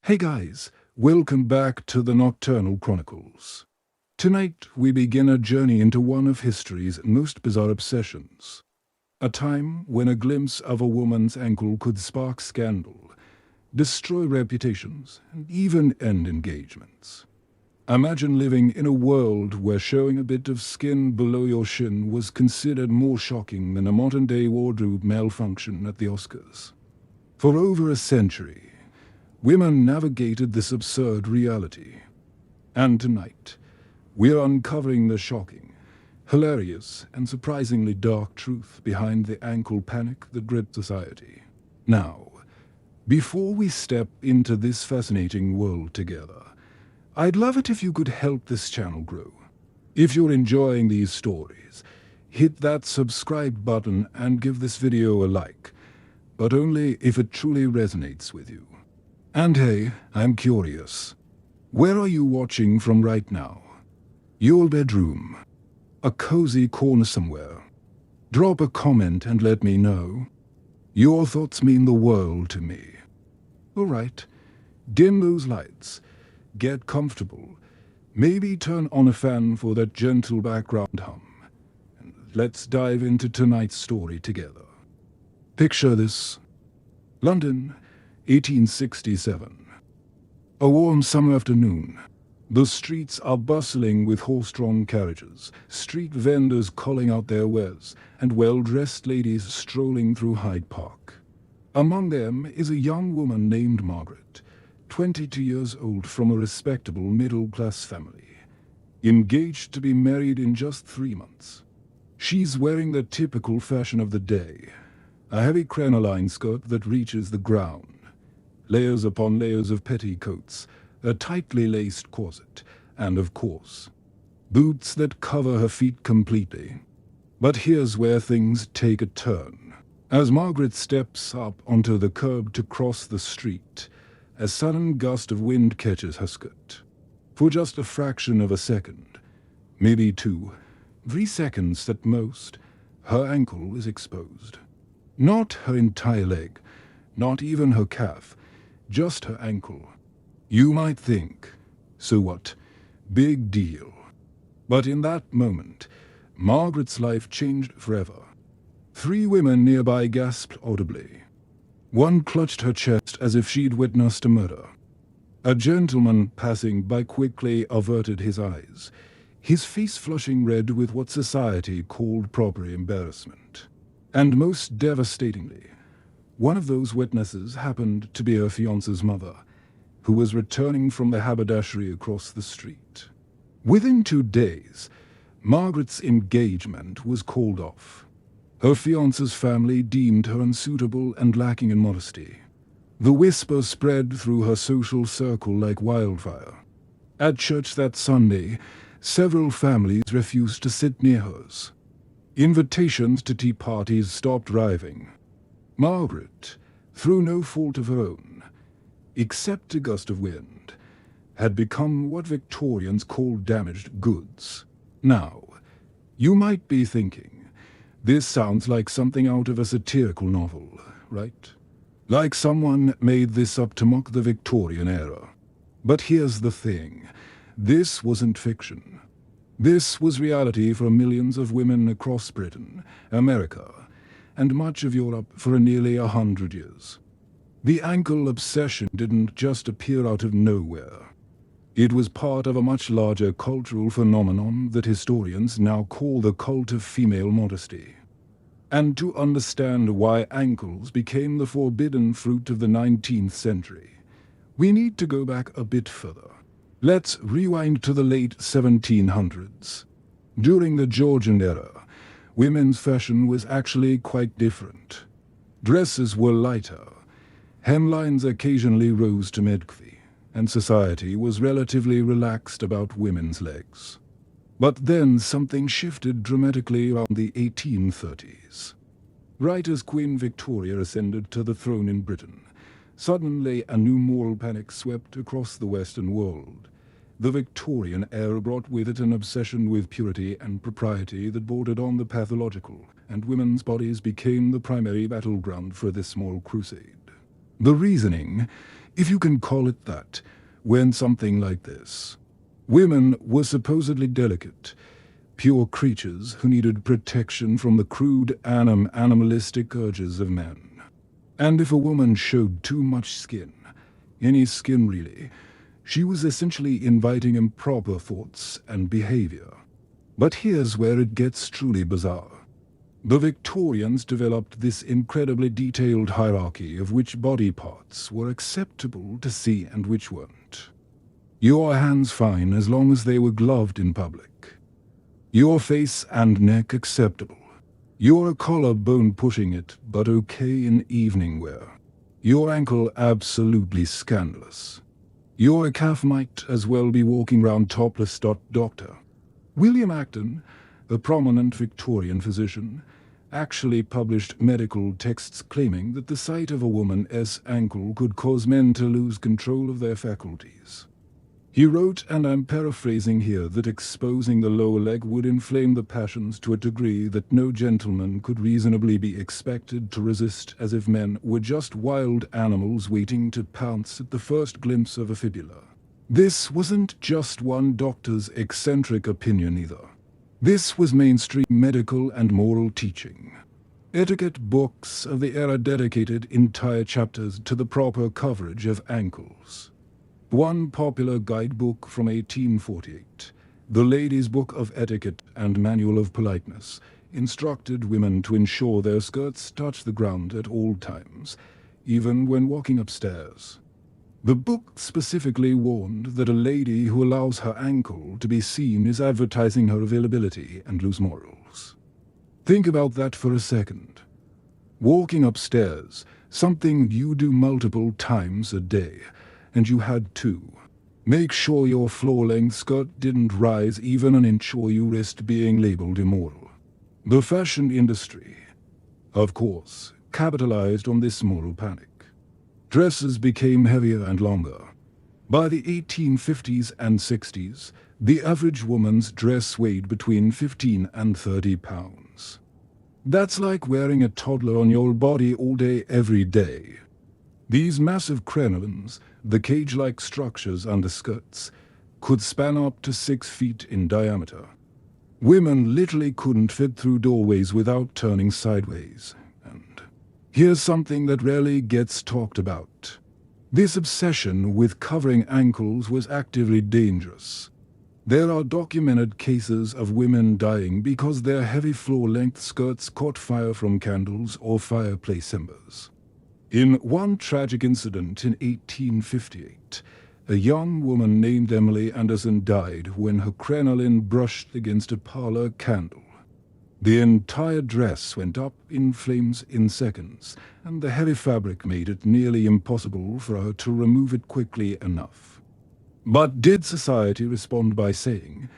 Hey guys, welcome back to the Nocturnal Chronicles. Tonight we begin a journey into one of history's most bizarre obsessions. A time when a glimpse of a woman's ankle could spark scandal, destroy reputations, and even end engagements. Imagine living in a world where showing a bit of skin below your shin was considered more shocking than a modern-day wardrobe malfunction at the Oscars. For over a century, women navigated this absurd reality. And tonight, we're uncovering the shocking, hilarious, and surprisingly dark truth behind the ankle panic that gripped society. Now, before we step into this fascinating world together, I'd love it if you could help this channel grow. If you're enjoying these stories, hit that subscribe button and give this video a like, but only if it truly resonates with you. And hey, I'm curious. Where are you watching from right now? Your bedroom? A cozy corner somewhere? Drop a comment and let me know. Your thoughts mean the world to me. Alright, dim those lights, get comfortable, maybe turn on a fan for that gentle background hum, and let's dive into tonight's story together. Picture this. London, 1867. A warm summer afternoon. The streets are bustling with horse-drawn carriages, street vendors calling out their wares, and well-dressed ladies strolling through Hyde Park. Among them is a young woman named Margaret, 22 years old, from a respectable middle-class family, engaged to be married in just 3 months. She's wearing the typical fashion of the day, a heavy crinoline skirt that reaches the ground, layers upon layers of petticoats, a tightly laced corset, and of course, boots that cover her feet completely. But here's where things take a turn. As Margaret steps up onto the curb to cross the street, a sudden gust of wind catches her skirt. For just a fraction of a second, maybe 3 seconds at most, her ankle is exposed. Not her entire leg, not even her calf, just her ankle. You might think, so what? Big deal. But in that moment, Margaret's life changed forever. 3 women nearby gasped audibly. One clutched her chest as if she'd witnessed a murder. A gentleman passing by quickly averted his eyes, his face flushing red with what society called proper embarrassment. And most devastatingly, one of those witnesses happened to be her fiancé's mother, who was returning from the haberdashery across the street. Within 2 days, Margaret's engagement was called off. Her fiancé's family deemed her unsuitable and lacking in modesty. The whisper spread through her social circle like wildfire. At church that Sunday, several families refused to sit near hers. Invitations to tea parties stopped arriving. Margaret, through no fault of her own, except a gust of wind, had become what Victorians called damaged goods. Now, you might be thinking, this sounds like something out of a satirical novel, right? Like someone made this up to mock the Victorian era. But here's the thing, this wasn't fiction. This was reality for millions of women across Britain, America, and much of Europe for nearly 100 years. The ankle obsession didn't just appear out of nowhere. It was part of a much larger cultural phenomenon that historians now call the cult of female modesty. And to understand why ankles became the forbidden fruit of the 19th century, we need to go back a bit further. Let's rewind to the late 1700s. During the Georgian era, women's fashion was actually quite different. Dresses were lighter, hemlines occasionally rose to midthigh, and society was relatively relaxed about women's legs. But then something shifted dramatically around the 1830s. Right as Queen Victoria ascended to the throne in Britain, suddenly a new moral panic swept across the Western world. The Victorian era brought with it an obsession with purity and propriety that bordered on the pathological, and women's bodies became the primary battleground for this moral crusade. The reasoning, if you can call it that, went something like this. Women were supposedly delicate, pure creatures who needed protection from the crude animalistic urges of men. And if a woman showed too much skin, any skin really, she was essentially inviting improper thoughts and behavior. But here's where it gets truly bizarre. The Victorians developed this incredibly detailed hierarchy of which body parts were acceptable to see and which weren't. Your hands fine as long as they were gloved in public. Your face and neck acceptable. Your collarbone pushing it, but okay in evening wear. Your ankle absolutely scandalous. Your calf might as well be walking round topless. Doctor William Acton, a prominent Victorian physician, actually published medical texts claiming that the sight of a woman's ankle could cause men to lose control of their faculties. He wrote, and I'm paraphrasing here, that exposing the lower leg would inflame the passions to a degree that no gentleman could reasonably be expected to resist, as if men were just wild animals waiting to pounce at the first glimpse of a fibula. This wasn't just one doctor's eccentric opinion either. This was mainstream medical and moral teaching. Etiquette books of the era dedicated entire chapters to the proper coverage of ankles. One popular guidebook from 1848, the Ladies' Book of Etiquette and Manual of Politeness, instructed women to ensure their skirts touch the ground at all times, even when walking upstairs. The book specifically warned that a lady who allows her ankle to be seen is advertising her availability and loose morals. Think about that for a second. Walking upstairs, something you do multiple times a day, and you had to. Make sure your floor-length skirt didn't rise even an inch or you risked being labeled immoral. The fashion industry, of course, capitalized on this moral panic. Dresses became heavier and longer. By the 1850s and 60s, the average woman's dress weighed between 15 and 30 pounds. That's like wearing a toddler on your body all day, every day. These massive crinolines, the cage-like structures under skirts, could span up to 6 feet in diameter. Women literally couldn't fit through doorways without turning sideways. And here's something that rarely gets talked about. This obsession with covering ankles was actively dangerous. There are documented cases of women dying because their heavy floor-length skirts caught fire from candles or fireplace embers. In one tragic incident in 1858, a young woman named Emily Anderson died when her crinoline brushed against a parlor candle. The entire dress went up in flames in seconds, and the heavy fabric made it nearly impossible for her to remove it quickly enough. But did society respond by saying,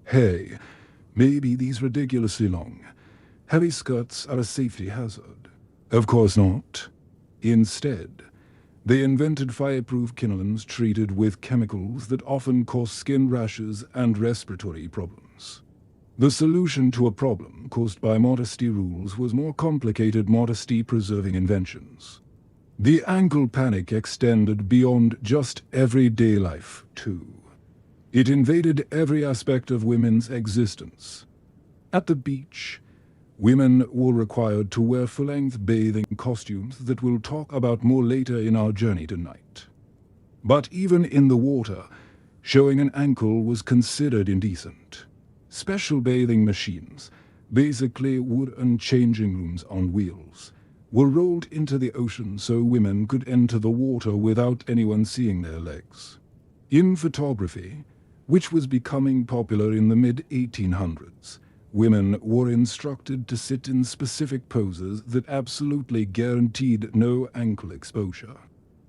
"Hey, maybe these ridiculously long, heavy skirts are a safety hazard"? Of course not. Instead, they invented fireproof crinolines treated with chemicals that often cause skin rashes and respiratory problems. The solution to a problem caused by modesty rules was more complicated modesty-preserving inventions. The ankle panic extended beyond just everyday life, too. It invaded every aspect of women's existence. At the beach, women were required to wear full-length bathing costumes that we'll talk about more later in our journey tonight. But even in the water, showing an ankle was considered indecent. Special bathing machines, basically wooden changing rooms on wheels, were rolled into the ocean so women could enter the water without anyone seeing their legs. In photography, which was becoming popular in the mid-1800s, women were instructed to sit in specific poses that absolutely guaranteed no ankle exposure.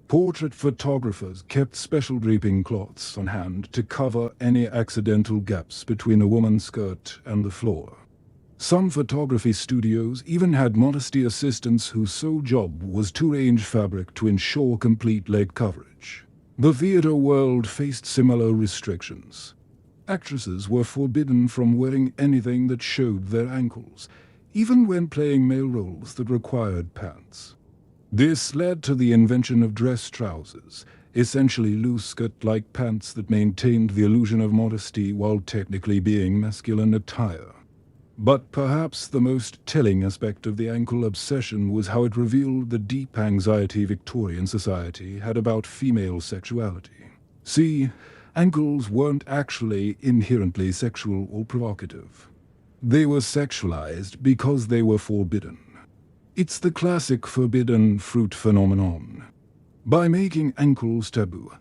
Portrait photographers kept special draping cloths on hand to cover any accidental gaps between a woman's skirt and the floor. Some photography studios even had modesty assistants whose sole job was to arrange fabric to ensure complete leg coverage. The theater world faced similar restrictions. Actresses were forbidden from wearing anything that showed their ankles, even when playing male roles that required pants. This led to the invention of dress trousers, essentially loose skirt-like pants that maintained the illusion of modesty while technically being masculine attire. But perhaps the most telling aspect of the ankle obsession was how it revealed the deep anxiety Victorian society had about female sexuality. See, ankles weren't actually inherently sexual or provocative. They were sexualized because they were forbidden. It's the classic forbidden fruit phenomenon. By making ankles taboo,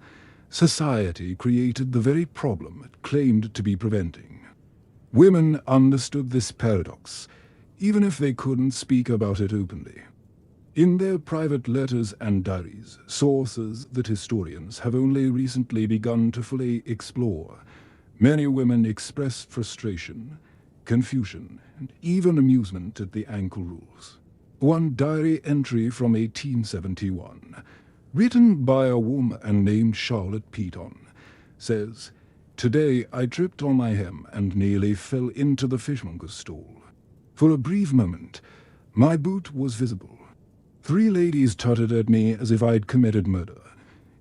society created the very problem it claimed to be preventing. Women understood this paradox, even if they couldn't speak about it openly. In their private letters and diaries, sources that historians have only recently begun to fully explore, many women expressed frustration, confusion, and even amusement at the ankle rules. One diary entry from 1871, written by a woman named Charlotte Peaton, says, "Today I tripped on my hem and nearly fell into the fishmonger's stall. For a brief moment, my boot was visible. 3 ladies tutted at me as if I'd committed murder,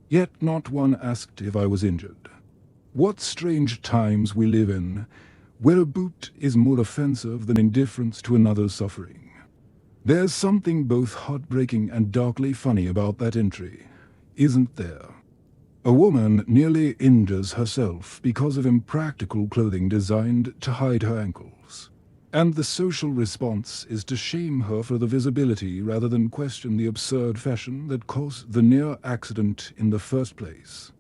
yet not one asked if I was injured. What strange times we live in, where a boot is more offensive than indifference to another's suffering." There's something both heartbreaking and darkly funny about that entry, isn't there? A woman nearly injures herself because of impractical clothing designed to hide her ankles. And the social response is to shame her for the visibility rather than question the absurd fashion that caused the near accident in the first place.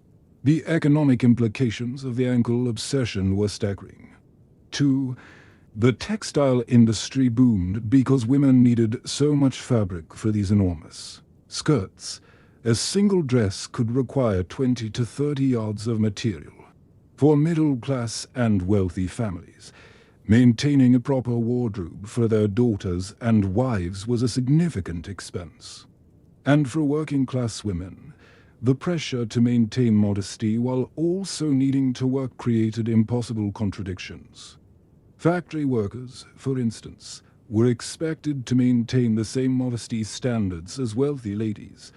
The economic implications of the ankle obsession were staggering. 2. The textile industry boomed because women needed so much fabric for these enormous skirts. A single dress could require 20 to 30 yards of material. For middle-class and wealthy families, maintaining a proper wardrobe for their daughters and wives was a significant expense. And for working-class women, the pressure to maintain modesty while also needing to work created impossible contradictions. Factory workers, for instance, were expected to maintain the same modesty standards as wealthy ladies,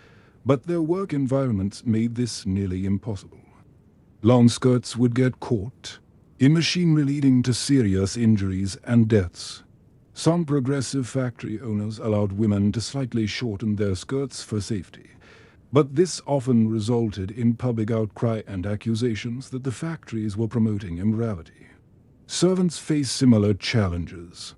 but their work environments made this nearly impossible. Long skirts would get caught in machinery, leading to serious injuries and deaths. Some progressive factory owners allowed women to slightly shorten their skirts for safety, but this often resulted in public outcry and accusations that the factories were promoting immorality. Servants face similar challenges.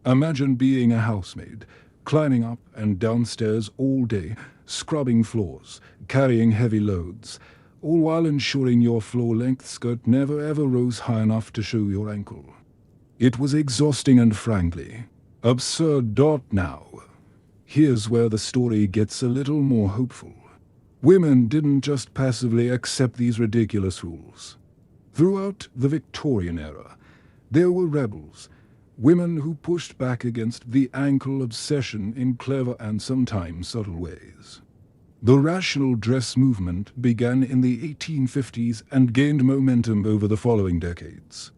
Imagine being a housemaid, climbing up and downstairs all day, scrubbing floors, carrying heavy loads, all while ensuring your floor-length skirt never ever rose high enough to show your ankle. It was exhausting and frankly absurd. Now, here's where the story gets a little more hopeful. Women didn't just passively accept these ridiculous rules. Throughout the Victorian era, there were rebels, women who pushed back against the ankle obsession in clever and sometimes subtle ways. The rational dress movement began in the 1850s and gained momentum over the following decades.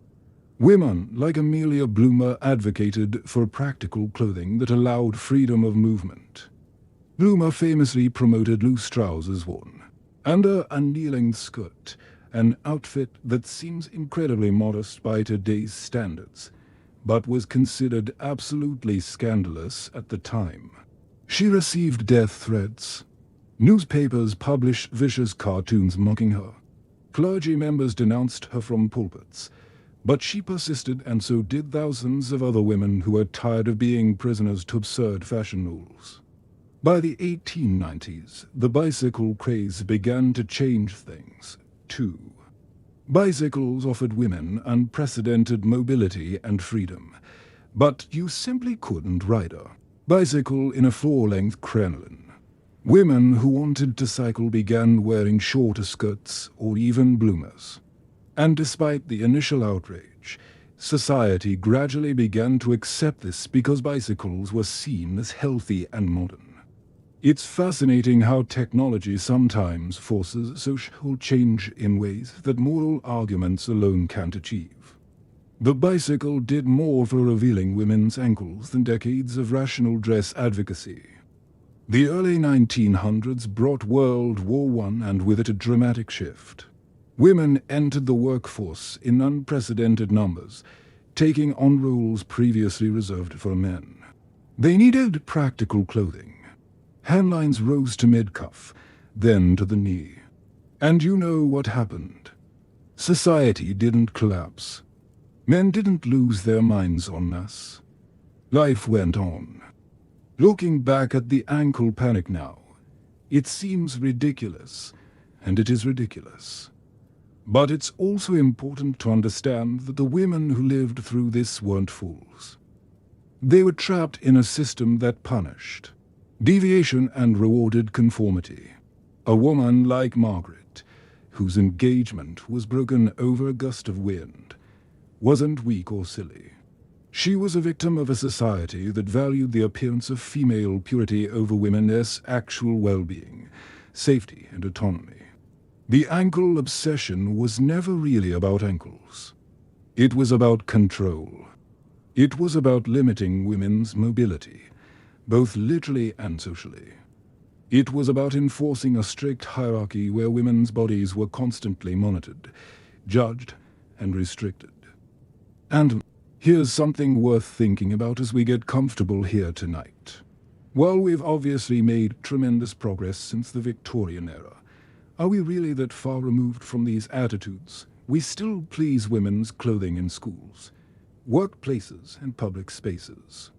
Women like Amelia Bloomer advocated for practical clothing that allowed freedom of movement. Bloomer famously promoted loose trousers worn under a knee-length skirt, an outfit that seems incredibly modest by today's standards, but was considered absolutely scandalous at the time. She received death threats. Newspapers published vicious cartoons mocking her. Clergy members denounced her from pulpits, but she persisted, and so did thousands of other women who were tired of being prisoners to absurd fashion rules. By the 1890s, the bicycle craze began to change things, too. Bicycles offered women unprecedented mobility and freedom, but you simply couldn't ride a bicycle in a floor-length crinoline. Women who wanted to cycle began wearing shorter skirts or even bloomers. And despite the initial outrage, society gradually began to accept this because bicycles were seen as healthy and modern. It's fascinating how technology sometimes forces social change in ways that moral arguments alone can't achieve. The bicycle did more for revealing women's ankles than decades of rational dress advocacy. The early 1900s brought World War I and with it a dramatic shift. Women entered the workforce in unprecedented numbers, taking on roles previously reserved for men. They needed practical clothing. Hemlines rose to mid-cuff, then to the knee. And you know what happened. Society didn't collapse. Men didn't lose their minds en masse. Life went on. Looking back at the ankle panic now, it seems ridiculous, and it is ridiculous. But it's also important to understand that the women who lived through this weren't fools. They were trapped in a system that punished deviation and rewarded conformity. A woman like Margaret, whose engagement was broken over a gust of wind, wasn't weak or silly. She was a victim of a society that valued the appearance of female purity over women's actual well-being, safety, and autonomy. The ankle obsession was never really about ankles. It was about control. It was about limiting women's mobility, both literally and socially. It was about enforcing a strict hierarchy where women's bodies were constantly monitored, judged, and restricted. And here's something worth thinking about as we get comfortable here tonight. While we've obviously made tremendous progress since the Victorian era, are we really that far removed from these attitudes? We still please women's clothing in schools, workplaces, and public spaces.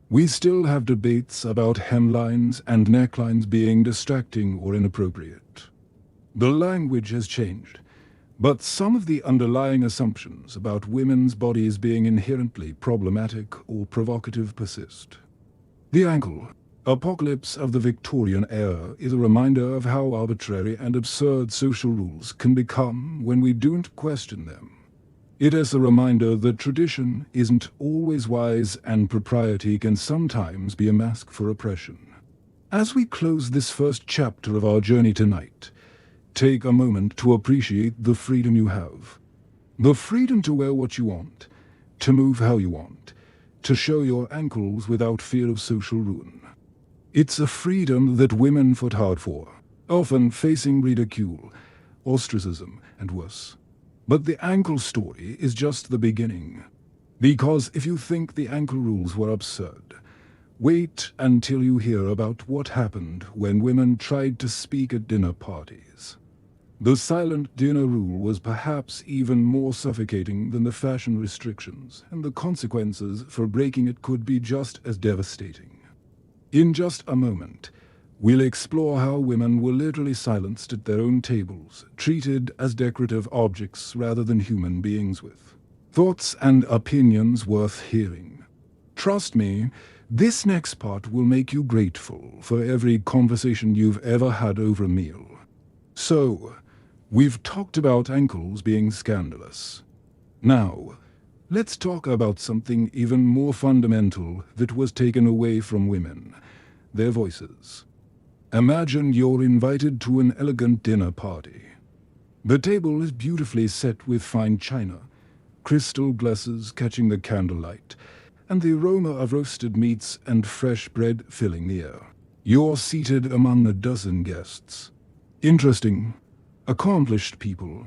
We still have debates about hemlines and necklines being distracting or inappropriate. The language has changed, but some of the underlying assumptions about women's bodies being inherently problematic or provocative persist. The ankle apocalypse of the Victorian era is a reminder of how arbitrary and absurd social rules can become when we don't question them. It is a reminder that tradition isn't always wise and propriety can sometimes be a mask for oppression. As we close this first chapter of our journey tonight, take a moment to appreciate the freedom you have. The freedom to wear what you want, to move how you want, to show your ankles without fear of social ruin. It's a freedom that women fought hard for, often facing ridicule, ostracism, and worse. But the ankle story is just the beginning. Because if you think the ankle rules were absurd, wait until you hear about what happened when women tried to speak at dinner parties. The silent dinner rule was perhaps even more suffocating than the fashion restrictions, and the consequences for breaking it could be just as devastating. In just a moment, we'll explore how women were literally silenced at their own tables, treated as decorative objects rather than human beings with thoughts and opinions worth hearing. Trust me, this next part will make you grateful for every conversation you've ever had over a meal. So, we've talked about ankles being scandalous. Now, let's talk about something even more fundamental that was taken away from women: their voices. Imagine you're invited to an elegant dinner party. The table is beautifully set with fine china, crystal glasses catching the candlelight, and the aroma of roasted meats and fresh bread filling the air. You're seated among a dozen guests. Interesting, accomplished people.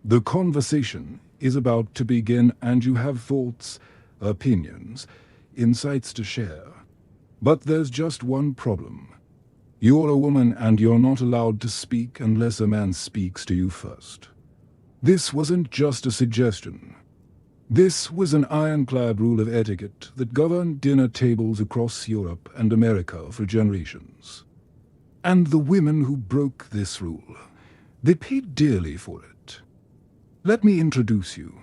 The conversation is about to begin and you have thoughts, opinions, insights to share. But there's just one problem. You're a woman and you're not allowed to speak unless a man speaks to you first. This wasn't just a suggestion. This was an ironclad rule of etiquette that governed dinner tables across Europe and America for generations. And the women who broke this rule, they paid dearly for it. Let me introduce you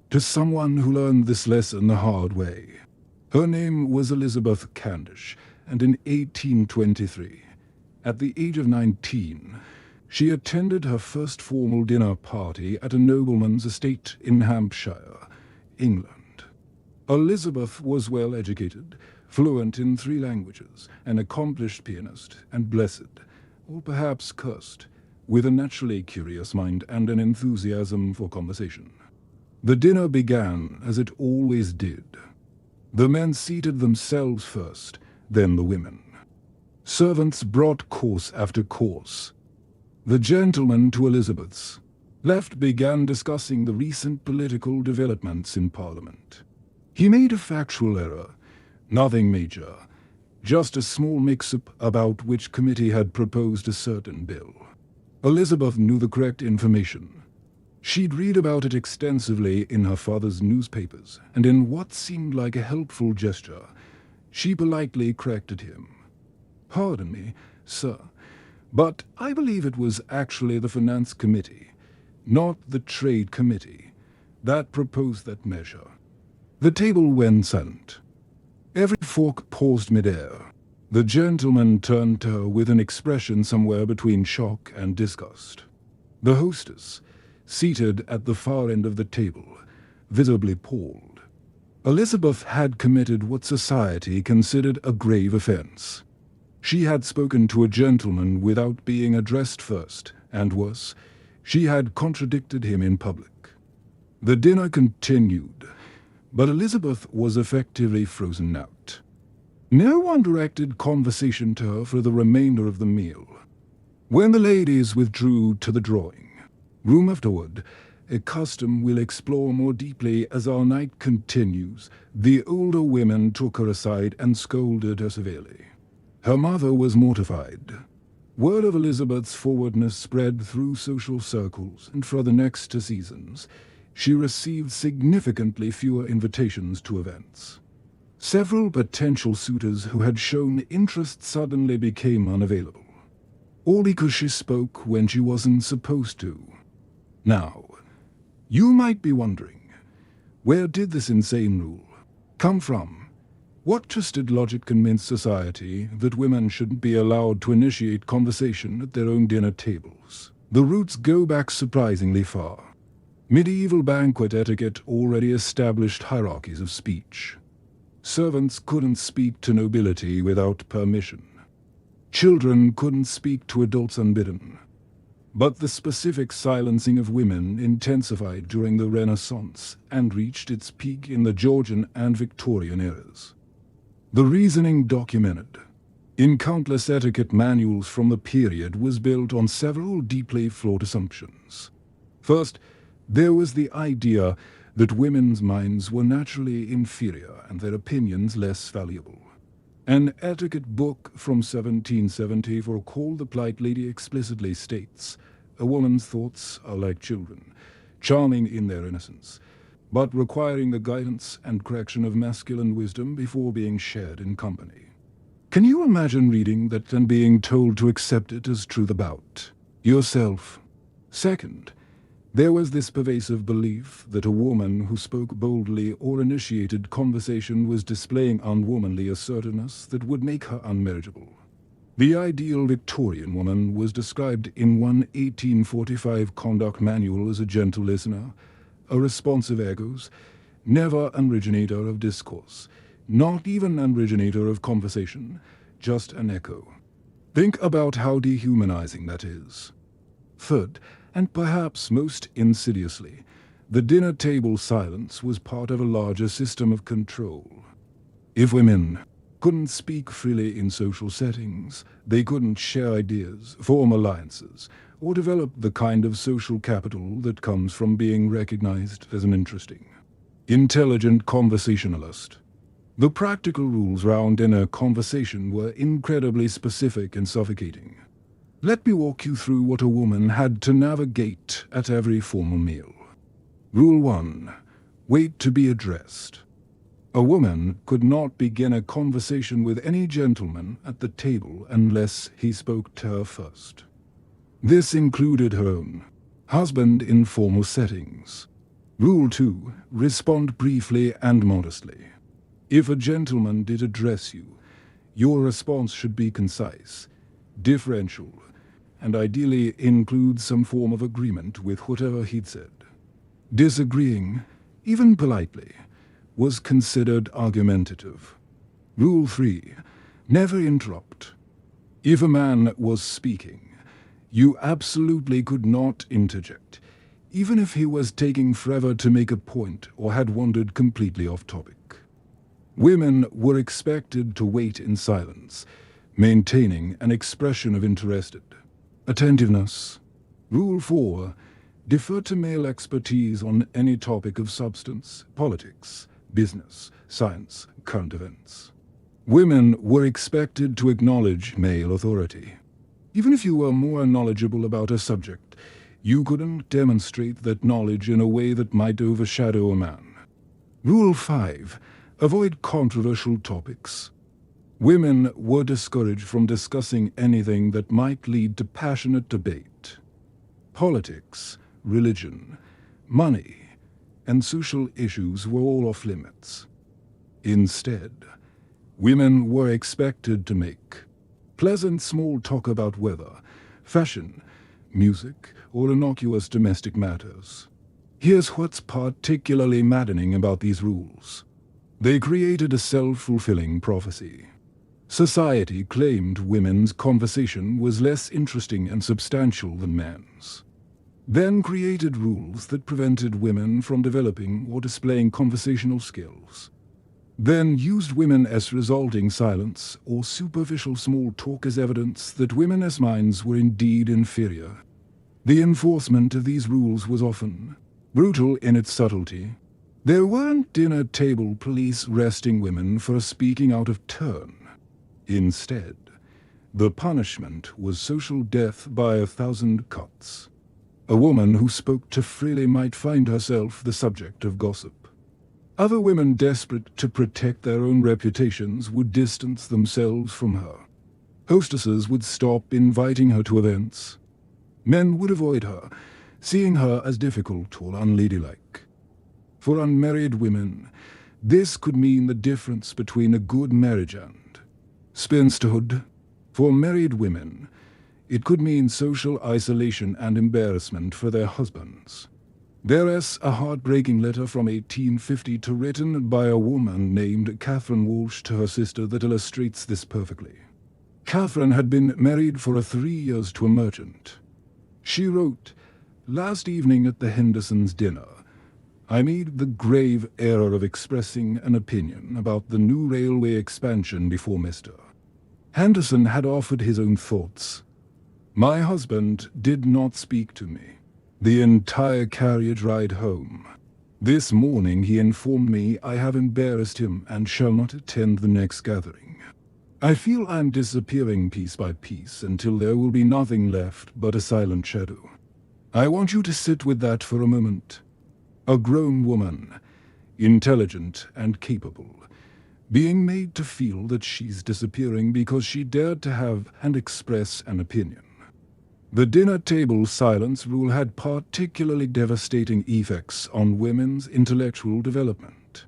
to someone who learned this lesson the hard way. Her name was Elizabeth Candish, and in 1823, at the age of 19, she attended her first formal dinner party at a nobleman's estate in Hampshire, England. Elizabeth was well educated, fluent in 3 languages, an accomplished pianist, and blessed, or perhaps cursed, with a naturally curious mind and an enthusiasm for conversation. The dinner began as it always did. The men seated themselves first, then the women. Servants brought course after course. The gentleman to Elizabeth's left began discussing the recent political developments in Parliament. He made a factual error, nothing major, just a small mix-up about which committee had proposed a certain bill. Elizabeth knew the correct information. She'd read about it extensively in her father's newspapers, and in what seemed like a helpful gesture, she politely corrected him. "Pardon me, sir, but I believe it was actually the Finance Committee, not the Trade Committee, that proposed that measure." The table went silent. Every fork paused mid-air. The gentleman turned to her with an expression somewhere between shock and disgust. The hostess, seated at the far end of the table, visibly palled. Elizabeth had committed what society considered a grave offense. She had spoken to a gentleman without being addressed first, and worse, she had contradicted him in public. The dinner continued, but Elizabeth was effectively frozen out. No one directed conversation to her for the remainder of the meal. When the ladies withdrew to the drawing room afterward, a custom we'll explore more deeply as our night continues, the older women took her aside and scolded her severely. Her mother was mortified. Word of Elizabeth's forwardness spread through social circles, and for the next seasons, she received significantly fewer invitations to events. Several potential suitors who had shown interest suddenly became unavailable, all because she spoke when she wasn't supposed to. Now, you might be wondering, where did this insane rule come from? What twisted logic convinced society that women shouldn't be allowed to initiate conversation at their own dinner tables? The roots go back surprisingly far. Medieval banquet etiquette already established hierarchies of speech. Servants couldn't speak to nobility without permission. Children couldn't speak to adults unbidden. But the specific silencing of women intensified during the Renaissance and reached its peak in the Georgian and Victorian eras. The reasoning documented in countless etiquette manuals from the period was built on several deeply flawed assumptions. First, there was the idea that women's minds were naturally inferior and their opinions less valuable. An etiquette book from 1774 called The Polite Lady explicitly states, "A woman's thoughts are like children, charming in their innocence, but requiring the guidance and correction of masculine wisdom before being shared in company." Can you imagine reading that and being told to accept it as truth about yourself? Second, there was this pervasive belief that a woman who spoke boldly or initiated conversation was displaying unwomanly assertiveness that would make her unmarriageable. The ideal Victorian woman was described in one 1845 conduct manual as a gentle listener, a responsive egos, never an originator of discourse, not even an originator of conversation, just an echo. Think about how dehumanizing that is. Third, and perhaps most insidiously, the dinner table silence was part of a larger system of control. If women couldn't speak freely in social settings, they couldn't share ideas, form alliances, or develop the kind of social capital that comes from being recognized as an interesting, intelligent conversationalist. The practical rules around dinner conversation were incredibly specific and suffocating. Let me walk you through what a woman had to navigate at every formal meal. Rule 1. Wait to be addressed. A woman could not begin a conversation with any gentleman at the table unless he spoke to her first. This included her own husband in formal settings. Rule 2. Respond briefly and modestly. If a gentleman did address you, your response should be concise, differential, and ideally include some form of agreement with whatever he'd said. Disagreeing, even politely, was considered argumentative. Rule 3. Never interrupt. If a man was speaking, you absolutely could not interject, even if he was taking forever to make a point or had wandered completely off topic. Women were expected to wait in silence, maintaining an expression of interested attentiveness. Rule 4. Defer to male expertise on any topic of substance, politics, business, science, current events. Women were expected to acknowledge male authority. Even if you were more knowledgeable about a subject, you couldn't demonstrate that knowledge in a way that might overshadow a man. Rule 5. Avoid controversial topics. Women were discouraged from discussing anything that might lead to passionate debate. Politics, religion, money, and social issues were all off limits. Instead, women were expected to make pleasant small talk about weather, fashion, music, or innocuous domestic matters. Here's what's particularly maddening about these rules. They created a self-fulfilling prophecy. Society claimed women's conversation was less interesting and substantial than men's, then created rules that prevented women from developing or displaying conversational skills, then used women as resulting silence or superficial small talk as evidence that women as minds were indeed inferior. The enforcement of these rules was often brutal in its subtlety. There weren't dinner table police arresting women for speaking out of turn. Instead, the punishment was social death by 1,000 cuts. A woman who spoke too freely might find herself the subject of gossip. Other women desperate to protect their own reputations would distance themselves from her. Hostesses would stop inviting her to events. Men would avoid her, seeing her as difficult or unladylike. For unmarried women, this could mean the difference between a good marriage and spinsterhood. For married women, it could mean social isolation and embarrassment for their husbands. There's a heartbreaking letter from 1852 written by a woman named Catherine Walsh to her sister that illustrates this perfectly. Catherine had been married for 3 years to a merchant. She wrote, "Last evening at the Hendersons' dinner, I made the grave error of expressing an opinion about the new railway expansion before Mr. Henderson had offered his own thoughts. My husband did not speak to me the entire carriage ride home. This morning he informed me I have embarrassed him and shall not attend the next gathering. I feel I'm disappearing piece by piece until there will be nothing left but a silent shadow. I want you to sit with that for a moment. A grown woman, intelligent and capable, being made to feel that she's disappearing because she dared to have and express an opinion." The dinner table silence rule had particularly devastating effects on women's intellectual development.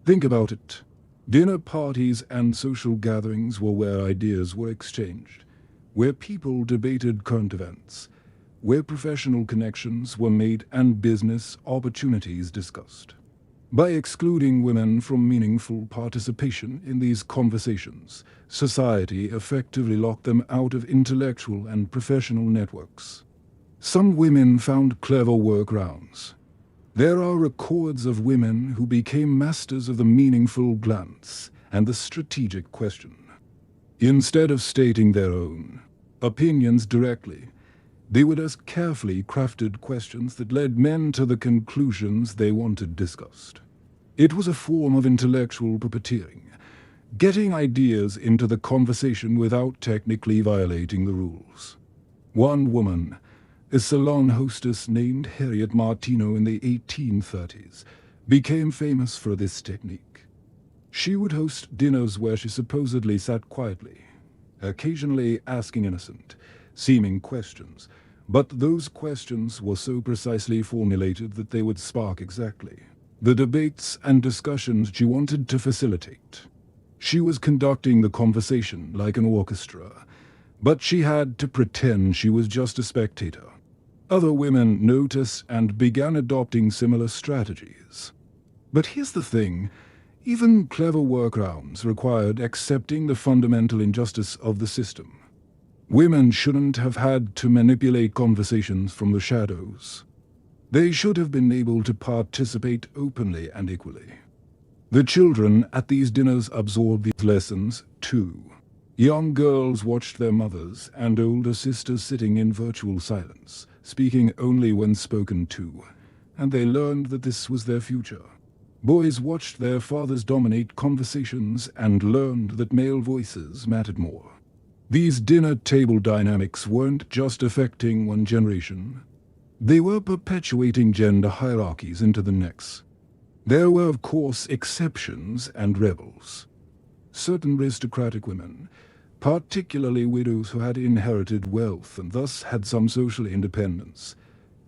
Think about it. Dinner parties and social gatherings were where ideas were exchanged, where people debated current events, where professional connections were made and business opportunities discussed. By excluding women from meaningful participation in these conversations, society effectively locked them out of intellectual and professional networks. Some women found clever workarounds. There are records of women who became masters of the meaningful glance and the strategic question. Instead of stating their own opinions directly, they would ask carefully crafted questions that led men to the conclusions they wanted discussed. It was a form of intellectual puppeteering, getting ideas into the conversation without technically violating the rules. One woman, a salon hostess named Harriet Martineau in the 1830s, became famous for this technique. She would host dinners where she supposedly sat quietly, occasionally asking innocent, seeming questions, but those questions were so precisely formulated that they would spark exactly the debates and discussions she wanted to facilitate. She was conducting the conversation like an orchestra, but she had to pretend she was just a spectator. Other women noticed and began adopting similar strategies. But here's the thing. Even clever workarounds required accepting the fundamental injustice of the system. Women shouldn't have had to manipulate conversations from the shadows. They should have been able to participate openly and equally. The children at these dinners absorbed these lessons too. Young girls watched their mothers and older sisters sitting in virtual silence, speaking only when spoken to, and they learned that this was their future. Boys watched their fathers dominate conversations and learned that male voices mattered more. These dinner table dynamics weren't just affecting one generation. They were perpetuating gender hierarchies into the next. There were, of course, exceptions and rebels. Certain aristocratic women, particularly widows who had inherited wealth and thus had some social independence,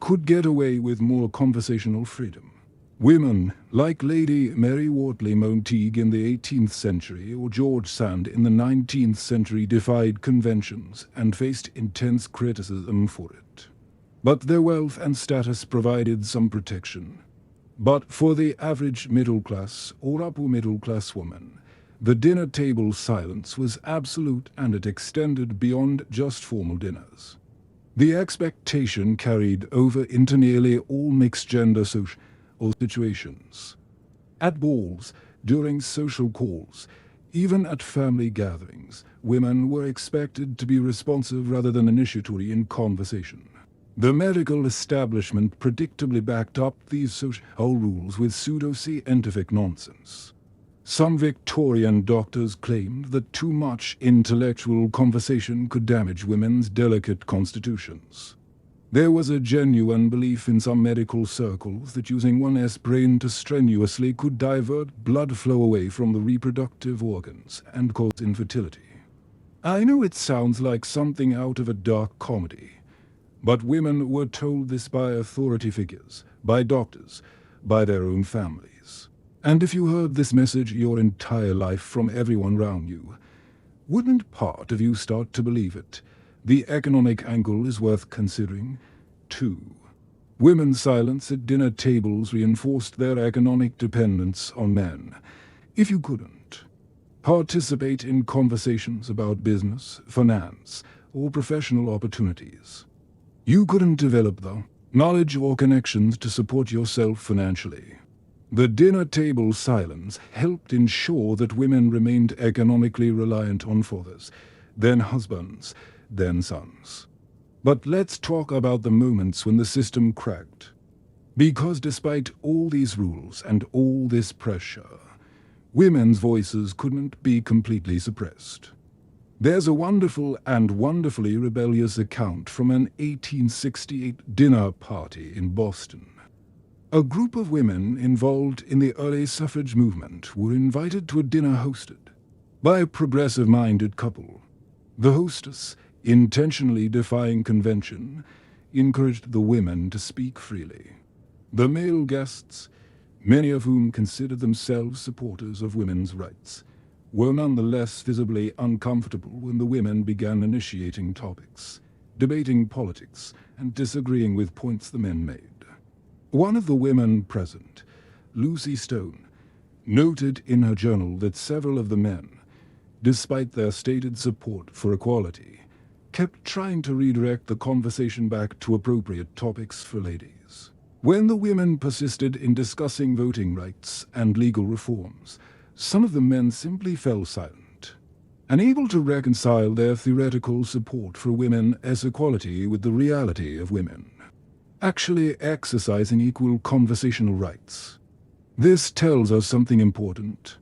could get away with more conversational freedom. Women, like Lady Mary Wortley Montague in the 18th century or George Sand in the 19th century, defied conventions and faced intense criticism for it. But their wealth and status provided some protection. But for the average middle class or upper middle class woman, the dinner table silence was absolute, and it extended beyond just formal dinners. The expectation carried over into nearly all mixed-gender social situations. At balls, during social calls, even at family gatherings, women were expected to be responsive rather than initiatory in conversation. The medical establishment predictably backed up these social rules with pseudo-scientific nonsense. Some Victorian doctors claimed that too much intellectual conversation could damage women's delicate constitutions. There was a genuine belief in some medical circles that using one's brain too strenuously could divert blood flow away from the reproductive organs and cause infertility. I know it sounds like something out of a dark comedy, but women were told this by authority figures, by doctors, by their own families. And if you heard this message your entire life from everyone around you, wouldn't part of you start to believe it? The economic angle is worth considering, too. Women's silence at dinner tables reinforced their economic dependence on men. If you couldn't participate in conversations about business, finance, or professional opportunities, you couldn't develop the knowledge or connections to support yourself financially. The dinner table silence helped ensure that women remained economically reliant on fathers, then husbands, then sons. But let's talk about the moments when the system cracked. Because despite all these rules and all this pressure, women's voices couldn't be completely suppressed. There's a wonderful and wonderfully rebellious account from an 1868 dinner party in Boston. A group of women involved in the early suffrage movement were invited to a dinner hosted by a progressive-minded couple. The hostess, intentionally defying convention, encouraged the women to speak freely. The male guests, many of whom considered themselves supporters of women's rights, were nonetheless visibly uncomfortable when the women began initiating topics, debating politics, and disagreeing with points the men made. One of the women present, Lucy Stone, noted in her journal that several of the men, despite their stated support for equality, kept trying to redirect the conversation back to appropriate topics for ladies. When the women persisted in discussing voting rights and legal reforms, some of the men simply fell silent, unable to reconcile their theoretical support for women's equality with the reality of women actually exercising equal conversational rights. This tells us something important.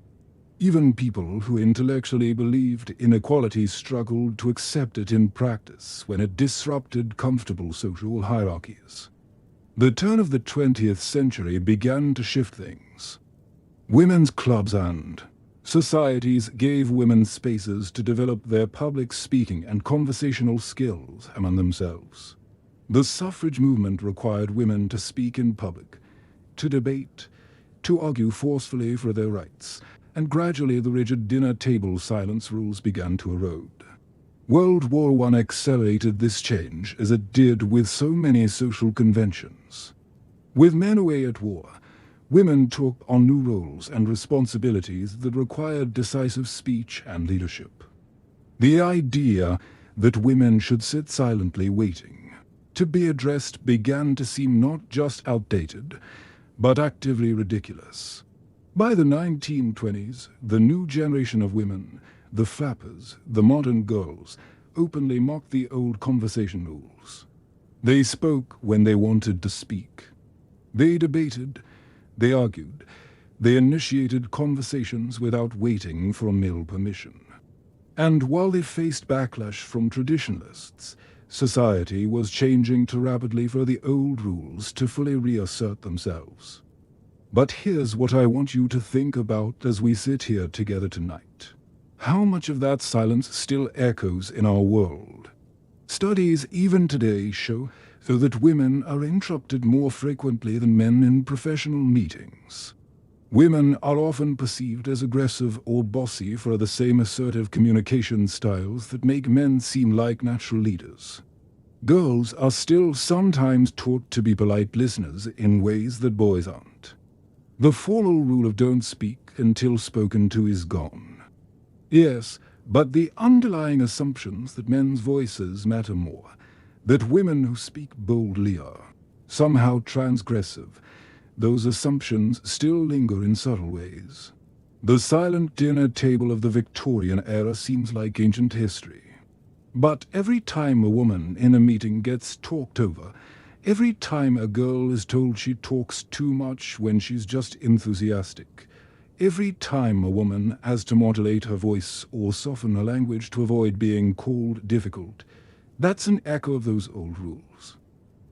Even people who intellectually believed in equality struggled to accept it in practice when it disrupted comfortable social hierarchies. The turn of the 20th century began to shift things. Women's clubs and societies gave women spaces to develop their public speaking and conversational skills among themselves. The suffrage movement required women to speak in public, to debate, to argue forcefully for their rights, and gradually the rigid dinner table silence rules began to erode. World War I accelerated this change, as it did with so many social conventions. With men away at war, women took on new roles and responsibilities that required decisive speech and leadership. The idea that women should sit silently waiting to be addressed began to seem not just outdated, but actively ridiculous. By the 1920s, the new generation of women, The flappers, the modern girls, openly mocked the old conversation rules. They spoke when they wanted to speak. They debated, they argued, they initiated conversations without waiting for male permission. And while they faced backlash from traditionalists, society was changing too rapidly for the old rules to fully reassert themselves. But here's what I want you to think about as we sit here together tonight. How much of that silence still echoes in our world? Studies even today show that women are interrupted more frequently than men in professional meetings. Women are often perceived as aggressive or bossy for the same assertive communication styles that make men seem like natural leaders. Girls are still sometimes taught to be polite listeners in ways that boys aren't. The formal rule of don't speak until spoken to is gone. Yes, but the underlying assumptions that men's voices matter more, that women who speak boldly are somehow transgressive, those assumptions still linger in subtle ways. The silent dinner table of the Victorian era seems like ancient history. But every time a woman in a meeting gets talked over, every time a girl is told she talks too much when she's just enthusiastic, every time a woman has to modulate her voice or soften her language to avoid being called difficult, that's an echo of those old rules.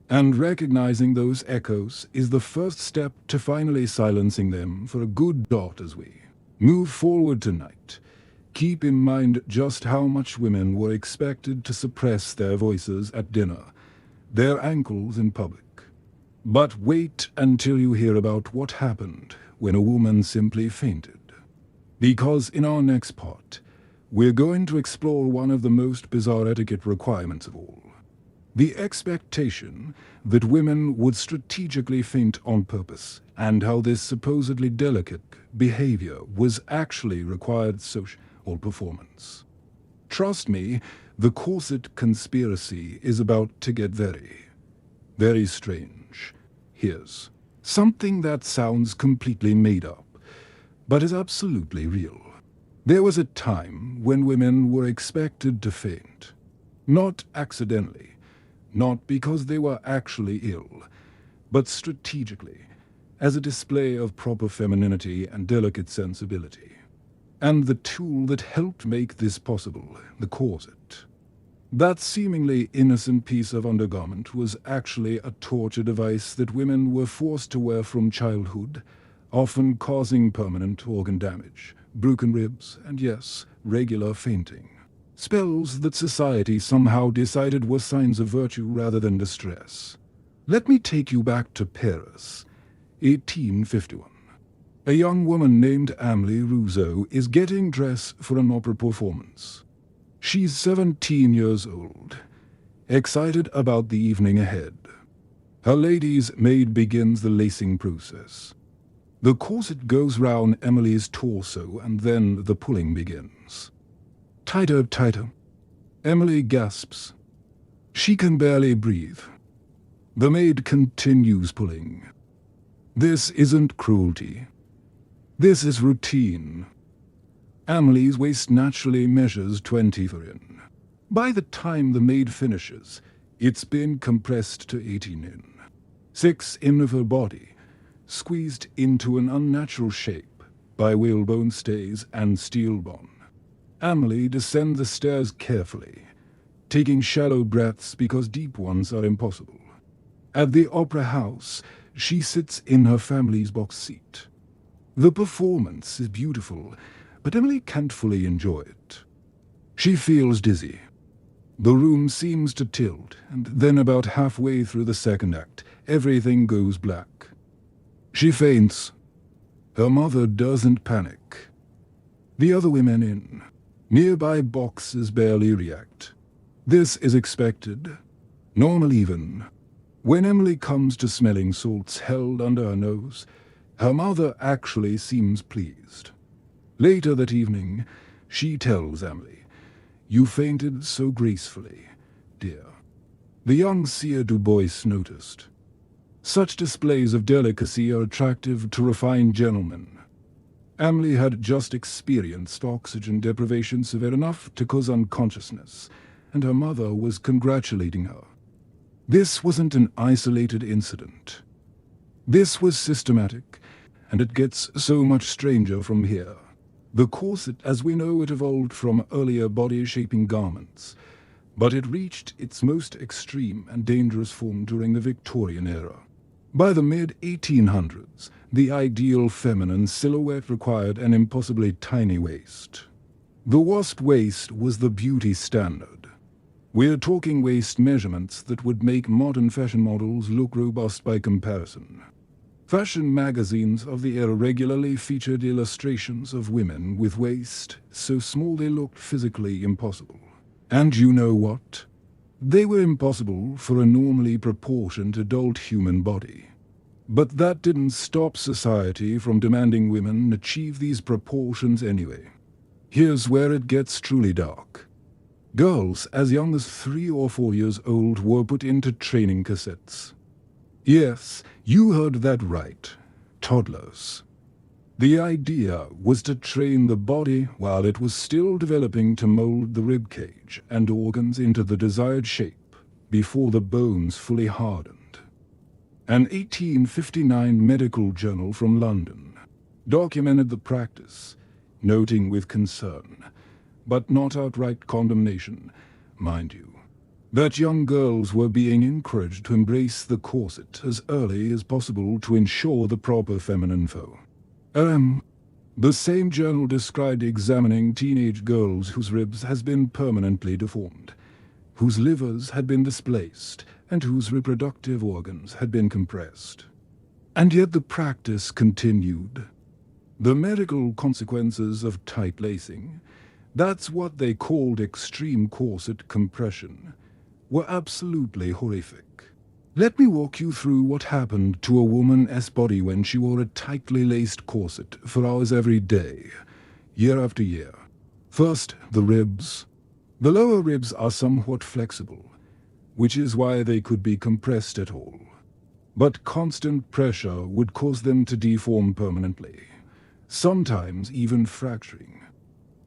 And recognizing those echoes is the first step to finally silencing them for a good dot as we move forward tonight. Keep in mind just how much women were expected to suppress their voices at dinner, their ankles in public. But wait until you hear about what happened when a woman simply fainted. Because in our next part, we're going to explore one of the most bizarre etiquette requirements of all. The expectation that women would strategically faint on purpose, and how this supposedly delicate behavior was actually required social performance. Trust me, the corset conspiracy is about to get very, very strange. Here's something that sounds completely made up, but is absolutely real. There was a time when women were expected to faint. Not accidentally, not because they were actually ill, but strategically, as a display of proper femininity and delicate sensibility. And the tool that helped make this possible, the corset. That seemingly innocent piece of undergarment was actually a torture device that women were forced to wear from childhood, often causing permanent organ damage, broken ribs, and yes, regular fainting. Spells that society somehow decided were signs of virtue rather than distress. Let me take you back to Paris, 1851. A young woman named Amélie Rousseau is getting dressed for an opera performance. She's 17 years old, excited about the evening ahead. Her lady's maid begins the lacing process. The corset goes round Emily's torso and then the pulling begins. Tighter, tighter. Emily gasps. She can barely breathe. The maid continues pulling. This isn't cruelty. This is routine. Emily's waist naturally measures 24 in. By the time the maid finishes, it's been compressed to 18 in. 6 in of her body, squeezed into an unnatural shape by whalebone stays and steel bond. Amélie descends the stairs carefully, taking shallow breaths because deep ones are impossible. At the opera house, she sits in her family's box seat. The performance is beautiful, but Emily can't fully enjoy it. She feels dizzy. The room seems to tilt, and then about halfway through the second act, everything goes black. She faints. Her mother doesn't panic. The other women in nearby boxes barely react. This is expected, normal even. When Emily comes to smelling salts held under her nose, her mother actually seems pleased. Later that evening, she tells Emily, "You fainted so gracefully, dear." The young Sire Du Bois noticed. Such displays of delicacy are attractive to refined gentlemen. Emily had just experienced oxygen deprivation severe enough to cause unconsciousness, and her mother was congratulating her. This wasn't an isolated incident. This was systematic, and it gets so much stranger from here. The corset as we know it evolved from earlier body-shaping garments, but it reached its most extreme and dangerous form during the Victorian era. By the mid-1800s, the ideal feminine silhouette required an impossibly tiny waist. The wasp waist was the beauty standard. We're talking waist measurements that would make modern fashion models look robust by comparison. Fashion magazines of the era regularly featured illustrations of women with waists so small they looked physically impossible. And you know what? They were impossible for a normally proportioned adult human body. But that didn't stop society from demanding women achieve these proportions anyway. Here's where it gets truly dark. Girls as young as 3 or 4 years old were put into training cassettes. Yes, you heard that right. Toddlers. The idea was to train the body while it was still developing to mold the ribcage and organs into the desired shape before the bones fully hardened. An 1859 medical journal from London documented the practice, noting with concern, but not outright condemnation, mind you, that young girls were being encouraged to embrace the corset as early as possible to ensure the proper feminine flow. The same journal described examining teenage girls whose ribs has been permanently deformed, whose livers had been displaced, and whose reproductive organs had been compressed. And yet the practice continued. The medical consequences of tight lacing, that's what they called extreme corset compression, were absolutely horrific. Let me walk you through what happened to a woman's body when she wore a tightly laced corset for hours every day, year after year. First, the ribs. The lower ribs are somewhat flexible, which is why they could be compressed at all. But constant pressure would cause them to deform permanently, sometimes even fracturing.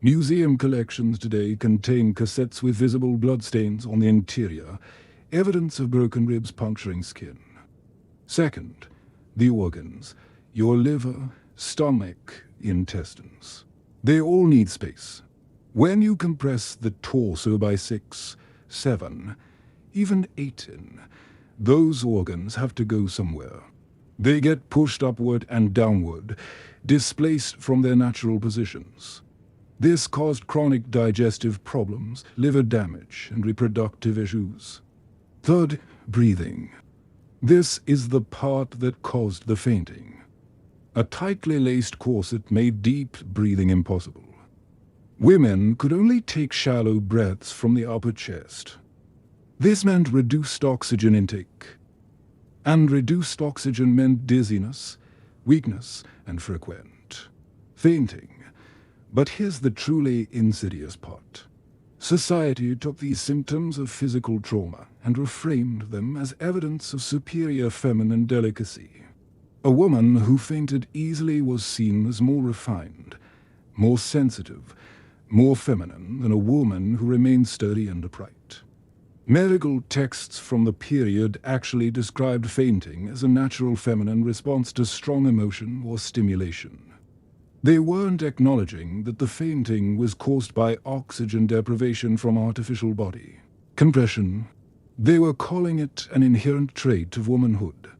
Museum collections today contain cassettes with visible bloodstains on the interior, evidence of broken ribs puncturing skin. Second, the organs, your liver, stomach, intestines. They all need space. When you compress the torso by 6, 7, even 18, those organs have to go somewhere. They get pushed upward and downward, displaced from their natural positions. This caused chronic digestive problems, liver damage, and reproductive issues. Third, breathing. This is the part that caused the fainting. A tightly laced corset made deep breathing impossible. Women could only take shallow breaths from the upper chest. This meant reduced oxygen intake. And reduced oxygen meant dizziness, weakness, and frequent fainting. But here's the truly insidious part. Society took these symptoms of physical trauma and reframed them as evidence of superior feminine delicacy. A woman who fainted easily was seen as more refined, more sensitive, more feminine than a woman who remained sturdy and upright. Medical texts from the period actually described fainting as a natural feminine response to strong emotion or stimulation. They weren't acknowledging that the fainting was caused by oxygen deprivation from artificial body compression. They were calling it an inherent trait of womanhood.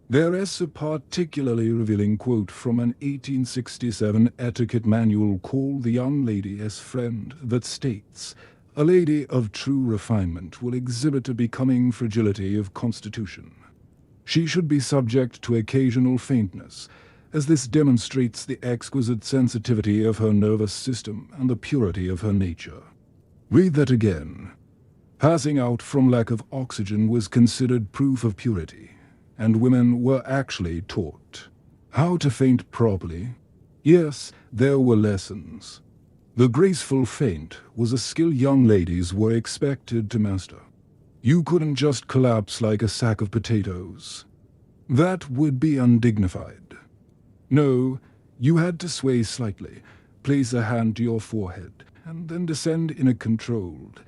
There is a particularly revealing quote from an 1867 etiquette manual called The Young Lady's Friend that states, "A lady of true refinement will exhibit a becoming fragility of constitution. She should be subject to occasional faintness, as this demonstrates the exquisite sensitivity of her nervous system and the purity of her nature." Read that again. Passing out from lack of oxygen was considered proof of purity, and women were actually taught how to faint properly. Yes, there were lessons. The graceful feint was a skill young ladies were expected to master. You couldn't just collapse like a sack of potatoes. That would be undignified. No, You had to sway slightly, place a hand to your forehead, and then descend in a controlled,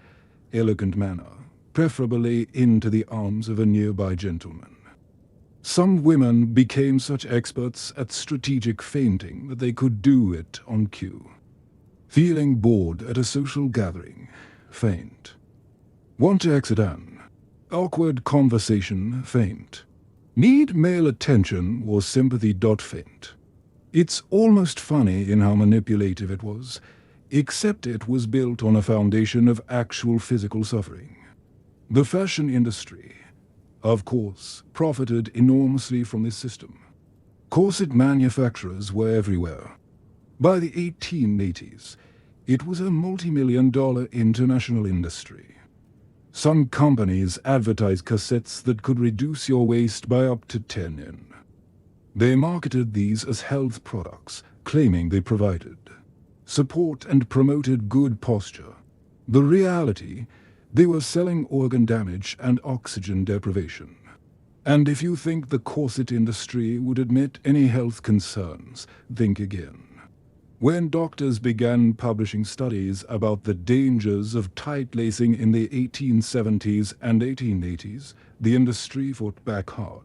elegant manner, preferably into the arms of a nearby gentleman. Some women became such experts at strategic fainting that they could do it on cue. Feeling bored at a social gathering, faint. Want to exit an awkward conversation, faint. Need male attention or sympathy, faint. It's almost funny in how manipulative it was, except it was built on a foundation of actual physical suffering. The fashion industry, of course, profited enormously from this system. Corset manufacturers were everywhere. By the 1880s, it was a multi-million-dollar international industry. Some companies advertised cassettes that could reduce your waist by up to 10 in. They marketed these as health products, claiming they provided support and promoted good posture. The reality, they were selling organ damage and oxygen deprivation. And if you think the corset industry would admit any health concerns, think again. When doctors began publishing studies about the dangers of tight lacing in the 1870s and 1880s, the industry fought back hard.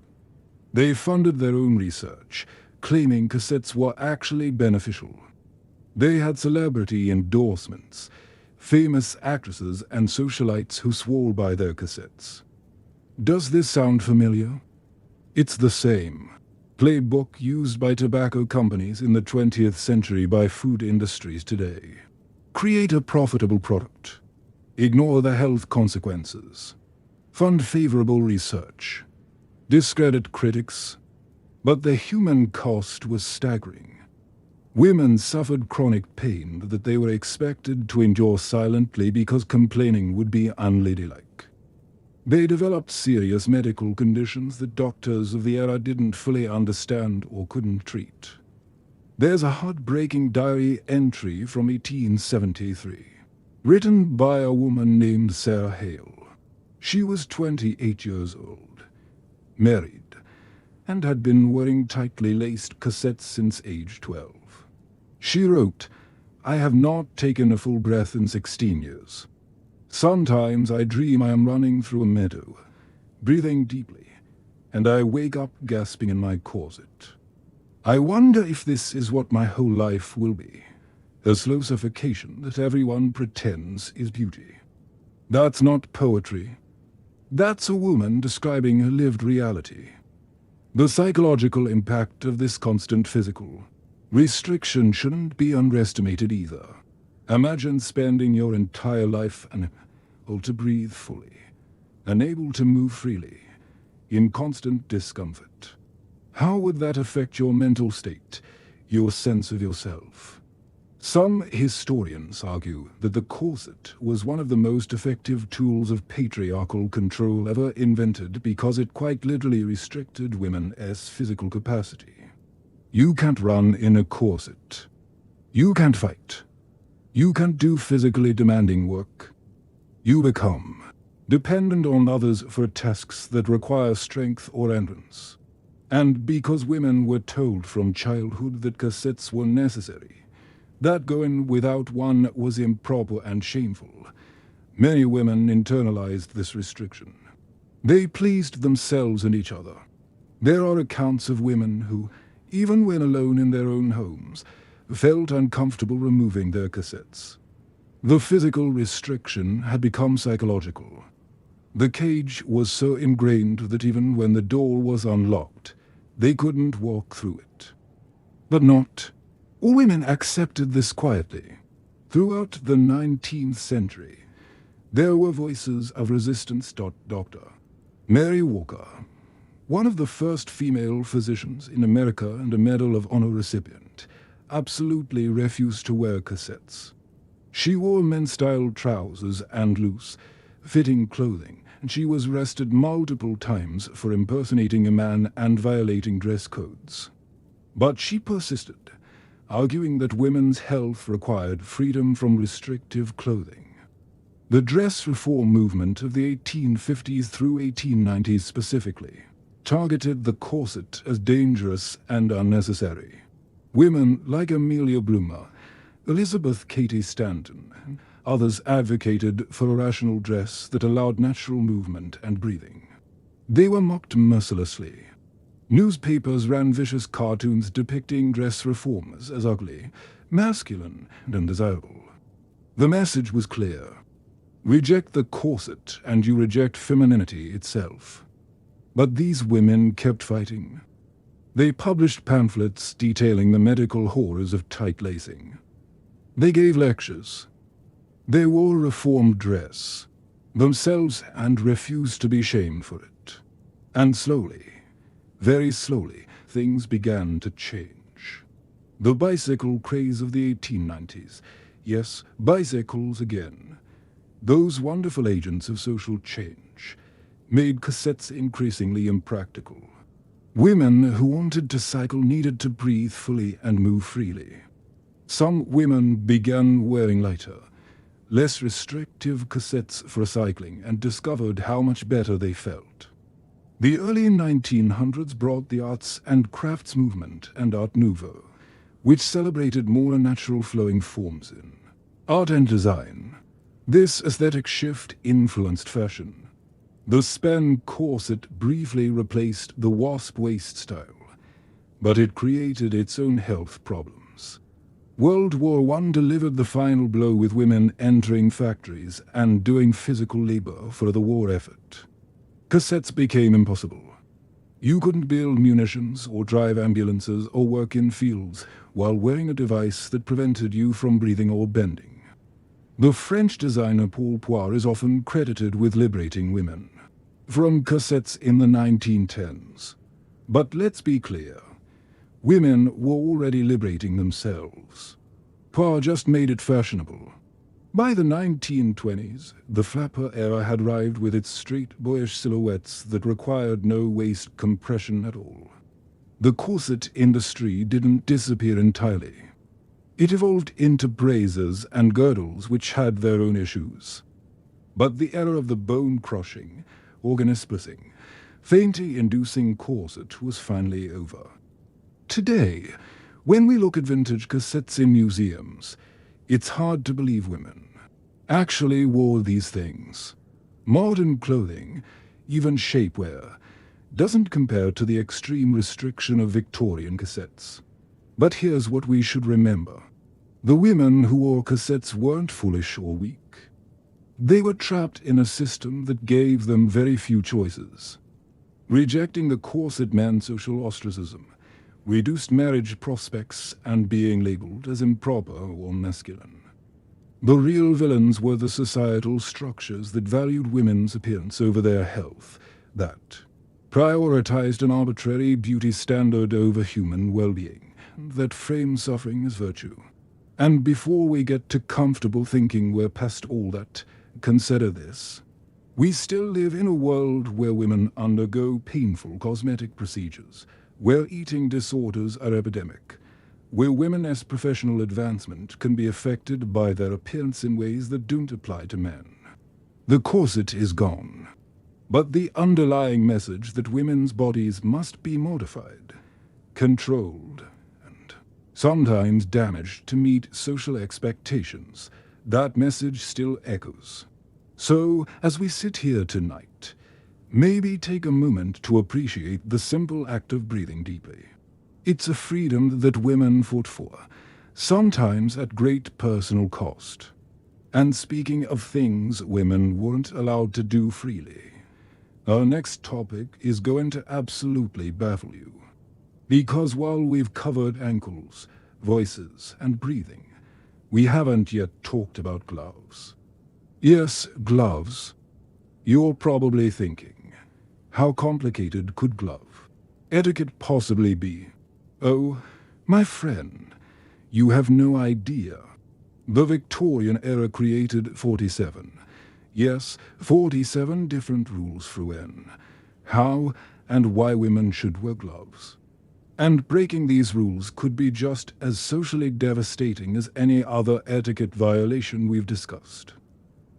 They funded their own research, claiming cassettes were actually beneficial. They had celebrity endorsements, famous actresses and socialites who swore by their cassettes. Does this sound familiar? It's the same playbook used by tobacco companies in the 20th century by food industries today. Create a profitable product. Ignore the health consequences. Fund favorable research. Discredit critics. But the human cost was staggering. Women suffered chronic pain that they were expected to endure silently because complaining would be unladylike. They developed serious medical conditions that doctors of the era didn't fully understand or couldn't treat. There's a heartbreaking diary entry from 1873, written by a woman named Sarah Hale. She was 28 years old, married, and had been wearing tightly laced cassettes since age 12. She wrote, "I have not taken a full breath in 16 years. Sometimes I dream I am running through a meadow, breathing deeply, and I wake up gasping in my corset. I wonder if this is what my whole life will be, a slow suffocation that everyone pretends is beauty." That's not poetry. That's a woman describing a lived reality. The psychological impact of this constant physical restriction shouldn't be underestimated either. Imagine spending your entire life unable to breathe fully, unable to move freely, in constant discomfort. How would that affect your mental state, your sense of yourself? Some historians argue that the corset was one of the most effective tools of patriarchal control ever invented because it quite literally restricted women's physical capacity. You can't run in a corset. You can't fight. You can't do physically demanding work. You become dependent on others for tasks that require strength or endurance. And because women were told from childhood that cassettes were necessary, that going without one was improper and shameful, many women internalized this restriction. They pleased themselves and each other. There are accounts of women who, even when alone in their own homes, felt uncomfortable removing their cassettes. The physical restriction had become psychological. The cage was so ingrained that even when the door was unlocked, they couldn't walk through it. But not all women accepted this quietly. Throughout the 19th century, there were voices of resistance. Dr. Mary Walker, one of the first female physicians in America and a Medal of Honor recipient, absolutely refused to wear cassettes. She wore men's-style trousers and loose-fitting clothing, and she was arrested multiple times for impersonating a man and violating dress codes. But she persisted, arguing that women's health required freedom from restrictive clothing. The dress reform movement of the 1850s through 1890s specifically targeted the corset as dangerous and unnecessary. Women like Amelia Bloomer, Elizabeth Cady Stanton, and others advocated for a rational dress that allowed natural movement and breathing. They were mocked mercilessly. Newspapers ran vicious cartoons depicting dress reformers as ugly, masculine, and undesirable. The message was clear. Reject the corset and you reject femininity itself. But these women kept fighting. They published pamphlets detailing the medical horrors of tight lacing. They gave lectures. They wore reformed dress, themselves, and refused to be shamed for it. And slowly, very slowly, things began to change. The bicycle craze of the 1890s, yes, bicycles again, those wonderful agents of social change, made cassettes increasingly impractical. Women who wanted to cycle needed to breathe fully and move freely. Some women began wearing lighter, less restrictive cassettes for cycling and discovered how much better they felt. The early 1900s brought the arts and crafts movement and Art Nouveau, which celebrated more natural flowing forms in art and design. This aesthetic shift influenced fashion. The span corset briefly replaced the wasp waist style, but it created its own health problems. World War I delivered the final blow with women entering factories and doing physical labor for the war effort. Cassettes became impossible. You couldn't build munitions or drive ambulances or work in fields while wearing a device that prevented you from breathing or bending. The French designer Paul Poire is often credited with liberating women from cassettes in the 1910s. But let's be clear, women were already liberating themselves. Poire just made it fashionable. By the 1920s, the flapper era had arrived with its straight, boyish silhouettes that required no waist compression at all. The corset industry didn't disappear entirely. It evolved into braziers and girdles which had their own issues. But the era of the bone-crushing, organ-splitting, fainting-inducing corset was finally over. Today, when we look at vintage cassettes in museums, it's hard to believe women actually wore these things. Modern clothing, even shapewear, doesn't compare to the extreme restriction of Victorian cassettes. But here's what we should remember. The women who wore cassettes weren't foolish or weak. They were trapped in a system that gave them very few choices. Rejecting the corset meant social ostracism, reduced marriage prospects, and being labeled as improper or masculine. The real villains were the societal structures that valued women's appearance over their health, that prioritized an arbitrary beauty standard over human well-being, that framed suffering as virtue. And before we get to comfortable thinking we're past all that, consider this. We still live in a world where women undergo painful cosmetic procedures, where eating disorders are epidemic, where women's professional advancement can be affected by their appearance in ways that don't apply to men. The corset is gone, but the underlying message that women's bodies must be modified, controlled, and sometimes damaged to meet social expectations, that message still echoes. So, as we sit here tonight, maybe take a moment to appreciate the simple act of breathing deeply. It's a freedom that women fought for, sometimes at great personal cost. And speaking of things women weren't allowed to do freely, our next topic is going to absolutely baffle you. Because while we've covered ankles, voices, and breathing, we haven't yet talked about gloves. Yes, gloves. You're probably thinking, how complicated could etiquette possibly be? Oh, my friend, you have no idea. The Victorian era created 47. Yes, 47 different rules for when, how, and why women should wear gloves. And breaking these rules could be just as socially devastating as any other etiquette violation we've discussed.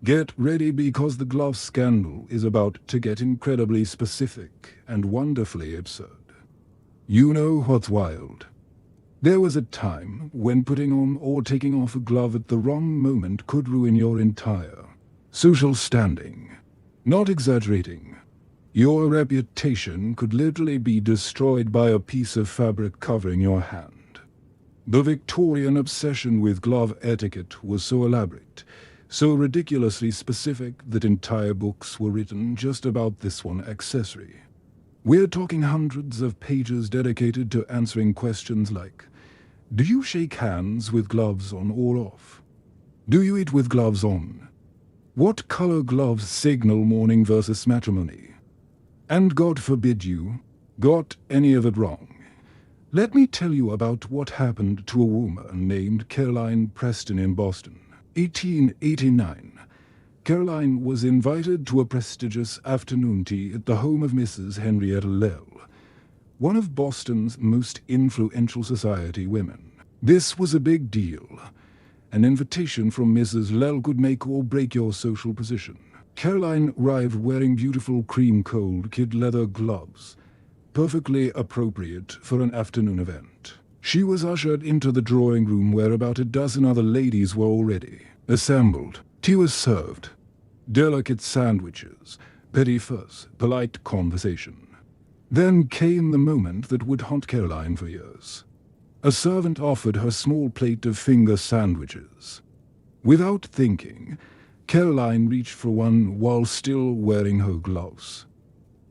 Get ready, because the glove scandal is about to get incredibly specific and wonderfully absurd. You know what's wild? There was a time when putting on or taking off a glove at the wrong moment could ruin your entire social standing. Not exaggerating. Your reputation could literally be destroyed by a piece of fabric covering your hand. The Victorian obsession with glove etiquette was so elaborate, so ridiculously specific that entire books were written just about this one accessory. We're talking hundreds of pages dedicated to answering questions like, do you shake hands with gloves on or off? Do you eat with gloves on? What color gloves signal mourning versus matrimony? And God forbid you got any of it wrong. Let me tell you about what happened to a woman named Caroline Preston in Boston. 1889. Caroline was invited to a prestigious afternoon tea at the home of Mrs. Henrietta Lell, one of Boston's most influential society women. This was a big deal. An invitation from Mrs. Lell could make or break your social position. Caroline arrived wearing beautiful cream-cold kid leather gloves, perfectly appropriate for an afternoon event. She was ushered into the drawing room where about a dozen other ladies were already assembled. Tea was served. Delicate sandwiches, petty fuss, polite conversation. Then came the moment that would haunt Caroline for years. A servant offered her small plate of finger sandwiches. Without thinking, Caroline reached for one while still wearing her gloves.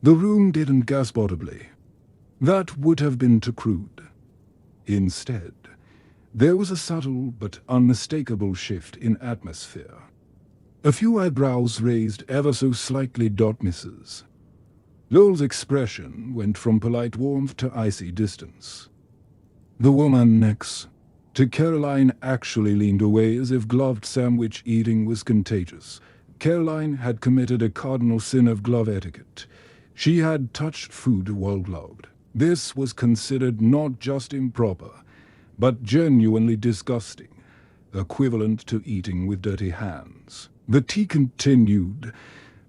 The room didn't gasp audibly. That would have been too crude. Instead, there was a subtle but unmistakable shift in atmosphere. A few eyebrows raised ever so slightly. Misses. Lowell's expression went from polite warmth to icy distance. The woman next to Caroline actually leaned away as if gloved sandwich eating was contagious. Caroline had committed a cardinal sin of glove etiquette. She had touched food while gloved. This was considered not just improper, but genuinely disgusting, equivalent to eating with dirty hands. The tea continued,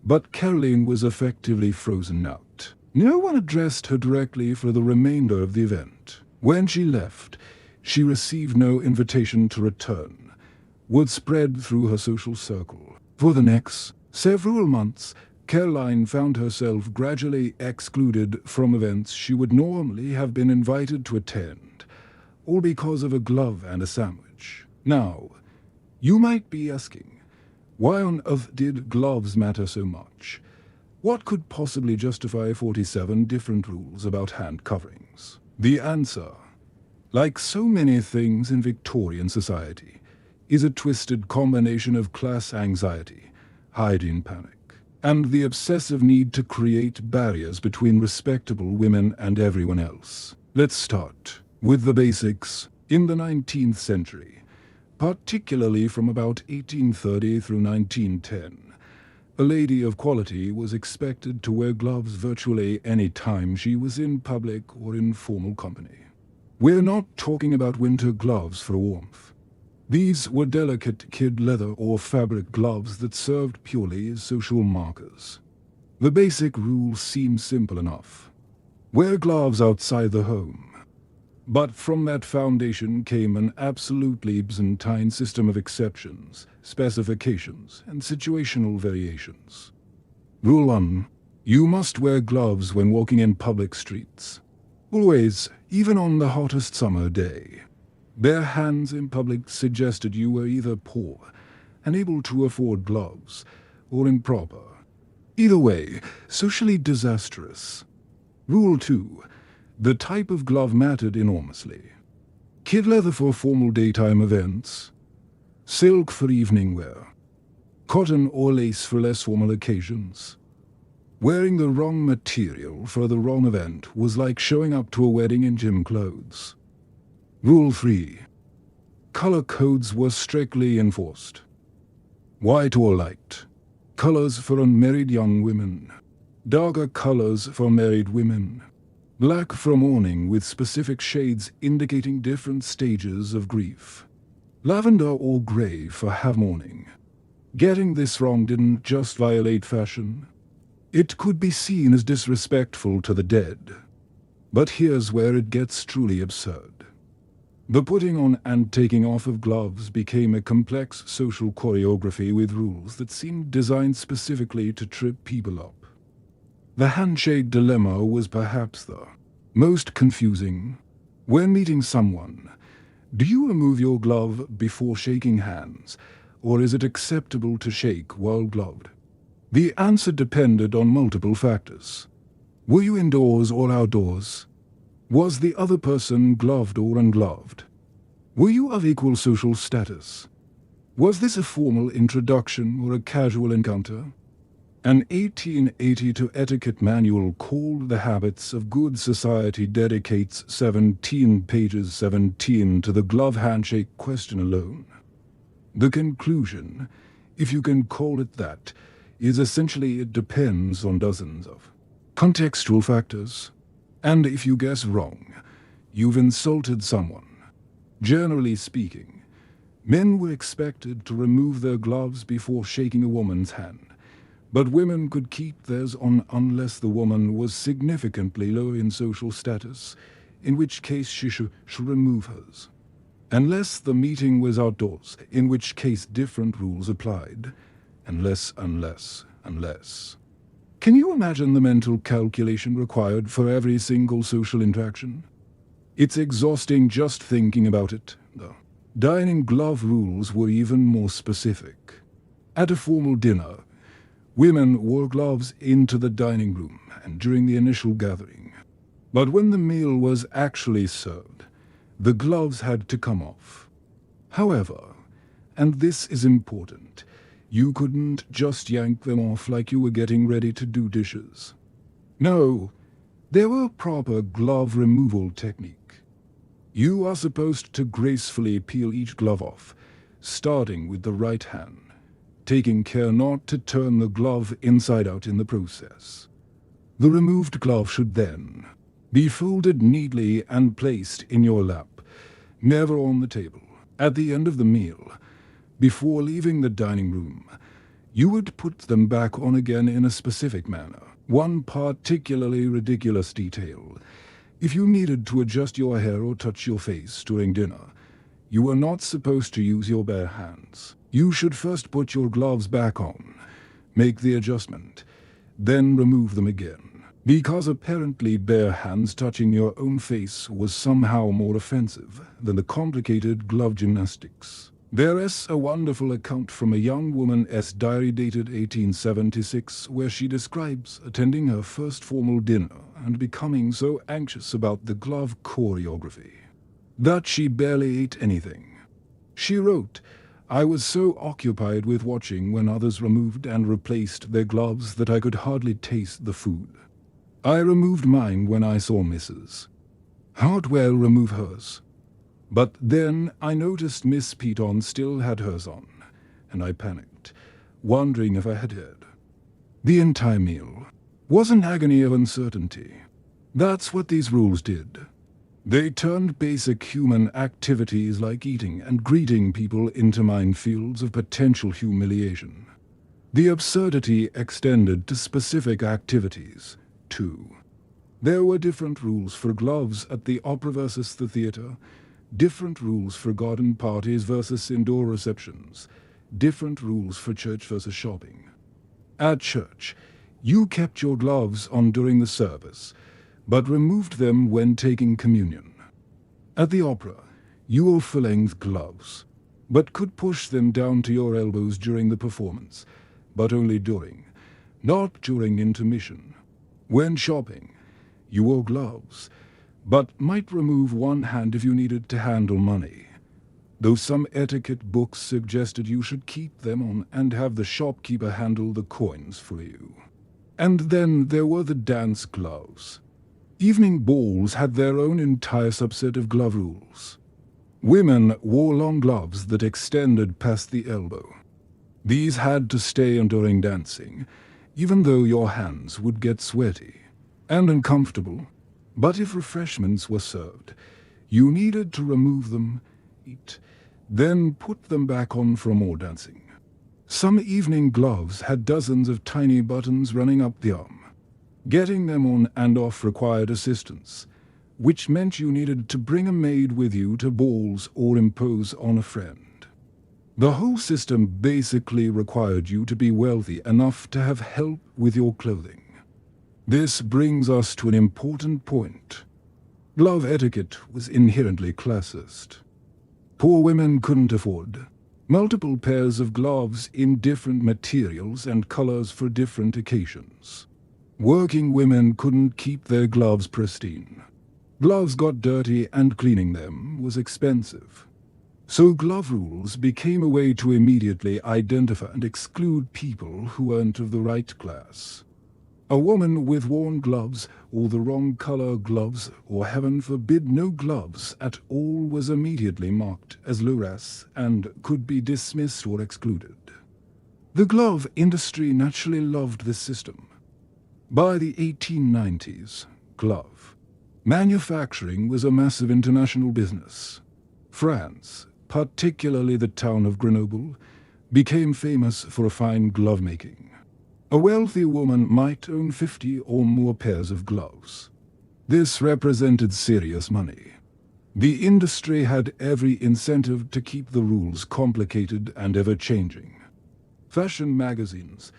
but Caroline was effectively frozen out. No one addressed her directly for the remainder of the event. When she left, she received no invitation to return. Word spread through her social circle. For the next several months, Caroline found herself gradually excluded from events she would normally have been invited to attend, all because of a glove and a sandwich. Now, you might be asking, why on earth did gloves matter so much? What could possibly justify 47 different rules about hand coverings? The answer, like so many things in Victorian society, is a twisted combination of class anxiety, hygiene panic, and the obsessive need to create barriers between respectable women and everyone else. Let's start with the basics. In the 19th century, particularly from about 1830 through 1910, a lady of quality was expected to wear gloves virtually any time she was in public or in formal company. We're not talking about winter gloves for warmth. These were delicate kid leather or fabric gloves that served purely as social markers. The basic rule seemed simple enough. Wear gloves outside the home. But from that foundation came an absolutely Byzantine system of exceptions, specifications, and situational variations. Rule 1. You must wear gloves when walking in public streets. Always, even on the hottest summer day. Bare hands in public suggested you were either poor, unable to afford gloves, or improper. Either way, socially disastrous. Rule 2. The type of glove mattered enormously. Kid leather for formal daytime events, silk for evening wear, cotton or lace for less formal occasions. Wearing the wrong material for the wrong event was like showing up to a wedding in gym clothes. Rule 3. Color codes were strictly enforced. White or light. Colors for unmarried young women. Darker colors for married women. Black for mourning with specific shades indicating different stages of grief. Lavender or gray for have mourning. Getting this wrong didn't just violate fashion. It could be seen as disrespectful to the dead. But here's where it gets truly absurd. The putting on and taking off of gloves became a complex social choreography with rules that seemed designed specifically to trip people up. The handshake dilemma was perhaps the most confusing. When meeting someone, do you remove your glove before shaking hands, or is it acceptable to shake while gloved? The answer depended on multiple factors. Were you indoors or outdoors? Was the other person gloved or ungloved? Were you of equal social status? Was this a formal introduction or a casual encounter? An 1882 etiquette manual called The Habits of Good Society dedicates 17 pages 17 to the glove handshake question alone. The conclusion, if you can call it that, is essentially it depends on dozens of contextual factors. And if you guess wrong, you've insulted someone. Generally speaking, men were expected to remove their gloves before shaking a woman's hand, but women could keep theirs on unless the woman was significantly lower in social status, in which case she should remove hers. Unless the meeting was outdoors, in which case different rules applied. Unless. Can you imagine the mental calculation required for every single social interaction? It's exhausting just thinking about it, though. Dining glove rules were even more specific. At a formal dinner, women wore gloves into the dining room and during the initial gathering. But when the meal was actually served, the gloves had to come off. However, and this is important, you couldn't just yank them off like you were getting ready to do dishes. No, there were proper glove removal technique. You are supposed to gracefully peel each glove off, starting with the right hand, taking care not to turn the glove inside out in the process. The removed glove should then be folded neatly and placed in your lap, never on the table. At the end of the meal, before leaving the dining room, you would put them back on again in a specific manner. One particularly ridiculous detail: if you needed to adjust your hair or touch your face during dinner, you were not supposed to use your bare hands. You should first put your gloves back on, make the adjustment, then remove them again, because apparently bare hands touching your own face was somehow more offensive than the complicated glove gymnastics. There is a wonderful account from a young woman's diary dated 1876 where she describes attending her first formal dinner and becoming so anxious about the glove choreography that she barely ate anything. She wrote, "I was so occupied with watching when others removed and replaced their gloves that I could hardly taste the food. I removed mine when I saw Mrs. Hartwell remove hers. But then I noticed Miss Peaton still had hers on, and I panicked, wondering if I had heard. The entire meal was an agony of uncertainty. That's what these rules did. They turned basic human activities like eating and greeting people into minefields of potential humiliation. The absurdity extended to specific activities, too. There were different rules for gloves at the opera versus the theater, different rules for garden parties versus indoor receptions, different rules for church versus shopping. At church, you kept your gloves on during the service, but removed them when taking communion. At the opera, you wore full-length gloves, but could push them down to your elbows during the performance, but only during, not during intermission. When shopping, you wore gloves, but might remove one hand if you needed to handle money, though some etiquette books suggested you should keep them on and have the shopkeeper handle the coins for you. And then there were the dance gloves. Evening balls had their own entire subset of glove rules. Women wore long gloves that extended past the elbow. These had to stay on during dancing, even though your hands would get sweaty and uncomfortable. But if refreshments were served, you needed to remove them, eat, then put them back on for more dancing. Some evening gloves had dozens of tiny buttons running up the arm. Getting them on and off required assistance, which meant you needed to bring a maid with you to balls or impose on a friend. The whole system basically required you to be wealthy enough to have help with your clothing. This brings us to an important point. Glove etiquette was inherently classist. Poor women couldn't afford multiple pairs of gloves in different materials and colors for different occasions. Working women couldn't keep their gloves pristine. Gloves got dirty and cleaning them was expensive. So glove rules became a way to immediately identify and exclude people who weren't of the right class. A woman with worn gloves, or the wrong color gloves, or heaven forbid no gloves at all was immediately marked as low-ras and could be dismissed or excluded. The glove industry naturally loved this system. By the 1890s, glove manufacturing was a massive international business. France, particularly the town of Grenoble, became famous for fine glove making. A wealthy woman might own 50 or more pairs of gloves. This represented serious money. The industry had every incentive to keep the rules complicated and ever-changing. Fashion magazines,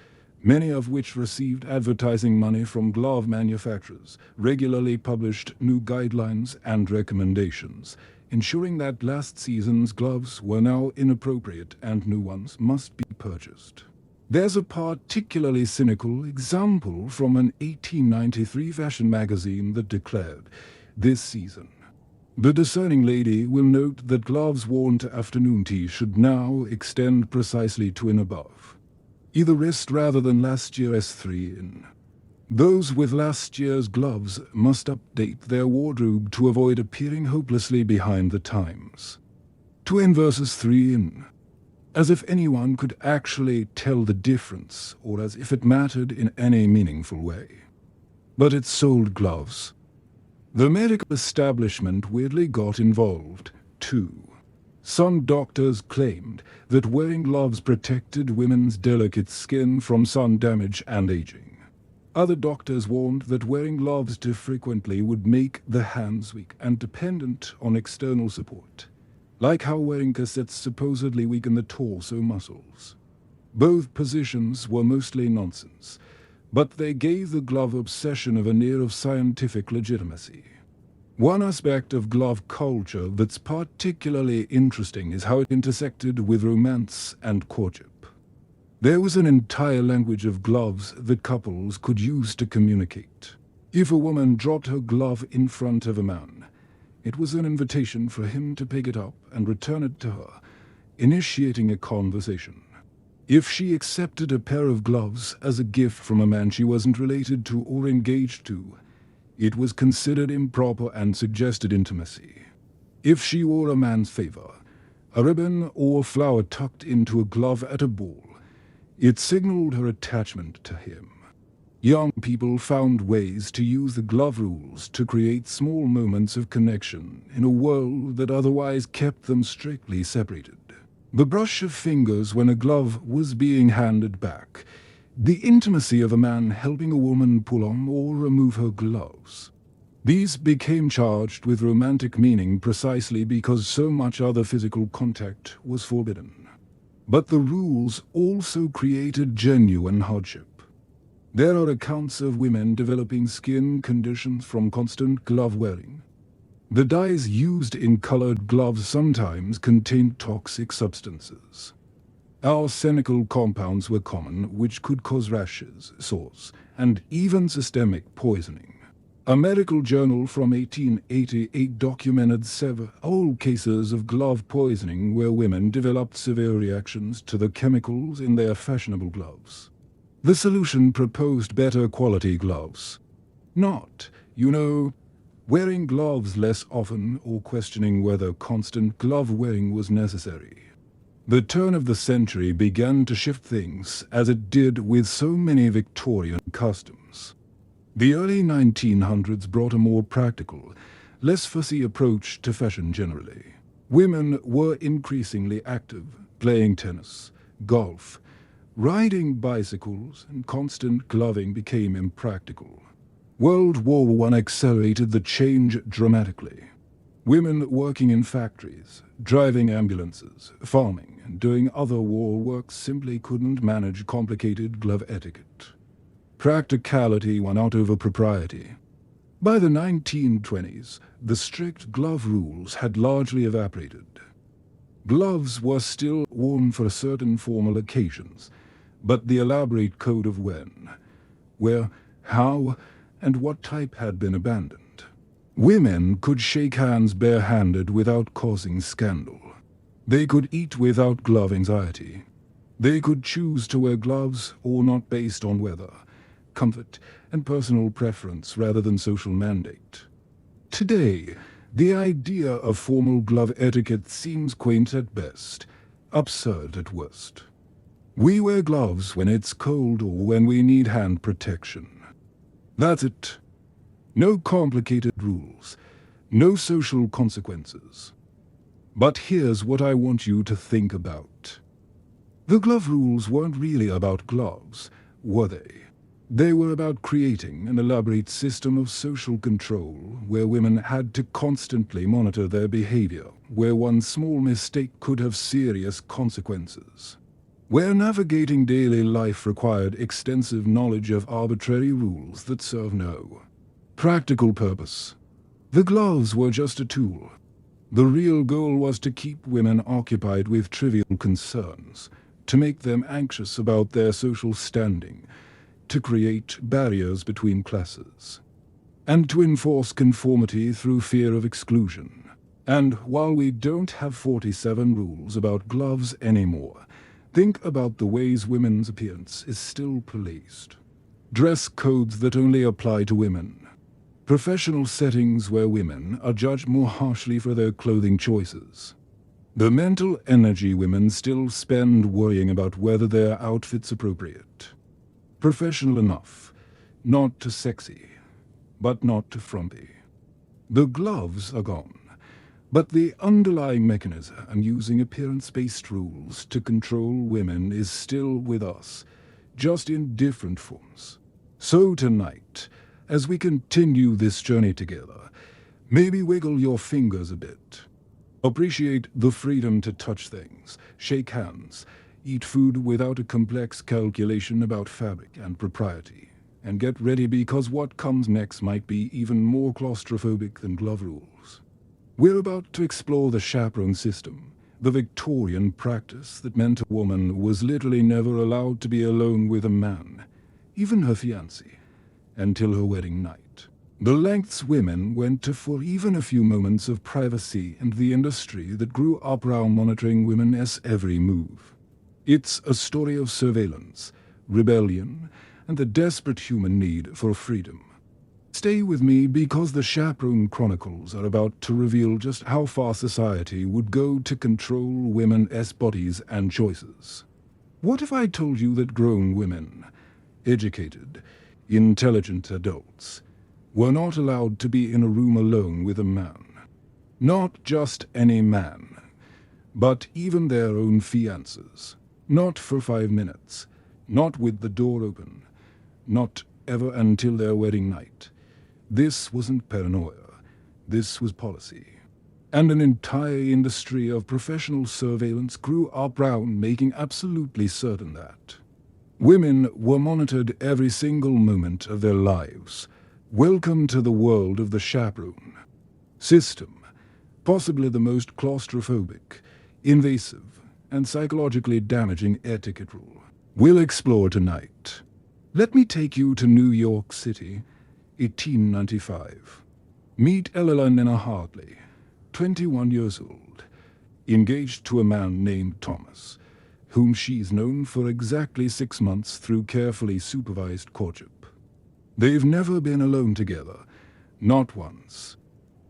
many of which received advertising money from glove manufacturers, regularly published new guidelines and recommendations, ensuring that last season's gloves were now inappropriate and new ones must be purchased. There's a particularly cynical example from an 1893 fashion magazine that declared, "This season, the discerning lady will note that gloves worn to afternoon tea should now extend precisely to and above, either wrist rather than last year's 3 in. Those with last year's gloves must update their wardrobe to avoid appearing hopelessly behind the times. 2 in versus 3 in." As if anyone could actually tell the difference, or as if it mattered in any meaningful way. But it sold gloves. The medical establishment weirdly got involved, too. Some doctors claimed that wearing gloves protected women's delicate skin from sun damage and aging. Other doctors warned that wearing gloves too frequently would make the hands weak and dependent on external support, like how wearing cassettes supposedly weaken the torso muscles. Both positions were mostly nonsense, but they gave the glove obsession of an air of scientific legitimacy. One aspect of glove culture that's particularly interesting is how it intersected with romance and courtship. There was an entire language of gloves that couples could use to communicate. If a woman dropped her glove in front of a man, it was an invitation for him to pick it up and return it to her, initiating a conversation. If she accepted a pair of gloves as a gift from a man she wasn't related to or engaged to, it was considered improper and suggested intimacy. If she wore a man's favor, a ribbon or flower tucked into a glove at a ball, it signaled her attachment to him. Young people found ways to use the glove rules to create small moments of connection in a world that otherwise kept them strictly separated. The brush of fingers when a glove was being handed back, the intimacy of a man helping a woman pull on or remove her gloves. These became charged with romantic meaning precisely because so much other physical contact was forbidden. But the rules also created genuine hardship. There are accounts of women developing skin conditions from constant glove wearing. The dyes used in colored gloves sometimes contained toxic substances. Arsenical compounds were common, which could cause rashes, sores, and even systemic poisoning. A medical journal from 1888 documented several cases of glove poisoning where women developed severe reactions to the chemicals in their fashionable gloves. The solution proposed better quality gloves. Not, wearing gloves less often or questioning whether constant glove wearing was necessary. The turn of the century began to shift things, as it did with so many Victorian customs. The early 1900s brought a more practical, less fussy approach to fashion generally. Women were increasingly active, playing tennis, golf, riding bicycles, and constant gloving became impractical. World War I accelerated the change dramatically. Women working in factories, driving ambulances, farming, and doing other war work simply couldn't manage complicated glove etiquette. Practicality won out over propriety. By the 1920s, the strict glove rules had largely evaporated. Gloves were still worn for certain formal occasions, but the elaborate code of when, where, how, and what type had been abandoned. Women could shake hands barehanded without causing scandal. They could eat without glove anxiety. They could choose to wear gloves or not based on weather, comfort, and personal preference rather than social mandate. Today, the idea of formal glove etiquette seems quaint at best, absurd at worst. We wear gloves when it's cold or when we need hand protection. That's it. No complicated rules, no social consequences. But here's what I want you to think about. The glove rules weren't really about gloves, were they? They were about creating an elaborate system of social control where women had to constantly monitor their behavior, where one small mistake could have serious consequences, where navigating daily life required extensive knowledge of arbitrary rules that serve no practical purpose. The gloves were just a tool. The real goal was to keep women occupied with trivial concerns, to make them anxious about their social standing, to create barriers between classes, and to enforce conformity through fear of exclusion. And while we don't have 47 rules about gloves anymore, think about the ways women's appearance is still policed. Dress codes that only apply to women. Professional settings where women are judged more harshly for their clothing choices. The mental energy women still spend worrying about whether their outfit's appropriate. Professional enough, not too sexy, but not too frumpy. The gloves are gone, but the underlying mechanism using appearance-based rules to control women is still with us, just in different forms. So tonight, as we continue this journey together, maybe wiggle your fingers a bit. Appreciate the freedom to touch things, shake hands, eat food without a complex calculation about fabric and propriety. And get ready because what comes next might be even more claustrophobic than glove rules. We're about to explore the chaperone system, the Victorian practice that meant a woman was literally never allowed to be alone with a man, even her fiancé, until her wedding night. The lengths women went to for even a few moments of privacy and the industry that grew up around monitoring women's every move. It's a story of surveillance, rebellion, and the desperate human need for freedom. Stay with me because the Chaperone Chronicles are about to reveal just how far society would go to control women's bodies and choices. What if I told you that grown women, educated, intelligent adults, were not allowed to be in a room alone with a man? Not just any man, but even their own fiancés. Not for 5 minutes, not with the door open, not ever until their wedding night. This wasn't paranoia, this was policy. And an entire industry of professional surveillance grew up around making absolutely certain that women were monitored every single moment of their lives. Welcome to the world of the chaperone system, possibly the most claustrophobic, invasive, and psychologically damaging etiquette rule we'll explore tonight. Let me take you to New York City, 1895. Meet Elinor Hartley, 21 years old, engaged to a man named Thomas, whom she's known for exactly 6 months through carefully supervised courtship. They've never been alone together, not once.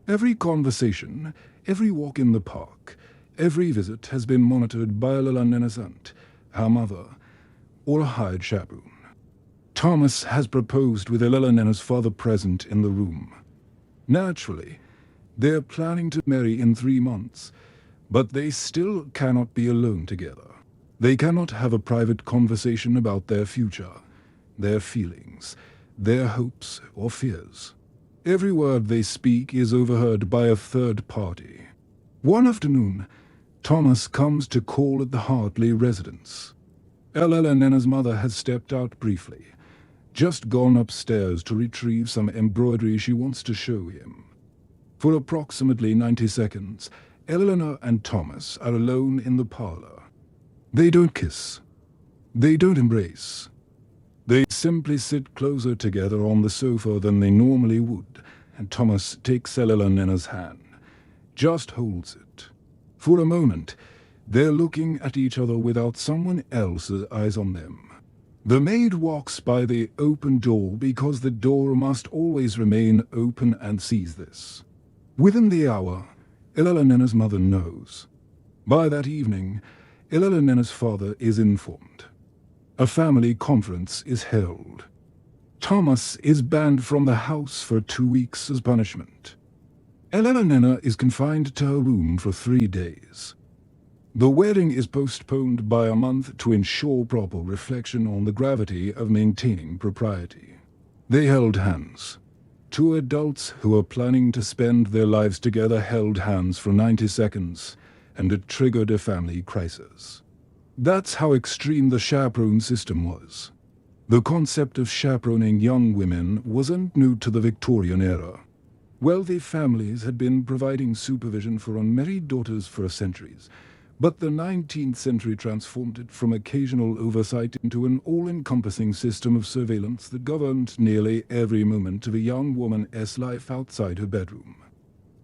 Every conversation, every walk in the park, every visit has been monitored by Elinor's aunt, her mother, or a hired chaperone. Thomas has proposed with Eleanor's father present in the room. Naturally, they're planning to marry in 3 months, but they still cannot be alone together. They cannot have a private conversation about their future, their feelings, their hopes or fears. Every word they speak is overheard by a third party. One afternoon, Thomas comes to call at the Hartley residence. Ella and Nana's mother has stepped out briefly, just gone upstairs to retrieve some embroidery she wants to show him. For approximately 90 seconds, Eleanor and Thomas are alone in the parlor. They don't kiss. They don't embrace. They simply sit closer together on the sofa than they normally would, and Thomas takes Eleanor and Nana's hand, just holds it. For a moment, they're looking at each other without someone else's eyes on them. The maid walks by the open door because the door must always remain open and sees this. Within the hour, Ella and Nana's mother knows. By that evening, Ella and Nana's father is informed. A family conference is held. Thomas is banned from the house for 2 weeks as punishment. Ella and Nana is confined to her room for 3 days. The wedding is postponed by a month to ensure proper reflection on the gravity of maintaining propriety. They held hands. Two adults who are planning to spend their lives together held hands for 90 seconds, and it triggered a family crisis. That's how extreme the chaperone system was. The concept of chaperoning young women wasn't new to the Victorian era. Wealthy families had been providing supervision for unmarried daughters for centuries, but the 19th century transformed it from occasional oversight into an all-encompassing system of surveillance that governed nearly every moment of a young woman's life outside her bedroom.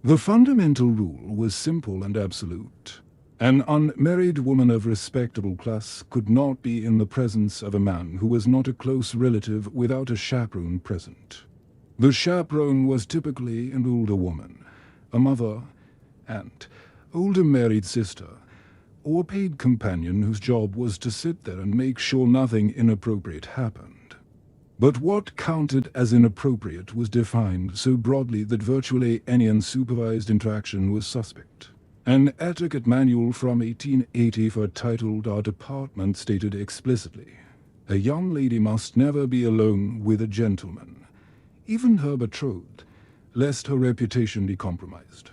The fundamental rule was simple and absolute. An unmarried woman of respectable class could not be in the presence of a man who was not a close relative without a chaperone present. The chaperone was typically an older woman, a mother, aunt, older married sister, or paid companion whose job was to sit there and make sure nothing inappropriate happened. But what counted as inappropriate was defined so broadly that virtually any unsupervised interaction was suspect. An etiquette manual from 1880 titled Our Department stated explicitly, "A young lady must never be alone with a gentleman, even her betrothed, lest her reputation be compromised."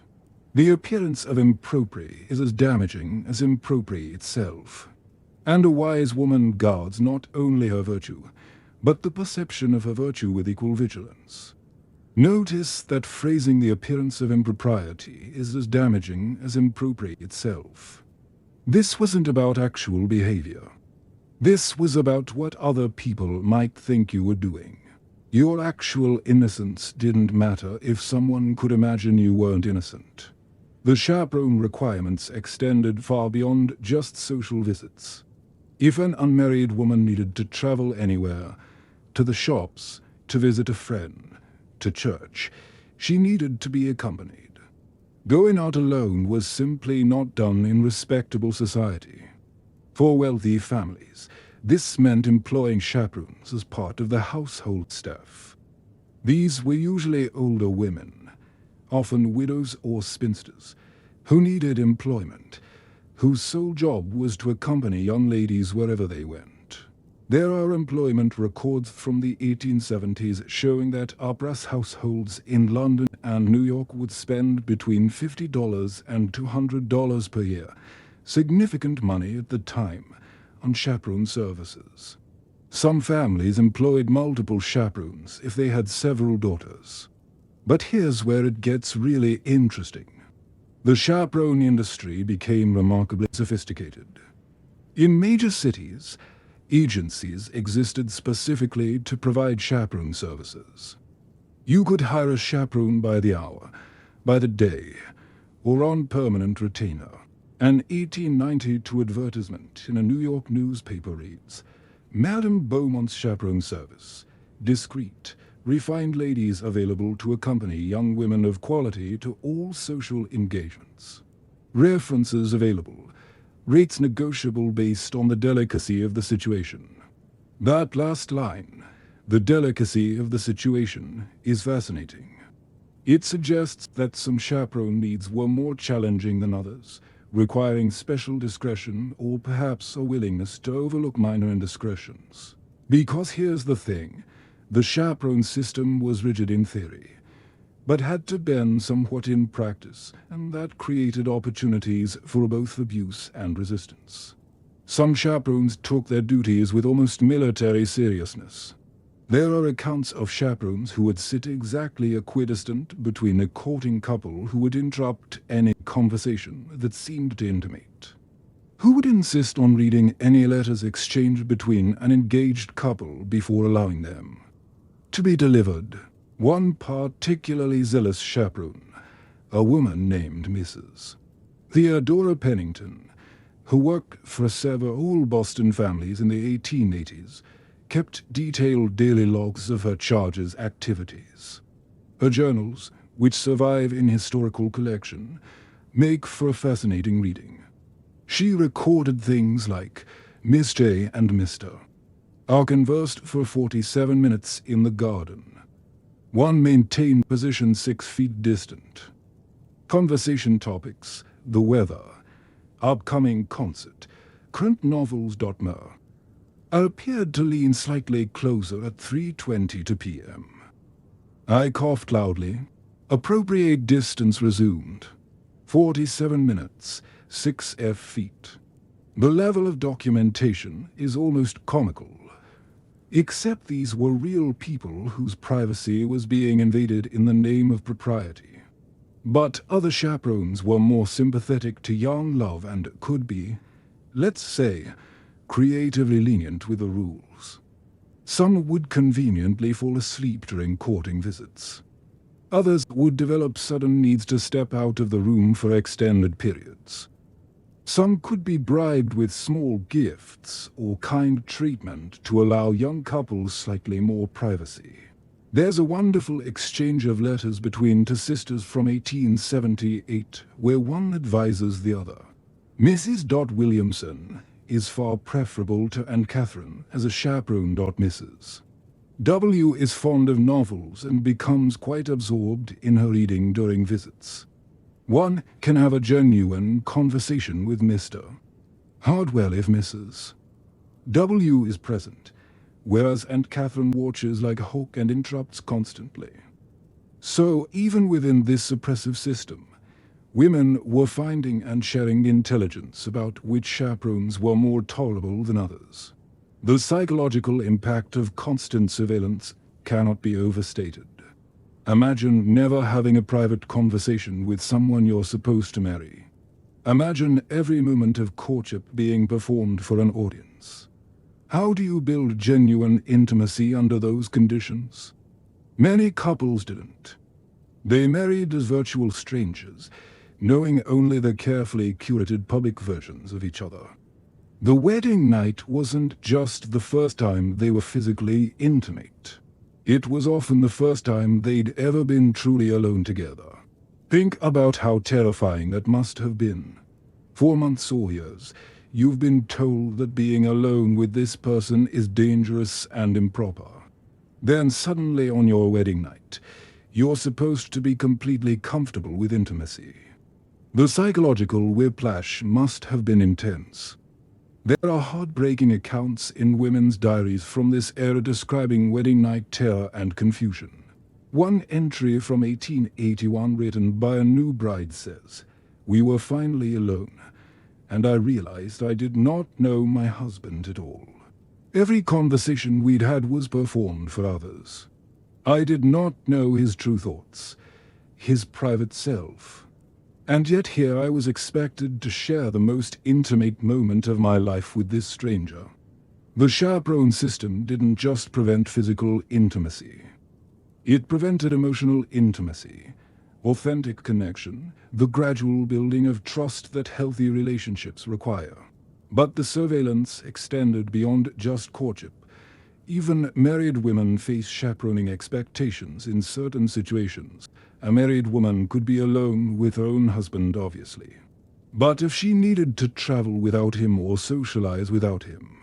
The appearance of impropriety is as damaging as impropriety itself. And a wise woman guards not only her virtue, but the perception of her virtue with equal vigilance. Notice that phrasing the appearance of impropriety is as damaging as impropriety itself. This wasn't about actual behavior. This was about what other people might think you were doing. Your actual innocence didn't matter if someone could imagine you weren't innocent. The chaperone requirements extended far beyond just social visits. If an unmarried woman needed to travel anywhere, to the shops, to visit a friend, to church, she needed to be accompanied. Going out alone was simply not done in respectable society. For wealthy families, this meant employing chaperones as part of the household staff. These were usually older women, often widows or spinsters, who needed employment, whose sole job was to accompany young ladies wherever they went. There are employment records from the 1870s showing that upper-class households in London and New York would spend between $50 and $200 per year, significant money at the time, on chaperone services. Some families employed multiple chaperones if they had several daughters. But here's where it gets really interesting. The chaperone industry became remarkably sophisticated. In major cities, agencies existed specifically to provide chaperone services. You could hire a chaperone by the hour, by the day, or on permanent retainer. An 1892 advertisement in a New York newspaper reads, "Madame Beaumont's chaperone service. Discreet, refined ladies available to accompany young women of quality to all social engagements. References available. Rates negotiable based on the delicacy of the situation." That last line, the delicacy of the situation, is fascinating. It suggests that some chaperone needs were more challenging than others, requiring special discretion or perhaps a willingness to overlook minor indiscretions. Because here's the thing, The chaperone system was rigid in theory, but had to bend somewhat in practice, and that created opportunities for both abuse and resistance. Some chaperones took their duties with almost military seriousness. There are accounts of chaperones who would sit exactly equidistant between a courting couple who would interrupt any conversation that seemed to intimate. Who would insist on reading any letters exchanged between an engaged couple before allowing them to be delivered. One particularly zealous chaperone, a woman named Mrs. Theodora Pennington, who worked for several Boston families in the 1880s, kept detailed daily logs of her charge's activities. Her journals, which survive in historical collection, make for fascinating reading. She recorded things like Miss J and Mr. are conversed for 47 minutes in the garden. One maintained position 6 feet distant. Conversation topics: the weather, upcoming concert, current novels. I appeared to lean slightly closer at 3:20 p.m. I coughed loudly. Appropriate distance resumed. 47 minutes, 6 feet. The level of documentation is almost comical. Except these were real people whose privacy was being invaded in the name of propriety. But other chaperones were more sympathetic to young love and could be, let's say, creatively lenient with the rules. Some would conveniently fall asleep during courting visits. Others would develop sudden needs to step out of the room for extended periods. Some could be bribed with small gifts or kind treatment to allow young couples slightly more privacy. There's a wonderful exchange of letters between two sisters from 1878 where one advises the other. Mrs. Williamson is far preferable to Aunt Catherine as a chaperone. Mrs. W is fond of novels and becomes quite absorbed in her reading during visits. One can have a genuine conversation with Mr. Hardwell if Mrs. W is present, whereas Aunt Catherine watches like a hawk and interrupts constantly. So even within this oppressive system, women were finding and sharing intelligence about which chaperones were more tolerable than others. The psychological impact of constant surveillance cannot be overstated. Imagine never having a private conversation with someone you're supposed to marry. Imagine every moment of courtship being performed for an audience. How do you build genuine intimacy under those conditions? Many couples didn't. They married as virtual strangers, knowing only the carefully curated public versions of each other. The wedding night wasn't just the first time they were physically intimate. It was often the first time they'd ever been truly alone together. Think about how terrifying that must have been. For months or years, you've been told that being alone with this person is dangerous and improper. Then suddenly on your wedding night, you're supposed to be completely comfortable with intimacy. The psychological whiplash must have been intense. There are heartbreaking accounts in women's diaries from this era describing wedding night terror and confusion. One entry from 1881 written by a new bride says, "We were finally alone, and I realized I did not know my husband at all. Every conversation we'd had was performed for others. I did not know his true thoughts, his private self. And yet here I was expected to share the most intimate moment of my life with this stranger." The chaperone system didn't just prevent physical intimacy. It prevented emotional intimacy, authentic connection, the gradual building of trust that healthy relationships require. But the surveillance extended beyond just courtship. Even married women face chaperoning expectations in certain situations. A married woman could be alone with her own husband, obviously. But if she needed to travel without him or socialize without him,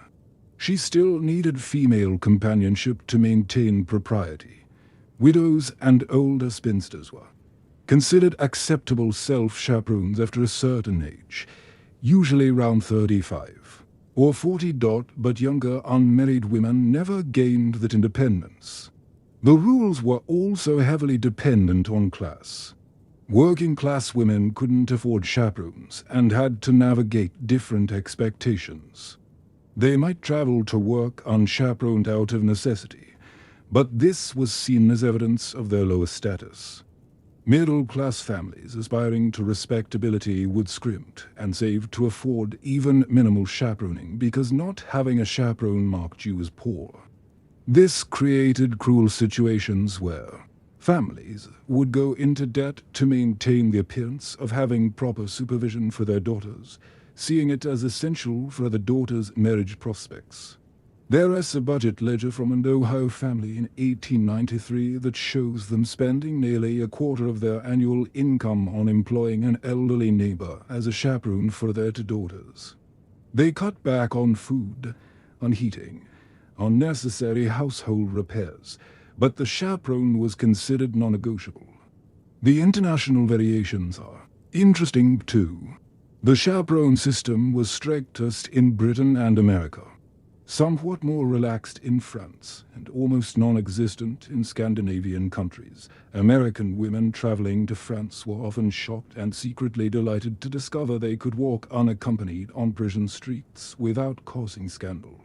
she still needed female companionship to maintain propriety. Widows and older spinsters were considered acceptable self-chaperones after a certain age, usually around 35 or 40. But younger unmarried women never gained that independence. The rules were also heavily dependent on class. Working-class women couldn't afford chaperones and had to navigate different expectations. They might travel to work unchaperoned out of necessity, but this was seen as evidence of their lower status. Middle-class families aspiring to respectability would scrimp and save to afford even minimal chaperoning because not having a chaperone marked you as poor. This created cruel situations where families would go into debt to maintain the appearance of having proper supervision for their daughters, seeing it as essential for the daughters' marriage prospects. There is a budget ledger from an Ohio family in 1893 that shows them spending nearly a quarter of their annual income on employing an elderly neighbor as a chaperone for their two daughters. They cut back on food, on heating, on necessary household repairs, but the chaperone was considered non-negotiable. The international variations are interesting too. The chaperone system was strictest in Britain and America, somewhat more relaxed in France, and almost non-existent in Scandinavian countries. American women traveling to France were often shocked and secretly delighted to discover they could walk unaccompanied on Parisian streets without causing scandal.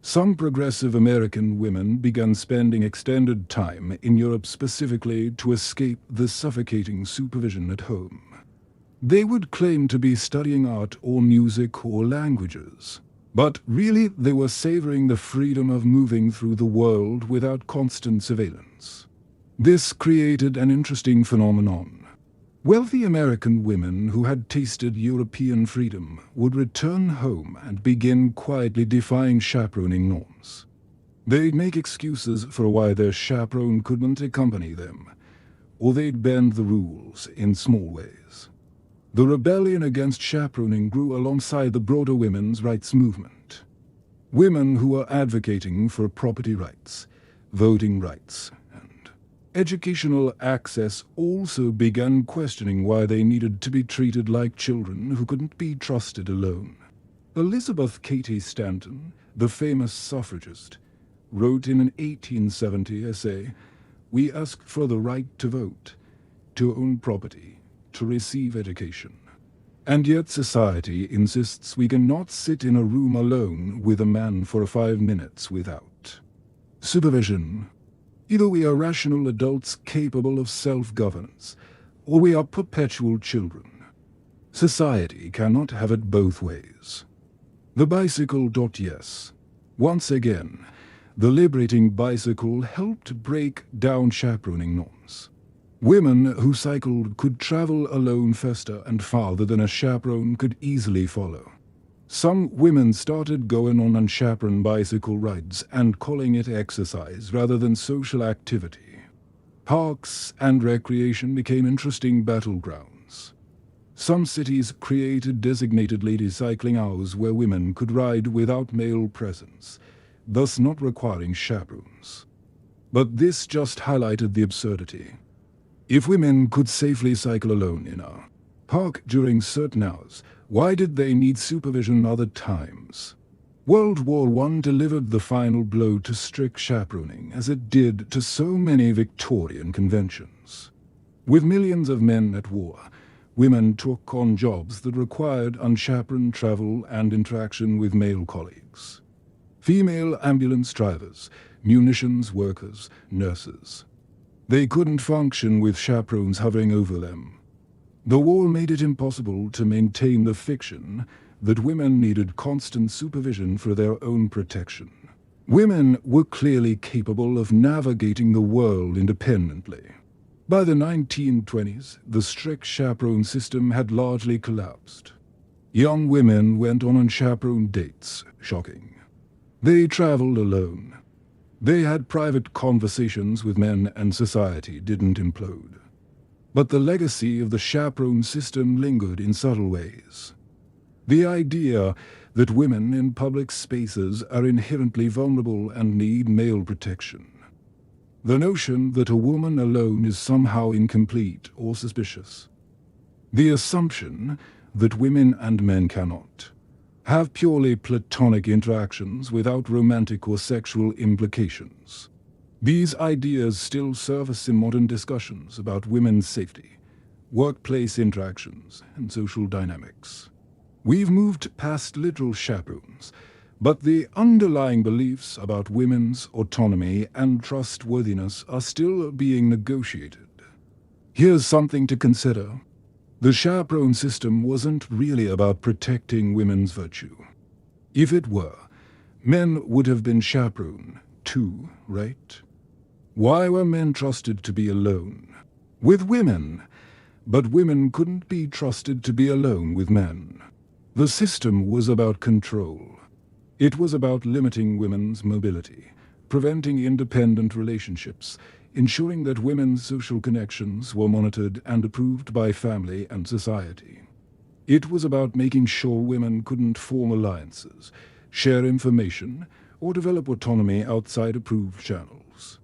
Some progressive American women began spending extended time in Europe specifically to escape the suffocating supervision at home. They would claim to be studying art or music or languages, but really they were savoring the freedom of moving through the world without constant surveillance. This created an interesting phenomenon. Wealthy American women who had tasted European freedom would return home and begin quietly defying chaperoning norms. They'd make excuses for why their chaperone couldn't accompany them, or they'd bend the rules in small ways. The rebellion against chaperoning grew alongside the broader women's rights movement. Women who were advocating for property rights, voting rights, and educational access also began questioning why they needed to be treated like children who couldn't be trusted alone. Elizabeth Cady Stanton, the famous suffragist, wrote in an 1870 essay, "We ask for the right to vote, to own property, to receive education. And yet society insists we cannot sit in a room alone with a man for 5 minutes without supervision. Either we are rational adults capable of self-governance, or we are perpetual children. Society cannot have it both ways." The bicycle. Yes. Once again, the liberating bicycle helped break down chaperoning norms. Women who cycled could travel alone faster and farther than a chaperone could easily follow. Some women started going on unchaperoned bicycle rides and calling it exercise rather than social activity. Parks and recreation became interesting battlegrounds. Some cities created designated ladies' cycling hours where women could ride without male presence, thus not requiring chaperones. But this just highlighted the absurdity. If women could safely cycle alone in a park during certain hours, why did they need supervision other times? World War I delivered the final blow to strict chaperoning, as it did to so many Victorian conventions. With millions of men at war, women took on jobs that required unchaperoned travel and interaction with male colleagues. Female ambulance drivers, munitions workers, nurses. They couldn't function with chaperones hovering over them. The war made it impossible to maintain the fiction that women needed constant supervision for their own protection. Women were clearly capable of navigating the world independently. By the 1920s, the strict chaperone system had largely collapsed. Young women went on unchaperoned dates, shocking. They traveled alone. They had private conversations with men and society didn't implode. But the legacy of the chaperone system lingered in subtle ways. The idea that women in public spaces are inherently vulnerable and need male protection. The notion that a woman alone is somehow incomplete or suspicious. The assumption that women and men cannot have purely platonic interactions without romantic or sexual implications. These ideas still surface in modern discussions about women's safety, workplace interactions, and social dynamics. We've moved past literal chaperones, but the underlying beliefs about women's autonomy and trustworthiness are still being negotiated. Here's something to consider. The chaperone system wasn't really about protecting women's virtue. If it were, men would have been chaperoned too, right? Why were men trusted to be alone with women, but women couldn't be trusted to be alone with men? The system was about control. It was about limiting women's mobility, preventing independent relationships, ensuring that women's social connections were monitored and approved by family and society. It was about making sure women couldn't form alliances, share information, or develop autonomy outside approved channels.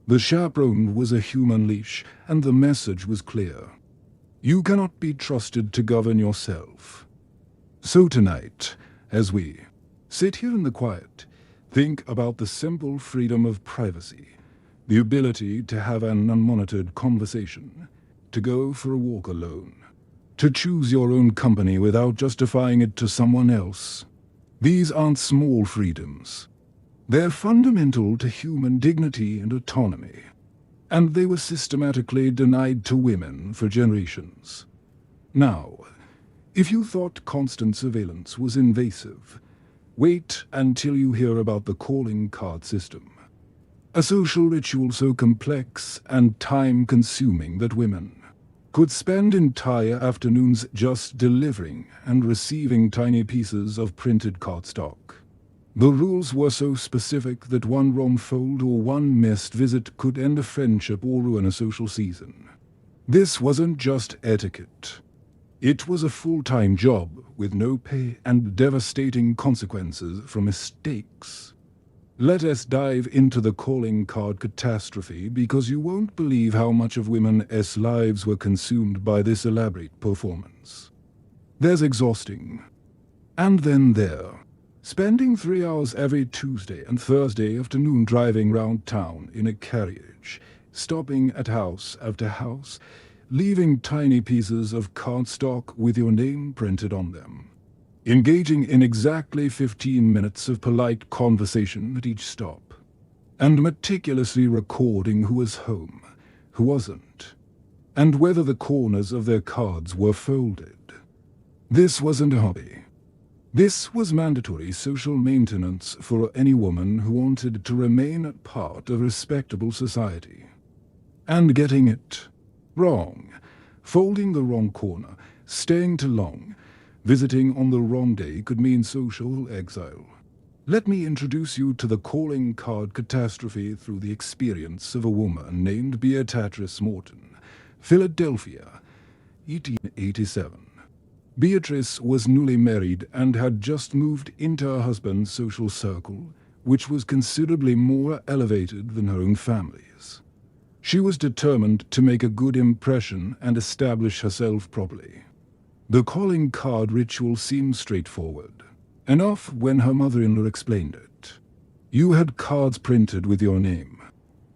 The chaperone was a human leash, and the message was clear. You cannot be trusted to govern yourself. So tonight, as we sit here in the quiet, think about the simple freedom of privacy, the ability to have an unmonitored conversation, to go for a walk alone, to choose your own company without justifying it to someone else. These aren't small freedoms. They're fundamental to human dignity and autonomy, and they were systematically denied to women for generations. Now, if you thought constant surveillance was invasive, wait until you hear about the calling card system. A social ritual so complex and time-consuming that women could spend entire afternoons just delivering and receiving tiny pieces of printed cardstock. The rules were so specific that one wrong fold or one missed visit could end a friendship or ruin a social season. This wasn't just etiquette. It was a full-time job with no pay and devastating consequences from mistakes. Let us dive into the calling card catastrophe, because you won't believe how much of women's lives were consumed by this elaborate performance. There's exhausting. And then spending 3 hours every Tuesday and Thursday afternoon driving round town in a carriage, stopping at house after house, leaving tiny pieces of cardstock with your name printed on them. Engaging in exactly 15 minutes of polite conversation at each stop, and meticulously recording who was home, who wasn't, and whether the corners of their cards were folded. This wasn't a hobby. This was mandatory social maintenance for any woman who wanted to remain a part of respectable society. And getting it wrong, folding the wrong corner, staying too long, visiting on the wrong day could mean social exile. Let me introduce you to the calling card catastrophe through the experience of a woman named Beatrice Morton, Philadelphia, 1887. Beatrice was newly married and had just moved into her husband's social circle, which was considerably more elevated than her own family's. She was determined to make a good impression and establish herself properly. The calling card ritual seemed straightforward enough when her mother-in-law explained it. You had cards printed with your name.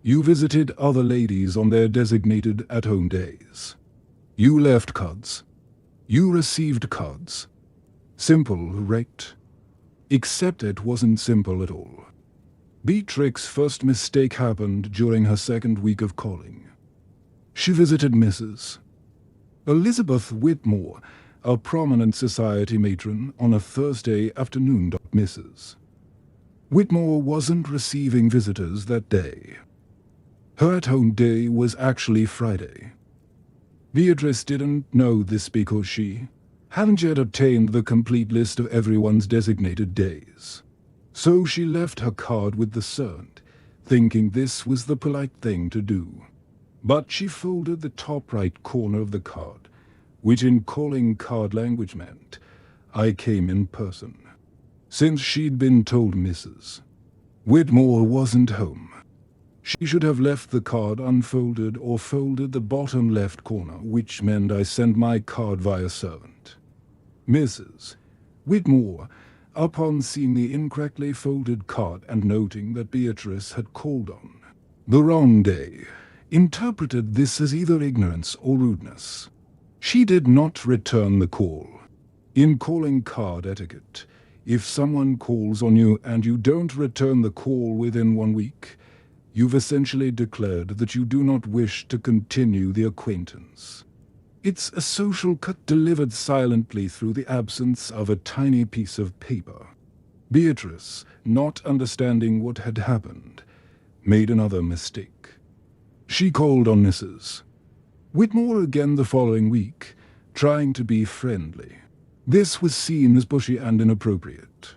You visited other ladies on their designated at-home days. You left cards. You received cards. Simple, right? Except it wasn't simple at all. Beatrix's first mistake happened during her second week of calling. She visited Mrs. Elizabeth Whitmore, a prominent society matron, on a Thursday afternoon. Mrs. Whitmore wasn't receiving visitors that day. Her at-home day was actually Friday. Beatrice didn't know this because she hadn't yet obtained the complete list of everyone's designated days. So she left her card with the servant, thinking this was the polite thing to do. But she folded the top right corner of the card, which in calling card language meant, "I came in person." Since she'd been told Mrs. Whitmore wasn't home, she should have left the card unfolded or folded the bottom left corner, which meant I sent my card via servant. Mrs. Whitmore, upon seeing the incorrectly folded card and noting that Beatrice had called on The wrong day interpreted this as either ignorance or rudeness. She did not return the call. In calling card etiquette, if someone calls on you and you don't return the call within 1 week, you've essentially declared that you do not wish to continue the acquaintance. It's a social cut delivered silently through the absence of a tiny piece of paper. Beatrice, not understanding what had happened, made another mistake. She called on Mrs. Whitmore again the following week, trying to be friendly. This was seen as pushy and inappropriate.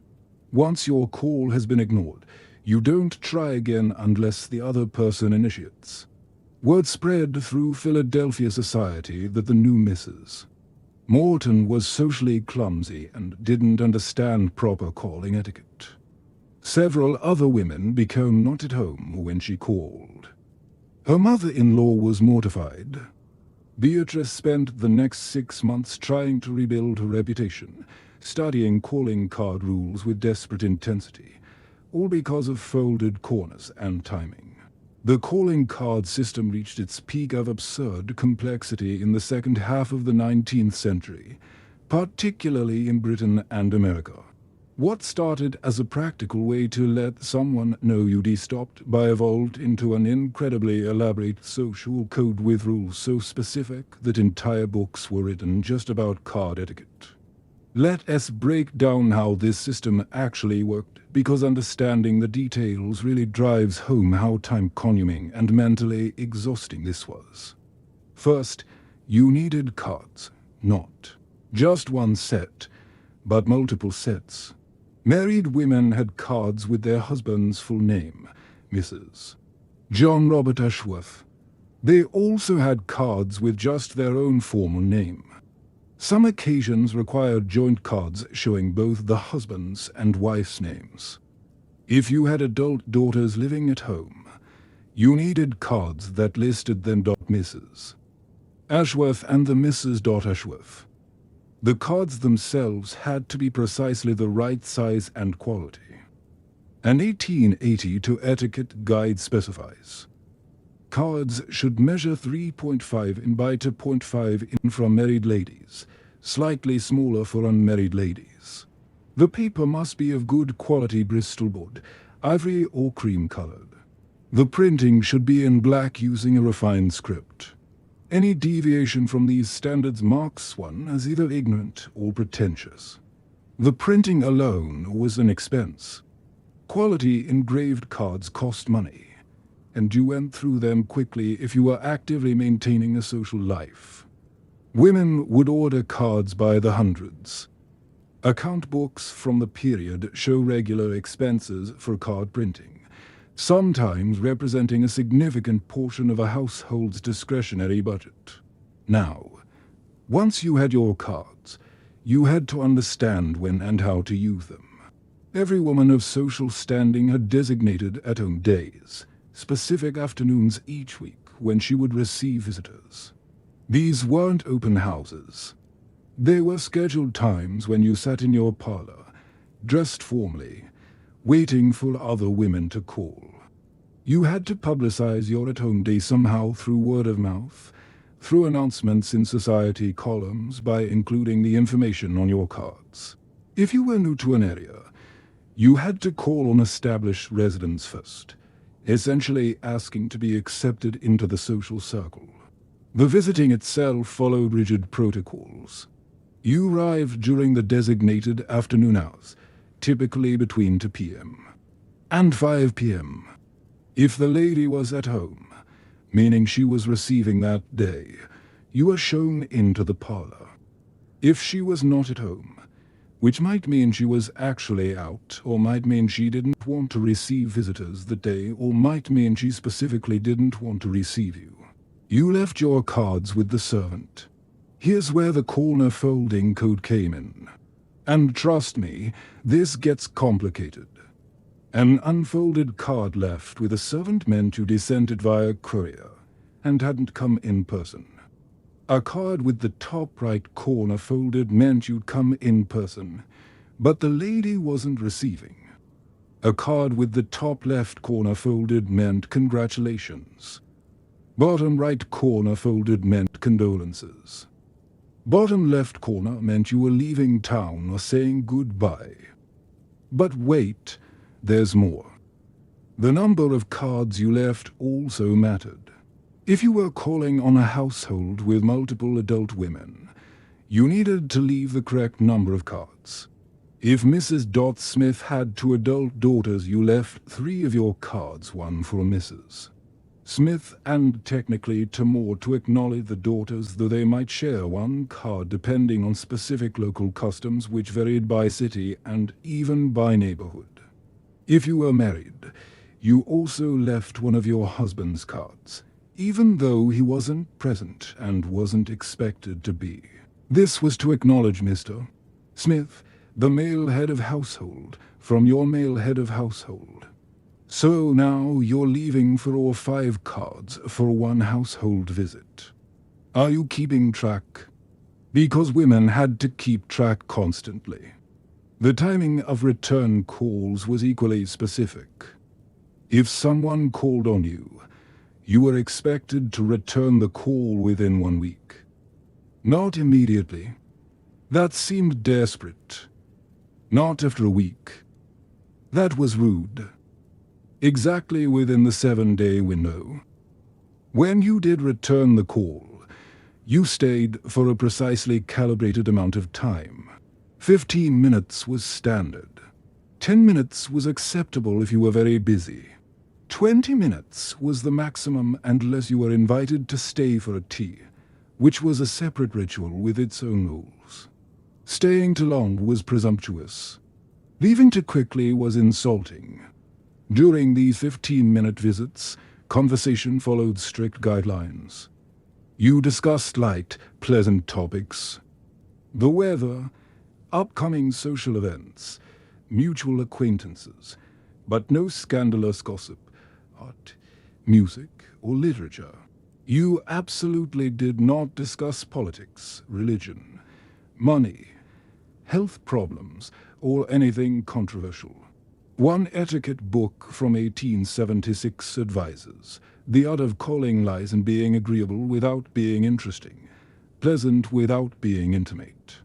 Once your call has been ignored, you don't try again unless the other person initiates. Word spread through Philadelphia society that the new Mrs. Morton was socially clumsy and didn't understand proper calling etiquette. Several other women became not at home when she called. Her mother-in-law was mortified. Beatrice spent the next 6 months trying to rebuild her reputation, studying calling card rules with desperate intensity, all because of folded corners and timing. The calling card system reached its peak of absurd complexity in the second half of the 19th century, particularly in Britain and America. What started as a practical way to let someone know you'd stopped by evolved into an incredibly elaborate social code with rules so specific that entire books were written just about card etiquette. Let us break down how this system actually worked, because understanding the details really drives home how time-consuming and mentally exhausting this was. First, you needed cards, not just one set, but multiple sets. Married women had cards with their husband's full name, Mrs. John Robert Ashworth. They also had cards with just their own formal name. Some occasions required joint cards showing both the husband's and wife's names. If you had adult daughters living at home, you needed cards that listed them Mrs. Ashworth and the Mrs. Ashworth. The cards themselves had to be precisely the right size and quality. An 1882 etiquette guide specifies. Cards should measure 3.5 in by 2.5 in for married ladies, slightly smaller for unmarried ladies. The paper must be of good quality Bristol board, ivory or cream colored. The printing should be in black using a refined script. Any deviation from these standards marks one as either ignorant or pretentious. The printing alone was an expense. Quality engraved cards cost money, and you went through them quickly if you were actively maintaining a social life. Women would order cards by the hundreds. Account books from the period show regular expenses for card printing, sometimes representing a significant portion of a household's discretionary budget. Now, once you had your cards, you had to understand when and how to use them. Every woman of social standing had designated at-home days, specific afternoons each week when she would receive visitors. These weren't open houses. They were scheduled times when you sat in your parlor, dressed formally, waiting for other women to call. You had to publicize your at-home day somehow through word of mouth, through announcements in society columns, by including the information on your cards. If you were new to an area, you had to call on established residents first, essentially asking to be accepted into the social circle. The visiting itself followed rigid protocols. You arrived during the designated afternoon hours, typically between 2 p.m. and 5 p.m. If the lady was at home, meaning she was receiving that day, you were shown into the parlor. If she was not at home, which might mean she was actually out, or might mean she didn't want to receive visitors that day, or might mean she specifically didn't want to receive you, you left your cards with the servant. Here's where the corner folding code came in. And trust me, this gets complicated. An unfolded card left with a servant meant you sent it via courier, and hadn't come in person. A card with the top right corner folded meant you'd come in person, but the lady wasn't receiving. A card with the top left corner folded meant congratulations. Bottom right corner folded meant condolences. Bottom left corner meant you were leaving town or saying goodbye. But wait, there's more. The number of cards you left also mattered. If you were calling on a household with multiple adult women, you needed to leave the correct number of cards. If Mrs. Smith had 2 adult daughters, you left 3 of your cards, 1 for Mrs. Smith, and technically 2 more to acknowledge the daughters, though they might share 1 card depending on specific local customs which varied by city and even by neighborhood. If you were married, you also left 1 of your husband's cards, even though he wasn't present and wasn't expected to be. This was to acknowledge Mr. Smith, the male head of household, from your male head of household. So now you're leaving for all 5 cards for 1 household visit. Are you keeping track? Because women had to keep track constantly. The timing of return calls was equally specific. If someone called on you, you were expected to return the call within 1 week. Not immediately. That seemed desperate. Not after a week. That was rude. Exactly within the 7-day window. When you did return the call, you stayed for a precisely calibrated amount of time. 15 minutes was standard. 10 minutes was acceptable if you were very busy. 20 minutes was the maximum unless you were invited to stay for a tea, which was a separate ritual with its own rules. Staying too long was presumptuous. Leaving too quickly was insulting. During these 15-minute visits, conversation followed strict guidelines. You discussed light, pleasant topics. The weather, upcoming social events, mutual acquaintances, but no scandalous gossip, art, music, or literature. You absolutely did not discuss politics, religion, money, health problems, or anything controversial. One etiquette book from 1876 advises the art of calling lies and being agreeable without being interesting, pleasant without being intimate,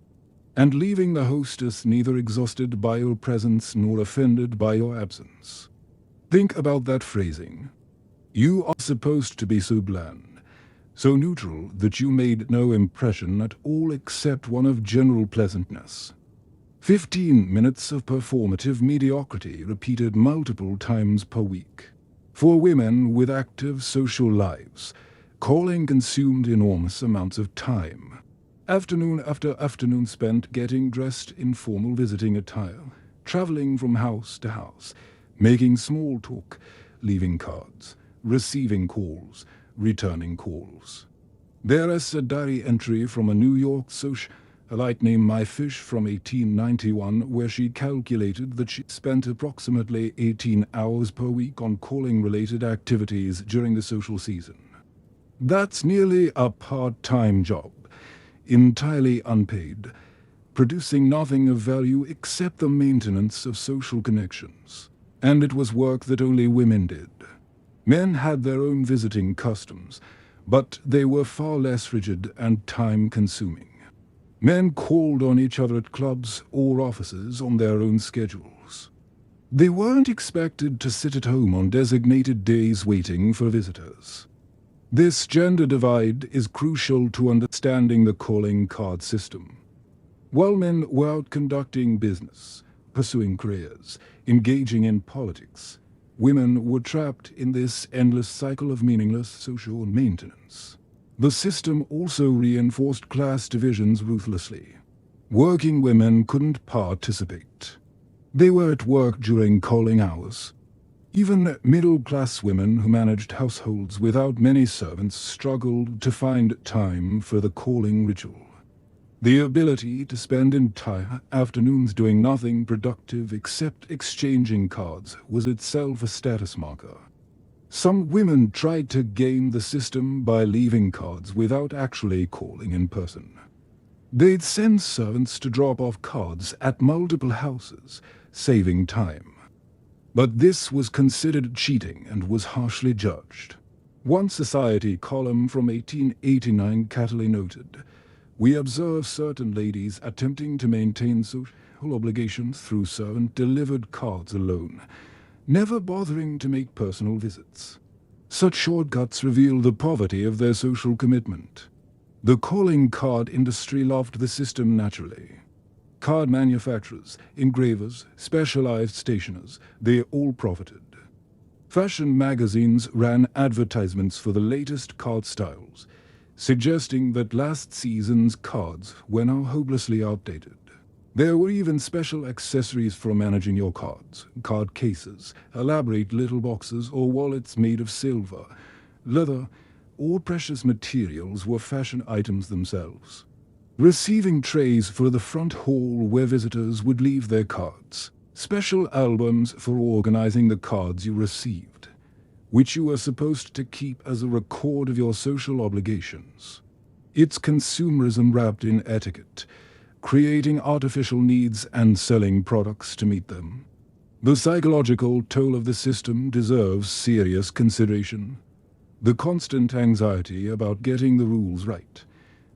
and leaving the hostess neither exhausted by your presence nor offended by your absence. Think about that phrasing. You are supposed to be so bland, so neutral that you made no impression at all except one of general pleasantness. 15 minutes of performative mediocrity repeated multiple times per week. For women with active social lives, calling consumed enormous amounts of time. Afternoon after afternoon spent getting dressed in formal visiting attire, traveling from house to house, making small talk, leaving cards, receiving calls, returning calls. There is a diary entry from a New York socialite named My Fish from 1891 where she calculated that she spent approximately 18 hours per week on calling-related activities during the social season. That's nearly a part-time job, entirely unpaid, producing nothing of value except the maintenance of social connections. And it was work that only women did. Men had their own visiting customs, but they were far less rigid and time-consuming. Men called on each other at clubs or offices on their own schedules. They weren't expected to sit at home on designated days waiting for visitors. This gender divide is crucial to understanding the calling card system. While men were out conducting business, pursuing careers, engaging in politics, women were trapped in this endless cycle of meaningless social maintenance. The system also reinforced class divisions ruthlessly. Working women couldn't participate. They were at work during calling hours. Even middle-class women who managed households without many servants struggled to find time for the calling ritual. The ability to spend entire afternoons doing nothing productive except exchanging cards was itself a status marker. Some women tried to game the system by leaving cards without actually calling in person. They'd send servants to drop off cards at multiple houses, saving time. But this was considered cheating and was harshly judged. One Society column from 1889 casually noted, "We observe certain ladies attempting to maintain social obligations through servant-delivered cards alone, never bothering to make personal visits. Such shortcuts reveal the poverty of their social commitment." The calling card industry loved the system naturally. Card manufacturers, engravers, specialized stationers, they all profited. Fashion magazines ran advertisements for the latest card styles, suggesting that last season's cards were now hopelessly outdated. There were even special accessories for managing your cards: card cases, elaborate little boxes, or wallets made of silver, leather, or precious materials were fashion items themselves. Receiving trays for the front hall where visitors would leave their cards. Special albums for organizing the cards you received, which you were supposed to keep as a record of your social obligations. It's consumerism wrapped in etiquette, creating artificial needs and selling products to meet them. The psychological toll of the system deserves serious consideration. The constant anxiety about getting the rules right,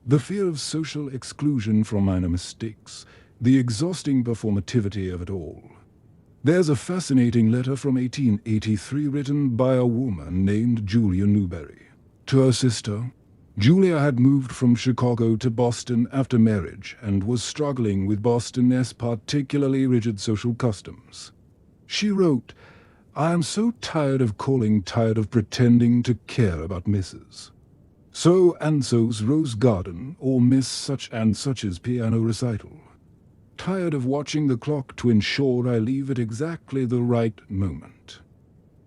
the fear of social exclusion from minor mistakes, the exhausting performativity of it all. There's a fascinating letter from 1883 written by a woman named Julia Newberry to her sister. Julia had moved from Chicago to Boston after marriage and was struggling with Boston's particularly rigid social customs. She wrote, "I am so tired of calling, tired of pretending to care about Mrs. So-and-so's rose garden or Miss such-and-such's piano recital. Tired of watching the clock to ensure I leave at exactly the right moment.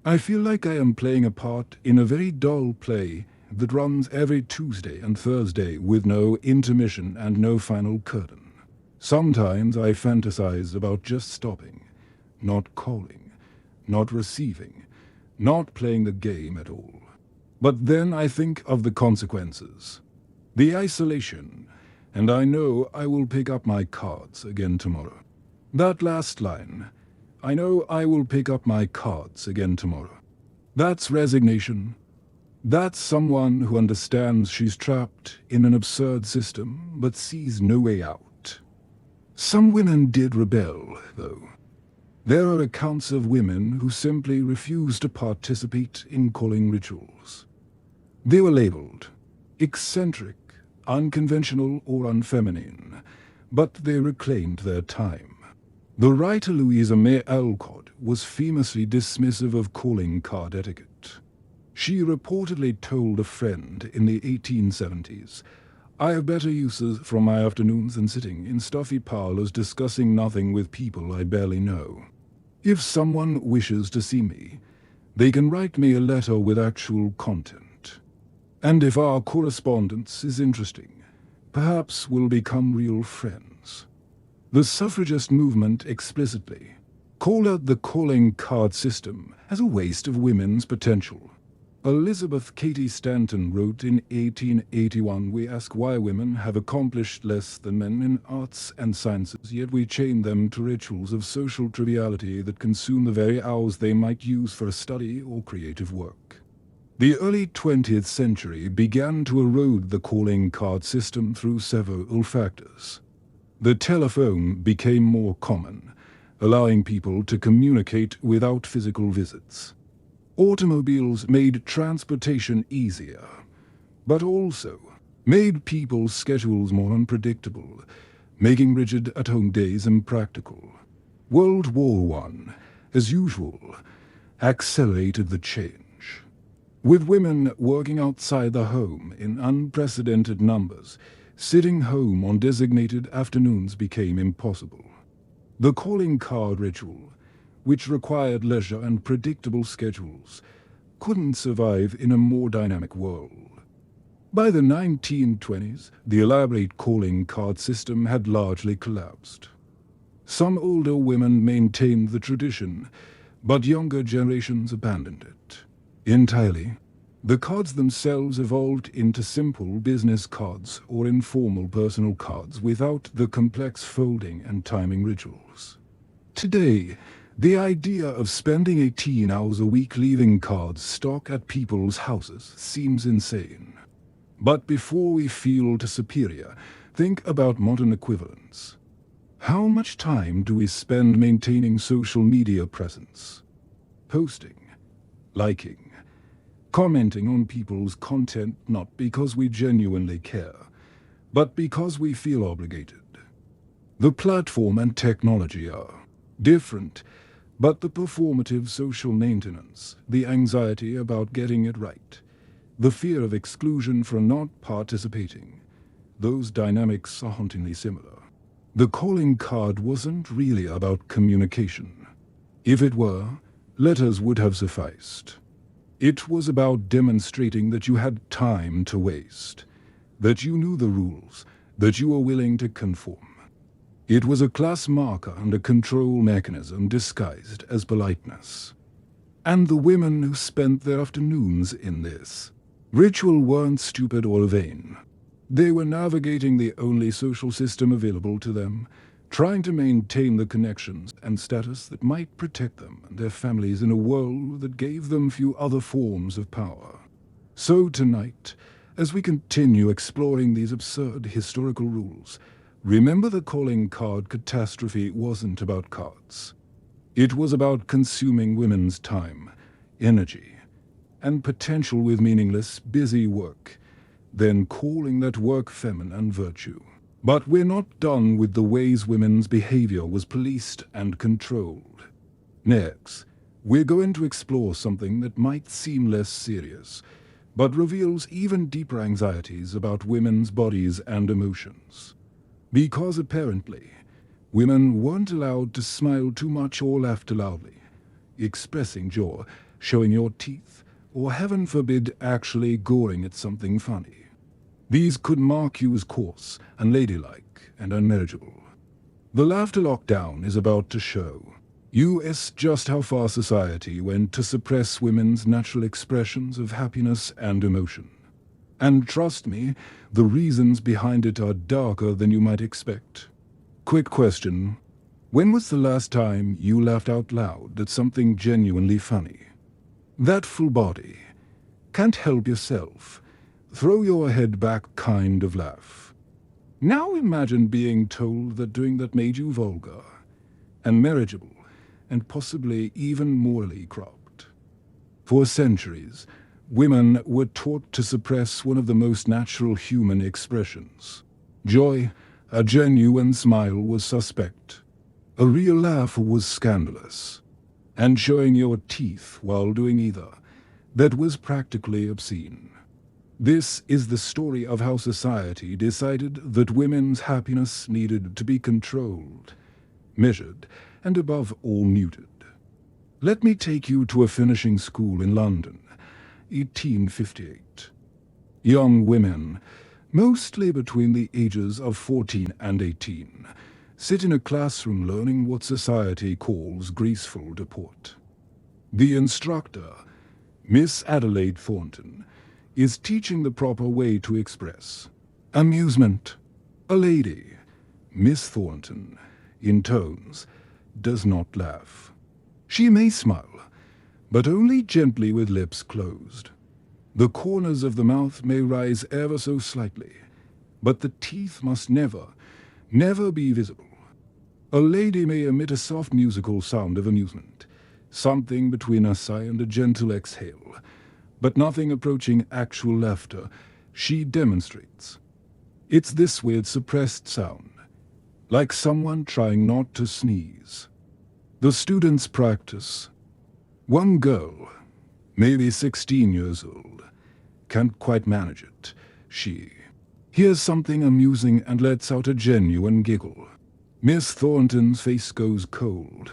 I feel like I am playing a part in a very dull play that runs every Tuesday and Thursday with no intermission and no final curtain. Sometimes I fantasize about just stopping, not calling, not receiving, not playing the game at all. But then I think of the consequences, the isolation, and I know I will pick up my cards again tomorrow." That last line, "I know I will pick up my cards again tomorrow." That's resignation. That's someone who understands she's trapped in an absurd system but sees no way out. Some women did rebel, though. There are accounts of women who simply refused to participate in calling rituals. They were labeled eccentric, unconventional, or unfeminine, but they reclaimed their time. The writer Louisa May Alcott was famously dismissive of calling card etiquette. She reportedly told a friend in the 1870s, "I have better uses from my afternoons than sitting in stuffy parlors discussing nothing with people I barely know. If someone wishes to see me, they can write me a letter with actual content. And if our correspondence is interesting, perhaps we'll become real friends." The suffragist movement explicitly called out the calling card system as a waste of women's potential. Elizabeth Cady Stanton wrote in 1881, "We ask why women have accomplished less than men in arts and sciences, yet we chain them to rituals of social triviality that consume the very hours they might use for study or creative work." The early 20th century began to erode the calling card system through several factors. The telephone became more common, allowing people to communicate without physical visits. Automobiles made transportation easier, but also made people's schedules more unpredictable, making rigid at-home days impractical. World War I, as usual, accelerated the change. With women working outside the home in unprecedented numbers, sitting home on designated afternoons became impossible. The calling card ritual, which required leisure and predictable schedules, couldn't survive in a more dynamic world. By the 1920s, the elaborate calling card system had largely collapsed. Some older women maintained the tradition, but younger generations abandoned it entirely. The cards themselves evolved into simple business cards or informal personal cards without the complex folding and timing rituals. Today, The idea of spending 18 hours a week leaving cards stuck at people's houses seems insane. But before we feel too superior, think about modern equivalents. How much time do we spend maintaining social media presence? Posting, liking, commenting on people's content not because we genuinely care, but because we feel obligated. The platform and technology are different, but the performative social maintenance, the anxiety about getting it right, the fear of exclusion for not participating, those dynamics are hauntingly similar. The calling card wasn't really about communication. If it were, letters would have sufficed. It was about demonstrating that you had time to waste, that you knew the rules, that you were willing to conform. It was a class marker and a control mechanism disguised as politeness. And the women who spent their afternoons in this ritual weren't stupid or vain. They were navigating the only social system available to them, trying to maintain the connections and status that might protect them and their families in a world that gave them few other forms of power. So tonight, as we continue exploring these absurd historical rules, remember the calling card catastrophe wasn't about cards. It was about consuming women's time, energy, and potential with meaningless, busy work, then calling that work feminine and virtue. But we're not done with the ways women's behavior was policed and controlled. Next, we're going to explore something that might seem less serious, but reveals even deeper anxieties about women's bodies and emotions. Because apparently, women weren't allowed to smile too much or laugh too loudly, expressing joy, showing your teeth, or heaven forbid actually goring at something funny. These could mark you as coarse, unladylike, and unmarriageable. The laughter lockdown is about to show you just how far society went to suppress women's natural expressions of happiness and emotion. And trust me, the reasons behind it are darker than you might expect. Quick question. When was the last time you laughed out loud at something genuinely funny? That full body, can't help yourself, throw your head back kind of laugh. Now imagine being told that doing that made you vulgar, and marriageable, and possibly even morally corrupt. For centuries, women were taught to suppress one of the most natural human expressions. Joy, a genuine smile, was suspect. A real laugh was scandalous. And showing your teeth while doing either, that was practically obscene. This is the story of how society decided that women's happiness needed to be controlled, measured, and above all muted. Let me take you to a finishing school in London, 1858. Young women, mostly between the ages of 14 and 18, sit in a classroom learning what society calls graceful deport. The instructor, Miss Adelaide Thornton, is teaching the proper way to express amusement. A lady, Miss Thornton, in tones, does not laugh. She may smile, but only gently with lips closed. The corners of the mouth may rise ever so slightly, but the teeth must never be visible. A lady may emit a soft musical sound of amusement, something between a sigh and a gentle exhale, but nothing approaching actual laughter. She demonstrates. It's this weird suppressed sound, like someone trying not to sneeze. The students practice. One girl, maybe 16 years old, can't quite manage it. She hears something amusing and lets out a genuine giggle. Miss Thornton's face goes cold.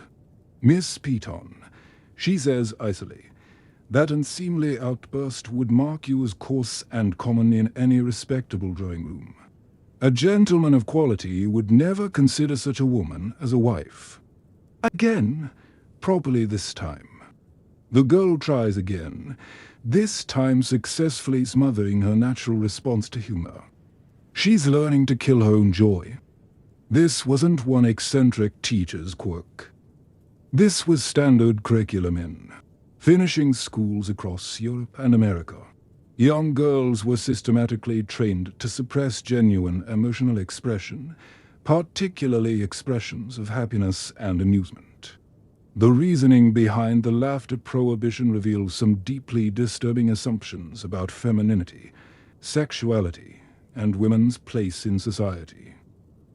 Miss Peaton, she says icily, that unseemly outburst would mark you as coarse and common in any respectable drawing room. A gentleman of quality would never consider such a woman as a wife. Again, properly this time. The girl tries again, this time successfully smothering her natural response to humor. She's learning to kill her own joy. This wasn't one eccentric teacher's quirk. This was standard curriculum in finishing schools across Europe and America. Young girls were systematically trained to suppress genuine emotional expression, particularly expressions of happiness and amusement. The reasoning behind the laughter prohibition reveals some deeply disturbing assumptions about femininity, sexuality, and women's place in society.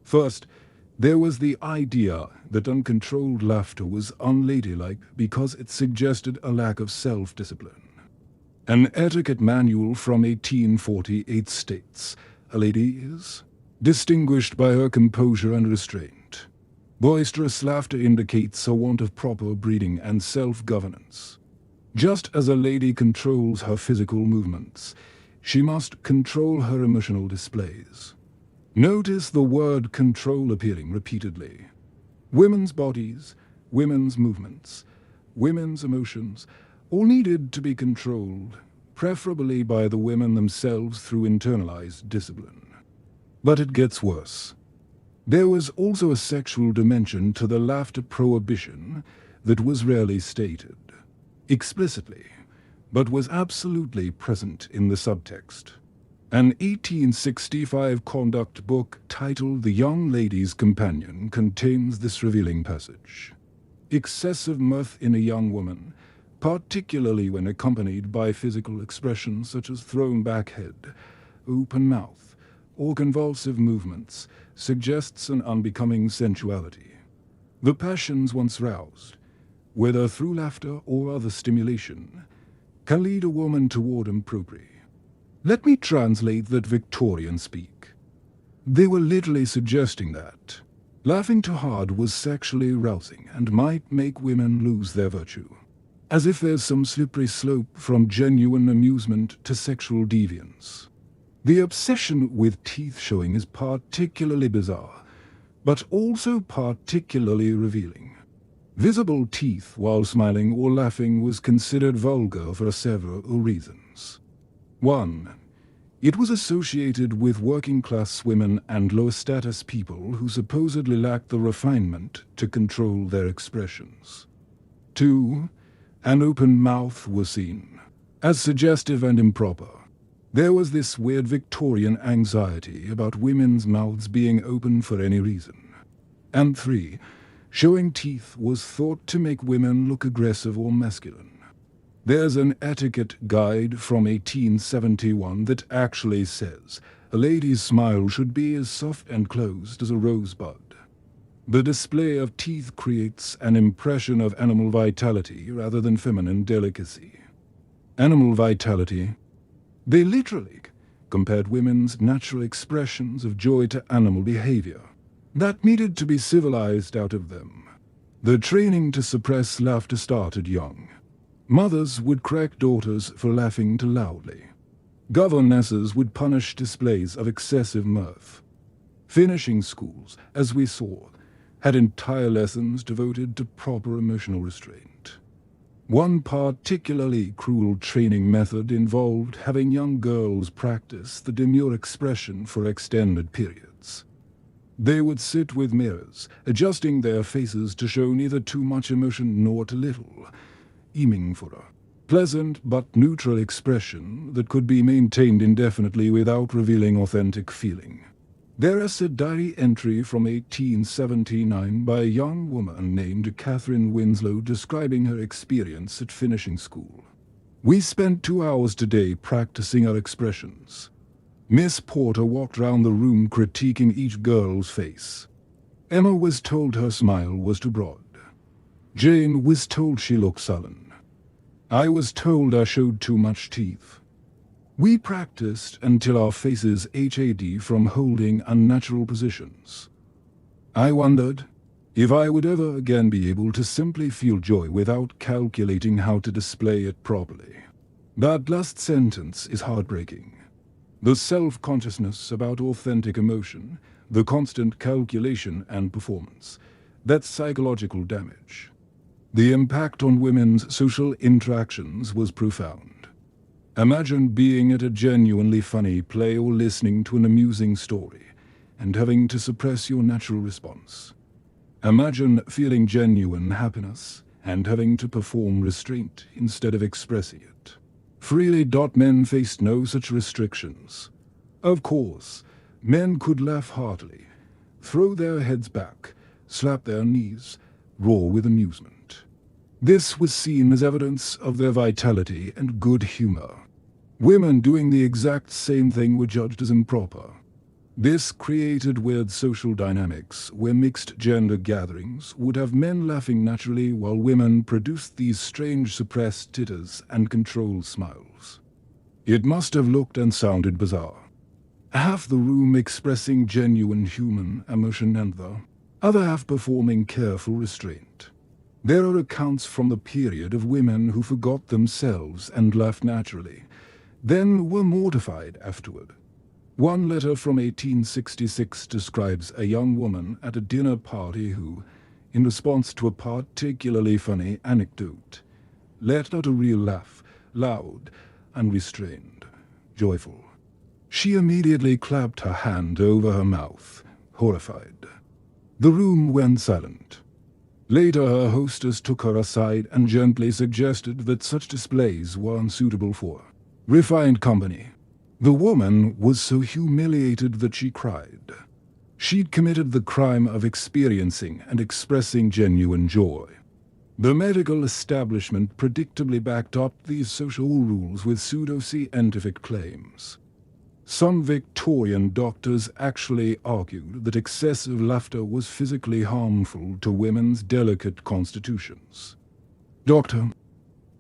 First, there was the idea that uncontrolled laughter was unladylike because it suggested a lack of self-discipline. An etiquette manual from 1848 states, "A lady is distinguished by her composure and restraint. Boisterous laughter indicates a want of proper breeding and self-governance. Just as a lady controls her physical movements, she must control her emotional displays." Notice the word control appearing repeatedly. Women's bodies, women's movements, women's emotions, all needed to be controlled, preferably by the women themselves through internalized discipline. But it gets worse. There was also a sexual dimension to the laughter prohibition that was rarely stated explicitly, but was absolutely present in the subtext. An 1865 conduct book titled The Young Lady's Companion contains this revealing passage. Excessive mirth in a young woman, particularly when accompanied by physical expressions such as thrown back head, open mouth, or convulsive movements, suggests an unbecoming sensuality. The passions once roused, whether through laughter or other stimulation, can lead a woman toward impropriety. Let me translate that Victorian speak. They were literally suggesting that laughing too hard was sexually arousing and might make women lose their virtue. As if there's some slippery slope from genuine amusement to sexual deviance. The obsession with teeth showing is particularly bizarre, but also particularly revealing. Visible teeth while smiling or laughing was considered vulgar for several reasons. 1. It was associated with working-class women and low-status people who supposedly lacked the refinement to control their expressions. 2. An open mouth was seen as suggestive and improper. There was this weird Victorian anxiety about women's mouths being open for any reason. And 3. Showing teeth was thought to make women look aggressive or masculine. There's an etiquette guide from 1871 that actually says a lady's smile should be as soft and closed as a rosebud. The display of teeth creates an impression of animal vitality rather than feminine delicacy. Animal vitality. They literally compared women's natural expressions of joy to animal behavior that needed to be civilized out of them. The training to suppress laughter started young. Mothers would correct daughters for laughing too loudly. Governesses would punish displays of excessive mirth. Finishing schools, as we saw, had entire lessons devoted to proper emotional restraint. One particularly cruel training method involved having young girls practice the demure expression for extended periods. They would sit with mirrors, adjusting their faces to show neither too much emotion nor too little, aiming for a pleasant but neutral expression that could be maintained indefinitely without revealing authentic feeling. There is a diary entry from 1879 by a young woman named Catherine Winslow describing her experience at finishing school. "We spent 2 hours today practicing our expressions. Miss Porter walked round the room critiquing each girl's face. Emma was told her smile was too broad. Jane was told she looked sullen. I was told I showed too much teeth. We practiced until our faces had from holding unnatural positions. I wondered if I would ever again be able to simply feel joy without calculating how to display it properly." That last sentence is heartbreaking. The self-consciousness about authentic emotion, the constant calculation and performance, that's psychological damage. The impact on women's social interactions was profound. Imagine being at a genuinely funny play or listening to an amusing story and having to suppress your natural response. Imagine feeling genuine happiness and having to perform restraint instead of expressing it. Freely. Men faced no such restrictions. Of course, men could laugh heartily, throw their heads back, slap their knees, roar with amusement. This was seen as evidence of their vitality and good humor. Women doing the exact same thing were judged as improper. This created weird social dynamics where mixed gender gatherings would have men laughing naturally while women produced these strange suppressed titters and controlled smiles. It must have looked and sounded bizarre. Half the room expressing genuine human emotion and the other half performing careful restraint. There are accounts from the period of women who forgot themselves and laughed naturally, then were mortified afterward. One letter from 1866 describes a young woman at a dinner party who, in response to a particularly funny anecdote, let out a real laugh, loud, unrestrained, joyful. She immediately clapped her hand over her mouth, horrified. The room went silent. Later, her hostess took her aside and gently suggested that such displays were unsuitable for refined company. The woman was so humiliated that she cried. She'd committed the crime of experiencing and expressing genuine joy. The medical establishment predictably backed up these social rules with pseudo-scientific claims. Some Victorian doctors actually argued that excessive laughter was physically harmful to women's delicate constitutions. Dr.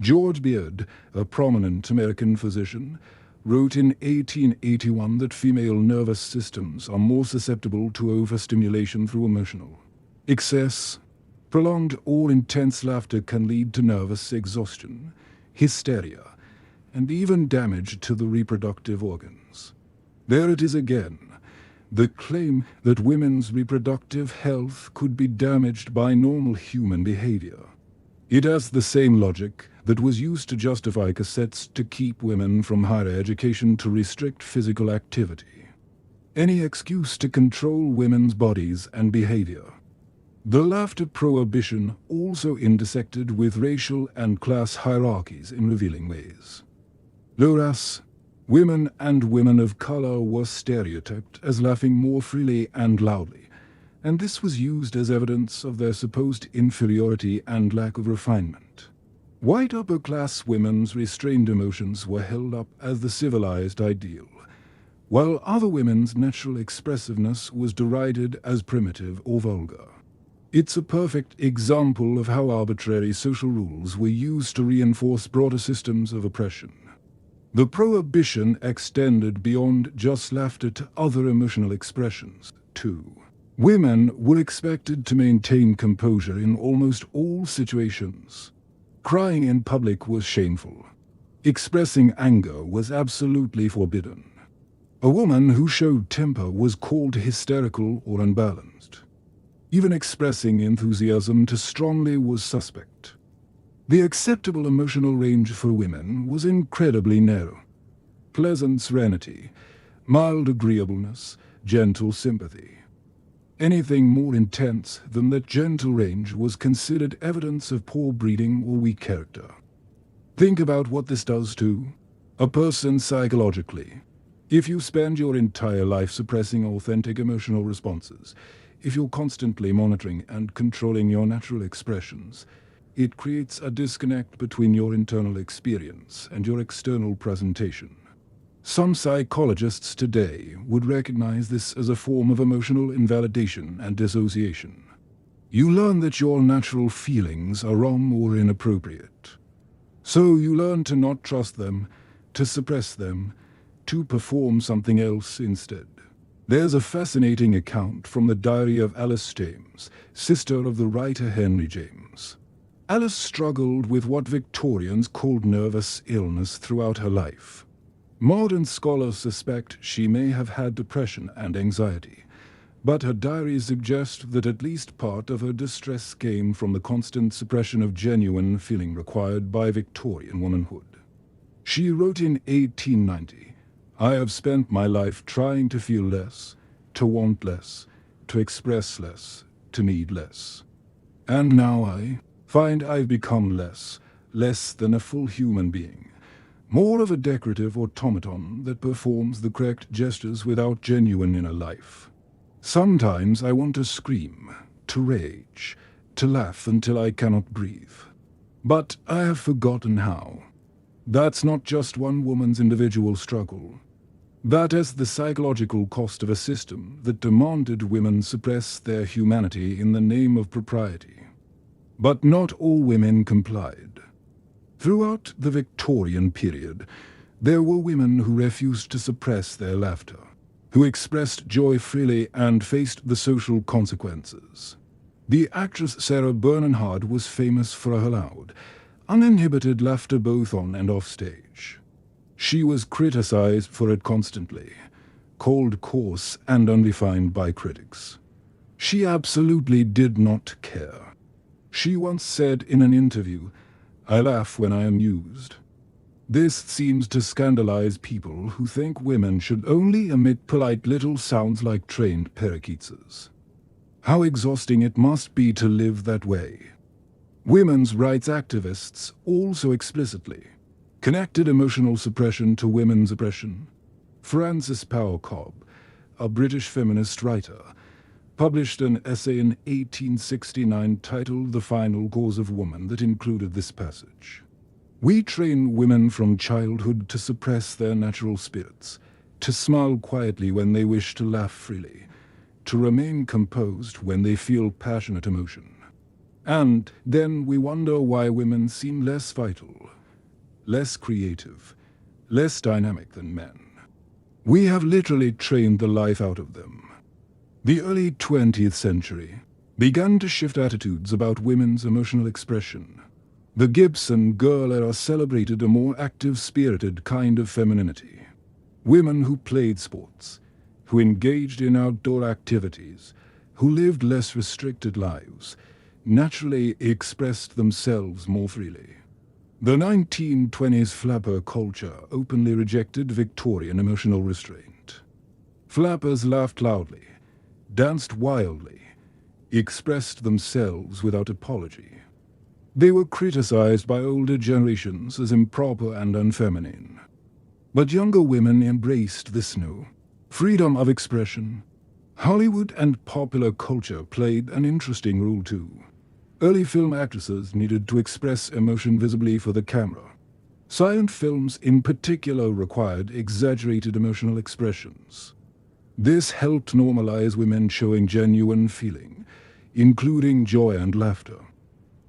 George Beard, a prominent American physician, wrote in 1881 that female nervous systems are more susceptible to overstimulation through emotional excess. Prolonged or intense laughter can lead to nervous exhaustion, hysteria, and even damage to the reproductive organs. There it is again, the claim that women's reproductive health could be damaged by normal human behavior. It has the same logic that was used to justify cassettes to keep women from higher education to restrict physical activity. Any excuse to control women's bodies and behavior. The laughter prohibition also intersected with racial and class hierarchies in revealing ways. Low race, women and women of color were stereotyped as laughing more freely and loudly, and this was used as evidence of their supposed inferiority and lack of refinement. White upper-class women's restrained emotions were held up as the civilized ideal, while other women's natural expressiveness was derided as primitive or vulgar. It's a perfect example of how arbitrary social rules were used to reinforce broader systems of oppression. The prohibition extended beyond just laughter to other emotional expressions, too. Women were expected to maintain composure in almost all situations. Crying in public was shameful. Expressing anger was absolutely forbidden. A woman who showed temper was called hysterical or unbalanced. Even expressing enthusiasm too strongly was suspect. The acceptable emotional range for women was incredibly narrow. Pleasant serenity, mild agreeableness, gentle sympathy. Anything more intense than that gentle range was considered evidence of poor breeding or weak character. Think about what this does to a person psychologically. If you spend your entire life suppressing authentic emotional responses, if you're constantly monitoring and controlling your natural expressions, it creates a disconnect between your internal experience and your external presentation. Some psychologists today would recognize this as a form of emotional invalidation and dissociation. You learn that your natural feelings are wrong or inappropriate. So you learn to not trust them, to suppress them, to perform something else instead. There's a fascinating account from the diary of Alice James, sister of the writer Henry James. Alice struggled with what Victorians called nervous illness throughout her life. Modern scholars suspect she may have had depression and anxiety, but her diary suggests that at least part of her distress came from the constant suppression of genuine feeling required by Victorian womanhood. She wrote in 1890, "I have spent my life trying to feel less, to want less, to express less, to need less. And now I find I've become less than a full human being. More of a decorative automaton that performs the correct gestures without genuine inner life. Sometimes I want to scream, to rage, to laugh until I cannot breathe. But I have forgotten how. That's not just one woman's individual struggle. That is the psychological cost of a system that demanded women suppress their humanity in the name of propriety. But not all women complied. Throughout the Victorian period, there were women who refused to suppress their laughter, who expressed joy freely and faced the social consequences. The actress Sarah Bernhardt was famous for her loud, uninhibited laughter both on and off stage. She was criticized for it constantly, called coarse and unrefined by critics. She absolutely did not care. She once said in an interview, "I laugh when I am used." This seems to scandalize people who think women should only emit polite little sounds like trained parakeetses. How exhausting it must be to live that way. Women's rights activists also explicitly connected emotional suppression to women's oppression. Frances Power Cobb, a British feminist writer, published an essay in 1869 titled "The Final Cause of Woman" that included this passage. "We train women from childhood to suppress their natural spirits, to smile quietly when they wish to laugh freely, to remain composed when they feel passionate emotion. And then we wonder why women seem less vital, less creative, less dynamic than men. We have literally trained the life out of them." The early 20th century began to shift attitudes about women's emotional expression. The Gibson girl era celebrated a more active-spirited kind of femininity. Women who played sports, who engaged in outdoor activities, who lived less restricted lives, naturally expressed themselves more freely. The 1920s flapper culture openly rejected Victorian emotional restraint. Flappers laughed loudly, danced wildly, expressed themselves without apology. They were criticized by older generations as improper and unfeminine. But younger women embraced this new freedom of expression. Hollywood and popular culture played an interesting role too. Early film actresses needed to express emotion visibly for the camera. Silent films in particular required exaggerated emotional expressions. This helped normalize women showing genuine feeling, including joy and laughter.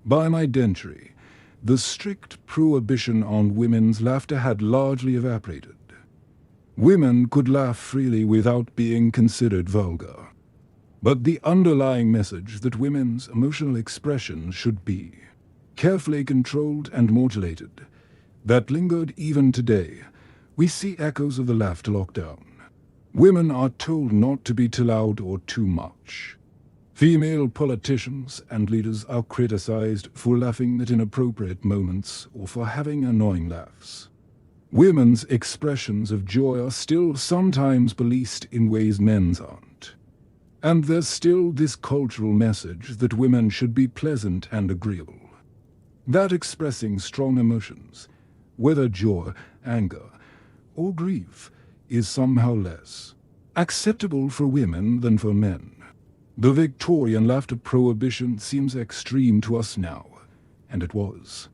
By mid-century, the strict prohibition on women's laughter had largely evaporated. Women could laugh freely without being considered vulgar. But the underlying message that women's emotional expression should be carefully controlled and modulated, that lingered even today. We see echoes of the laughter lockdown. Women are told not to be too loud or too much. Female politicians and leaders are criticized for laughing at inappropriate moments or for having annoying laughs. Women's expressions of joy are still sometimes policed in ways men's aren't. And there's still this cultural message that women should be pleasant and agreeable. That expressing strong emotions, whether joy, anger, or grief, is somehow less acceptable for women than for men. The Victorian laughter prohibition seems extreme to us now, and it was.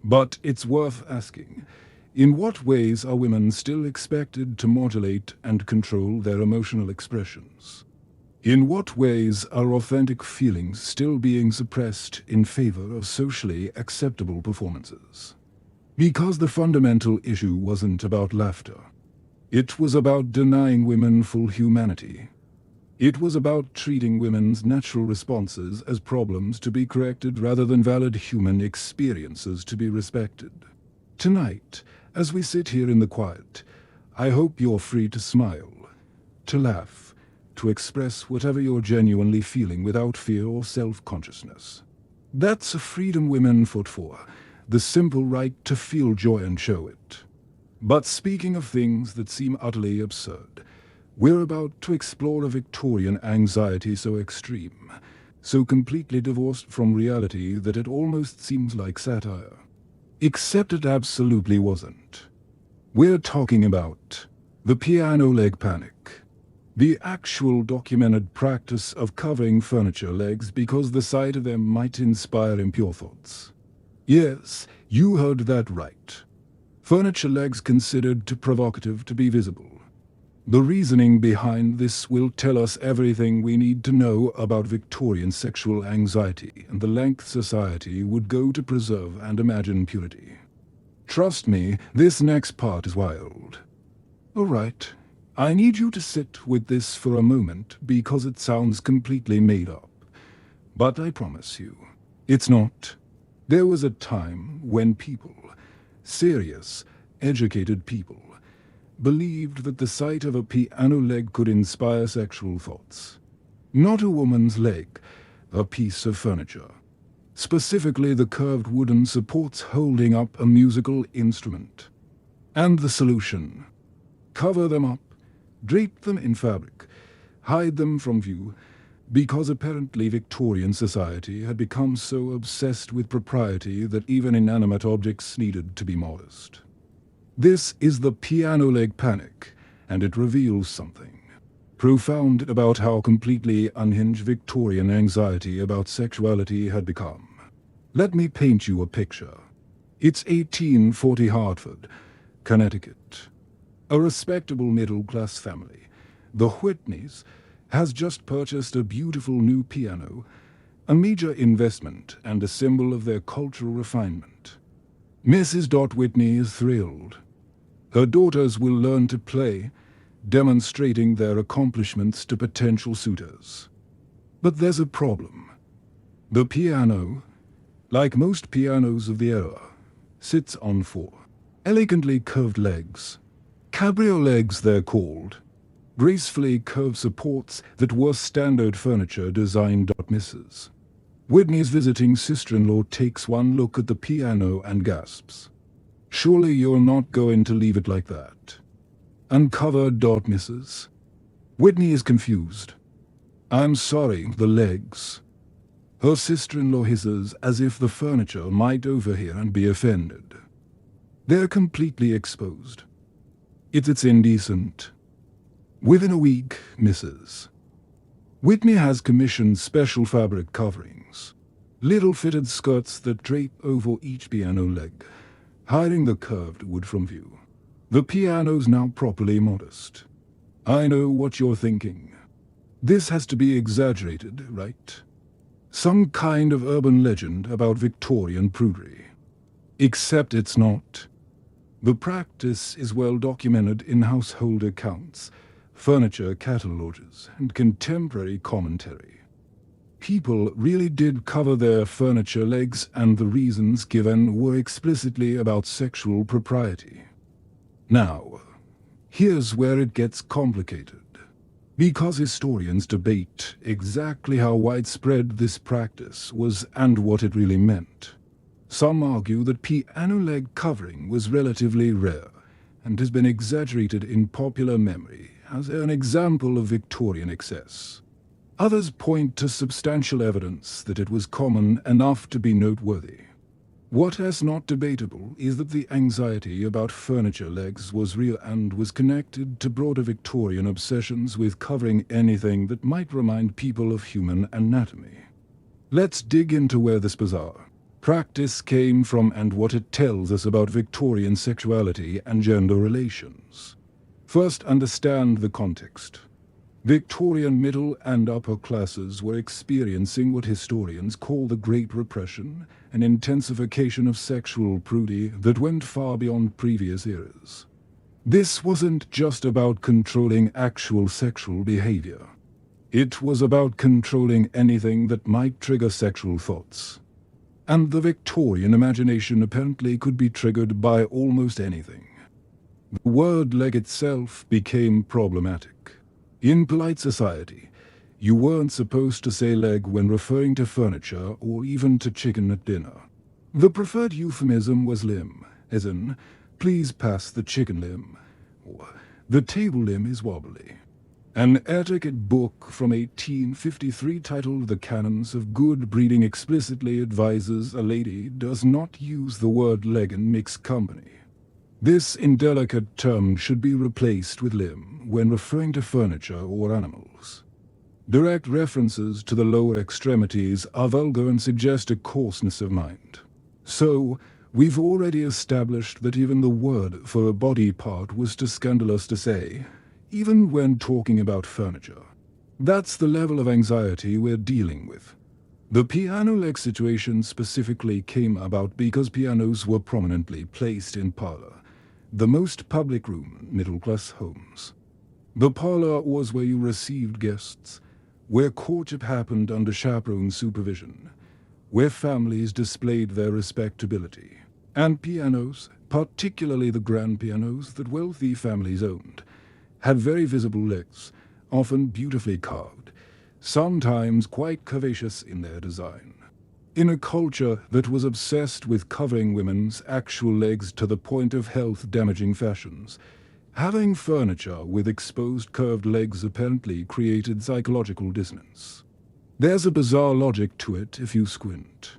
But it's worth asking, in what ways are women still expected to modulate and control their emotional expressions? In what ways are authentic feelings still being suppressed in favor of socially acceptable performances? Because the fundamental issue wasn't about laughter. It was about denying women full humanity. It was about treating women's natural responses as problems to be corrected rather than valid human experiences to be respected. Tonight, as we sit here in the quiet, I hope you're free to smile, to laugh, to express whatever you're genuinely feeling without fear or self-consciousness. That's a freedom women fought for, the simple right to feel joy and show it. But speaking of things that seem utterly absurd, we're about to explore a Victorian anxiety so extreme so completely divorced from reality that it almost seems like satire. Except it absolutely wasn't. We're talking about the piano leg panic. The actual documented practice of covering furniture legs because the sight of them might inspire impure thoughts. Yes, you heard that right. Furniture legs considered too provocative to be visible. The reasoning behind this will tell us everything we need to know about Victorian sexual anxiety and the length society would go to preserve and imagine purity. Trust me, this next part is wild. All right, I need you to sit with this for a moment because it sounds completely made up. But I promise you, it's not. There was a time when people, serious, educated people, believed that the sight of a piano leg could inspire sexual thoughts. Not a woman's leg, a piece of furniture. Specifically the curved wooden supports holding up a musical instrument. And the solution: cover them up, drape them in fabric, hide them from view, because apparently Victorian society had become so obsessed with propriety that even inanimate objects needed to be modest. This is the piano leg panic, and it reveals something profound about how completely unhinged Victorian anxiety about sexuality had become. Let me paint you a picture. It's 1840 Hartford, Connecticut. A respectable middle-class family, the Whitneys, has just purchased a beautiful new piano, a major investment and a symbol of their cultural refinement. Mrs. Whitney is thrilled. Her daughters will learn to play, demonstrating their accomplishments to potential suitors. But there's a problem. The piano, like most pianos of the era, sits on four elegantly curved legs. Cabrio legs they're called. Gracefully curved supports that were standard furniture designed. Mrs. Whitney's visiting sister-in-law takes one look at the piano and gasps. Surely you're not going to leave it like that. Uncovered. Mrs. Whitney is confused. I'm sorry, the legs. Her sister-in-law hisses as if the furniture might overhear and be offended. They're completely exposed. It's indecent. Within a week, Mrs. Whitney has commissioned special fabric coverings, little fitted skirts that drape over each piano leg, hiding the curved wood from view. The piano's now properly modest. I know what you're thinking. This has to be exaggerated, right? Some kind of urban legend about Victorian prudery. Except it's not. The practice is well documented in household accounts, furniture catalogues, and contemporary commentary. People really did cover their furniture legs, and the reasons given were explicitly about sexual propriety. Now, here's where it gets complicated. Because historians debate exactly how widespread this practice was and what it really meant. Some argue that piano leg covering was relatively rare and has been exaggerated in popular memory as an example of Victorian excess. Others point to substantial evidence that it was common enough to be noteworthy. What is not debatable is that the anxiety about furniture legs was real and was connected to broader Victorian obsessions with covering anything that might remind people of human anatomy. Let's dig into where this bizarre practice came from and what it tells us about Victorian sexuality and gender relations. First, understand the context. Victorian middle and upper classes were experiencing what historians call the Great Repression, an intensification of sexual prudery that went far beyond previous eras. This wasn't just about controlling actual sexual behavior. It was about controlling anything that might trigger sexual thoughts. And the Victorian imagination apparently could be triggered by almost anything. The word leg itself became problematic. In polite society, you weren't supposed to say leg when referring to furniture or even to chicken at dinner. The preferred euphemism was limb, as in, please pass the chicken limb, or the table limb is wobbly. An etiquette book from 1853 titled The Canons of Good Breeding explicitly advises a lady does not use the word leg in mixed company. This indelicate term should be replaced with limb when referring to furniture or animals. Direct references to the lower extremities are vulgar and suggest a coarseness of mind. So, we've already established that even the word for a body part was too scandalous to say, even when talking about furniture. That's the level of anxiety we're dealing with. The piano leg situation specifically came about because pianos were prominently placed in parlor, the most public room in middle-class homes. The parlor was where you received guests, where courtship happened under chaperone supervision, where families displayed their respectability. And pianos, particularly the grand pianos that wealthy families owned, had very visible legs, often beautifully carved, sometimes quite curvaceous in their design. In a culture that was obsessed with covering women's actual legs to the point of health-damaging fashions, having furniture with exposed curved legs apparently created psychological dissonance. There's a bizarre logic to it if you squint.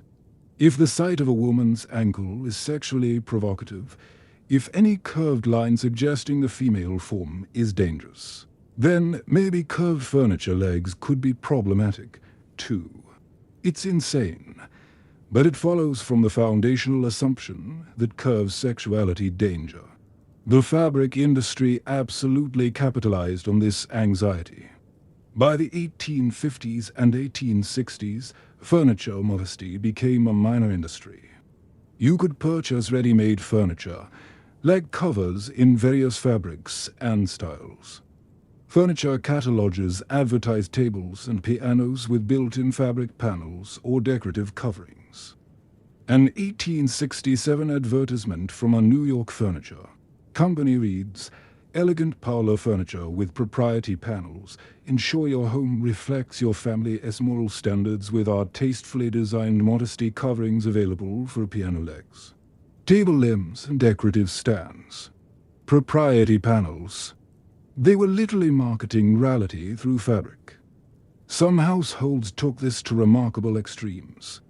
If the sight of a woman's ankle is sexually provocative, if any curved line suggesting the female form is dangerous, then maybe curved furniture legs could be problematic, too. It's insane, but it follows from the foundational assumption that curves sexuality danger. The fabric industry absolutely capitalized on this anxiety. By the 1850s and 1860s, furniture modesty became a minor industry. You could purchase ready-made furniture, like covers in various fabrics and styles. Furniture catalogs advertised tables and pianos with built-in fabric panels or decorative coverings. An 1867 advertisement from a New York furniture company reads, "Elegant parlor furniture with proprietary panels. Ensure your home reflects your family's moral standards with our tastefully designed modesty coverings available for piano legs. Table limbs and decorative stands. Proprietary panels." They were literally marketing reality through fabric. Some households took this to remarkable extremes.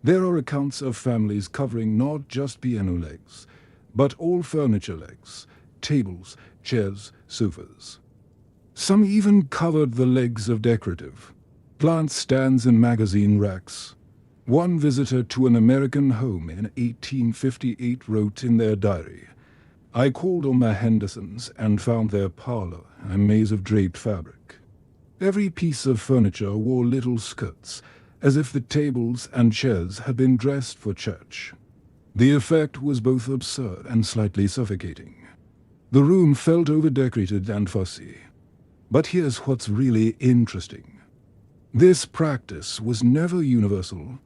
There are accounts of families covering not just piano legs, but all furniture legs, tables, chairs, sofas. Some even covered the legs of decorative plant stands and magazine racks. One visitor to an American home in 1858 wrote in their diary, "I called on the Hendersons and found their parlor a maze of draped fabric. Every piece of furniture wore little skirts, as if the tables and chairs had been dressed for church. The effect was both absurd and slightly suffocating. The room felt over-decorated and fussy. But here's what's really interesting. This practice was never universal,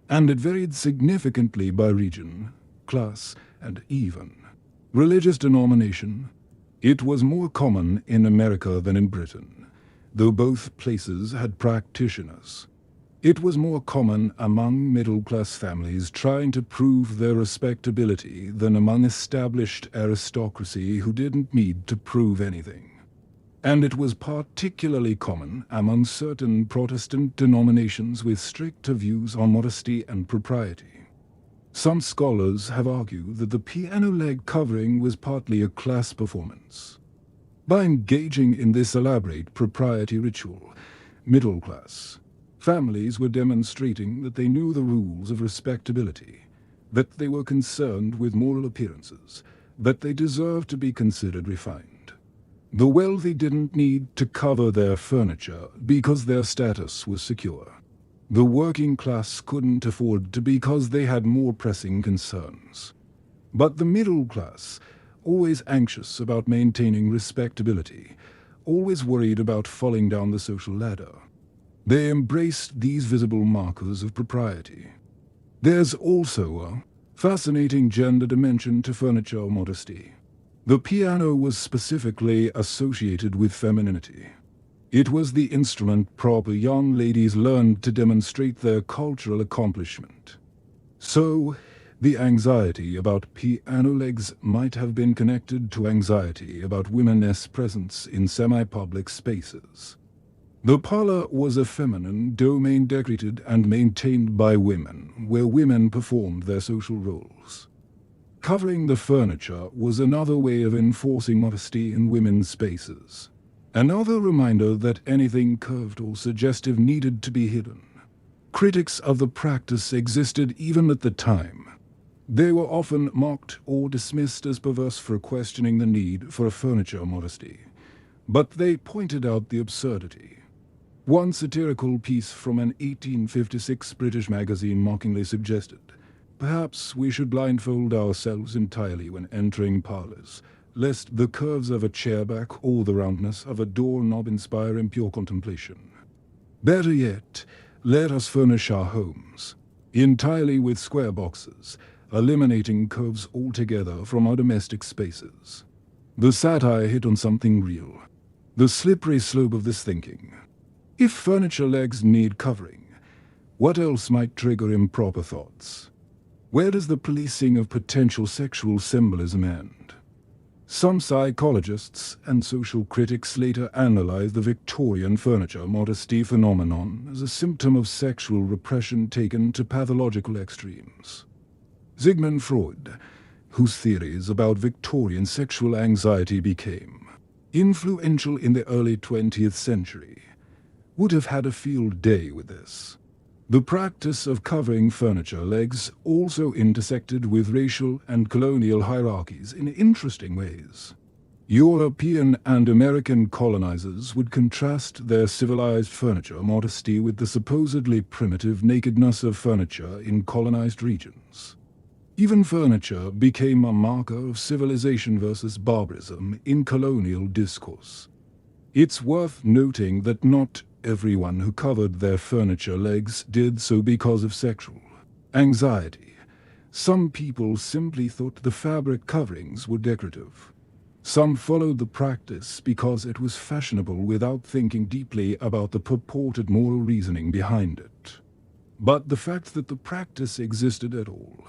and it varied significantly by region, class, and even religious denomination. It was more common in America than in Britain, though both places had practitioners. It was more common among middle-class families trying to prove their respectability than among established aristocracy who didn't need to prove anything. And it was particularly common among certain Protestant denominations with stricter views on modesty and propriety. Some scholars have argued that the piano leg covering was partly a class performance. By engaging in this elaborate propriety ritual, middle-class families were demonstrating that they knew the rules of respectability, that they were concerned with moral appearances, that they deserved to be considered refined. The wealthy didn't need to cover their furniture because their status was secure. The working class couldn't afford to because they had more pressing concerns. But the middle class, always anxious about maintaining respectability, always worried about falling down the social ladder, they embraced these visible markers of propriety. There's also a fascinating gender dimension to furniture modesty. The piano was specifically associated with femininity. It was the instrument proper young ladies learned to demonstrate their cultural accomplishment. So, The anxiety about piano legs might have been connected to anxiety about women's presence in semi-public spaces. The parlor was a feminine domain decorated and maintained by women, where women performed their social roles. Covering the furniture was another way of enforcing modesty in women's spaces. Another reminder that anything curved or suggestive needed to be hidden. Critics of the practice existed even at the time. They were often mocked or dismissed as perverse for questioning the need for a furniture modesty. But they pointed out the absurdity. One satirical piece from an 1856 British magazine mockingly suggested, "Perhaps we should blindfold ourselves entirely when entering parlors, lest the curves of a chair back or the roundness of a doorknob inspire impure contemplation. Better yet, let us furnish our homes entirely with square boxes, eliminating curves altogether from our domestic spaces." The satire hit on something real. The slippery slope of this thinking. If furniture legs need covering, what else might trigger improper thoughts? Where does the policing of potential sexual symbolism end? Some psychologists and social critics later analyzed the Victorian furniture modesty phenomenon as a symptom of sexual repression taken to pathological extremes. Sigmund Freud, whose theories about Victorian sexual anxiety became influential in the early 20th century, would have had a field day with this. The practice of covering furniture legs also intersected with racial and colonial hierarchies in interesting ways. European and American colonizers would contrast their civilized furniture modesty with the supposedly primitive nakedness of furniture in colonized regions. Even furniture became a marker of civilization versus barbarism in colonial discourse. It's worth noting that not everyone who covered their furniture legs did so because of sexual anxiety. Some people simply thought the fabric coverings were decorative. Some followed the practice because it was fashionable without thinking deeply about the purported moral reasoning behind it. But the fact that the practice existed at all,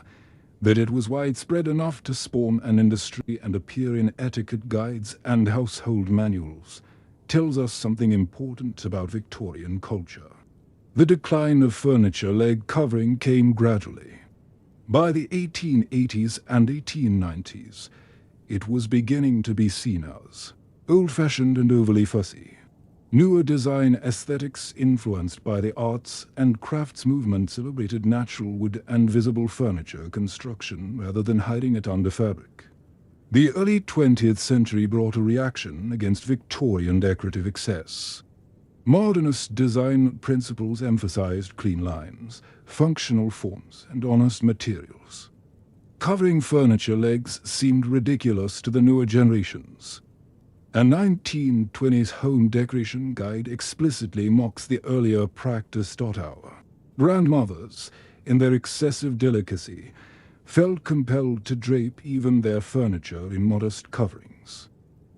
that it was widespread enough to spawn an industry and appear in etiquette guides and household manuals, tells us something important about Victorian culture. The decline of furniture leg covering came gradually. By the 1880s and 1890s, it was beginning to be seen as old-fashioned and overly fussy. Newer design aesthetics influenced by the arts and crafts movement celebrated natural wood and visible furniture construction rather than hiding it under fabric. The early 20th century brought a reaction against Victorian decorative excess. Modernist design principles emphasized clean lines, functional forms, and honest materials. Covering furniture legs seemed ridiculous to the newer generations. A 1920s home decoration guide explicitly mocks the earlier practice. Our grandmothers, in their excessive delicacy, felt compelled to drape even their furniture in modest coverings.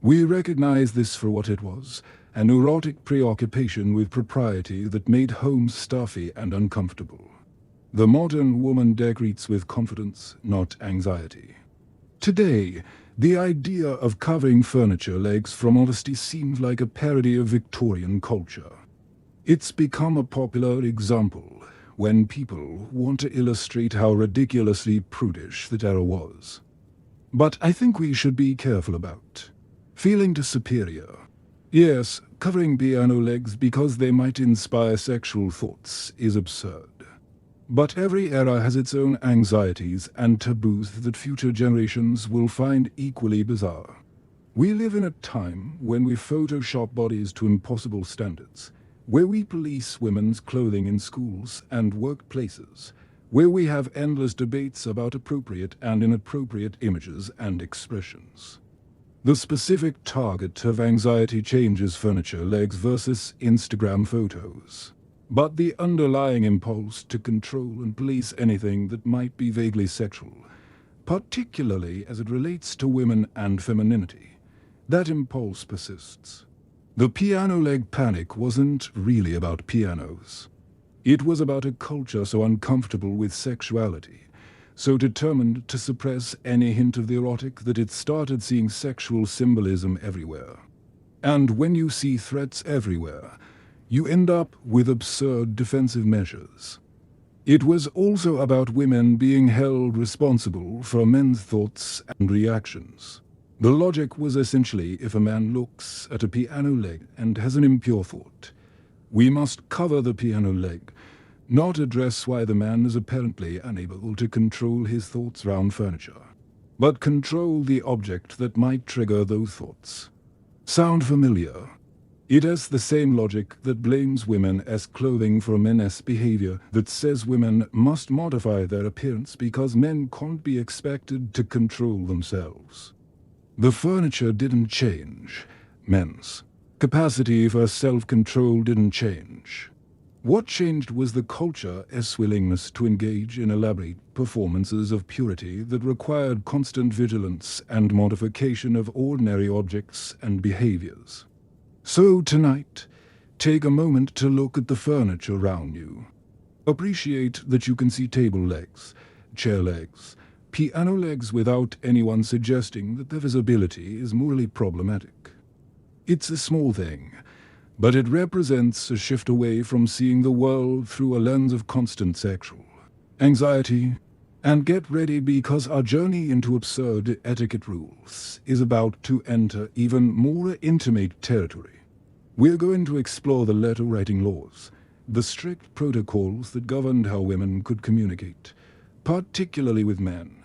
We recognize this for what it was, a neurotic preoccupation with propriety that made homes stuffy and uncomfortable. The modern woman decorates with confidence, not anxiety. Today, the idea of covering furniture legs for modesty seems like a parody of Victorian culture. It's become a popular example when people want to illustrate how ridiculously prudish the era was. But I think we should be careful about feeling too superior. Yes, covering piano legs because they might inspire sexual thoughts is absurd. But every era has its own anxieties and taboos that future generations will find equally bizarre. We live in a time when we Photoshop bodies to impossible standards, where we police women's clothing in schools and workplaces, where we have endless debates about appropriate and inappropriate images and expressions. The specific target of anxiety changes furniture legs versus Instagram photos. But the underlying impulse to control and police anything that might be vaguely sexual, particularly as it relates to women and femininity, that impulse persists. The piano leg panic wasn't really about pianos. It was about a culture so uncomfortable with sexuality, so determined to suppress any hint of the erotic that it started seeing sexual symbolism everywhere. And when you see threats everywhere, you end up with absurd defensive measures. It was also about women being held responsible for men's thoughts and reactions. The logic was essentially, if a man looks at a piano leg and has an impure thought, we must cover the piano leg, not address why the man is apparently unable to control his thoughts round furniture, but control the object that might trigger those thoughts. Sound familiar? It has the same logic that blames women as clothing for men's behavior, that says women must modify their appearance because men can't be expected to control themselves. The furniture didn't change. Men's capacity for self-control didn't change. What changed was the culture's willingness to engage in elaborate performances of purity that required constant vigilance and modification of ordinary objects and behaviors. So tonight, take a moment to look at the furniture around you. Appreciate that you can see table legs, chair legs, piano legs without anyone suggesting that their visibility is morally problematic. It's a small thing, but it represents a shift away from seeing the world through a lens of constant sexual anxiety. And get ready, because our journey into absurd etiquette rules is about to enter even more intimate territory. We're going to explore the letter-writing laws, the strict protocols that governed how women could communicate, particularly with men,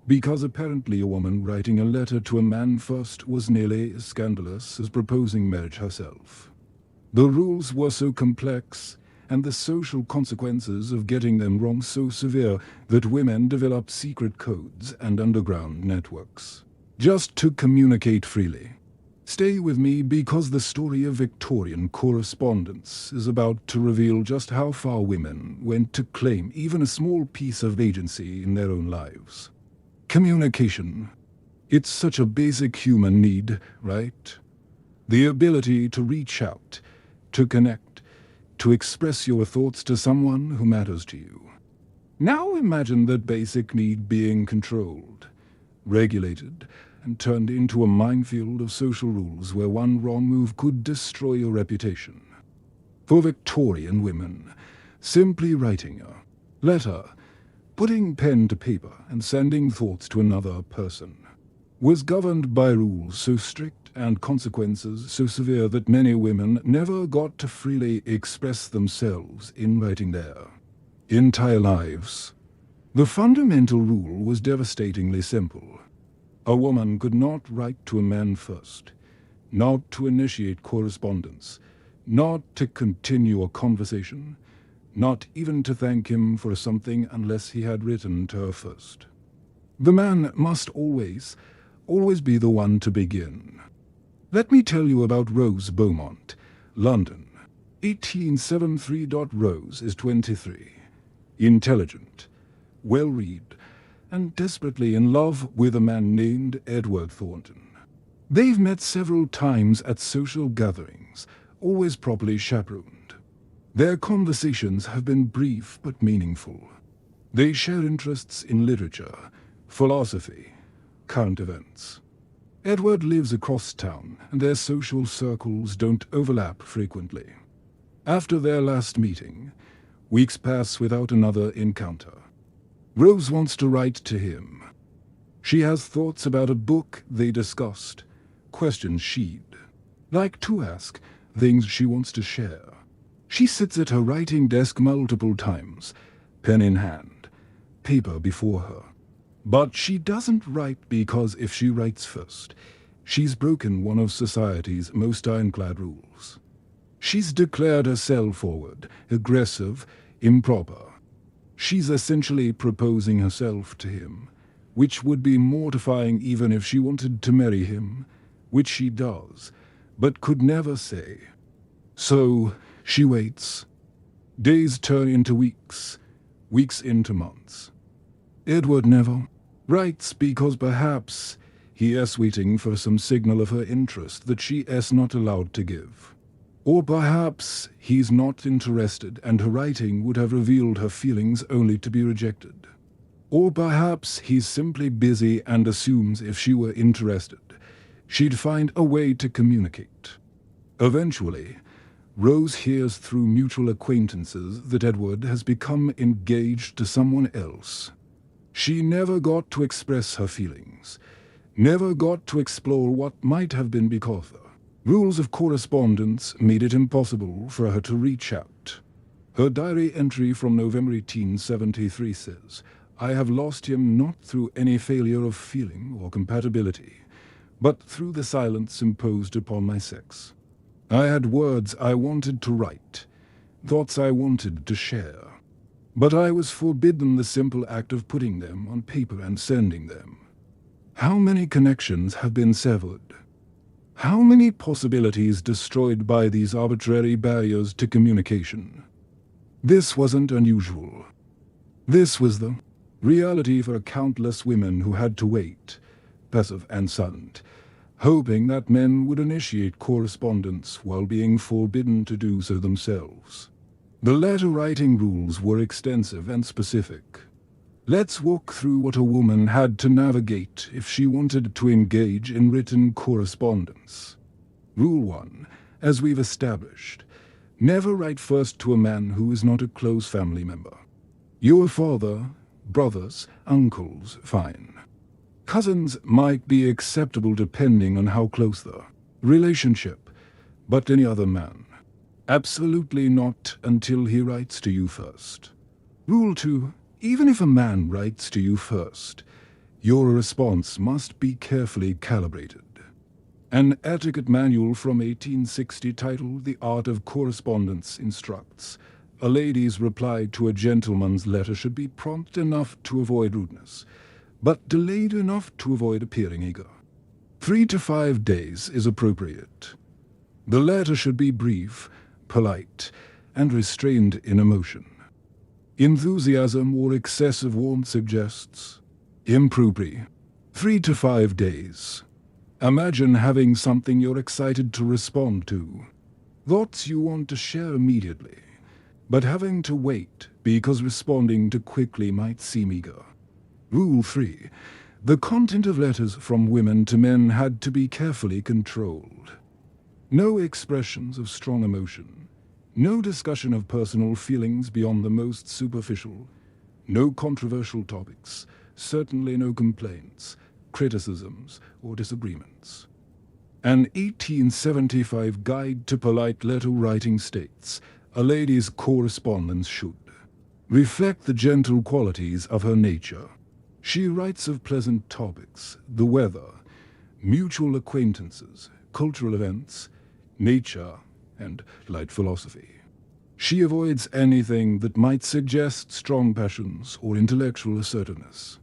because apparently a woman writing a letter to a man first was nearly as scandalous as proposing marriage herself. The rules were so complex, and the social consequences of getting them wrong so severe, that women developed secret codes and underground networks, just to communicate freely. Stay with me, because the story of Victorian correspondence is about to reveal just how far women went to claim even a small piece of agency in their own lives. Communication. It's such a basic human need, right? The ability to reach out, to connect, to express your thoughts to someone who matters to you. Now imagine that basic need being controlled, regulated, and turned into a minefield of social rules where one wrong move could destroy your reputation. For Victorian women, simply writing a letter, putting pen to paper and sending thoughts to another person, was governed by rules so strict and consequences so severe that many women never got to freely express themselves in writing their entire lives. The fundamental rule was devastatingly simple. A woman could not write to a man first, not to initiate correspondence, not to continue a conversation, not even to thank him for something unless he had written to her first. The man must always be the one to begin. Let me tell you about Rose Beaumont, London, 1873. Rose is 23, intelligent, well-read, and desperately in love with a man named Edward Thornton. They've met several times at social gatherings, always properly chaperoned. Their conversations have been brief but meaningful. They share interests in literature, philosophy, current events. Edward lives across town, and their social circles don't overlap frequently. After their last meeting, weeks pass without another encounter. Rose wants to write to him. She has thoughts about a book they discussed, questions she'd like to ask, things she wants to share. She sits at her writing desk multiple times, pen in hand, paper before her. But she doesn't write, because if she writes first, she's broken one of society's most ironclad rules. She's declared herself forward, aggressive, improper. She's essentially proposing herself to him, which would be mortifying even if she wanted to marry him, which she does, but could never say. So she waits. Days turn into weeks, weeks into months. Edward never writes, because perhaps he is waiting for some signal of her interest that she is not allowed to give. Or perhaps he's not interested, and her writing would have revealed her feelings only to be rejected. Or perhaps he's simply busy and assumes if she were interested, she'd find a way to communicate. Eventually, Rose hears through mutual acquaintances that Edward has become engaged to someone else. She never got to express her feelings, never got to explore what might have been because the rules of correspondence made it impossible for her to reach out. Her diary entry from November 1873 says, "I have lost him not through any failure of feeling or compatibility, but through the silence imposed upon my sex. I had words I wanted to write, thoughts I wanted to share, but I was forbidden the simple act of putting them on paper and sending them. How many connections have been severed? How many possibilities destroyed by these arbitrary barriers to communication?" This wasn't unusual. This was the reality for countless women who had to wait, passive and silent, hoping that men would initiate correspondence while being forbidden to do so themselves. The letter-writing rules were extensive and specific. Let's walk through what a woman had to navigate if she wanted to engage in written correspondence. Rule 1, as we've established, never write first to a man who is not a close family member. Your father, brothers, uncles, fine. Cousins might be acceptable depending on how close the relationship, but any other man, absolutely not until he writes to you first. Rule 2, even if a man writes to you first, your response must be carefully calibrated. An etiquette manual from 1860 titled "The Art of Correspondence" instructs, a lady's reply to a gentleman's letter should be prompt enough to avoid rudeness, but delayed enough to avoid appearing eager. 3 to 5 days is appropriate. The letter should be brief, polite, and restrained in emotion. Enthusiasm or excessive warmth suggests impropriety. 3 to 5 days. Imagine having something you're excited to respond to, thoughts you want to share immediately, but having to wait because responding too quickly might seem eager. Rule 3. The content of letters from women to men had to be carefully controlled. No expressions of strong emotion, no discussion of personal feelings beyond the most superficial, no controversial topics, certainly no complaints, criticisms, or disagreements. An 1875 Guide to Polite Letter Writing states, a lady's correspondence should reflect the gentle qualities of her nature. She writes of pleasant topics, the weather, mutual acquaintances, cultural events, nature, and light philosophy. She avoids anything that might suggest strong passions or intellectual assertiveness.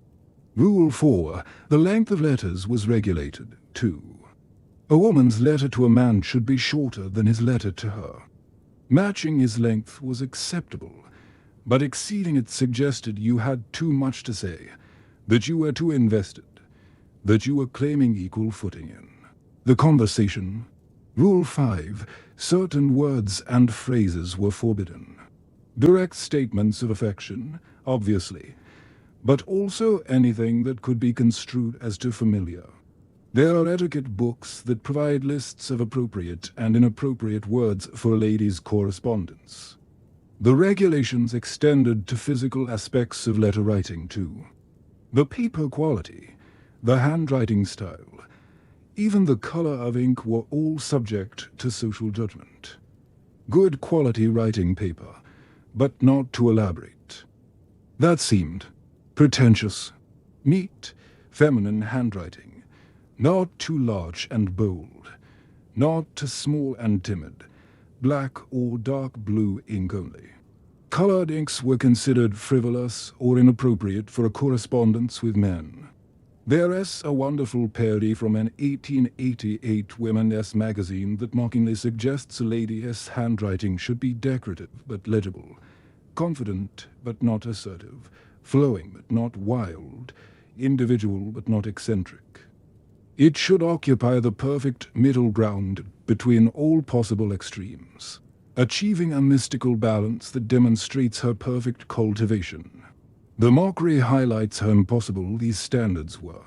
Rule 4. The length of letters was regulated, too. A woman's letter to a man should be shorter than his letter to her. Matching his length was acceptable, but exceeding it suggested you had too much to say, that you were too invested, that you were claiming equal footing in the conversation. Rule 5. Certain words and phrases were forbidden. Direct statements of affection, obviously, but also anything that could be construed as too familiar. There are etiquette books that provide lists of appropriate and inappropriate words for a lady's correspondence. The regulations extended to physical aspects of letter writing, too. The paper quality, the handwriting style, even the color of ink were all subject to social judgment. Good quality writing paper, but not too elaborate. That seemed pretentious. Neat, feminine handwriting, not too large and bold, not too small and timid, black or dark blue ink only. Colored inks were considered frivolous or inappropriate for a correspondence with men. There is a wonderful parody from an 1888 Women's magazine that mockingly suggests a lady's handwriting should be decorative but legible, confident but not assertive, flowing but not wild, individual but not eccentric. It should occupy the perfect middle ground between all possible extremes, achieving a mystical balance that demonstrates her perfect cultivation. The mockery highlights how impossible these standards were.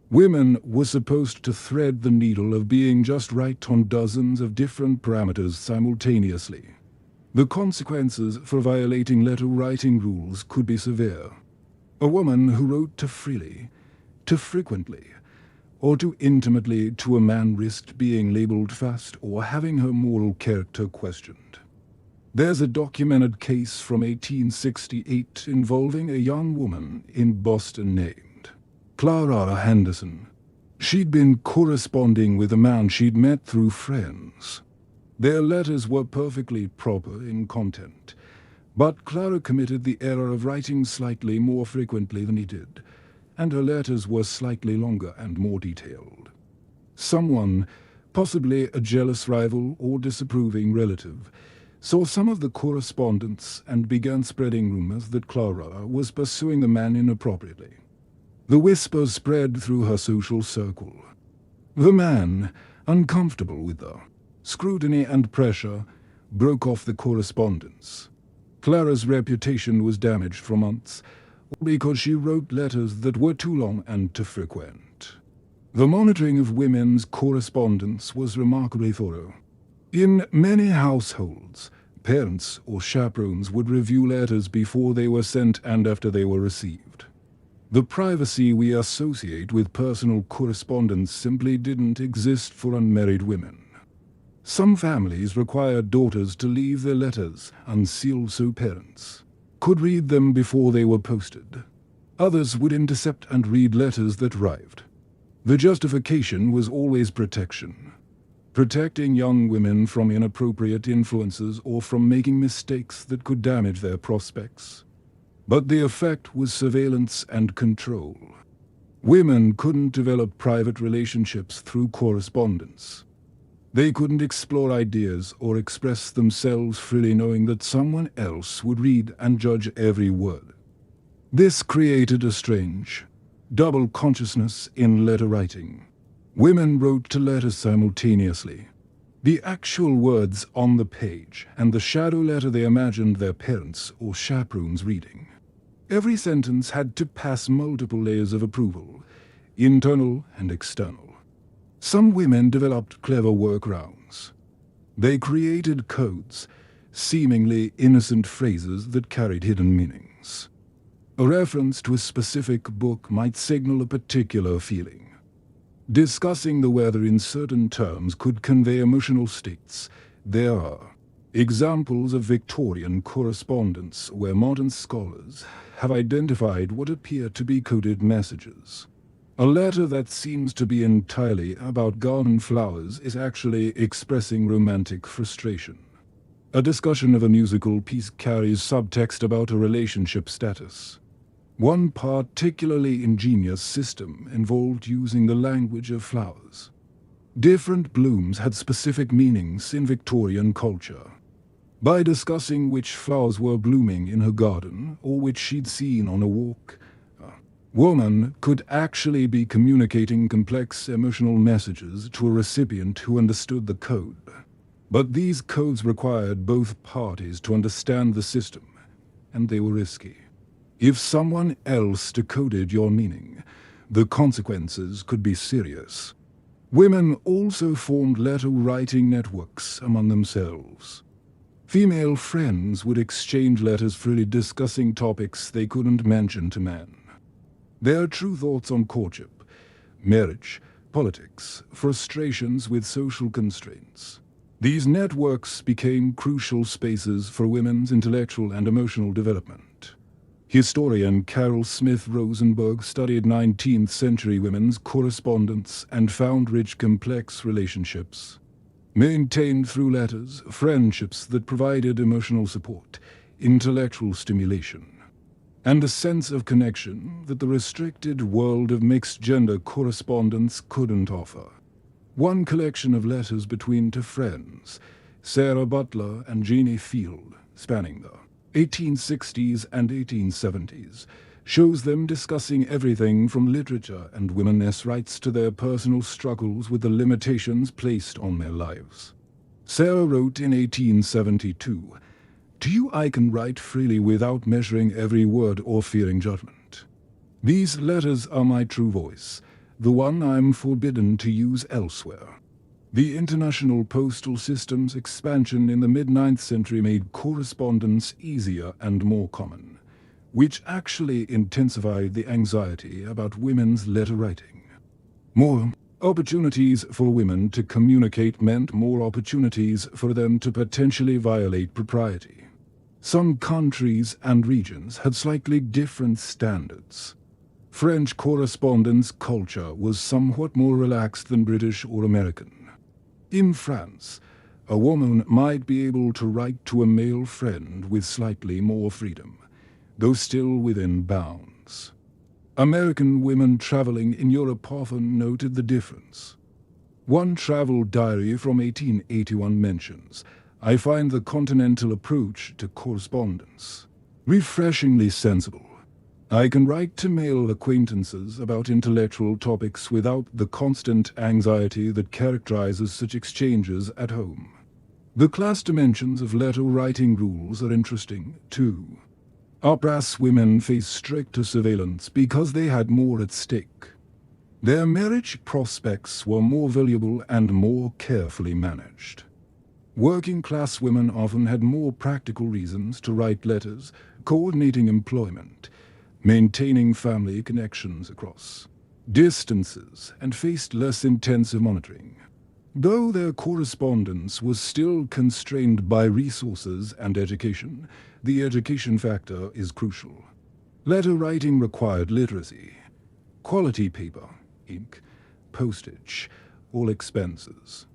Women were supposed to thread the needle of being just right on dozens of different parameters simultaneously. The consequences for violating letter-writing rules could be severe. A woman who wrote too freely, too frequently, or too intimately to a man risked being labeled fast or having her moral character questioned. There's a documented case from 1868 involving a young woman in Boston named Clara Henderson. She'd been corresponding with a man she'd met through friends. Their letters were perfectly proper in content, but Clara committed the error of writing slightly more frequently than he did, and her letters were slightly longer and more detailed. Someone, possibly a jealous rival or disapproving relative, saw some of the correspondence and began spreading rumors that Clara was pursuing the man inappropriately. The whispers spread through her social circle. The man, uncomfortable with the scrutiny and pressure, broke off the correspondence. Clara's reputation was damaged for months because she wrote letters that were too long and too frequent. The monitoring of women's correspondence was remarkably thorough. In many households, parents or chaperones would review letters before they were sent and after they were received. The privacy we associate with personal correspondence simply didn't exist for unmarried women. Some families required daughters to leave their letters unsealed so parents could read them before they were posted. Others would intercept and read letters that arrived. The justification was always protection. Protecting young women from inappropriate influences or from making mistakes that could damage their prospects. But the effect was surveillance and control. Women couldn't develop private relationships through correspondence. They couldn't explore ideas or express themselves freely knowing that someone else would read and judge every word. This created a strange, double consciousness in letter writing. Women wrote to letters simultaneously. The actual words on the page and the shadow letter they imagined their parents or chaperones reading. Every sentence had to pass multiple layers of approval, internal and external. Some women developed clever workarounds. They created codes, seemingly innocent phrases that carried hidden meanings. A reference to a specific book might signal a particular feeling. Discussing the weather in certain terms could convey emotional states. There are examples of Victorian correspondence where modern scholars have identified what appear to be coded messages. A letter that seems to be entirely about garden flowers is actually expressing romantic frustration. A discussion of a musical piece carries subtext about a relationship status. One particularly ingenious system involved using the language of flowers. Different blooms had specific meanings in Victorian culture. By discussing which flowers were blooming in her garden or which she'd seen on a walk, a woman could actually be communicating complex emotional messages to a recipient who understood the code. But these codes required both parties to understand the system, and they were risky. If someone else decoded your meaning, the consequences could be serious. Women also formed letter-writing networks among themselves. Female friends would exchange letters freely discussing topics they couldn't mention to men. Their true thoughts on courtship, marriage, politics, frustrations with social constraints. These networks became crucial spaces for women's intellectual and emotional development. Historian Carol Smith Rosenberg studied 19th century women's correspondence and found rich, complex relationships, maintained through letters, friendships that provided emotional support, intellectual stimulation, and a sense of connection that the restricted world of mixed-gender correspondence couldn't offer. One collection of letters between two friends, Sarah Butler and Jeannie Field, spanning the 1860s and 1870s, shows them discussing everything from literature and women's rights to their personal struggles with the limitations placed on their lives. Sarah wrote in 1872, To you I can write freely without measuring every word or fearing judgment. These letters are my true voice, the one I'm forbidden to use elsewhere. The international postal system's expansion in the mid-9th century made correspondence easier and more common, which actually intensified the anxiety about women's letter writing. More opportunities for women to communicate meant more opportunities for them to potentially violate propriety. Some countries and regions had slightly different standards. French correspondence culture was somewhat more relaxed than British or American. In France, a woman might be able to write to a male friend with slightly more freedom, though still within bounds. American women traveling in Europe often noted the difference. One travel diary from 1881 mentions, "I find the continental approach to correspondence refreshingly sensible. I can write to male acquaintances about intellectual topics without the constant anxiety that characterizes such exchanges at home." The class dimensions of letter writing rules are interesting, too. Oppressed women faced stricter surveillance because they had more at stake. Their marriage prospects were more valuable and more carefully managed. Working-class women often had more practical reasons to write letters, coordinating employment, maintaining family connections across distances, and faced less intensive monitoring. Though their correspondence was still constrained by resources and education, the education factor is crucial. Letter writing required literacy, quality paper, ink, postage, all expenses.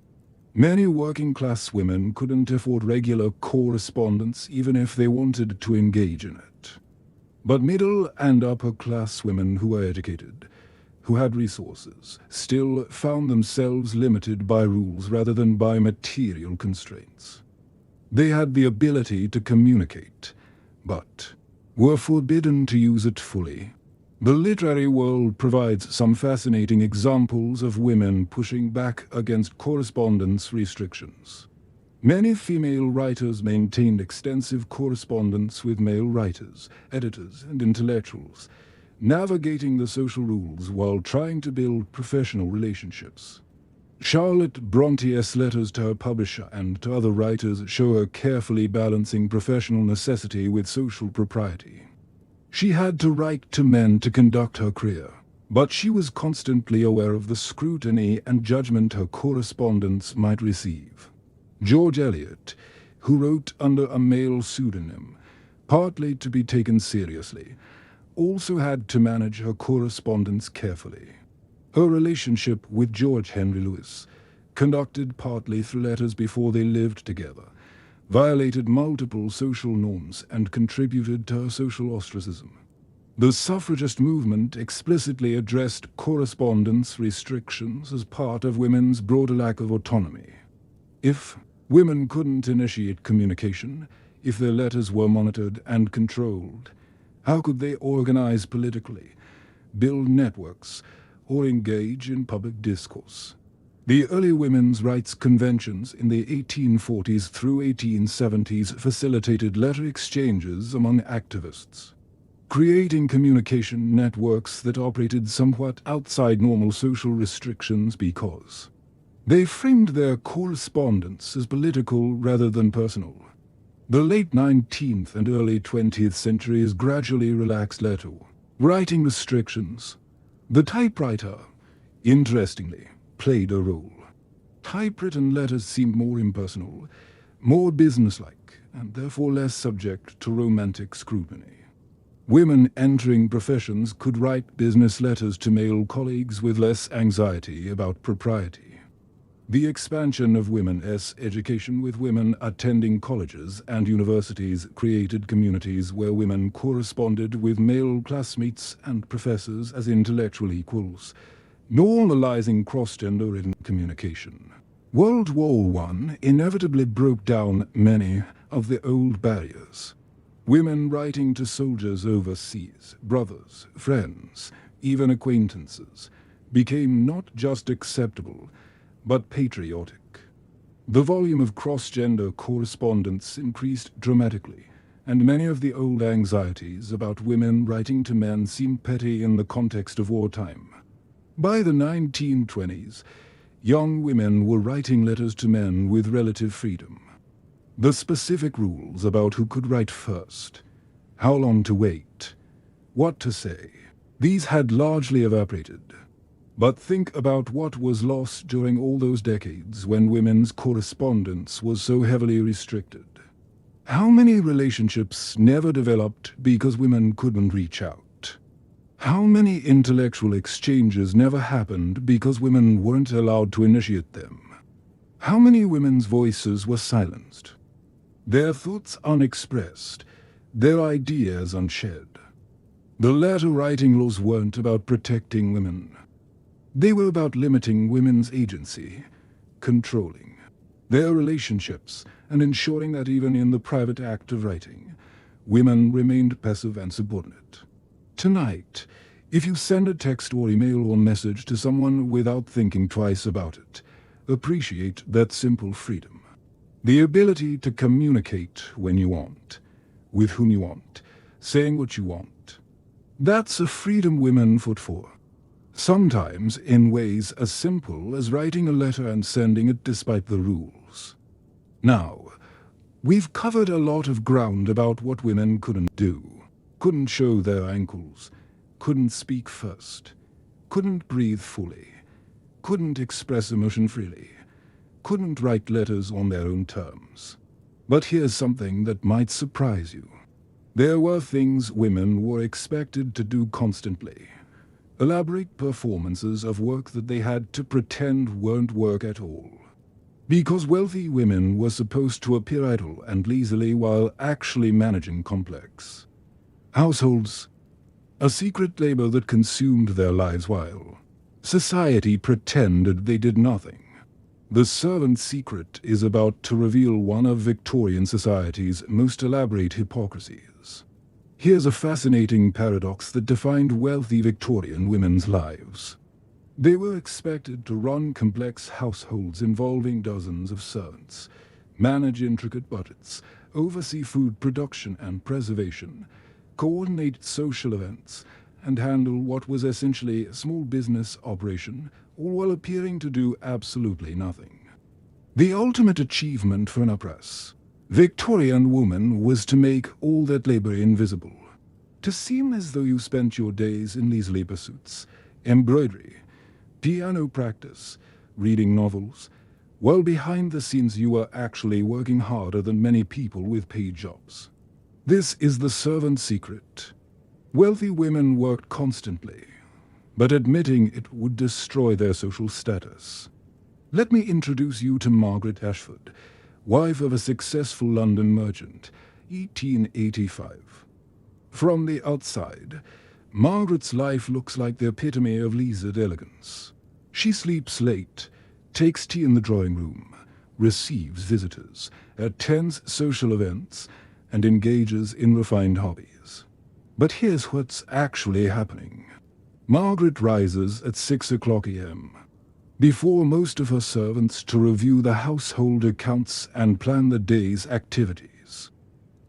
Many working-class women couldn't afford regular correspondence even if they wanted to engage in it. But middle and upper-class women who were educated, who had resources, still found themselves limited by rules rather than by material constraints. They had the ability to communicate, but were forbidden to use it fully. The literary world provides some fascinating examples of women pushing back against correspondence restrictions. Many female writers maintained extensive correspondence with male writers, editors, and intellectuals, navigating the social rules while trying to build professional relationships. Charlotte Bronte's letters to her publisher and to other writers show her carefully balancing professional necessity with social propriety. She had to write to men to conduct her career, but she was constantly aware of the scrutiny and judgment her correspondence might receive. George Eliot, who wrote under a male pseudonym, partly to be taken seriously, also had to manage her correspondence carefully. Her relationship with George Henry Lewis, conducted partly through letters before they lived together, violated multiple social norms and contributed to her social ostracism. The suffragist movement explicitly addressed correspondence restrictions as part of women's broader lack of autonomy. If women couldn't initiate communication, if their letters were monitored and controlled, how could they organize politically, build networks, or engage in public discourse? The early women's rights conventions in the 1840s through 1870s facilitated letter exchanges among activists, creating communication networks that operated somewhat outside normal social restrictions because they framed their correspondence as political rather than personal. The late 19th and early 20th centuries gradually relaxed letter writing restrictions. The typewriter, interestingly, played a role. Typewritten letters seemed more impersonal, more businesslike, and therefore less subject to romantic scrutiny. Women entering professions could write business letters to male colleagues with less anxiety about propriety. The expansion of women's education, with women attending colleges and universities, created communities where women corresponded with male classmates and professors as intellectual equals, normalizing cross-gender communication. World War I inevitably broke down many of the old barriers. Women writing to soldiers overseas, brothers, friends, even acquaintances, became not just acceptable, but patriotic. The volume of cross-gender correspondence increased dramatically, and many of the old anxieties about women writing to men seemed petty in the context of wartime. By the 1920s, young women were writing letters to men with relative freedom. The specific rules about who could write first, how long to wait, what to say, these had largely evaporated. But think about what was lost during all those decades when women's correspondence was so heavily restricted. How many relationships never developed because women couldn't reach out? How many intellectual exchanges never happened because women weren't allowed to initiate them? How many women's voices were silenced? Their thoughts unexpressed, their ideas unshared. The letter writing laws weren't about protecting women. They were about limiting women's agency, controlling their relationships, and ensuring that even in the private act of writing, women remained passive and subordinate. Tonight, if you send a text or email or message to someone without thinking twice about it, appreciate that simple freedom. The ability to communicate when you want, with whom you want, saying what you want. That's a freedom women fought for. Sometimes in ways as simple as writing a letter and sending it despite the rules. Now, we've covered a lot of ground about what women couldn't do. Couldn't show their ankles, couldn't speak first, couldn't breathe fully, couldn't express emotion freely, couldn't write letters on their own terms. But here's something that might surprise you. There were things women were expected to do constantly. Elaborate performances of work that they had to pretend weren't work at all. Because wealthy women were supposed to appear idle and lazily while actually managing complex households. A secret labor that consumed their lives while society pretended they did nothing. The Servant's Secret is about to reveal one of Victorian society's most elaborate hypocrisies. Here's a fascinating paradox that defined wealthy Victorian women's lives. They were expected to run complex households involving dozens of servants, manage intricate budgets, oversee food production and preservation, coordinate social events, and handle what was essentially a small business operation, all while appearing to do absolutely nothing. The ultimate achievement for an oppressed Victorian woman was to make all that labor invisible, to seem as though you spent your days in leisurely pursuits, embroidery, piano practice, reading novels, while behind the scenes you were actually working harder than many people with paid jobs. This is the servant's secret. Wealthy women worked constantly, but admitting it would destroy their social status. Let me introduce you to Margaret Ashford, wife of a successful London merchant, 1885. From the outside, Margaret's life looks like the epitome of leisured elegance. She sleeps late, takes tea in the drawing room, receives visitors, attends social events, and engages in refined hobbies. But here's what's actually happening. Margaret rises at 6 o'clock a.m. before most of her servants to review the household accounts and plan the day's activities.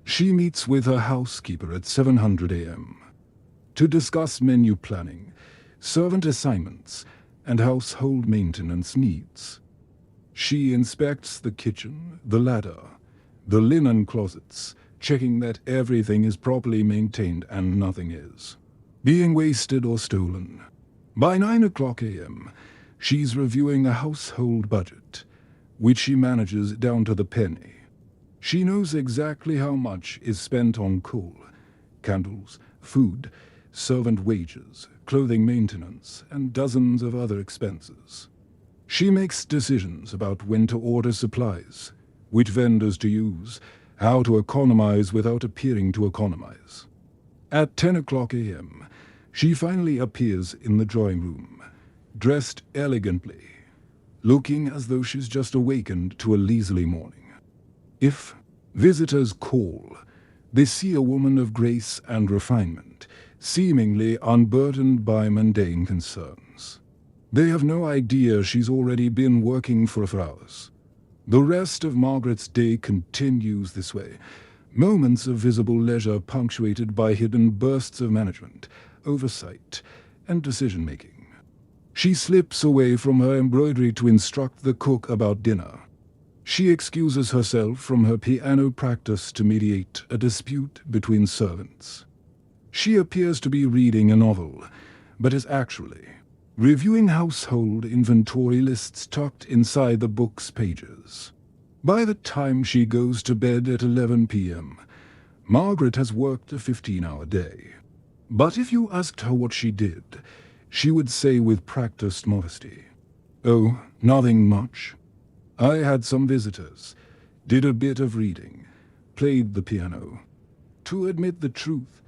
She meets with her housekeeper at 700 a.m. to discuss menu planning, servant assignments, and household maintenance needs. She inspects the kitchen, the larder, the linen closets, checking that everything is properly maintained and nothing is being wasted or stolen. By 9 o'clock a.m., she's reviewing the household budget, which she manages down to the penny. She knows exactly how much is spent on coal, candles, food, servant wages, clothing maintenance, and dozens of other expenses. She makes decisions about when to order supplies, which vendors to use, how to economize without appearing to economize. At 10 o'clock a.m., she finally appears in the drawing room, dressed elegantly, looking as though she's just awakened to a leisurely morning. If visitors call, they see a woman of grace and refinement, seemingly unburdened by mundane concerns. They have no idea she's already been working for hours. The rest of Margaret's day continues this way. Moments of visible leisure punctuated by hidden bursts of management, oversight, and decision-making. She slips away from her embroidery to instruct the cook about dinner. She excuses herself from her piano practice to mediate a dispute between servants. She appears to be reading a novel, but is actually reviewing household inventory lists tucked inside the book's pages. By the time she goes to bed at 11 p.m., Margaret has worked a 15-hour day. But if you asked her what she did, she would say with practiced modesty, "Oh, nothing much. I had some visitors, did a bit of reading, played the piano." To admit the truth,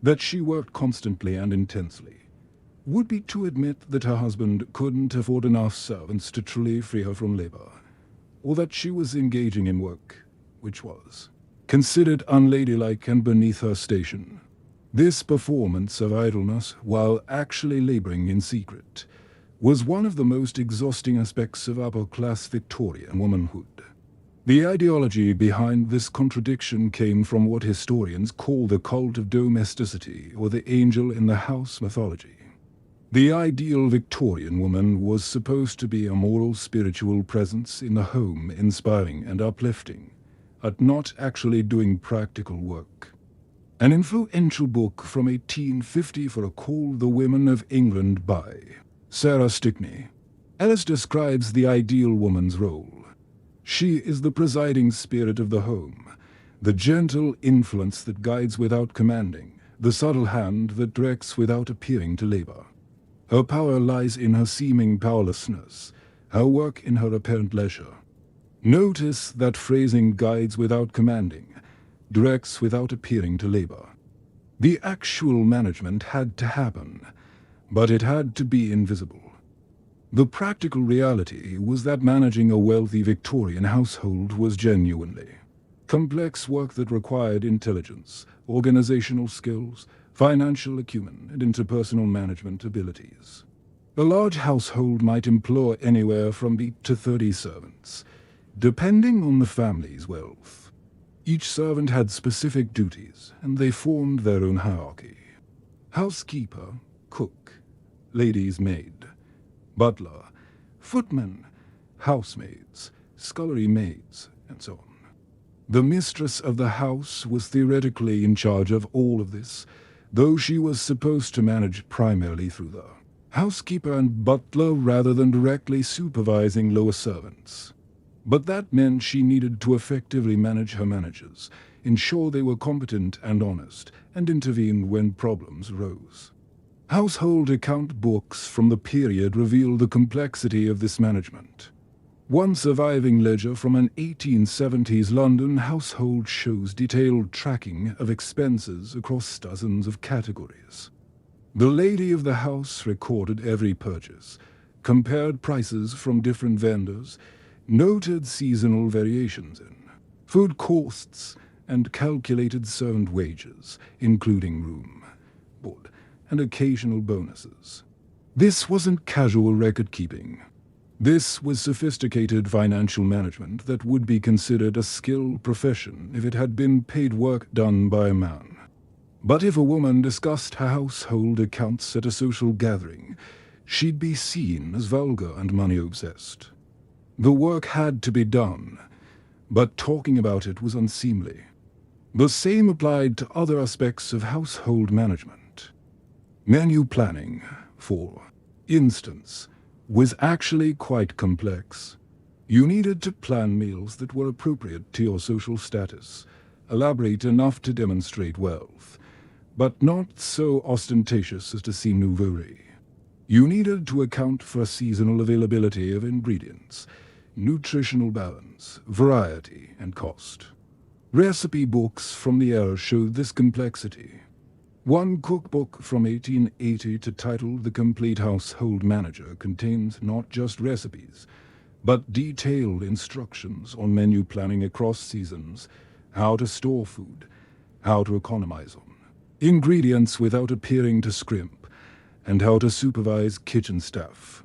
that she worked constantly and intensely, would be to admit that her husband couldn't afford enough servants to truly free her from labor, or that she was engaging in work, which was considered unladylike and beneath her station. This performance of idleness, while actually laboring in secret, was one of the most exhausting aspects of upper-class Victorian womanhood. The ideology behind this contradiction came from what historians call the cult of domesticity, or the angel in the house mythology. The ideal Victorian woman was supposed to be a moral, spiritual presence in the home, inspiring and uplifting, but not actually doing practical work. An influential book from 1850 called The Women of England by Sarah Stickney. Alice describes the ideal woman's role. She is the presiding spirit of the home, the gentle influence that guides without commanding, the subtle hand that directs without appearing to labor. Her power lies in her seeming powerlessness, her work in her apparent leisure. Notice that phrasing: guides without commanding, directs without appearing to labor. The actual management had to happen, but it had to be invisible. The practical reality was that managing a wealthy Victorian household was genuinely complex work that required intelligence, organizational skills, financial acumen, and interpersonal management abilities. A large household might employ anywhere from 8 to 30 servants, depending on the family's wealth. Each servant had specific duties, and they formed their own hierarchy. Housekeeper, cook, lady's maid, butler, footman, housemaids, scullery maids, and so on. The mistress of the house was theoretically in charge of all of this, though she was supposed to manage primarily through the housekeeper and butler rather than directly supervising lower servants. But that meant she needed to effectively manage her managers, ensure they were competent and honest, and intervene when problems arose. Household account books from the period reveal the complexity of this management. One surviving ledger from an 1870s London household shows detailed tracking of expenses across dozens of categories. The lady of the house recorded every purchase, compared prices from different vendors, noted seasonal variations in food costs, and calculated servant wages, including room, board, and occasional bonuses. This wasn't casual record-keeping. This was sophisticated financial management that would be considered a skilled profession if it had been paid work done by a man. But if a woman discussed her household accounts at a social gathering, she'd be seen as vulgar and money-obsessed. The work had to be done, but talking about it was unseemly. The same applied to other aspects of household management. Menu planning, for instance, was actually quite complex. You needed to plan meals that were appropriate to your social status, elaborate enough to demonstrate wealth, but not so ostentatious as to seem nouveau-riche. You needed to account for seasonal availability of ingredients, nutritional balance, variety, and cost. Recipe books from the era showed this complexity. One cookbook from 1880 titled The Complete Household Manager contains not just recipes, but detailed instructions on menu planning across seasons, how to store food, how to economize on ingredients without appearing to scrimp, and how to supervise kitchen staff.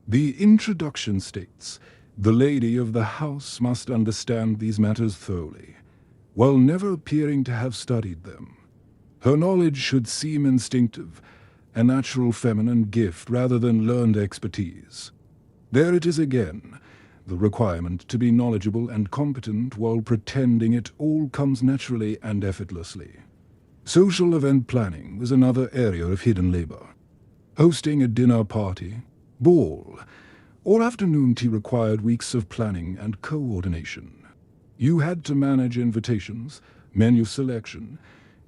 The introduction states, The lady of the house must understand these matters thoroughly, while never appearing to have studied them. Her knowledge should seem instinctive, a natural feminine gift rather than learned expertise. There it is again, the requirement to be knowledgeable and competent while pretending it all comes naturally and effortlessly. Social event planning was another area of hidden labor. Hosting a dinner party, ball, or afternoon tea required weeks of planning and coordination. You had to manage invitations, menu selection,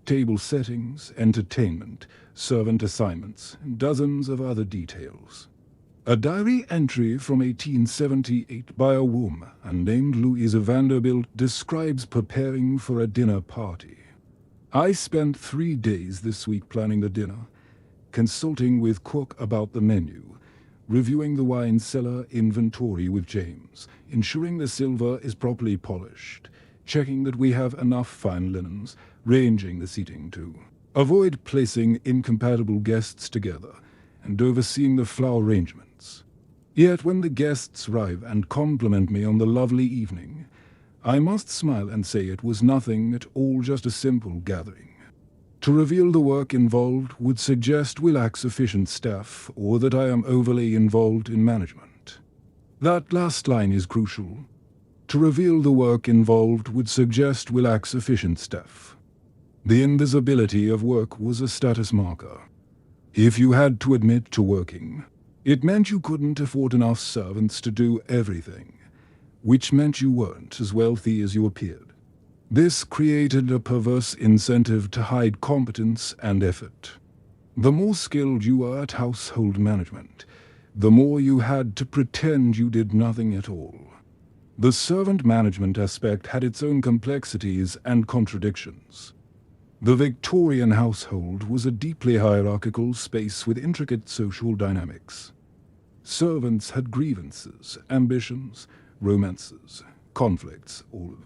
table settings, entertainment, servant assignments, and dozens of other details. A diary entry from 1878 by a woman named Louisa Vanderbilt describes preparing for a dinner party. I spent 3 days this week planning the dinner, consulting with cook about the menu, reviewing the wine cellar inventory with James, ensuring the silver is properly polished, checking that we have enough fine linens, ranging the seating to avoid placing incompatible guests together, and overseeing the flower arrangements. Yet when the guests arrive and compliment me on the lovely evening, I must smile and say it was nothing at all, just a simple gathering. To reveal the work involved would suggest we lack sufficient staff or that I am overly involved in management. That last line is crucial. To reveal the work involved would suggest we lack sufficient staff. The invisibility of work was a status marker. If you had to admit to working, it meant you couldn't afford enough servants to do everything, which meant you weren't as wealthy as you appeared. This created a perverse incentive to hide competence and effort. The more skilled you were at household management, the more you had to pretend you did nothing at all. The servant management aspect had its own complexities and contradictions. The Victorian household was a deeply hierarchical space with intricate social dynamics. Servants had grievances, ambitions, romances, conflicts, all of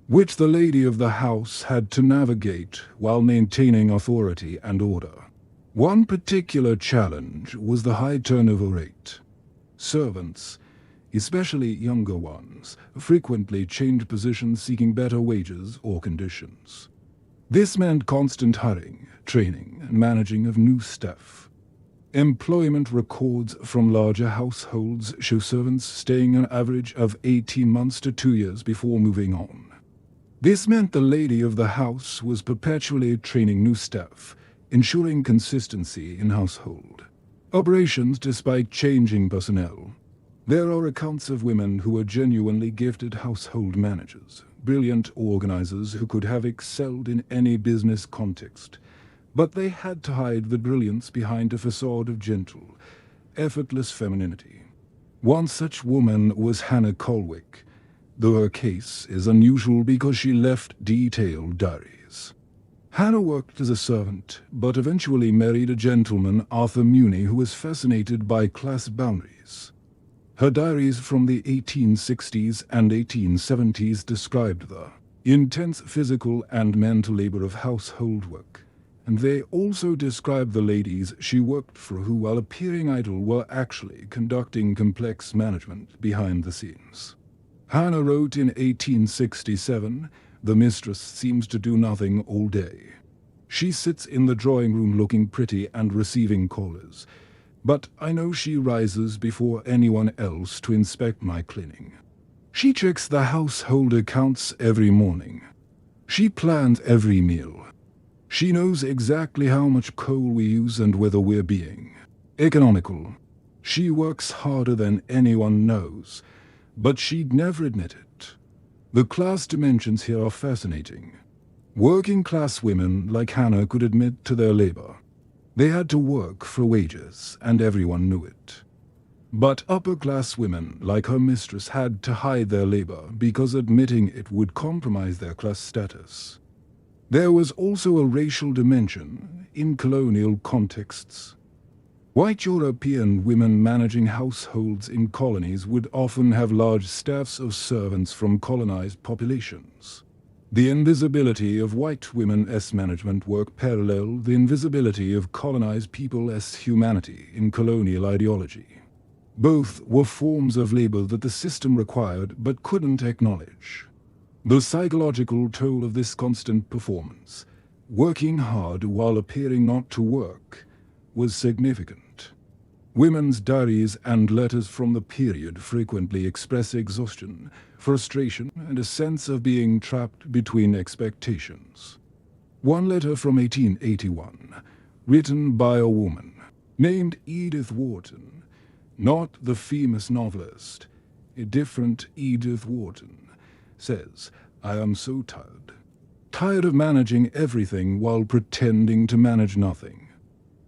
which the lady of the house had to navigate while maintaining authority and order. One particular challenge was the high turnover rate. Servants, especially younger ones, frequently changed positions seeking better wages or conditions. This meant constant hiring, training, and managing of new staff. Employment records from larger households show servants staying an average of 18 months to 2 years before moving on. This meant the lady of the house was perpetually training new staff, ensuring consistency in household operations despite changing personnel. There are accounts of women who were genuinely gifted household managers, brilliant organizers who could have excelled in any business context, but they had to hide the brilliance behind a facade of gentle, effortless femininity. One such woman was Hannah Colwick, though her case is unusual because she left detailed diaries. Hannah worked as a servant, but eventually married a gentleman, Arthur Muni, who was fascinated by class boundaries. Her diaries from the 1860s and 1870s described the intense physical and mental labor of household work, and they also described the ladies she worked for who, while appearing idle, were actually conducting complex management behind the scenes. Hannah wrote in 1867, "The mistress seems to do nothing all day. She sits in the drawing room looking pretty and receiving callers, but I know she rises before anyone else to inspect my cleaning. She checks the household accounts every morning. She plans every meal. She knows exactly how much coal we use and whether we're being economical. She works harder than anyone knows, but she'd never admit it." The class dimensions here are fascinating. Working-class women like Hannah could admit to their labor. They had to work for wages, and everyone knew it. But upper-class women like her mistress had to hide their labor because admitting it would compromise their class status. There was also a racial dimension in colonial contexts. White European women managing households in colonies would often have large staffs of servants from colonized populations. The invisibility of white women as management work paralleled the invisibility of colonized people as humanity in colonial ideology. Both were forms of labor that the system required but couldn't acknowledge. The psychological toll of this constant performance, working hard while appearing not to work, was significant. Women's diaries and letters from the period frequently express exhaustion, frustration, and a sense of being trapped between expectations. One letter from 1881, written by a woman named Edith Wharton, not the famous novelist, a different Edith Wharton, says, "I am so tired. Tired of managing everything while pretending to manage nothing.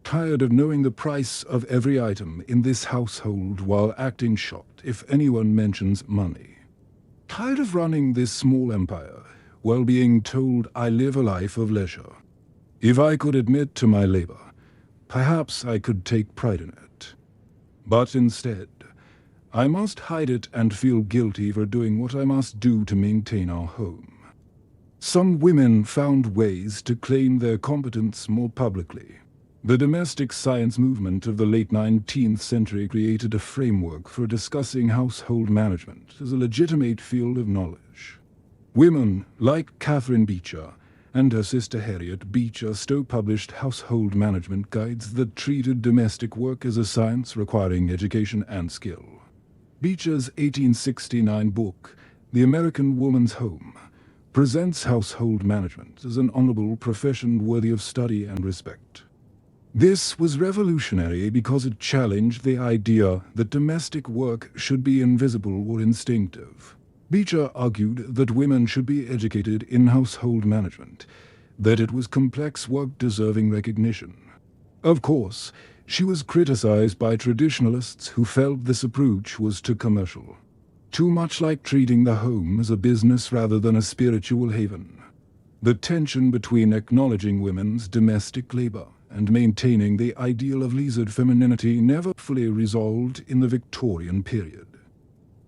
Tired of knowing the price of every item in this household while acting shocked if anyone mentions money. Tired of running this small empire while being told I live a life of leisure. If I could admit to my labor, perhaps I could take pride in it. But instead, I must hide it and feel guilty for doing what I must do to maintain our home." Some women found ways to claim their competence more publicly. The domestic science movement of the late 19th century created a framework for discussing household management as a legitimate field of knowledge. Women like Catherine Beecher and her sister Harriet Beecher Stowe published household management guides that treated domestic work as a science requiring education and skill. Beecher's 1869 book, The American Woman's Home, presents household management as an honorable profession worthy of study and respect. This was revolutionary because it challenged the idea that domestic work should be invisible or instinctive. Beecher argued that women should be educated in household management, that it was complex work deserving recognition. Of course, she was criticized by traditionalists who felt this approach was too commercial, too much like treating the home as a business rather than a spiritual haven. The tension between acknowledging women's domestic labor and maintaining the ideal of leisured femininity never fully resolved in the Victorian period.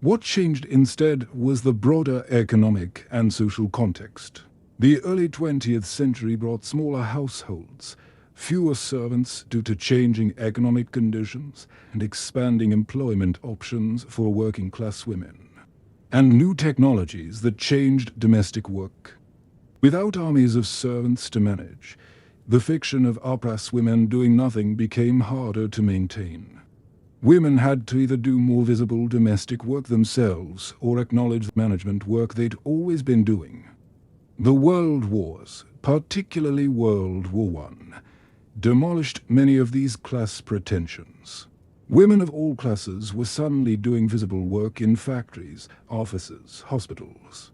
What changed instead was the broader economic and social context. The early 20th century brought smaller households, fewer servants due to changing economic conditions and expanding employment options for working-class women, and new technologies that changed domestic work. Without armies of servants to manage, the fiction of oppressed women doing nothing became harder to maintain. Women had to either do more visible domestic work themselves or acknowledge the management work they'd always been doing. The world wars, particularly World War I, demolished many of these class pretensions. Women of all classes were suddenly doing visible work in factories, offices, hospitals.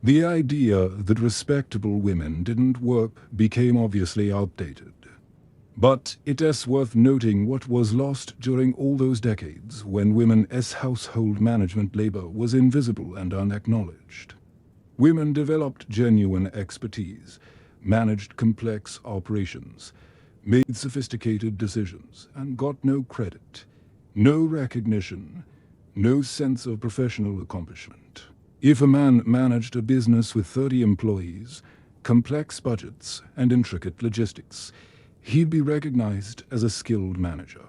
The idea that respectable women didn't work became obviously outdated. But it is worth noting what was lost during all those decades when women's household management labor was invisible and unacknowledged. Women developed genuine expertise, managed complex operations, made sophisticated decisions, and got no credit, no recognition, no sense of professional accomplishment. If a man managed a business with 30 employees, complex budgets, and intricate logistics, he'd be recognized as a skilled manager.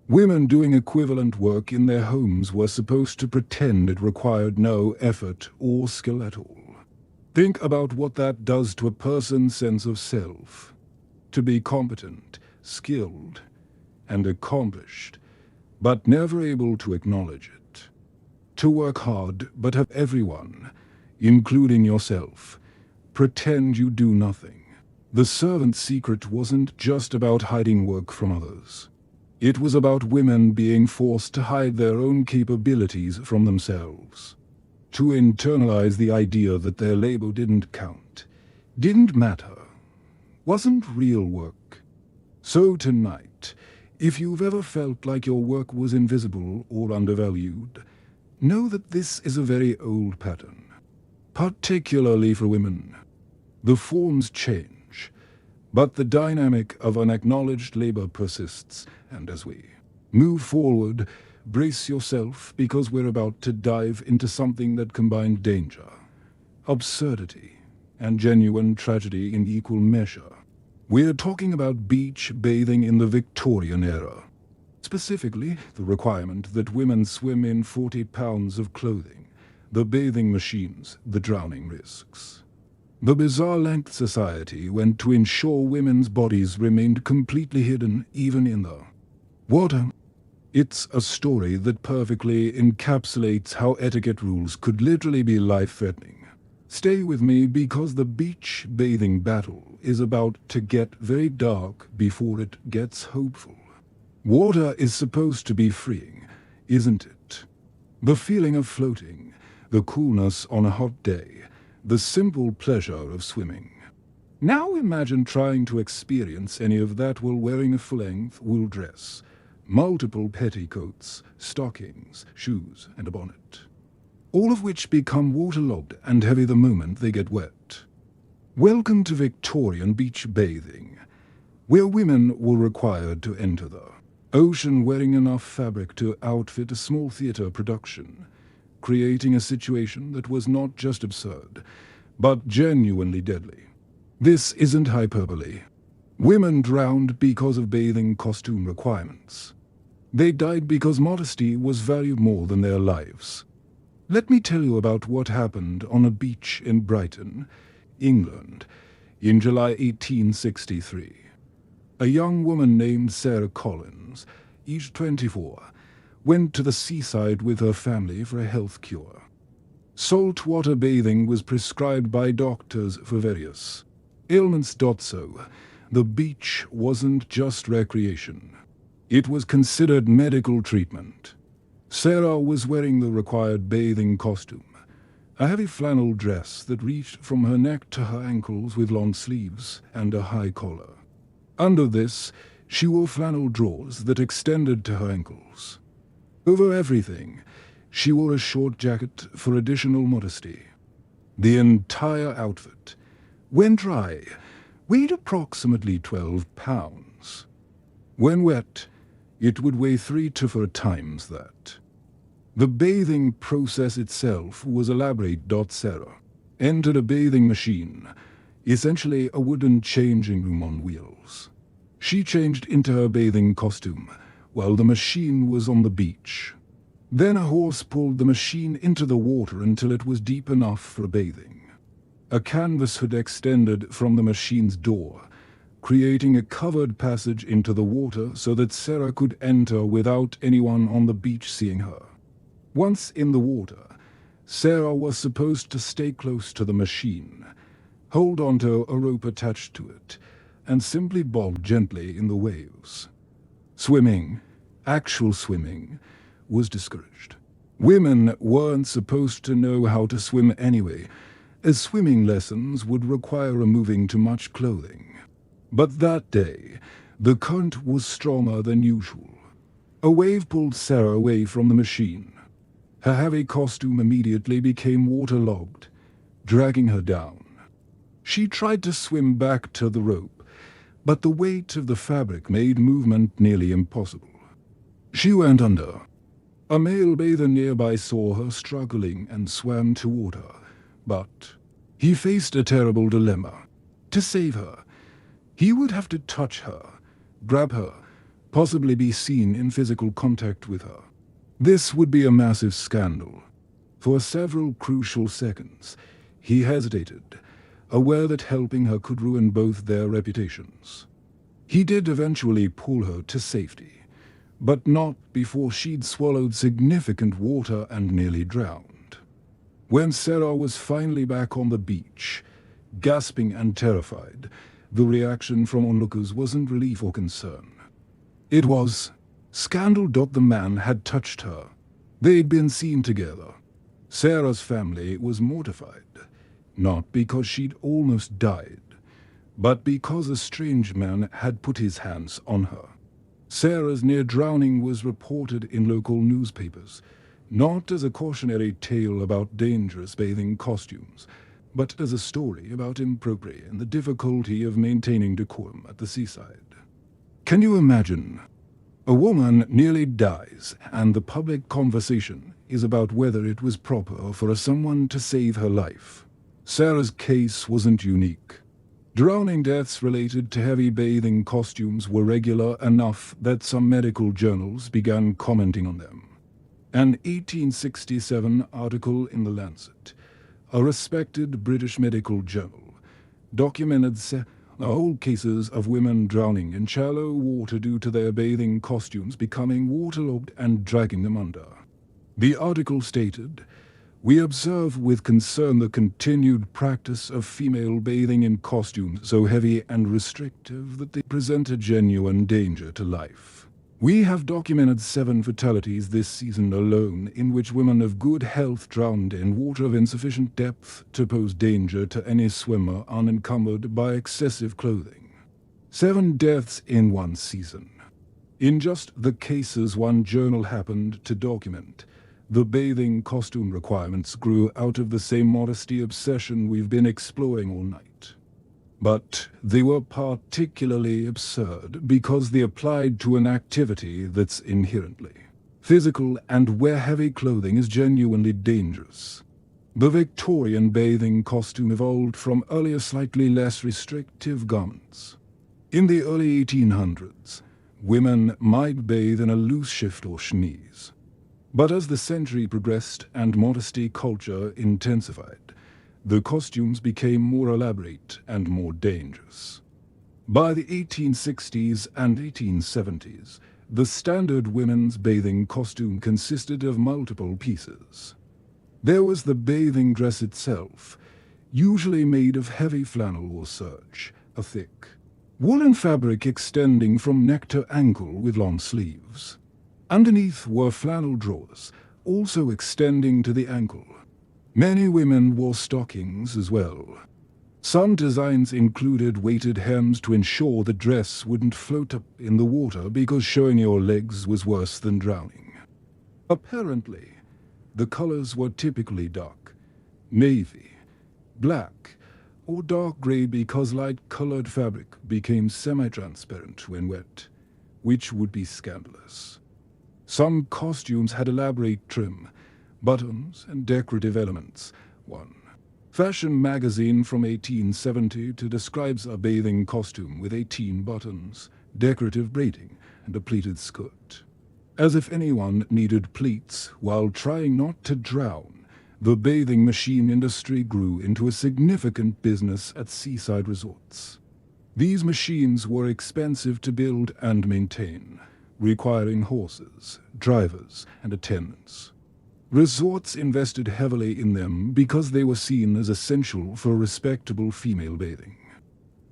Women doing equivalent work in their homes were supposed to pretend it required no effort or skill at all. Think about what that does to a person's sense of self. To be competent, skilled, and accomplished, but never able to acknowledge it. To work hard, but have everyone, including yourself, pretend you do nothing. The servant's secret wasn't just about hiding work from others. It was about women being forced to hide their own capabilities from themselves. To internalize the idea that their labor didn't count, didn't matter, wasn't real work. So tonight, if you've ever felt like your work was invisible or undervalued, know that this is a very old pattern, particularly for women. The forms change, but the dynamic of unacknowledged labor persists, and as we move forward, brace yourself because we're about to dive into something that combined danger, absurdity, and genuine tragedy in equal measure. We're talking about beach bathing in the Victorian era. Specifically, the requirement that women swim in 40 pounds of clothing, the bathing machines, the drowning risks. The bizarre length society went to ensure women's bodies remained completely hidden even in the water. It's a story that perfectly encapsulates how etiquette rules could literally be life-threatening. Stay with me because the beach bathing battle is about to get very dark before it gets hopeful. Water is supposed to be freeing, isn't it? The feeling of floating, the coolness on a hot day, the simple pleasure of swimming. Now imagine trying to experience any of that while wearing a full-length wool dress, multiple petticoats, stockings, shoes, and a bonnet, all of which become waterlogged and heavy the moment they get wet. Welcome to Victorian beach bathing, where women were required to enter the ocean wearing enough fabric to outfit a small theater production, creating a situation that was not just absurd, but genuinely deadly. This isn't hyperbole. Women drowned because of bathing costume requirements. They died because modesty was valued more than their lives. Let me tell you about what happened on a beach in Brighton, England, in July 1863. A young woman named Sarah Collins, aged 24, went to the seaside with her family for a health cure. Saltwater bathing was prescribed by doctors for various ailments. So, the beach wasn't just recreation. It was considered medical treatment. Sarah was wearing the required bathing costume, a heavy flannel dress that reached from her neck to her ankles with long sleeves and a high collar. Under this, she wore flannel drawers that extended to her ankles. Over everything, she wore a short jacket for additional modesty. The entire outfit, when dry, weighed approximately 12 pounds. When wet, it would weigh 3 to 4 times that. The bathing process itself was elaborate. Sarah entered a bathing machine, essentially a wooden changing room on wheels. She changed into her bathing costume while the machine was on the beach. Then a horse pulled the machine into the water until it was deep enough for bathing. A canvas hood extended from the machine's door, creating a covered passage into the water so that Sarah could enter without anyone on the beach seeing her. Once in the water, Sarah was supposed to stay close to the machine, hold onto a rope attached to it, and simply bob gently in the waves. Swimming, actual swimming, was discouraged. Women weren't supposed to know how to swim anyway, as swimming lessons would require removing too much clothing. But that day, the current was stronger than usual. A wave pulled Sarah away from the machine. Her heavy costume immediately became waterlogged, dragging her down. She tried to swim back to the rope, but the weight of the fabric made movement nearly impossible. She went under. A male bather nearby saw her struggling and swam toward her, but he faced a terrible dilemma. To save her, he would have to touch her, grab her, possibly be seen in physical contact with her. This would be a massive scandal. For several crucial seconds, he hesitated, aware that helping her could ruin both their reputations. He did eventually pull her to safety, but not before she'd swallowed significant water and nearly drowned. When Sarah was finally back on the beach, gasping and terrified, the reaction from onlookers wasn't relief or concern. It was scandal. The man had touched her. They'd been seen together. Sarah's family was mortified, not because she'd almost died, but because a strange man had put his hands on her. Sarah's near drowning was reported in local newspapers, not as a cautionary tale about dangerous bathing costumes, but as a story about impropriety and the difficulty of maintaining decorum at the seaside. Can you imagine? A woman nearly dies, and the public conversation is about whether it was proper for someone to save her life. Sarah's case wasn't unique. Drowning deaths related to heavy bathing costumes were regular enough that some medical journals began commenting on them. An 1867 article in The Lancet, a respected British medical journal, documented whole cases of women drowning in shallow water due to their bathing costumes becoming waterlogged and dragging them under. The article stated, "We observe with concern the continued practice of female bathing in costumes so heavy and restrictive that they present a genuine danger to life. We have documented 7 fatalities this season alone in which women of good health drowned in water of insufficient depth to pose danger to any swimmer unencumbered by excessive clothing. 7 deaths in one season. In just the cases one journal happened to document, the bathing costume requirements grew out of the same modesty obsession we've been exploring all night. But they were particularly absurd because they applied to an activity that's inherently physical and where heavy clothing is genuinely dangerous. The Victorian bathing costume evolved from earlier slightly less restrictive garments. In the early 1800s, women might bathe in a loose shift or chemise. But as the century progressed and modesty culture intensified, the costumes became more elaborate and more dangerous. By the 1860s and 1870s, the standard women's bathing costume consisted of multiple pieces. There was the bathing dress itself, usually made of heavy flannel or serge, a thick woolen fabric extending from neck to ankle with long sleeves. Underneath were flannel drawers, also extending to the ankle. Many women wore stockings as well. Some designs included weighted hems to ensure the dress wouldn't float up in the water because showing your legs was worse than drowning. Apparently, the colors were typically dark, navy, black, or dark gray because light-colored fabric became semi-transparent when wet, which would be scandalous. Some costumes had elaborate trim, buttons, and decorative elements. One fashion magazine from 1870 describes a bathing costume with 18 buttons, decorative braiding, and a pleated skirt. As if anyone needed pleats while trying not to drown, the bathing machine industry grew into a significant business at seaside resorts. These machines were expensive to build and maintain, requiring horses, drivers, and attendants. Resorts invested heavily in them because they were seen as essential for respectable female bathing.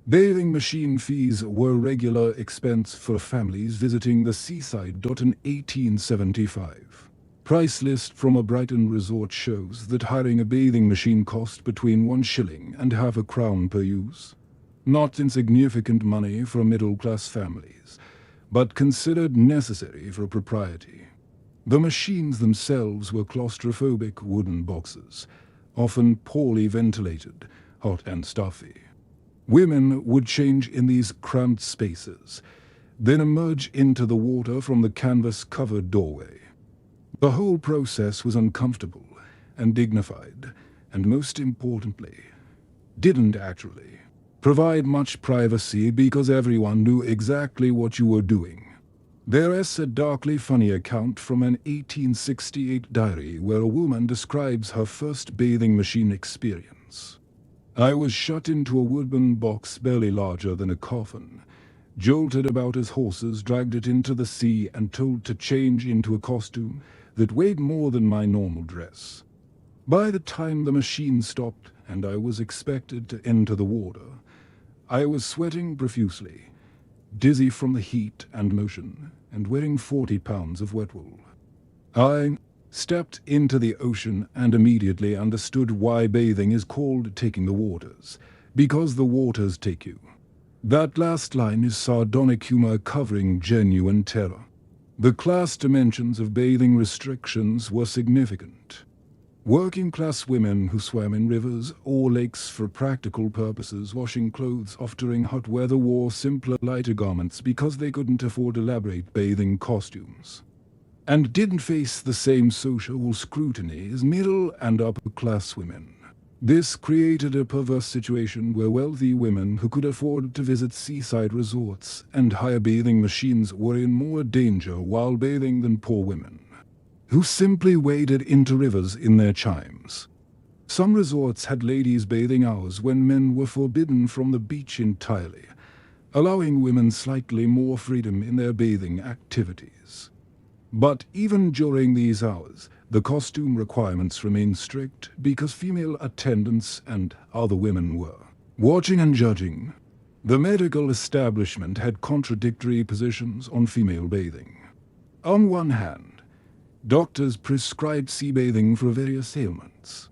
Bathing machine fees were a regular expense for families visiting the seaside. In 1875, price list from a Brighton resort shows that hiring a bathing machine cost between 1 shilling and half a crown per use. Not insignificant money for middle-class families, but considered necessary for propriety. The machines themselves were claustrophobic wooden boxes, often poorly ventilated, hot and stuffy. Women would change in these cramped spaces, then emerge into the water from the canvas-covered doorway. The whole process was uncomfortable and dignified, and most importantly, didn't actually provide much privacy because everyone knew exactly what you were doing. There is a darkly funny account from an 1868 diary where a woman describes her first bathing machine experience. "I was shut into a wooden box barely larger than a coffin, jolted about as horses dragged it into the sea and told to change into a costume that weighed more than my normal dress. By the time the machine stopped and I was expected to enter the water, I was sweating profusely, dizzy from the heat and motion, and wearing 40 pounds of wet wool. I stepped into the ocean and immediately understood why bathing is called taking the waters, because the waters take you." That last line is sardonic humor covering genuine terror. The class dimensions of bathing restrictions were significant. Working-class women who swam in rivers or lakes for practical purposes, washing clothes off during hot weather, wore simpler, lighter garments because they couldn't afford elaborate bathing costumes, and didn't face the same social scrutiny as middle and upper-class women. This created a perverse situation where wealthy women who could afford to visit seaside resorts and hire bathing machines were in more danger while bathing than poor women, who simply waded into rivers in their chimes. Some resorts had ladies' bathing hours when men were forbidden from the beach entirely, allowing women slightly more freedom in their bathing activities. But even during these hours, the costume requirements remained strict because female attendants and other women were watching and judging. The medical establishment had contradictory positions on female bathing. On one hand, doctors prescribed sea bathing for various ailments.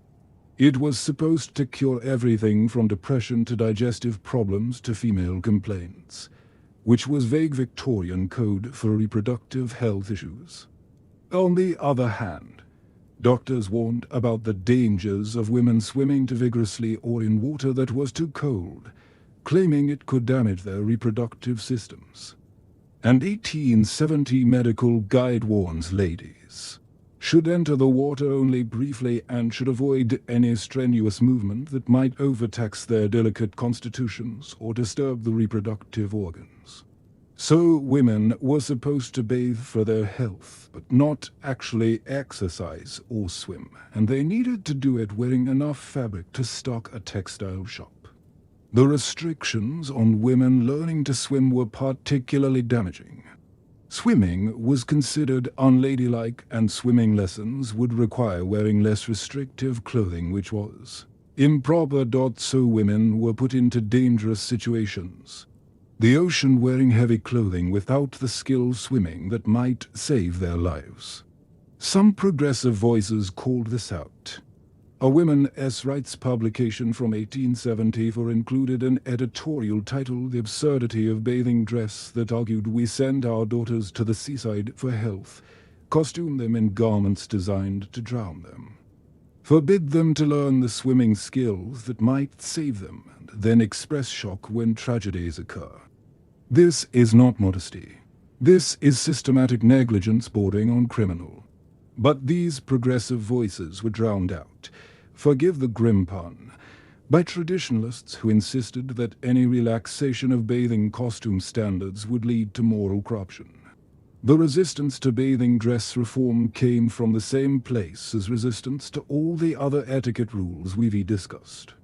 It was supposed to cure everything from depression to digestive problems to female complaints, which was vague Victorian code for reproductive health issues. On the other hand, doctors warned about the dangers of women swimming too vigorously or in water that was too cold, claiming it could damage their reproductive systems. An 1870 medical guide warns ladies should enter the water only briefly and should avoid any strenuous movement that might overtax their delicate constitutions or disturb the reproductive organs. So women were supposed to bathe for their health, but not actually exercise or swim, and they needed to do it wearing enough fabric to stock a textile shop. The restrictions on women learning to swim were particularly damaging. Swimming was considered unladylike, and swimming lessons would require wearing less restrictive clothing, which was improper. So women were put into dangerous situations. The ocean wearing heavy clothing without the skill swimming that might save their lives. Some progressive voices called this out. A women's rights publication from 1874 included an editorial titled "The Absurdity of Bathing Dress" that argued we send our daughters to the seaside for health, costume them in garments designed to drown them, forbid them to learn the swimming skills that might save them, and then express shock when tragedies occur. This is not modesty. This is systematic negligence bordering on criminal. But these progressive voices were drowned out, forgive the grim pun, by traditionalists who insisted that any relaxation of bathing costume standards would lead to moral corruption. The resistance to bathing dress reform came from the same place as resistance to all the other etiquette rules we've discussed.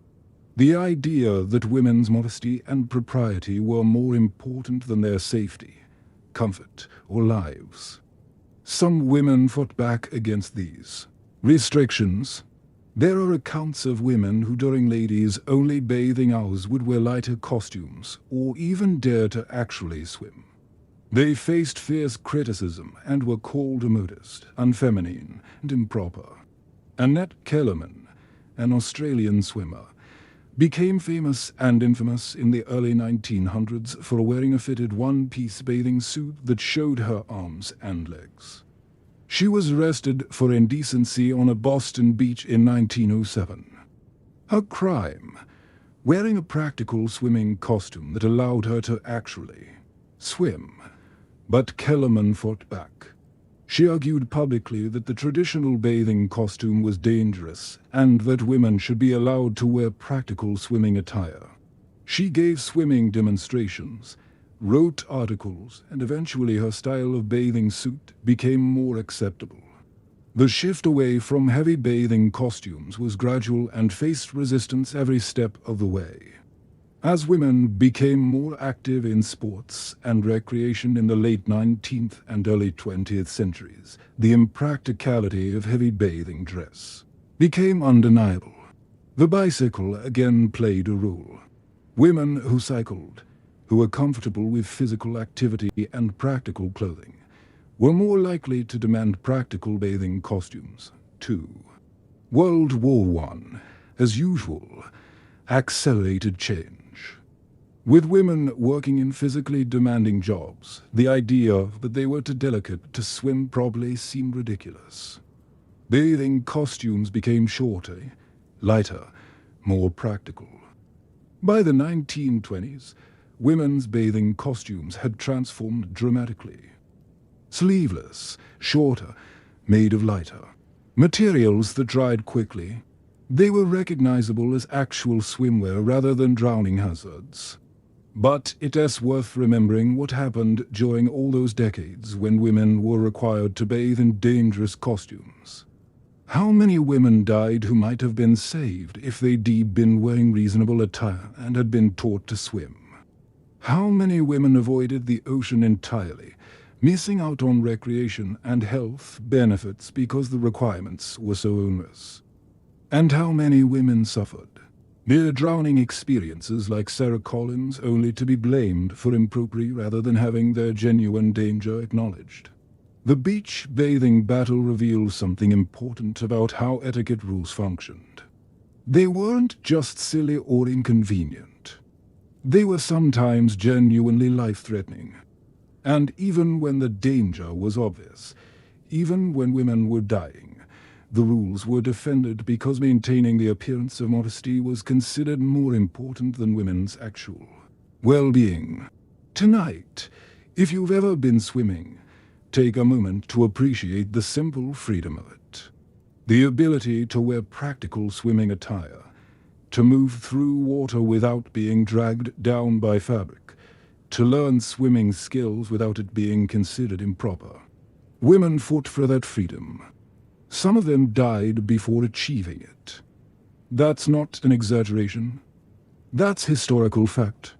The idea that women's modesty and propriety were more important than their safety, comfort, or lives. Some women fought back against these restrictions. There are accounts of women who during ladies-only bathing hours would wear lighter costumes or even dare to actually swim. They faced fierce criticism and were called immodest, unfeminine, and improper. Annette Kellerman, an Australian swimmer, became famous and infamous in the early 1900s for wearing a fitted one-piece bathing suit that showed her arms and legs. She was arrested for indecency on a Boston beach in 1907. Her crime: wearing a practical swimming costume that allowed her to actually swim. But Kellerman fought back. She argued publicly that the traditional bathing costume was dangerous and that women should be allowed to wear practical swimming attire. She gave swimming demonstrations, wrote articles, and eventually her style of bathing suit became more acceptable. The shift away from heavy bathing costumes was gradual and faced resistance every step of the way. As women became more active in sports and recreation in the late 19th and early 20th centuries, the impracticality of heavy bathing dress became undeniable. The bicycle again played a role. Women who cycled, who were comfortable with physical activity and practical clothing, were more likely to demand practical bathing costumes, too. World War I, as usual, accelerated change. With women working in physically demanding jobs, the idea that they were too delicate to swim properly seemed ridiculous. Bathing costumes became shorter, lighter, more practical. By the 1920s, women's bathing costumes had transformed dramatically. Sleeveless, shorter, made of lighter materials that dried quickly, They were recognizable as actual swimwear rather than drowning hazards. But it is worth remembering what happened during all those decades when women were required to bathe in dangerous costumes. How many women died who might have been saved if they'd been wearing reasonable attire and had been taught to swim? How many women avoided the ocean entirely, missing out on recreation and health benefits because the requirements were so onerous? And how many women suffered near drowning experiences like Sarah Collins, only to be blamed for impropriety rather than having their genuine danger acknowledged? The beach bathing battle reveals something important about how etiquette rules functioned. They weren't just silly or inconvenient. They were sometimes genuinely life-threatening. And even when the danger was obvious, even when women were dying, the rules were defended because maintaining the appearance of modesty was considered more important than women's actual well-being. Tonight, if you've ever been swimming, take a moment to appreciate the simple freedom of it. The ability to wear practical swimming attire, to move through water without being dragged down by fabric, to learn swimming skills without it being considered improper. Women fought for that freedom. Some of them died before achieving it. That's not an exaggeration. That's historical fact.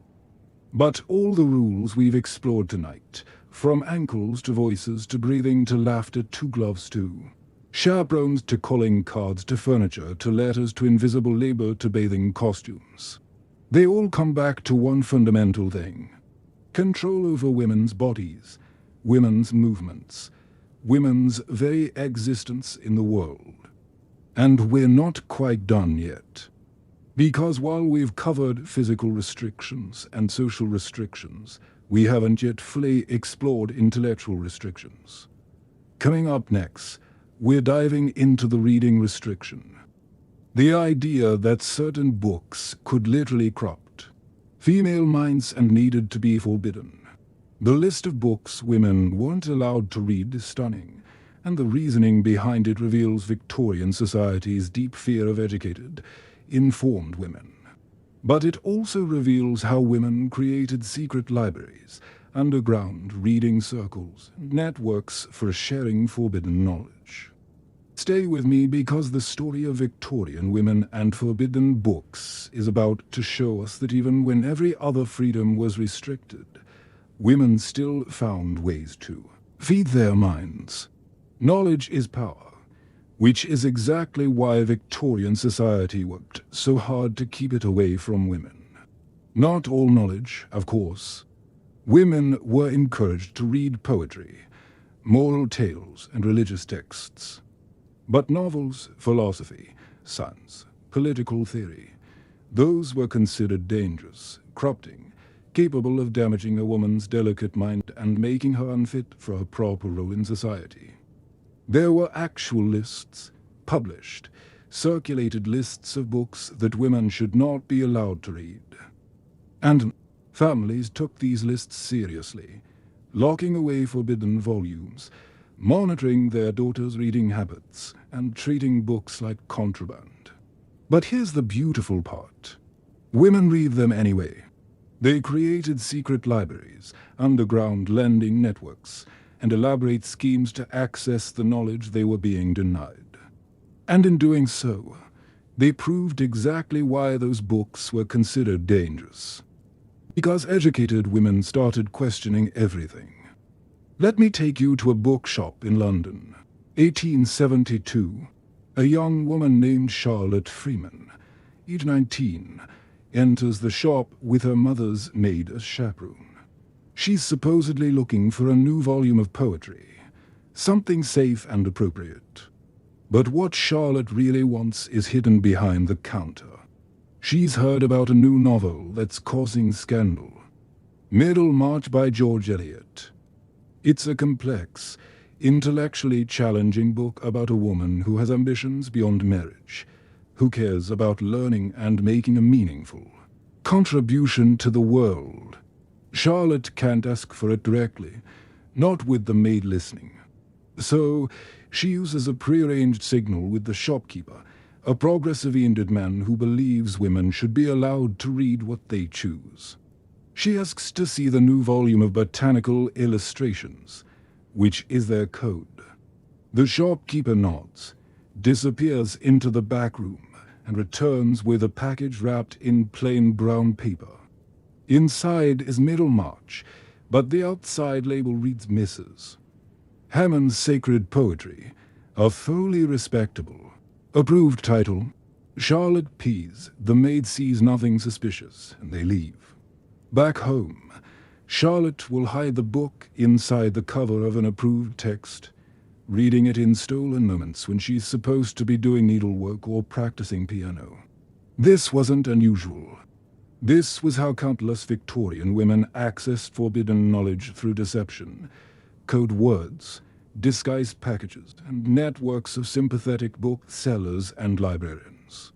But all the rules we've explored tonight, from ankles to voices to breathing to laughter to gloves to chaperones to calling cards to furniture to letters to invisible labor to bathing costumes, they all come back to one fundamental thing: control over women's bodies, women's movements, women's very existence in the world. And we're not quite done yet. Because while we've covered physical restrictions and social restrictions, we haven't yet fully explored intellectual restrictions. Coming up next, we're diving into the reading restriction. The idea that certain books could literally corrupt female minds and needed to be forbidden. The list of books women weren't allowed to read is stunning, and the reasoning behind it reveals Victorian society's deep fear of educated, informed women. But it also reveals how women created secret libraries, underground reading circles, networks for sharing forbidden knowledge. Stay with me because the story of Victorian women and forbidden books is about to show us that even when every other freedom was restricted, women still found ways to feed their minds. Knowledge is power, which is exactly why Victorian society worked so hard to keep it away from women. Not all knowledge, of course. Women were encouraged to read poetry, moral tales, and religious texts. But novels, philosophy, science, political theory, those were considered dangerous, corrupting, capable of damaging a woman's delicate mind and making her unfit for her proper role in society. There were actual lists, published, circulated lists of books that women should not be allowed to read. And families took these lists seriously, locking away forbidden volumes, monitoring their daughters' reading habits, and treating books like contraband. But here's the beautiful part. Women read them anyway. They created secret libraries, underground lending networks, and elaborate schemes to access the knowledge they were being denied. And in doing so, they proved exactly why those books were considered dangerous. Because educated women started questioning everything. Let me take you to a bookshop in London. 1872, a young woman named Charlotte Freeman, age 19, enters the shop with her mother's maid as chaperone. She's supposedly looking for a new volume of poetry, something safe and appropriate. But what Charlotte really wants is hidden behind the counter. She's heard about a new novel that's causing scandal. Middlemarch by George Eliot. It's a complex, intellectually challenging book about a woman who has ambitions beyond marriage, who cares about learning and making a meaningful contribution to the world. Charlotte can't ask for it directly, not with the maid listening. So she uses a prearranged signal with the shopkeeper a progressive-minded man who believes women should be allowed to read what they choose. She asks to see the new volume of botanical illustrations, which is their code. The shopkeeper nods, disappears into the back room, and returns with a package wrapped in plain brown paper. Inside is Middlemarch, but the outside label reads Mrs. Hammond's Sacred Poetry, a fully respectable, approved title. Charlotte pees, the maid sees nothing suspicious, and they leave. Back home, Charlotte will hide the book inside the cover of an approved text, reading it in stolen moments when she's supposed to be doing needlework or practicing piano. This wasn't unusual. This was how countless Victorian women accessed forbidden knowledge through deception, code words, disguised packages, and networks of sympathetic booksellers and librarians.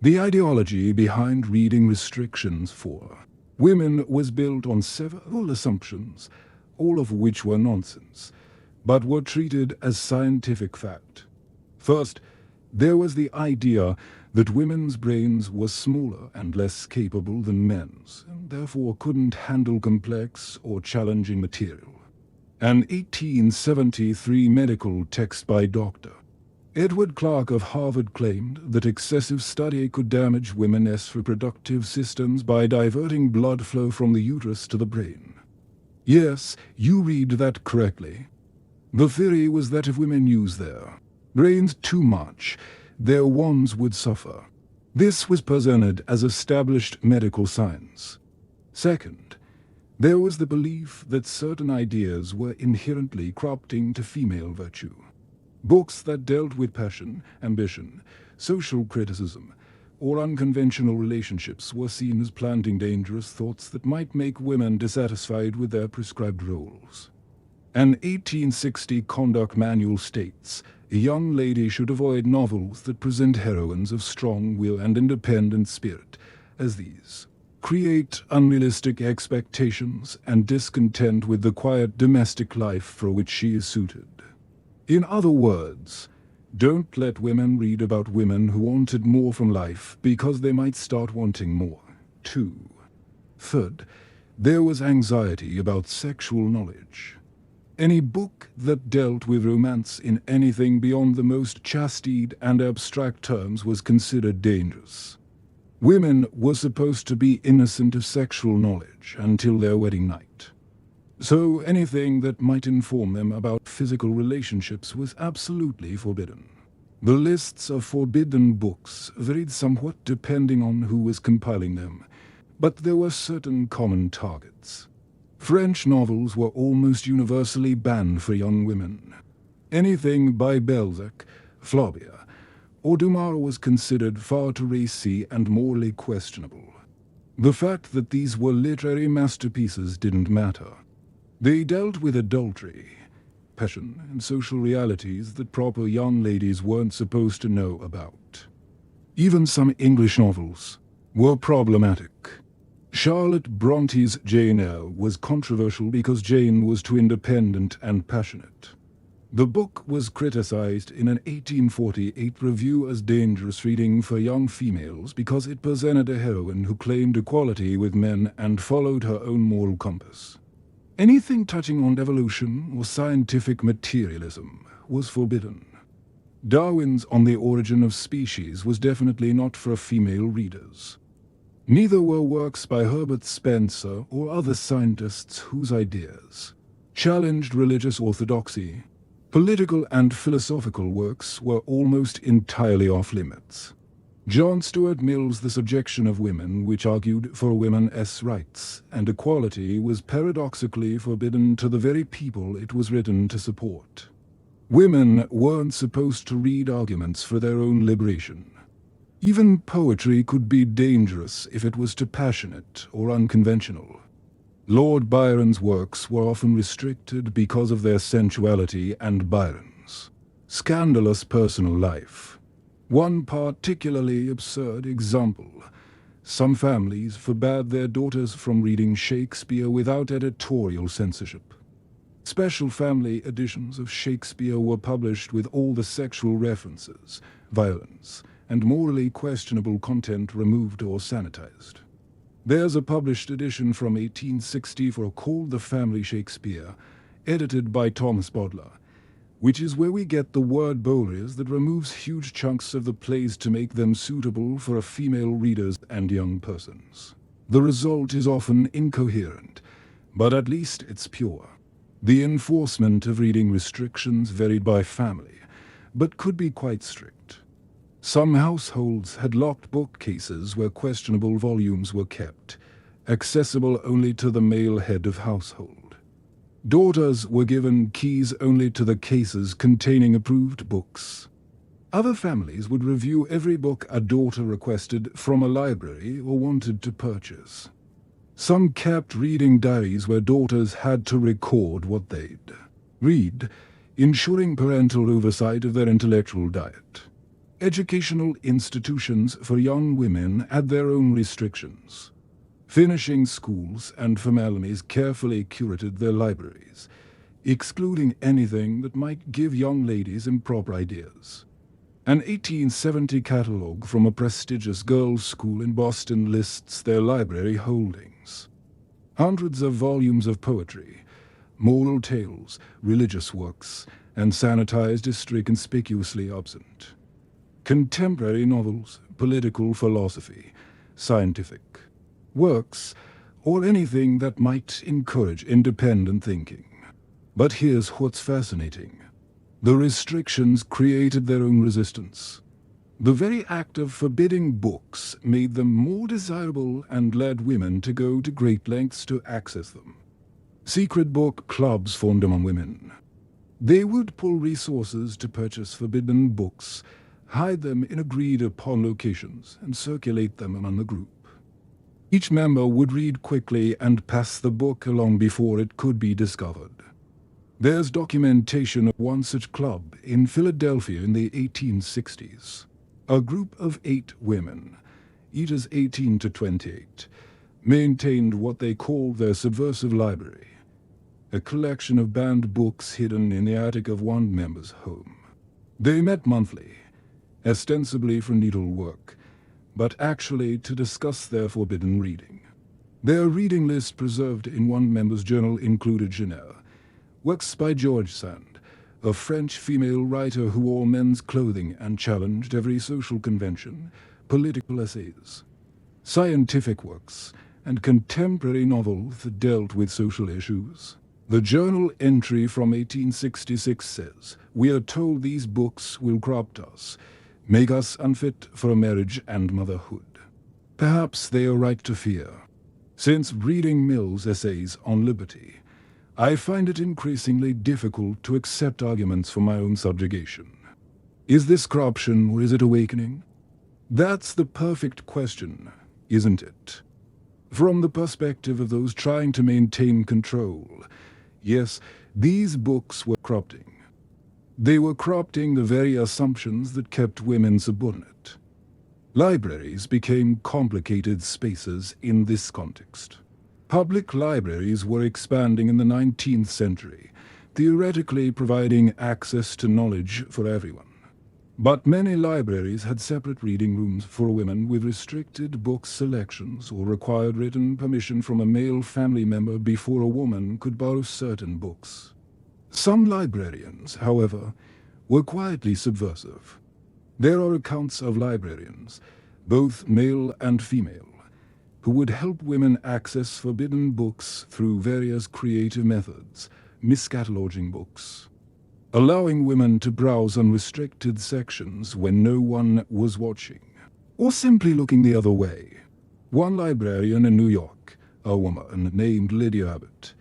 The ideology behind reading restrictions for women was built on several assumptions, all of which were nonsense, but were treated as scientific fact. First, there was the idea that women's brains were smaller and less capable than men's, and therefore couldn't handle complex or challenging material. An 1873 medical text by Dr. Edward Clark of Harvard claimed that excessive study could damage women's reproductive systems by diverting blood flow from the uterus to the brain. Yes, you read that correctly. The theory was that if women used their brains too much, their wands would suffer. This was presented as established medical science. Second, there was the belief that certain ideas were inherently corrupting to female virtue. Books that dealt with passion, ambition, social criticism, or unconventional relationships were seen as planting dangerous thoughts that might make women dissatisfied with their prescribed roles. An 1860 conduct manual states, a young lady should avoid novels that present heroines of strong will and independent spirit, as these create unrealistic expectations and discontent with the quiet domestic life for which she is suited. In other words, don't let women read about women who wanted more from life because they might start wanting more, too. Third, there was anxiety about sexual knowledge. Any book that dealt with romance in anything beyond the most chastid and abstract terms was considered dangerous. Women were supposed to be innocent of sexual knowledge until their wedding night. So anything that might inform them about physical relationships was absolutely forbidden. The lists of forbidden books varied somewhat depending on who was compiling them, but there were certain common targets. French novels were almost universally banned for young women. Anything by Balzac, Flaubert, or Dumas was considered far too racy and morally questionable. The fact that these were literary masterpieces didn't matter. They dealt with adultery, passion, and social realities that proper young ladies weren't supposed to know about. Even some English novels were problematic. Charlotte Bronte's Jane Eyre was controversial because Jane was too independent and passionate. The book was criticized in an 1848 review as dangerous reading for young females because it presented a heroine who claimed equality with men and followed her own moral compass. Anything touching on evolution or scientific materialism was forbidden. Darwin's On the Origin of Species was definitely not for female readers. Neither were works by Herbert Spencer or other scientists whose ideas challenged religious orthodoxy. Political and philosophical works were almost entirely off-limits. John Stuart Mill's The Subjection of Women, which argued for women's rights and equality, was paradoxically forbidden to the very people it was written to support. Women weren't supposed to read arguments for their own liberation. Even poetry could be dangerous if it was too passionate or unconventional. Lord Byron's works were often restricted because of their sensuality and Byron's scandalous personal life. One particularly absurd example: some families forbade their daughters from reading Shakespeare without editorial censorship. Special family editions of Shakespeare were published with all the sexual references, violence, and morally questionable content removed or sanitized. There's a published edition from 1864 called The Family Shakespeare, edited by Thomas Bodler, which is where we get the word Bowyer's that removes huge chunks of the plays to make them suitable for female readers and young persons. The result is often incoherent, but at least it's pure. The enforcement of reading restrictions varied by family, but could be quite strict. Some households had locked bookcases where questionable volumes were kept, accessible only to the male head of household. Daughters were given keys only to the cases containing approved books. Other families would review every book a daughter requested from a library or wanted to purchase. Some kept reading diaries where daughters had to record what they'd read, ensuring parental oversight of their intellectual diet. Educational institutions for young women had their own restrictions. Finishing schools and families carefully curated their libraries, excluding anything that might give young ladies improper ideas. An 1870 catalogue from a prestigious girls' school in Boston lists their library holdings. Hundreds of volumes of poetry, moral tales, religious works, and sanitized history conspicuously absent. Contemporary novels, political philosophy, scientific works, or anything that might encourage independent thinking. But here's what's fascinating. The restrictions created their own resistance. The very act of forbidding books made them more desirable and led women to go to great lengths to access them. Secret book clubs formed among women. They would pull resources to purchase forbidden books, hide them in agreed-upon locations, and circulate them among the group. Each member would read quickly and pass the book along before it could be discovered. There's documentation of one such club in Philadelphia in the 1860s. A group of 8 women, ages 18 to 28, maintained what they called their subversive library, a collection of banned books hidden in the attic of one member's home. They met monthly, ostensibly for needlework, but actually to discuss their forbidden reading. Their reading list preserved in one member's journal included Jenner, works by George Sand, a French female writer who wore men's clothing and challenged every social convention, political essays, scientific works, and contemporary novels that dealt with social issues. The journal entry from 1866 says, "We are told these books will corrupt us, make us unfit for marriage and motherhood." Perhaps they are right to fear. Since reading Mill's essays on liberty, I find it increasingly difficult to accept arguments for my own subjugation. Is this corruption or is it awakening? That's the perfect question, isn't it? From the perspective of those trying to maintain control, yes, these books were corrupting. They were corrupting the very assumptions that kept women subordinate. Libraries became complicated spaces in this context. Public libraries were expanding in the 19th century, theoretically providing access to knowledge for everyone. But many libraries had separate reading rooms for women with restricted book selections or required written permission from a male family member before a woman could borrow certain books. Some librarians, however, were quietly subversive. There are accounts of librarians, both male and female, who would help women access forbidden books through various creative methods, miscataloguing books, allowing women to browse unrestricted sections when no one was watching, or simply looking the other way. One librarian in New York, a woman named Lydia Abbott,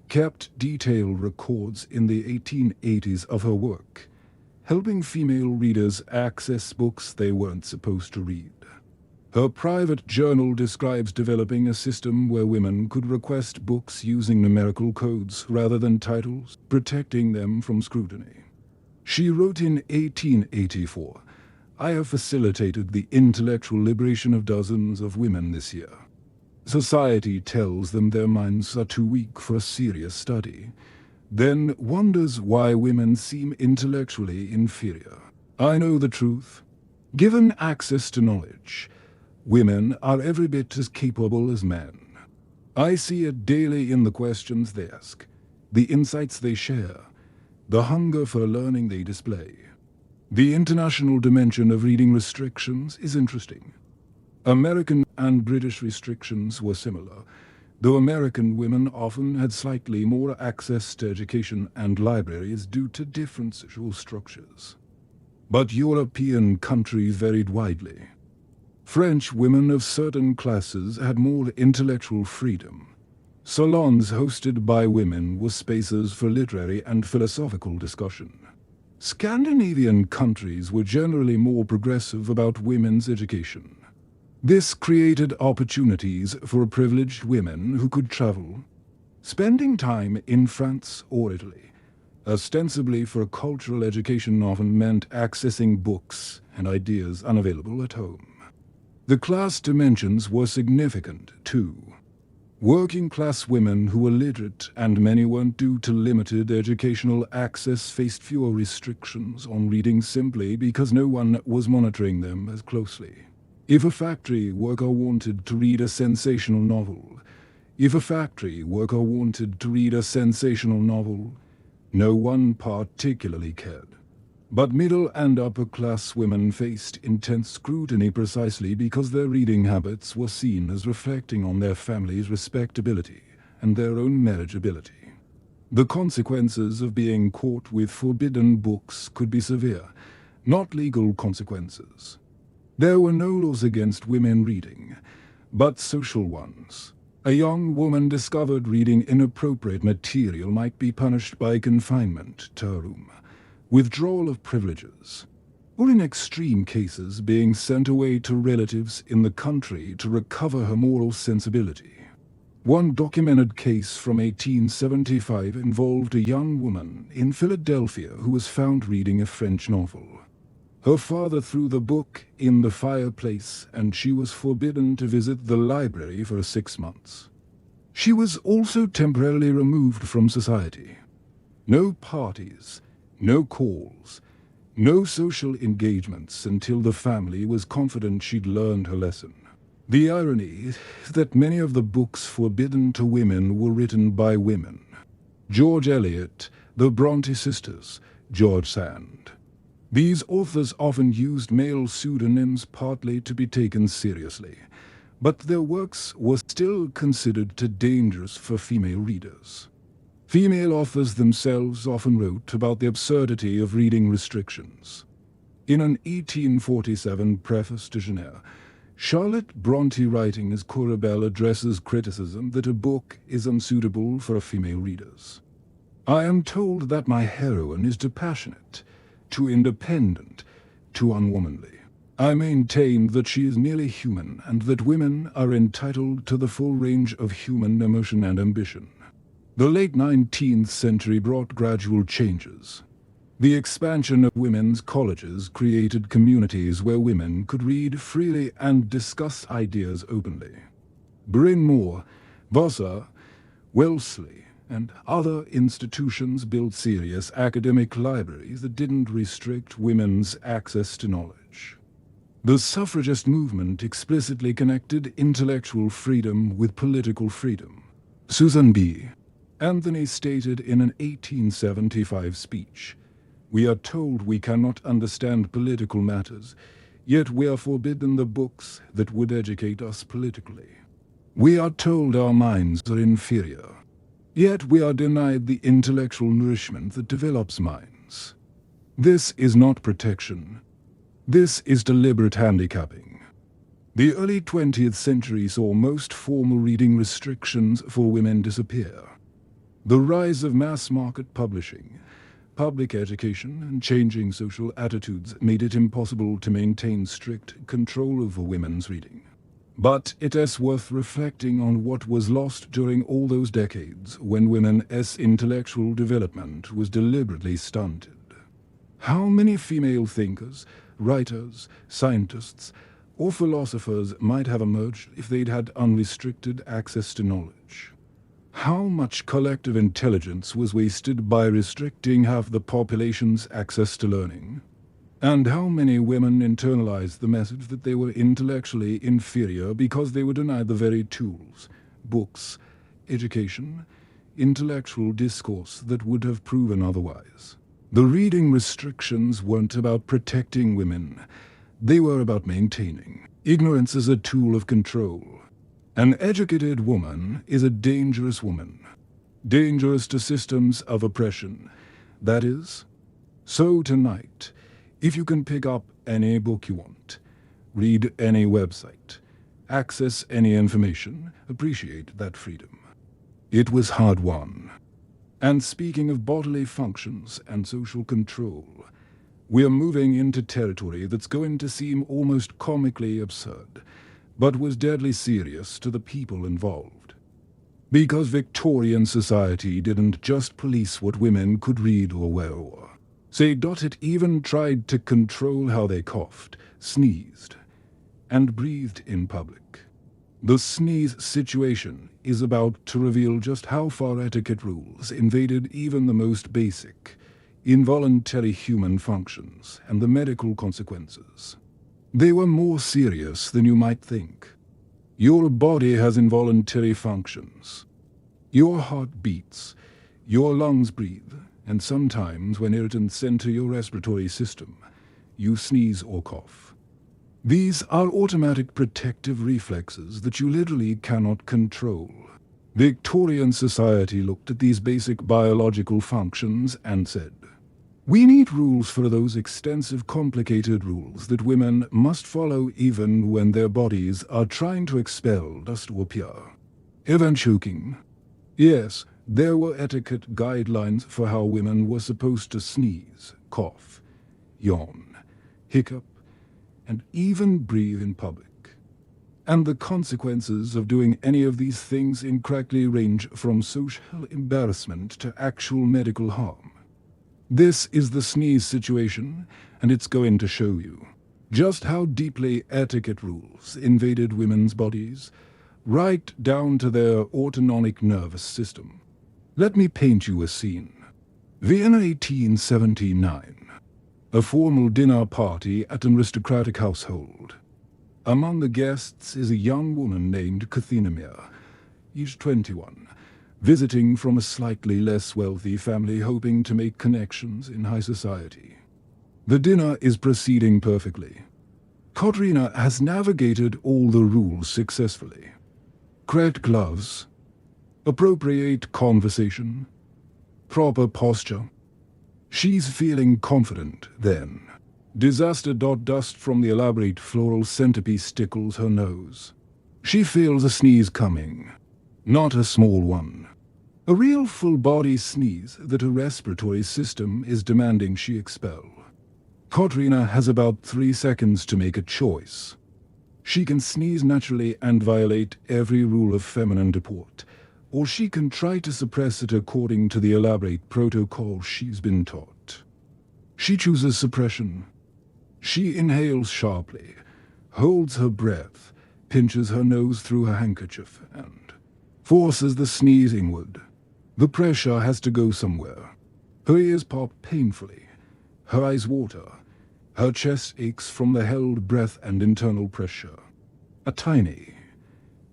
kept detailed records in the 1880s of her work, helping female readers access books they weren't supposed to read. Her private journal describes developing a system where women could request books using numerical codes rather than titles, protecting them from scrutiny. She wrote in 1884, "I have facilitated the intellectual liberation of dozens of women this year. Society tells them their minds are too weak for a serious study, then wonders why women seem intellectually inferior. I know the truth. Given access to knowledge, women are every bit as capable as men. I see it daily in the questions they ask, the insights they share, the hunger for learning they display. The international dimension of reading restrictions is interesting. American and British restrictions were similar, though American women often had slightly more access to education and libraries due to different social structures. But European countries varied widely. French women of certain classes had more intellectual freedom. Salons hosted by women were spaces for literary and philosophical discussion. Scandinavian countries were generally more progressive about women's education. This created opportunities for privileged women who could travel, spending time in France or Italy. Ostensibly for cultural education often meant accessing books and ideas unavailable at home. The class dimensions were significant, too. Working-class women who were literate, and many weren't due to limited educational access, faced fewer restrictions on reading simply because no one was monitoring them as closely. If a factory worker wanted to read a sensational novel, no one particularly cared. But middle and upper-class women faced intense scrutiny precisely because their reading habits were seen as reflecting on their family's respectability and their own marriageability. The consequences of being caught with forbidden books could be severe, not legal consequences. There were no laws against women reading, but social ones. A young woman discovered reading inappropriate material might be punished by confinement to a room, withdrawal of privileges, or in extreme cases being sent away to relatives in the country to recover her moral sensibility. One documented case from 1875 involved a young woman in Philadelphia who was found reading a French novel. Her father threw the book in the fireplace, and she was forbidden to visit the library for 6 months. She was also temporarily removed from society. No parties, no calls, no social engagements until the family was confident she'd learned her lesson. The irony is that many of the books forbidden to women were written by women. George Eliot, the Bronte sisters, George Sand. These authors often used male pseudonyms partly to be taken seriously, but their works were still considered too dangerous for female readers. Female authors themselves often wrote about the absurdity of reading restrictions. In an 1847 preface to Jenner, Charlotte Bronte, writing as Cora Belle, addresses criticism that a book is unsuitable for female readers. I am told that my heroine is too passionate, too independent, too unwomanly. I maintain that she is merely human and that women are entitled to the full range of human emotion and ambition. The late 19th century brought gradual changes. The expansion of women's colleges created communities where women could read freely and discuss ideas openly. Bryn Mawr, Vassar, Wellesley, and other institutions built serious academic libraries that didn't restrict women's access to knowledge. The suffragist movement explicitly connected intellectual freedom with political freedom. Susan B. Anthony stated in an 1875 speech, "We are told we cannot understand political matters, yet we are forbidden the books that would educate us politically. We are told our minds are inferior, yet we are denied the intellectual nourishment that develops minds. This is not protection. This is deliberate handicapping." The early 20th century saw most formal reading restrictions for women disappear. The rise of mass-market publishing, public education, and changing social attitudes made it impossible to maintain strict control over women's reading. But it is worth reflecting on what was lost during all those decades when women's intellectual development was deliberately stunted. How many female thinkers, writers, scientists, or philosophers might have emerged if they'd had unrestricted access to knowledge? How much collective intelligence was wasted by restricting half the population's access to learning? And how many women internalized the message that they were intellectually inferior because they were denied the very tools, books, education, intellectual discourse that would have proven otherwise. The reading restrictions weren't about protecting women. They were about maintaining. Ignorance is a tool of control. An educated woman is a dangerous woman. Dangerous to systems of oppression. That is, so tonight, if you can pick up any book you want, read any website, access any information, appreciate that freedom. It was hard-won. And speaking of bodily functions and social control, we're moving into territory that's going to seem almost comically absurd, but was deadly serious to the people involved. Because Victorian society didn't just police what women could read or wear. It even tried to control how they coughed, sneezed, and breathed in public. The sneeze situation is about to reveal just how far etiquette rules invaded even the most basic, involuntary human functions and the medical consequences. They were more serious than you might think. Your body has involuntary functions. Your heart beats, your lungs breathe, and sometimes when irritants enter your respiratory system, you sneeze or cough. These are automatic protective reflexes that you literally cannot control. Victorian society looked at these basic biological functions and said, "We need rules for those extensive, complicated rules that women must follow even when their bodies are trying to expel dust or pure." Even choking. Yes, there were etiquette guidelines for how women were supposed to sneeze, cough, yawn, hiccup, and even breathe in public. And the consequences of doing any of these things incorrectly range from social embarrassment to actual medical harm. This is the sneeze situation, and it's going to show you just how deeply etiquette rules invaded women's bodies, right down to their autonomic nervous system. Let me paint you a scene. Vienna 1879. A formal dinner party at an aristocratic household. Among the guests is a young woman named Kathinemir, aged 21, visiting from a slightly less wealthy family hoping to make connections in high society. The dinner is proceeding perfectly. Katrina has navigated all the rules successfully. Correct gloves, appropriate conversation, proper posture. She's feeling confident then. Disaster dust from the elaborate floral centerpiece tickles her nose. She feels a sneeze coming. Not a small one. A real full-body sneeze that her respiratory system is demanding she expel. Katrina has about 3 seconds to make a choice. She can sneeze naturally and violate every rule of feminine deport, or she can try to suppress it according to the elaborate protocol she's been taught. She chooses suppression. She inhales sharply, holds her breath, pinches her nose through her handkerchief, and forces the sneeze inward. The pressure has to go somewhere. Her ears pop painfully. Her eyes water. Her chest aches from the held breath and internal pressure. A tiny,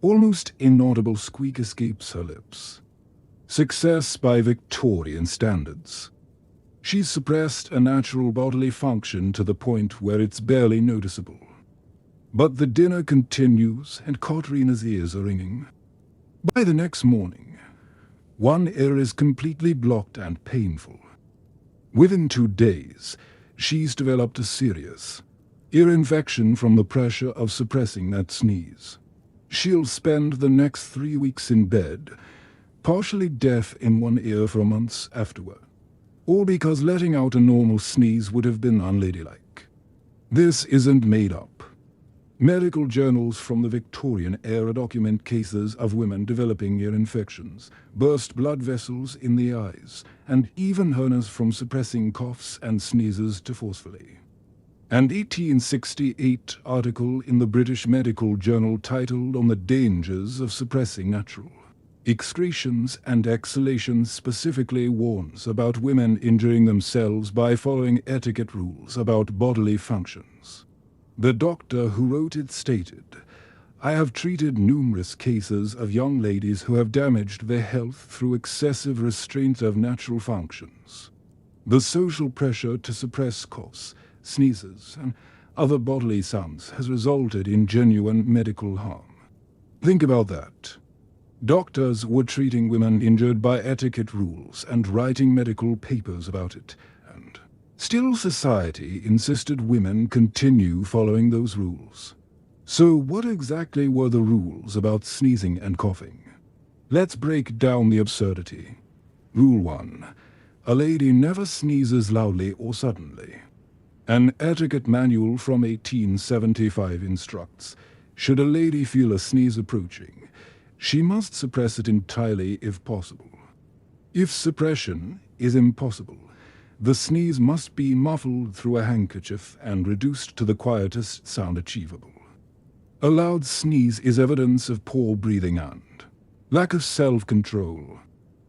almost inaudible squeak escapes her lips. Success by Victorian standards. She's suppressed a natural bodily function to the point where it's barely noticeable. But the dinner continues and Katrina's ears are ringing. By the next morning, one ear is completely blocked and painful. Within 2 days, she's developed a serious ear infection from the pressure of suppressing that sneeze. She'll spend the next 3 weeks in bed, partially deaf in one ear for months afterward. All because letting out a normal sneeze would have been unladylike. This isn't made up. Medical journals from the Victorian era document cases of women developing ear infections, burst blood vessels in the eyes, and even hernias from suppressing coughs and sneezes too forcefully. An 1868 article in the British Medical Journal titled "On the Dangers of Suppressing Natural" Excretions and exhalations specifically warns about women injuring themselves by following etiquette rules about bodily functions. The doctor who wrote it stated, "I have treated numerous cases of young ladies who have damaged their health through excessive restraint of natural functions. The social pressure to suppress coughs, sneezes, and other bodily sounds has resulted in genuine medical harm." Think about that. Doctors were treating women injured by etiquette rules and writing medical papers about it, and still society insisted women continue following those rules. So what exactly were the rules about sneezing and coughing? Let's break down the absurdity. Rule 1. A lady never sneezes loudly or suddenly. An etiquette manual from 1875 instructs, should a lady feel a sneeze approaching, she must suppress it entirely if possible. If suppression is impossible, the sneeze must be muffled through a handkerchief and reduced to the quietest sound achievable. A loud sneeze is evidence of poor breathing and lack of self-control.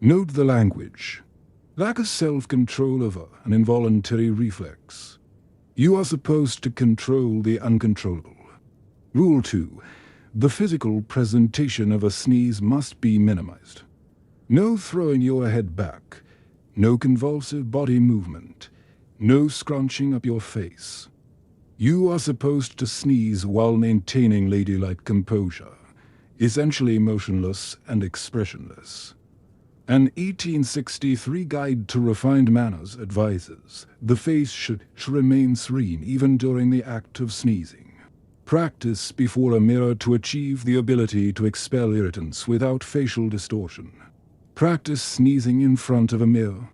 Note the language. Lack of self-control over an involuntary reflex. You are supposed to control the uncontrollable. Rule 2. The physical presentation of a sneeze must be minimized. No throwing your head back, no convulsive body movement, no scrunching up your face. You are supposed to sneeze while maintaining ladylike composure, essentially motionless and expressionless. An 1863 Guide to Refined Manners advises the face should remain serene even during the act of sneezing. Practice before a mirror to achieve the ability to expel irritants without facial distortion. Practice sneezing in front of a mirror.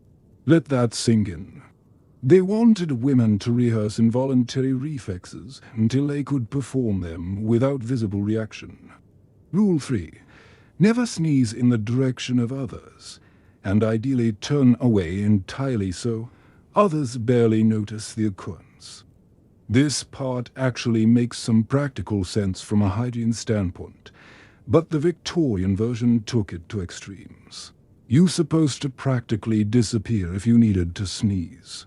Let that sink in. They wanted women to rehearse involuntary reflexes until they could perform them without visible reaction. Rule 3. Never sneeze in the direction of others, and ideally turn away entirely so others barely notice the occurrence. This part actually makes some practical sense from a hygiene standpoint, but the Victorian version took it to extremes. You're supposed to practically disappear if you needed to sneeze.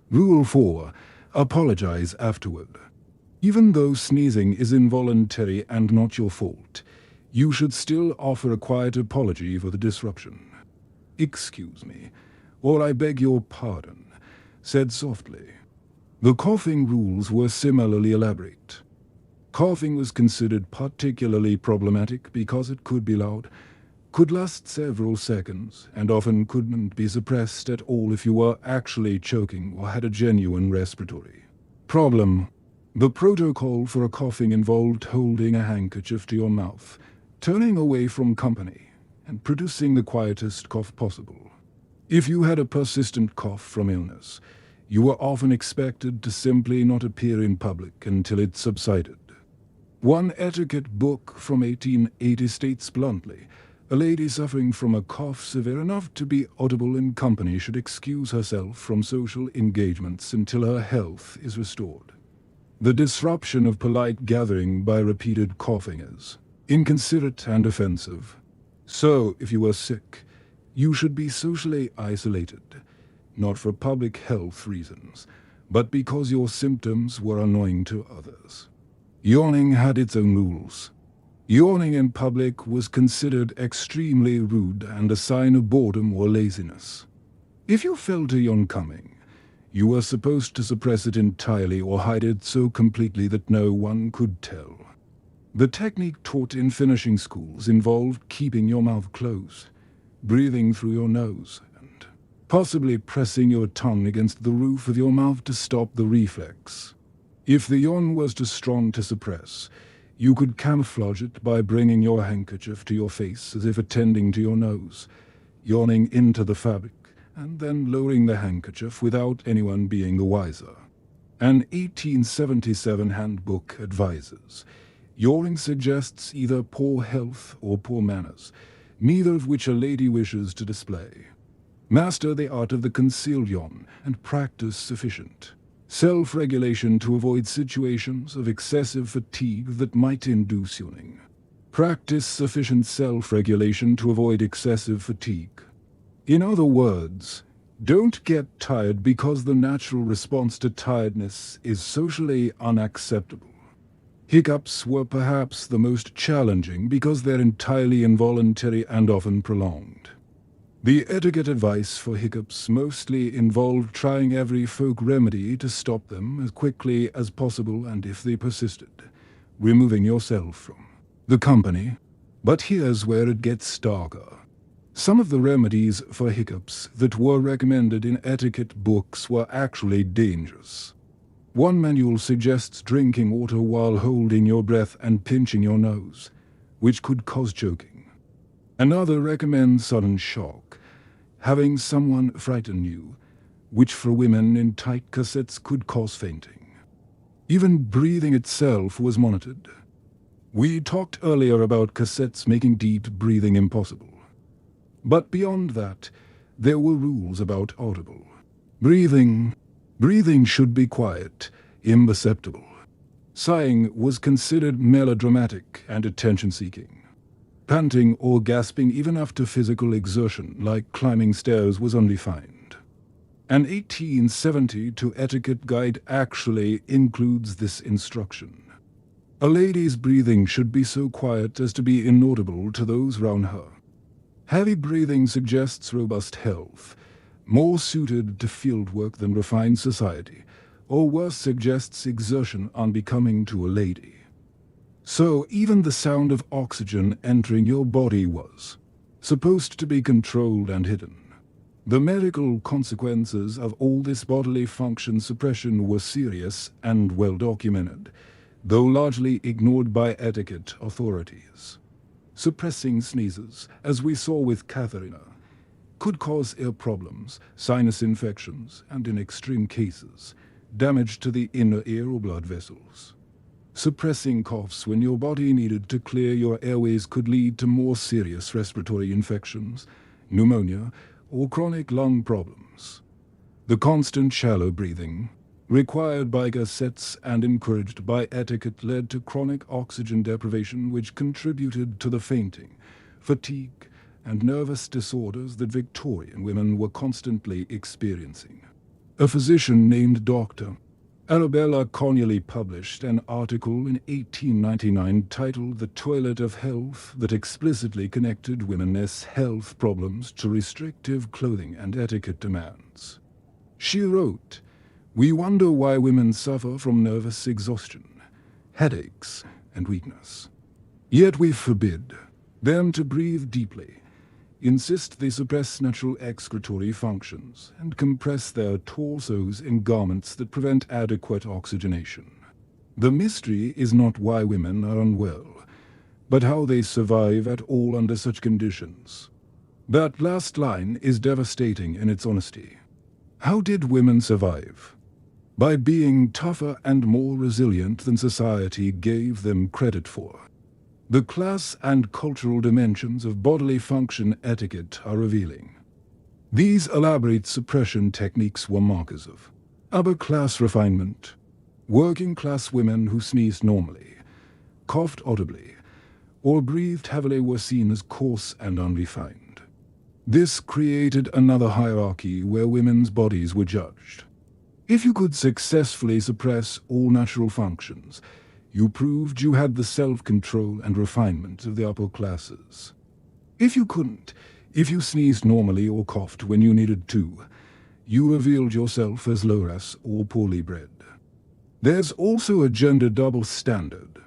Rule 4. Apologize afterward. Even though sneezing is involuntary and not your fault, you should still offer a quiet apology for the disruption. "Excuse me," or "I beg your pardon," said softly. The coughing rules were similarly elaborate. Coughing was considered particularly problematic because it could be loud, could last several seconds, and often couldn't be suppressed at all if you were actually choking or had a genuine respiratory problem. The protocol for a coughing involved holding a handkerchief to your mouth, turning away from company, and producing the quietest cough possible. If you had a persistent cough from illness, you were often expected to simply not appear in public until it subsided. One etiquette book from 1880 states bluntly, a lady suffering from a cough severe enough to be audible in company should excuse herself from social engagements until her health is restored. The disruption of polite gathering by repeated coughing is inconsiderate and offensive. So, if you were sick, you should be socially isolated, not for public health reasons, but because your symptoms were annoying to others. Yawning had its own rules. Yawning in public was considered extremely rude and a sign of boredom or laziness. If you felt a yawn coming, you were supposed to suppress it entirely or hide it so completely that no one could tell. The technique taught in finishing schools involved keeping your mouth closed, breathing through your nose, and possibly pressing your tongue against the roof of your mouth to stop the reflex. If the yawn was too strong to suppress, you could camouflage it by bringing your handkerchief to your face as if attending to your nose, yawning into the fabric, and then lowering the handkerchief without anyone being the wiser. An 1877 handbook advises, yawning suggests either poor health or poor manners, neither of which a lady wishes to display. Master the art of the concealed yawn and practice sufficient self-regulation to avoid situations of excessive fatigue that might induce yawning. Practice sufficient self-regulation to avoid excessive fatigue. In other words, don't get tired because the natural response to tiredness is socially unacceptable. Hiccups were perhaps the most challenging because they're entirely involuntary and often prolonged. The etiquette advice for hiccups mostly involved trying every folk remedy to stop them as quickly as possible, and if they persisted, removing yourself from the company. But here's where it gets darker. Some of the remedies for hiccups that were recommended in etiquette books were actually dangerous. One manual suggests drinking water while holding your breath and pinching your nose, which could cause choking. Another recommends sudden shock, having someone frighten you, which for women in tight corsets could cause fainting. Even breathing itself was monitored. We talked earlier about corsets making deep breathing impossible. But beyond that, there were rules about audible breathing. Breathing should be quiet, imperceptible. Sighing was considered melodramatic and attention-seeking. Panting or gasping even after physical exertion, like climbing stairs, was undefined. An 1872 etiquette guide actually includes this instruction. A lady's breathing should be so quiet as to be inaudible to those round her. Heavy breathing suggests robust health, more suited to field work than refined society, or worse, suggests exertion unbecoming to a lady. So even the sound of oxygen entering your body was supposed to be controlled and hidden. The medical consequences of all this bodily function suppression were serious and well documented, though largely ignored by etiquette authorities. Suppressing sneezes, as we saw with Katharina, could cause ear problems, sinus infections, and in extreme cases, damage to the inner ear or blood vessels. Suppressing coughs when your body needed to clear your airways could lead to more serious respiratory infections, pneumonia, or chronic lung problems. The constant shallow breathing, required by corsets and encouraged by etiquette, led to chronic oxygen deprivation, which contributed to the fainting, fatigue, and nervous disorders that Victorian women were constantly experiencing. A physician named Dr. Arabella Connolly published an article in 1899 titled "The Toilet of Health" that explicitly connected women's health problems to restrictive clothing and etiquette demands. She wrote, "We wonder why women suffer from nervous exhaustion, headaches, and weakness. Yet we forbid them to breathe deeply, insist they suppress natural excretory functions, and compress their torsos in garments that prevent adequate oxygenation. The mystery is not why women are unwell, but how they survive at all under such conditions." That last line is devastating in its honesty. How did women survive? By being tougher and more resilient than society gave them credit for. The class and cultural dimensions of bodily function etiquette are revealing. These elaborate suppression techniques were markers of upper-class refinement. Working-class women who sneezed normally, coughed audibly, or breathed heavily were seen as coarse and unrefined. This created another hierarchy where women's bodies were judged. If you could successfully suppress all natural functions, you proved you had the self-control and refinement of the upper classes. If you couldn't, if you sneezed normally or coughed when you needed to, you revealed yourself as low-ras or poorly bred. There's also a gender double standard.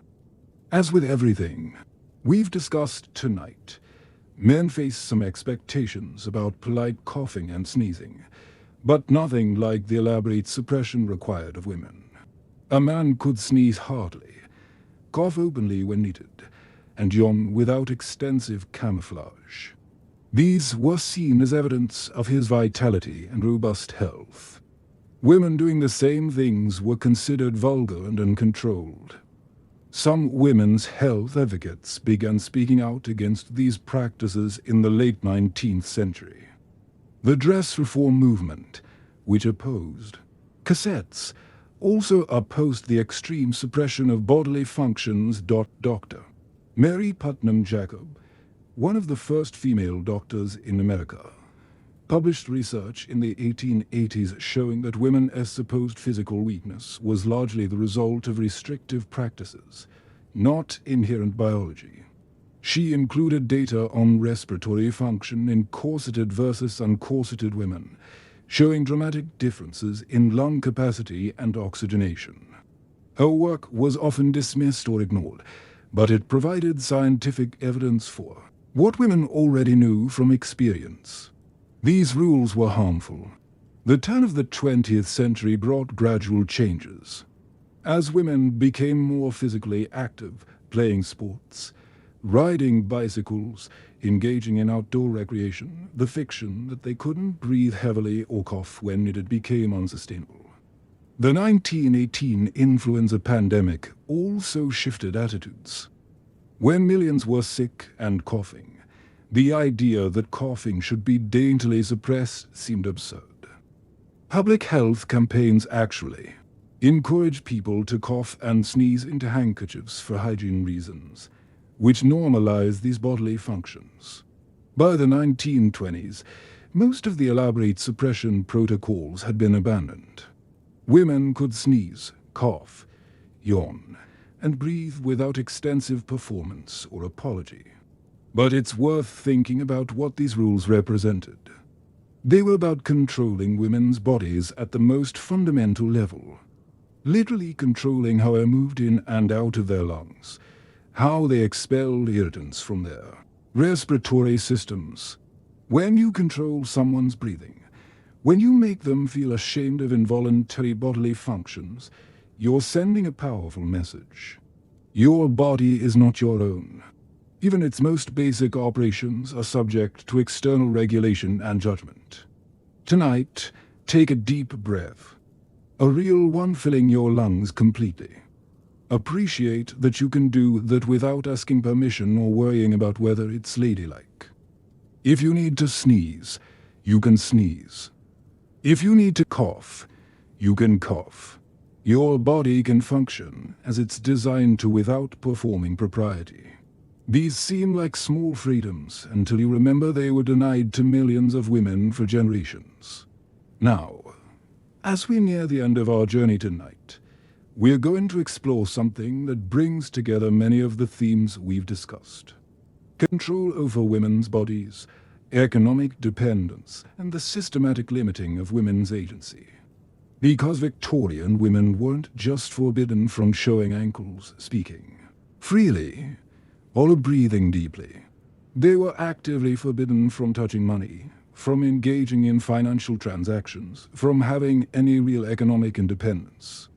As with everything we've discussed tonight, men face some expectations about polite coughing and sneezing, but nothing like the elaborate suppression required of women. A man could sneeze heartily, cough openly when needed, and yawn without extensive camouflage. These were seen as evidence of his vitality and robust health. Women doing the same things were considered vulgar and uncontrolled. Some women's health advocates began speaking out against these practices in the late 19th century. The dress reform movement, which opposed corsets, also opposed the extreme suppression of bodily functions. Doctor Mary Putnam Jacob, one of the first female doctors in America, published research in the 1880s showing that women's supposed physical weakness was largely the result of restrictive practices, not inherent biology. She included data on respiratory function in corseted versus uncorseted women, showing dramatic differences in lung capacity and oxygenation. Her work was often dismissed or ignored, but it provided scientific evidence for what women already knew from experience. These rules were harmful. The turn of the 20th century brought gradual changes. As women became more physically active, playing sports, riding bicycles, engaging in outdoor recreation, the fiction that they couldn't breathe heavily or cough when it became unsustainable. The 1918 influenza pandemic also shifted attitudes. When millions were sick and coughing, the idea that coughing should be daintily suppressed seemed absurd. Public health campaigns actually encouraged people to cough and sneeze into handkerchiefs for hygiene reasons, which normalized these bodily functions. By the 1920s, most of the elaborate suppression protocols had been abandoned. Women could sneeze, cough, yawn, and breathe without extensive performance or apology. But it's worth thinking about what these rules represented. They were about controlling women's bodies at the most fundamental level, literally controlling how air moved in and out of their lungs, how they expelled irritants from their respiratory systems. When you control someone's breathing, when you make them feel ashamed of involuntary bodily functions, you're sending a powerful message. Your body is not your own. Even its most basic operations are subject to external regulation and judgment. Tonight, take a deep breath, a real one filling your lungs completely. Appreciate that you can do that without asking permission or worrying about whether it's ladylike. If you need to sneeze, you can sneeze. If you need to cough, you can cough. Your body can function as it's designed to without performing propriety. These seem like small freedoms until you remember they were denied to millions of women for generations. Now, as we near the end of our journey tonight, we're going to explore something that brings together many of the themes we've discussed. Control over women's bodies, economic dependence, and the systematic limiting of women's agency. Because Victorian women weren't just forbidden from showing ankles, speaking freely, or breathing deeply. They were actively forbidden from touching money, from engaging in financial transactions, from having any real economic independence.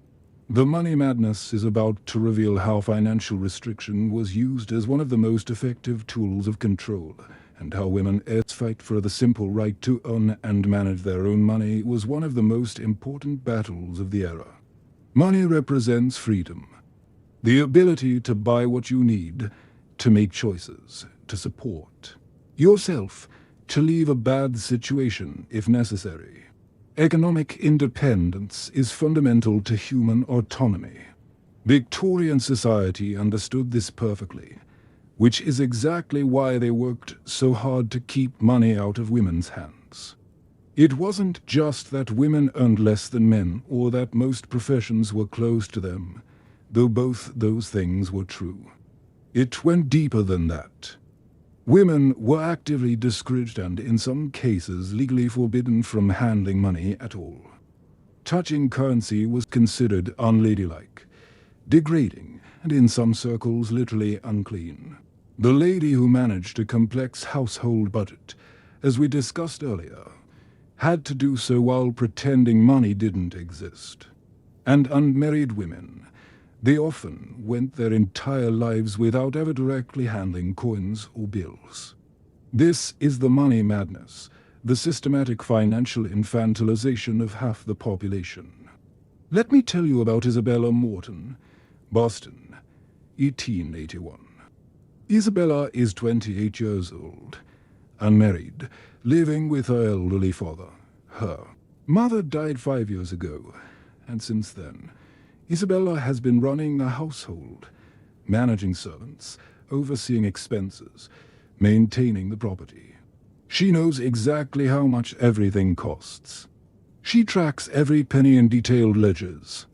The Money Madness is about to reveal how financial restriction was used as one of the most effective tools of control, and how women's fight for the simple right to earn and manage their own money was one of the most important battles of the era. Money represents freedom, the ability to buy what you need, to make choices, to support yourself, to leave a bad situation if necessary. Economic independence is fundamental to human autonomy. Victorian society understood this perfectly, which is exactly why they worked so hard to keep money out of women's hands. It wasn't just that women earned less than men or that most professions were closed to them, though both those things were true. It went deeper than that. Women were actively discouraged and, in some cases, legally forbidden from handling money at all. Touching currency was considered unladylike, degrading, and in some circles literally unclean. The lady who managed a complex household budget, as we discussed earlier, had to do so while pretending money didn't exist. And unmarried women, they often went their entire lives without ever directly handling coins or bills. This is the money madness, the systematic financial infantilization of half the population. Let me tell you about Isabella Morton, Boston, 1881. Isabella is 28 years old, unmarried, living with her elderly father. Her mother died 5 years ago, and since then, Isabella has been running a household, managing servants, overseeing expenses, maintaining the property. She knows exactly how much everything costs. She tracks every penny in detailed ledgers.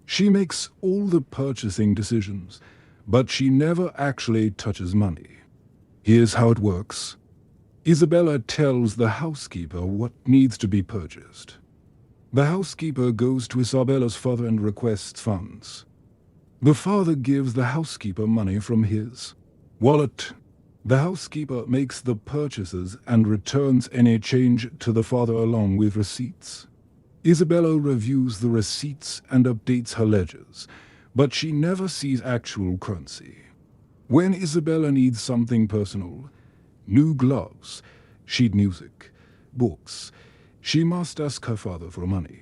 She makes all the purchasing decisions, but she never actually touches money. Here's how it works. Isabella tells the housekeeper what needs to be purchased. The housekeeper goes to Isabella's father and requests funds. The father gives the housekeeper money from his wallet. The housekeeper makes the purchases and returns any change to the father along with receipts. Isabella reviews the receipts and updates her ledgers, but she never sees actual currency. When Isabella needs something personal, new gloves, sheet music, books, she must ask her father for money.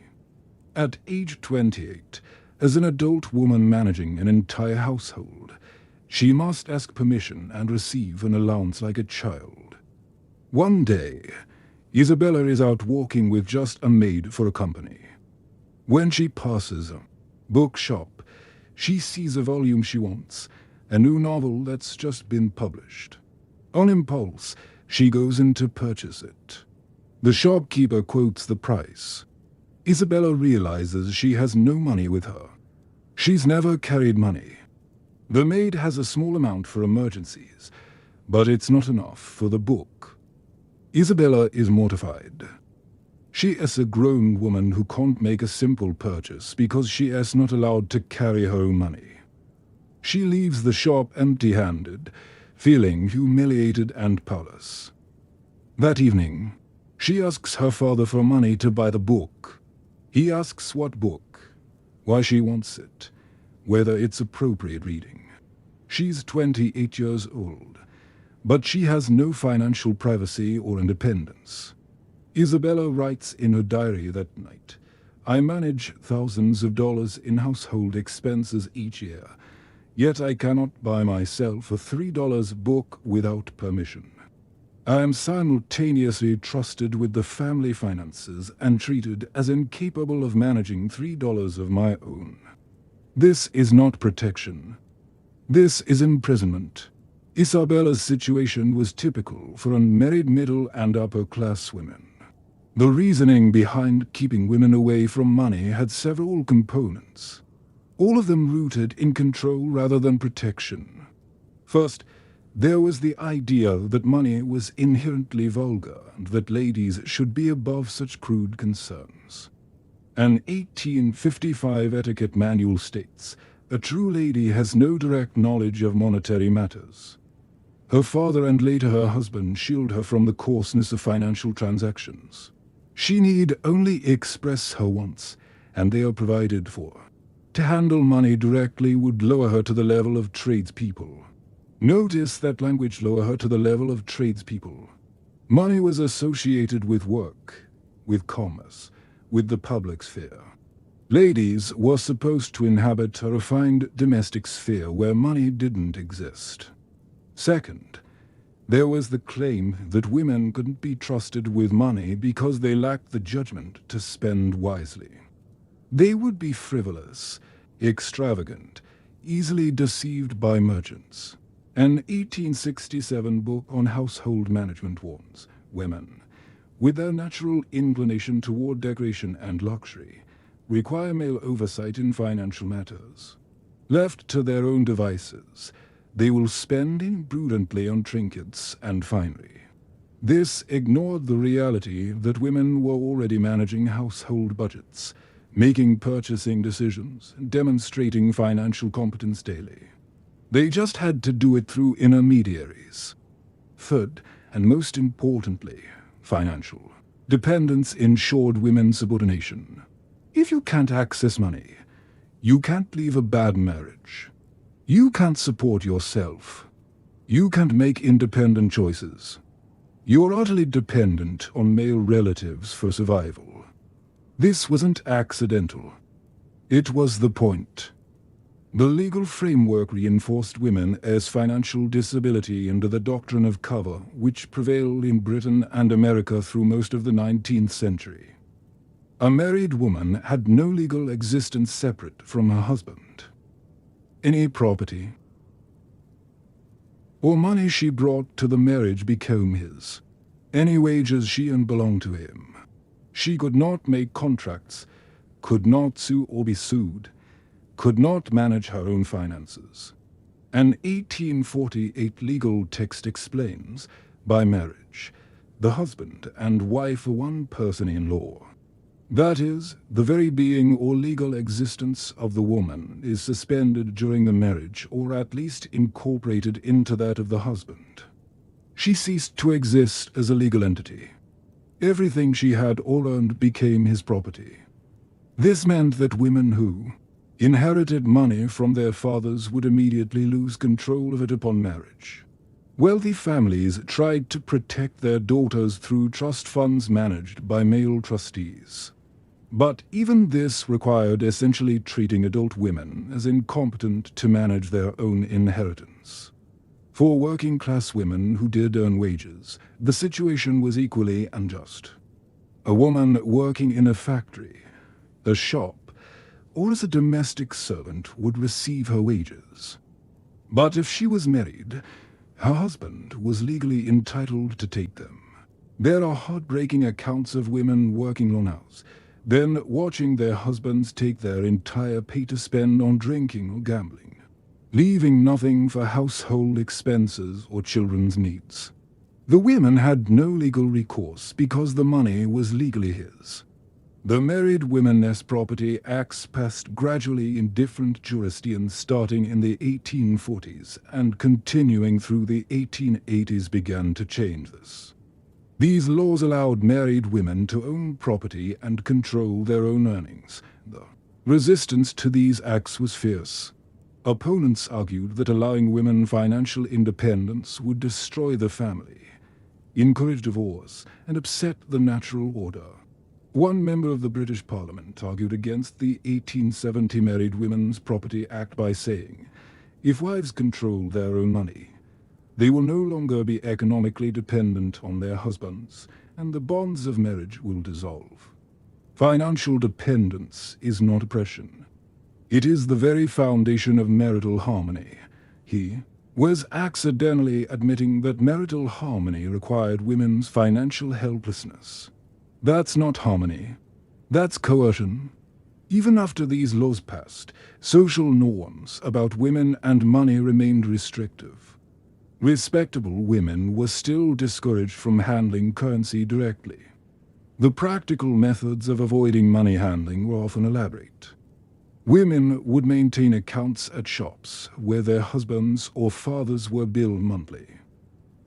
At age 28, as an adult woman managing an entire household, she must ask permission and receive an allowance like a child. One day, Isabella is out walking with just a maid for a company. When she passes a bookshop, she sees a volume she wants, a new novel that's just been published. On impulse, she goes in to purchase it. The shopkeeper quotes the price. Isabella realizes she has no money with her. She's never carried money. The maid has a small amount for emergencies, but it's not enough for the book. Isabella is mortified. She is a grown woman who can't make a simple purchase because she is not allowed to carry her own money. She leaves the shop empty-handed, feeling humiliated and powerless. That evening, she asks her father for money to buy the book. He asks what book, why she wants it, whether it's appropriate reading. She's 28 years old, but she has no financial privacy or independence. Isabella writes in her diary that night, "I manage thousands of dollars in household expenses each year, yet I cannot buy myself a $3 book without permission. I am simultaneously trusted with the family finances and treated as incapable of managing $3 of my own. This is not protection. This is imprisonment." Isabella's situation was typical for unmarried middle and upper class women. The reasoning behind keeping women away from money had several components, all of them rooted in control rather than protection. First, there was the idea that money was inherently vulgar and that ladies should be above such crude concerns. An 1855 etiquette manual states, "A true lady has no direct knowledge of monetary matters." Her father and later her husband shield her from the coarseness of financial transactions. She need only express her wants, and they are provided for. To handle money directly would lower her to the level of tradespeople. Notice that language, lower her to the level of tradespeople. Money was associated with work, with commerce, with the public sphere. Ladies were supposed to inhabit a refined domestic sphere where money didn't exist. Second, there was the claim that women couldn't be trusted with money because they lacked the judgment to spend wisely. They would be frivolous, extravagant, easily deceived by merchants. An 1867 book on household management warns women, with their natural inclination toward decoration and luxury, require male oversight in financial matters. Left to their own devices, they will spend imprudently on trinkets and finery. This ignored the reality that women were already managing household budgets, making purchasing decisions, demonstrating financial competence daily. They just had to do it through intermediaries. Third, and most importantly, financial dependence ensured women's subordination. If you can't access money, you can't leave a bad marriage. You can't support yourself. You can't make independent choices. You're utterly dependent on male relatives for survival. This wasn't accidental. It was the point. The legal framework reinforced women as financial disability under the doctrine of cover, which prevailed in Britain and America through most of the 19th century. A married woman had no legal existence separate from her husband. Any property, or money she brought to the marriage became his. Any wages she earned belonged to him. She could not make contracts, could not sue or be sued, could not manage her own finances. An 1848 legal text explains, by marriage, the husband and wife are one person in law. That is, the very being or legal existence of the woman is suspended during the marriage, or at least incorporated into that of the husband. She ceased to exist as a legal entity. Everything she had or earned became his property. This meant that women who inherited money from their fathers would immediately lose control of it upon marriage. Wealthy families tried to protect their daughters through trust funds managed by male trustees. But even this required essentially treating adult women as incompetent to manage their own inheritance. For working-class women who did earn wages, the situation was equally unjust. A woman working in a factory, a shop, or as a domestic servant would receive her wages. But if she was married, her husband was legally entitled to take them. There are heartbreaking accounts of women working long hours, then watching their husbands take their entire pay to spend on drinking or gambling, leaving nothing for household expenses or children's needs. The women had no legal recourse because the money was legally his. The Married Women's Property Acts passed gradually in different jurisdictions starting in the 1840s and continuing through the 1880s began to change this. These laws allowed married women to own property and control their own earnings. The resistance to these acts was fierce. Opponents argued that allowing women financial independence would destroy the family, encourage divorce, and upset the natural order. One member of the British Parliament argued against the 1870 Married Women's Property Act by saying, if wives control their own money, they will no longer be economically dependent on their husbands, and the bonds of marriage will dissolve. Financial dependence is not oppression. It is the very foundation of marital harmony. He was accidentally admitting that marital harmony required women's financial helplessness. That's not harmony. That's coercion. Even after these laws passed, social norms about women and money remained restrictive. Respectable women were still discouraged from handling currency directly. The practical methods of avoiding money handling were often elaborate. Women would maintain accounts at shops where their husbands or fathers were billed monthly.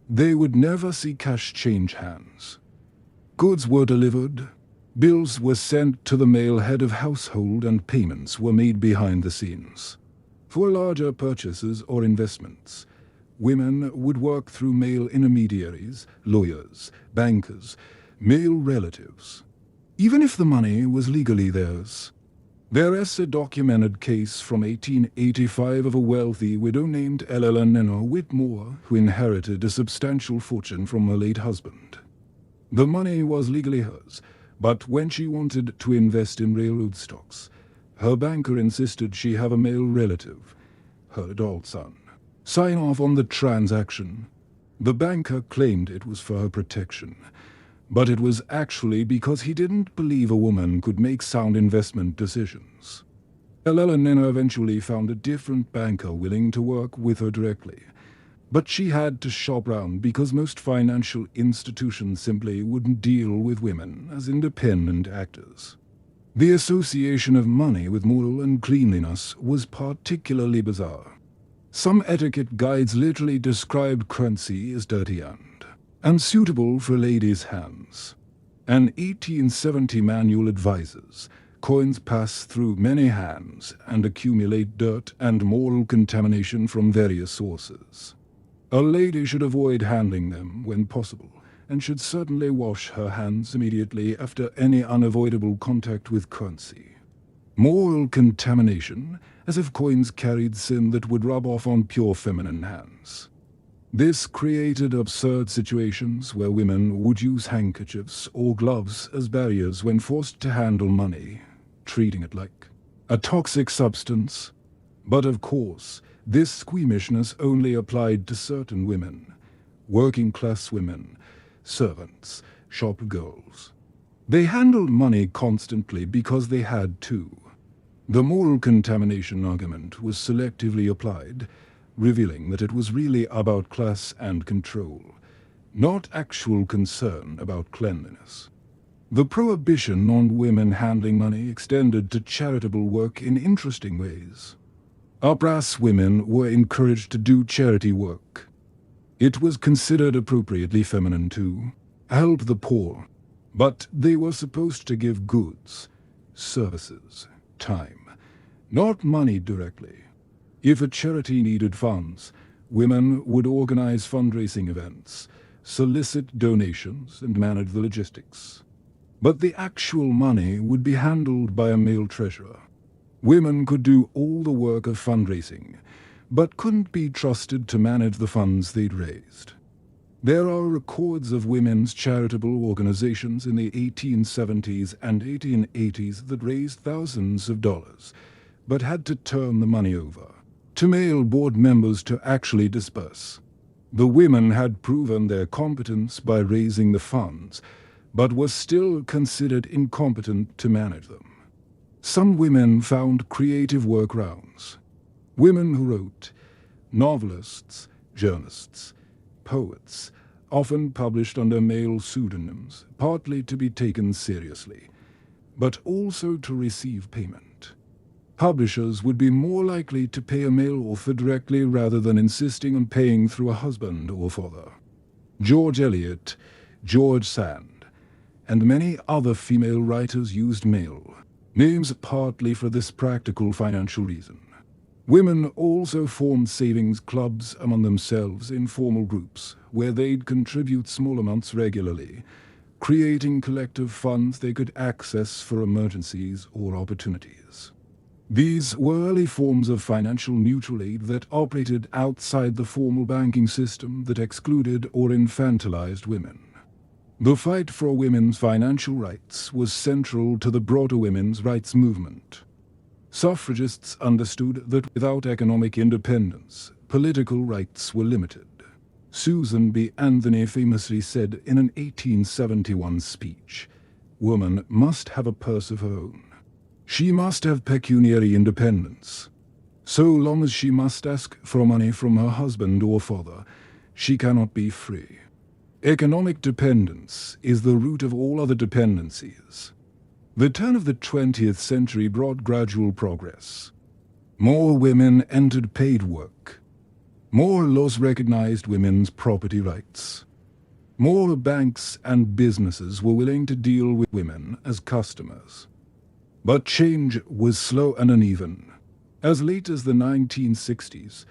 They would never see cash change hands. Goods were delivered, bills were sent to the male head of household, and payments were made behind the scenes. For larger purchases or investments, women would work through male intermediaries, lawyers, bankers, male relatives, even if the money was legally theirs. There is a documented case from 1885 of a wealthy widow named Eleanor Whitmore who inherited a substantial fortune from her late husband. The money was legally hers, but when she wanted to invest in railroad stocks, her banker insisted she have a male relative, her adult son, sign off on the transaction. The banker claimed it was for her protection, but it was actually because he didn't believe a woman could make sound investment decisions. Eleanor eventually found a different banker willing to work with her directly, but she had to shop around because most financial institutions simply wouldn't deal with women as independent actors. The association of money with moral and cleanliness was particularly bizarre. Some etiquette guides literally described currency as dirty and unsuitable for ladies' hands. An 1870 manual advises coins pass through many hands and accumulate dirt and moral contamination from various sources. A lady should avoid handling them when possible, and should certainly wash her hands immediately after any unavoidable contact with currency. Moral contamination, as if coins carried sin that would rub off on pure feminine hands. This created absurd situations where women would use handkerchiefs or gloves as barriers when forced to handle money, treating it like a toxic substance. But of course, This squeamishness only applied to certain women, working-class women, servants, shop girls. They handled money constantly because they had to. The moral contamination argument was selectively applied, revealing that it was really about class and control, not actual concern about cleanliness. The prohibition on women handling money extended to charitable work in interesting ways. Upper-class women were encouraged to do charity work. It was considered appropriately feminine to help the poor, but they were supposed to give goods, services, time, not money directly. If a charity needed funds, women would organize fundraising events, solicit donations, and manage the logistics. But the actual money would be handled by a male treasurer. Women could do all the work of fundraising, but couldn't be trusted to manage the funds they'd raised. There are records of women's charitable organizations in the 1870s and 1880s that raised thousands of dollars, but had to turn the money over to male board members to actually disperse. The women had proven their competence by raising the funds, but were still considered incompetent to manage them. Some women found creative workarounds. Women who wrote, novelists, journalists, poets, often published under male pseudonyms, partly to be taken seriously, but also to receive payment. Publishers would be more likely to pay a male author directly rather than insisting on paying through a husband or father. George Eliot, George Sand, and many other female writers used male names partly for this practical financial reason. Women also formed savings clubs among themselves in formal groups where they'd contribute small amounts regularly, creating collective funds they could access for emergencies or opportunities. These were early forms of financial mutual aid that operated outside the formal banking system that excluded or infantilized women. The fight for women's financial rights was central to the broader women's rights movement. Suffragists understood that without economic independence, political rights were limited. Susan B. Anthony famously said in an 1871 speech, "Woman must have a purse of her own. She must have pecuniary independence. So long as she must ask for money from her husband or father, she cannot be free. Economic dependence is the root of all other dependencies." The turn of the 20th century brought gradual progress. More women entered paid work. More laws recognized women's property rights. More banks and businesses were willing to deal with women as customers. But change was slow and uneven. As late as the 1960s,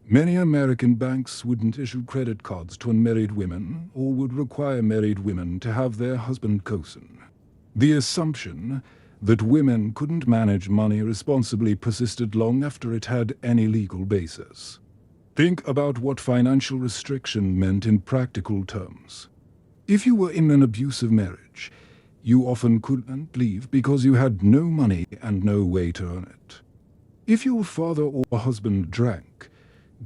many American banks wouldn't issue credit cards to unmarried women or would require married women to have their husband cosign. The assumption that women couldn't manage money responsibly persisted long after it had any legal basis. Think about what financial restriction meant in practical terms. If you were in an abusive marriage, you often couldn't leave because you had no money and no way to earn it. If your father or husband drank,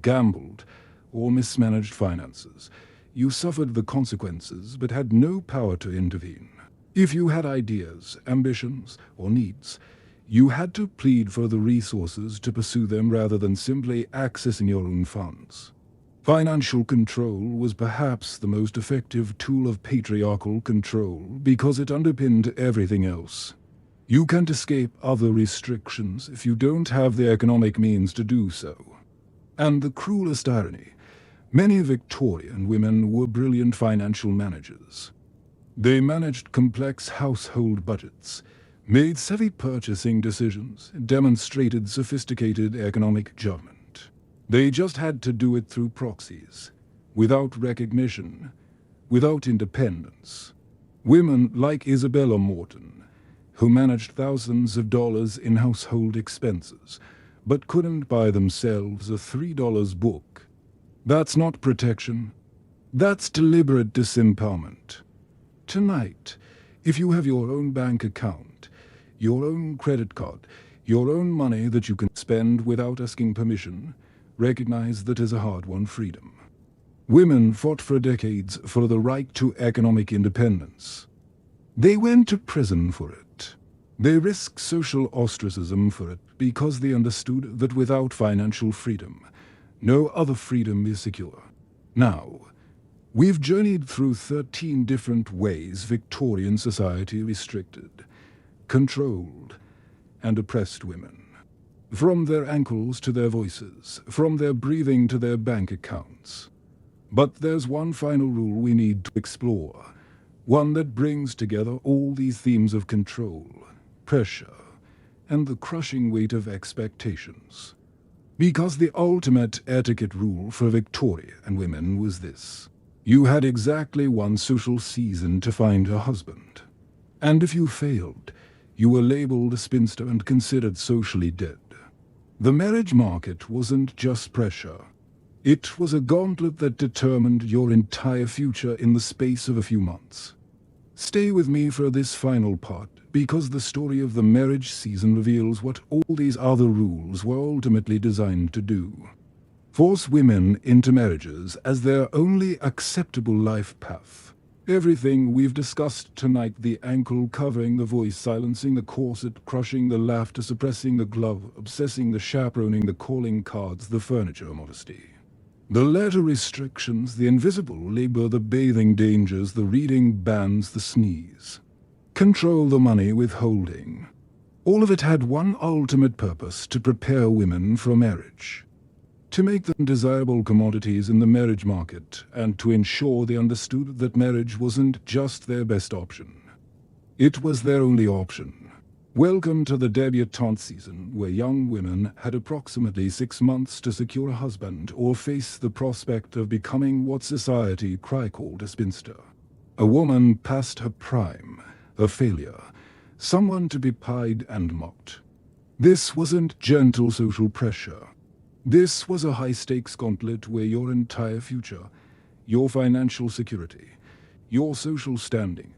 gambled, or mismanaged finances, you suffered the consequences but had no power to intervene. If you had ideas, ambitions, or needs, you had to plead for the resources to pursue them rather than simply accessing your own funds. Financial control was perhaps the most effective tool of patriarchal control because it underpinned everything else. You can't escape other restrictions if you don't have the economic means to do so. And the cruelest irony, many Victorian women were brilliant financial managers. They managed complex household budgets, made savvy purchasing decisions, demonstrated sophisticated economic judgment. They just had to do it through proxies, without recognition, without independence. Women like Isabella Morton, who managed thousands of dollars in household expenses, but couldn't buy themselves a $3 book. That's not protection. That's deliberate disempowerment. Tonight, if you have your own bank account, your own credit card, your own money that you can spend without asking permission, recognize that as a hard-won freedom. Women fought for decades for the right to economic independence. They went to prison for it. They risked social ostracism for it because they understood that without financial freedom, no other freedom is secure. Now, we've journeyed through 13 different ways Victorian society restricted, controlled, and oppressed women. From their ankles to their voices, from their breathing to their bank accounts. But there's one final rule we need to explore, one that brings together all these themes of control, pressure, and the crushing weight of expectations. Because the ultimate etiquette rule for Victoria and women was this: you had exactly one social season to find a husband. And if you failed, you were labeled a spinster and considered socially dead. The marriage market wasn't just pressure. It was a gauntlet that determined your entire future in the space of a few months. Stay with me for this final part, because the story of the marriage season reveals what all these other rules were ultimately designed to do. Force women into marriages as their only acceptable life path. Everything we've discussed tonight, the ankle covering the voice, silencing the corset, crushing the laughter, suppressing the glove, obsessing the chaperoning, the calling cards, the furniture modesty. The letter restrictions, the invisible labor, the bathing dangers, the reading bans, the sneeze. Control the money withholding. All of it had one ultimate purpose: to prepare women for marriage. To make them desirable commodities in the marriage market, and to ensure they understood that marriage wasn't just their best option. It was their only option. Welcome to the debutante season, where young women had approximately 6 months to secure a husband or face the prospect of becoming what society called a spinster. A woman past her prime, a failure, someone to be pied and mocked. This wasn't gentle social pressure. This was a high-stakes gauntlet where your entire future, your financial security, your social standing,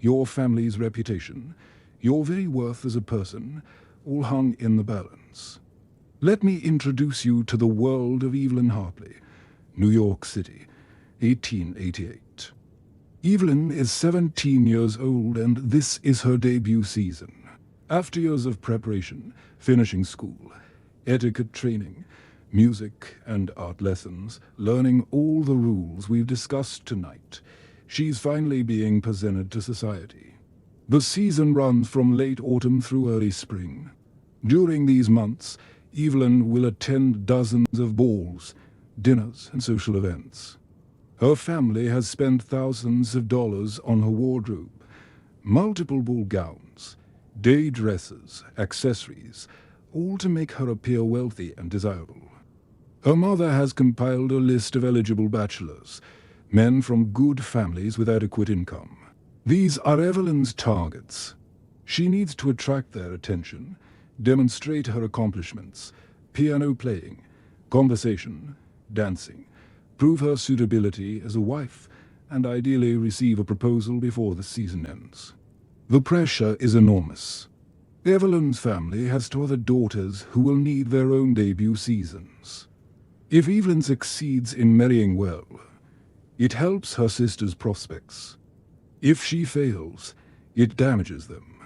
your family's reputation, your very worth as a person, all hung in the balance. Let me introduce you to the world of Evelyn Hartley, New York City, 1888. Evelyn is 17 years old, and this is her debut season. After years of preparation, finishing school, etiquette training, music and art lessons, learning all the rules we've discussed tonight, she's finally being presented to society. The season runs from late autumn through early spring. During these months, Evelyn will attend dozens of balls, dinners, and social events. Her family has spent thousands of dollars on her wardrobe, multiple ball gowns, day dresses, accessories, all to make her appear wealthy and desirable. Her mother has compiled a list of eligible bachelors, men from good families with adequate income. These are Evelyn's targets. She needs to attract their attention, demonstrate her accomplishments, piano playing, conversation, dancing, prove her suitability as a wife, and ideally receive a proposal before the season ends. The pressure is enormous. Evelyn's family has 2 other daughters who will need their own debut seasons. If Evelyn succeeds in marrying well, it helps her sister's prospects. If she fails, it damages them.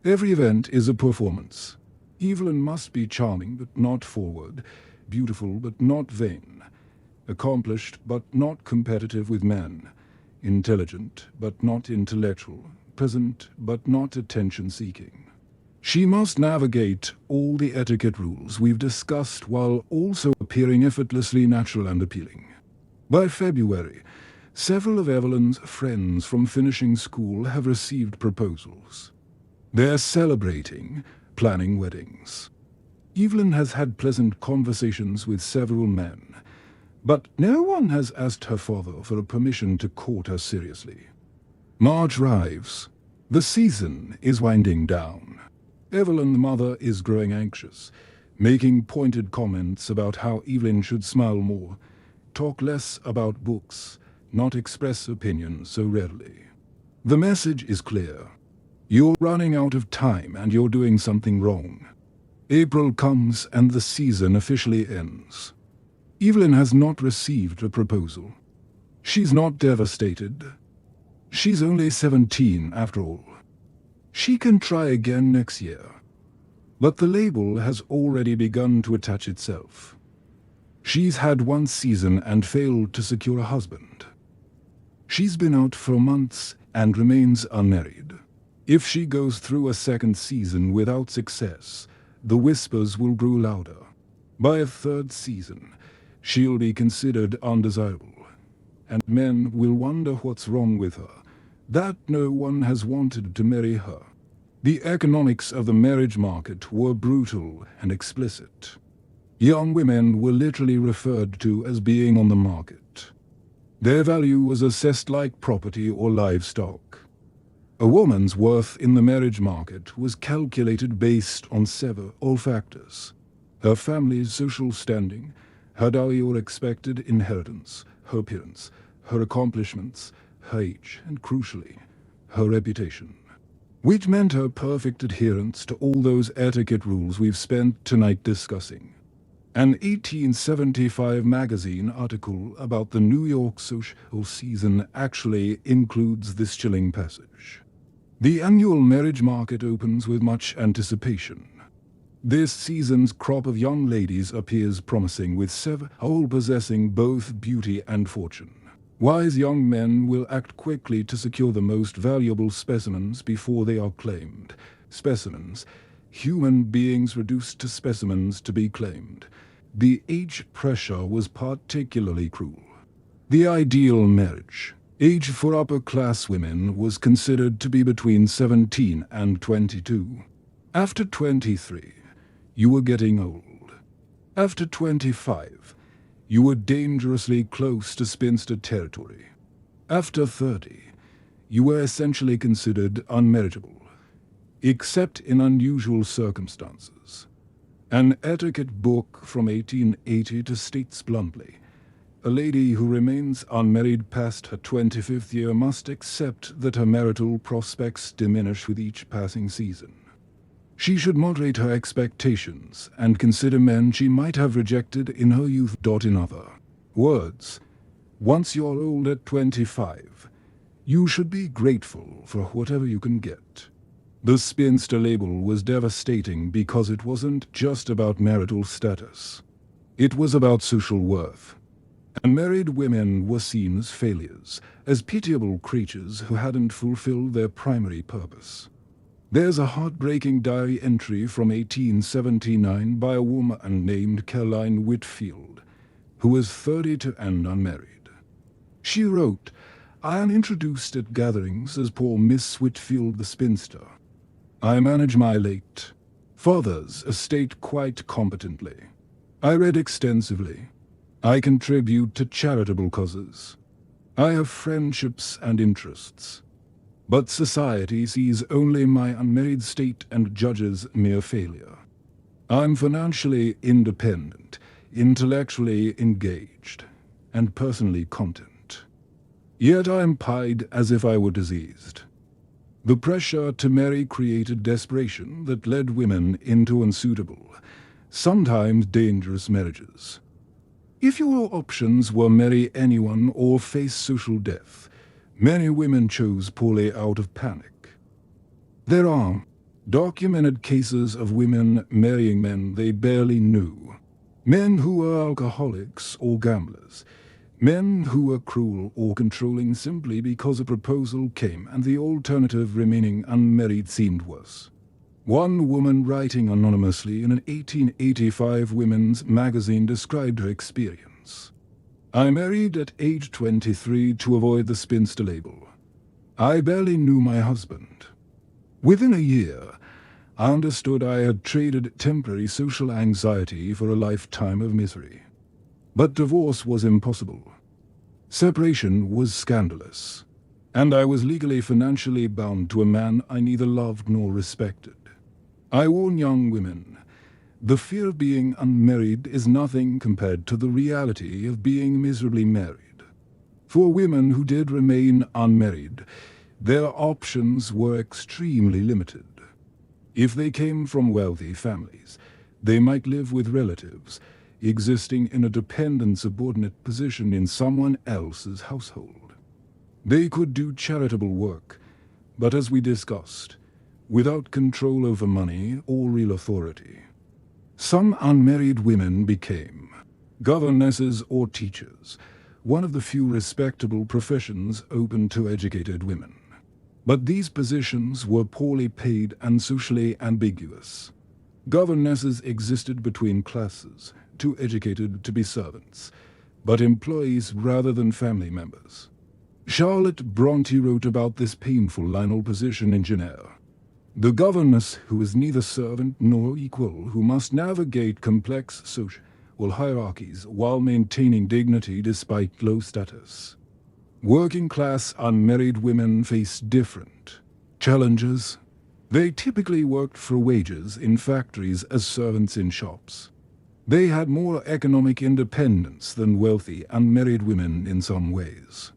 Every event is a performance. Evelyn must be charming but not forward, beautiful but not vain, accomplished but not competitive with men, intelligent but not intellectual, present but not attention-seeking. She must navigate all the etiquette rules we've discussed while also appearing effortlessly natural and appealing. By February, several of Evelyn's friends from finishing school have received proposals. They're celebrating, planning weddings. Evelyn has had pleasant conversations with several men, but no one has asked her father for a permission to court her seriously. March arrives. The season is winding down. Evelyn's mother is growing anxious, making pointed comments about how Evelyn should smile more, talk less about books, not express opinions so readily. The message is clear. You're running out of time and you're doing something wrong. April comes and the season officially ends. Evelyn has not received a proposal. She's not devastated. She's only 17 after all. She can try again next year. But the label has already begun to attach itself. She's had one season and failed to secure a husband. She's been out for months and remains unmarried. If she goes through a second season without success, the whispers will grow louder. By a third season, she'll be considered undesirable, and men will wonder what's wrong with her, that no one has wanted to marry her. The economics of the marriage market were brutal and explicit. Young women were literally referred to as being on the market. Their value was assessed like property or livestock. A woman's worth in the marriage market was calculated based on several factors: her family's social standing, her dowry or expected inheritance, her appearance, her accomplishments, her age, and crucially, her reputation. Which meant her perfect adherence to all those etiquette rules we've spent tonight discussing. An 1875 magazine article about the New York social season actually includes this chilling passage. The annual marriage market opens with much anticipation. This season's crop of young ladies appears promising, with several possessing both beauty and fortune. Wise young men will act quickly to secure the most valuable specimens before they are claimed. Specimens, human beings reduced to specimens to be claimed. The age pressure was particularly cruel. The ideal marriage age for upper-class women was considered to be between 17 and 22. After 23, you were getting old. After 25, you were dangerously close to spinster territory. After 30, you were essentially considered unmarriageable, except in unusual circumstances. An etiquette book from 1880 states bluntly, a lady who remains unmarried past her 25th year must accept that her marital prospects diminish with each passing season. She should moderate her expectations and consider men she might have rejected in her youth. In other words, once you're old at 25, you should be grateful for whatever you can get. The spinster label was devastating because it wasn't just about marital status. It was about social worth. Unmarried women were seen as failures, as pitiable creatures who hadn't fulfilled their primary purpose. There's a heartbreaking diary entry from 1879 by a woman named Caroline Whitfield, who was 32 and unmarried. She wrote, "I am introduced at gatherings as poor Miss Whitfield the spinster. I manage my late father's estate quite competently. I read extensively. I contribute to charitable causes. I have friendships and interests. But society sees only my unmarried state and judges mere failure. I'm financially independent, intellectually engaged, and personally content. Yet I am pied as if I were diseased. The pressure to marry created desperation that led women into unsuitable, sometimes dangerous marriages. If your options were marry anyone or face social death, many women chose poorly out of panic. There are documented cases of women marrying men they barely knew, men who were alcoholics or gamblers, men who were cruel or controlling simply because a proposal came and the alternative, remaining unmarried, seemed worse. One woman writing anonymously in an 1885 women's magazine described her experience. "I married at age 23 to avoid the spinster label. I barely knew my husband. Within a year, I understood I had traded temporary social anxiety for a lifetime of misery. But divorce was impossible. Separation was scandalous. And I was legally, financially bound to a man I neither loved nor respected. I warn young women, the fear of being unmarried is nothing compared to the reality of being miserably married. For women who did remain unmarried, their options were extremely limited. If they came from wealthy families, they might live with relatives. existing in a dependent subordinate position in someone else's household. They could do charitable work, but as we discussed, without control over money or real authority. Some unmarried women became governesses or teachers, one of the few respectable professions open to educated women. But these positions were poorly paid and socially ambiguous. Governesses existed between classes, too educated to be servants, but employees rather than family members. Charlotte Bronte wrote about this painful liminal position in Jane Eyre. The governess who is neither servant nor equal, who must navigate complex social hierarchies while maintaining dignity despite low status. Working-class unmarried women face different challenges. They typically worked for wages in factories as servants in shops. They had more economic independence than wealthy unmarried women in some ways.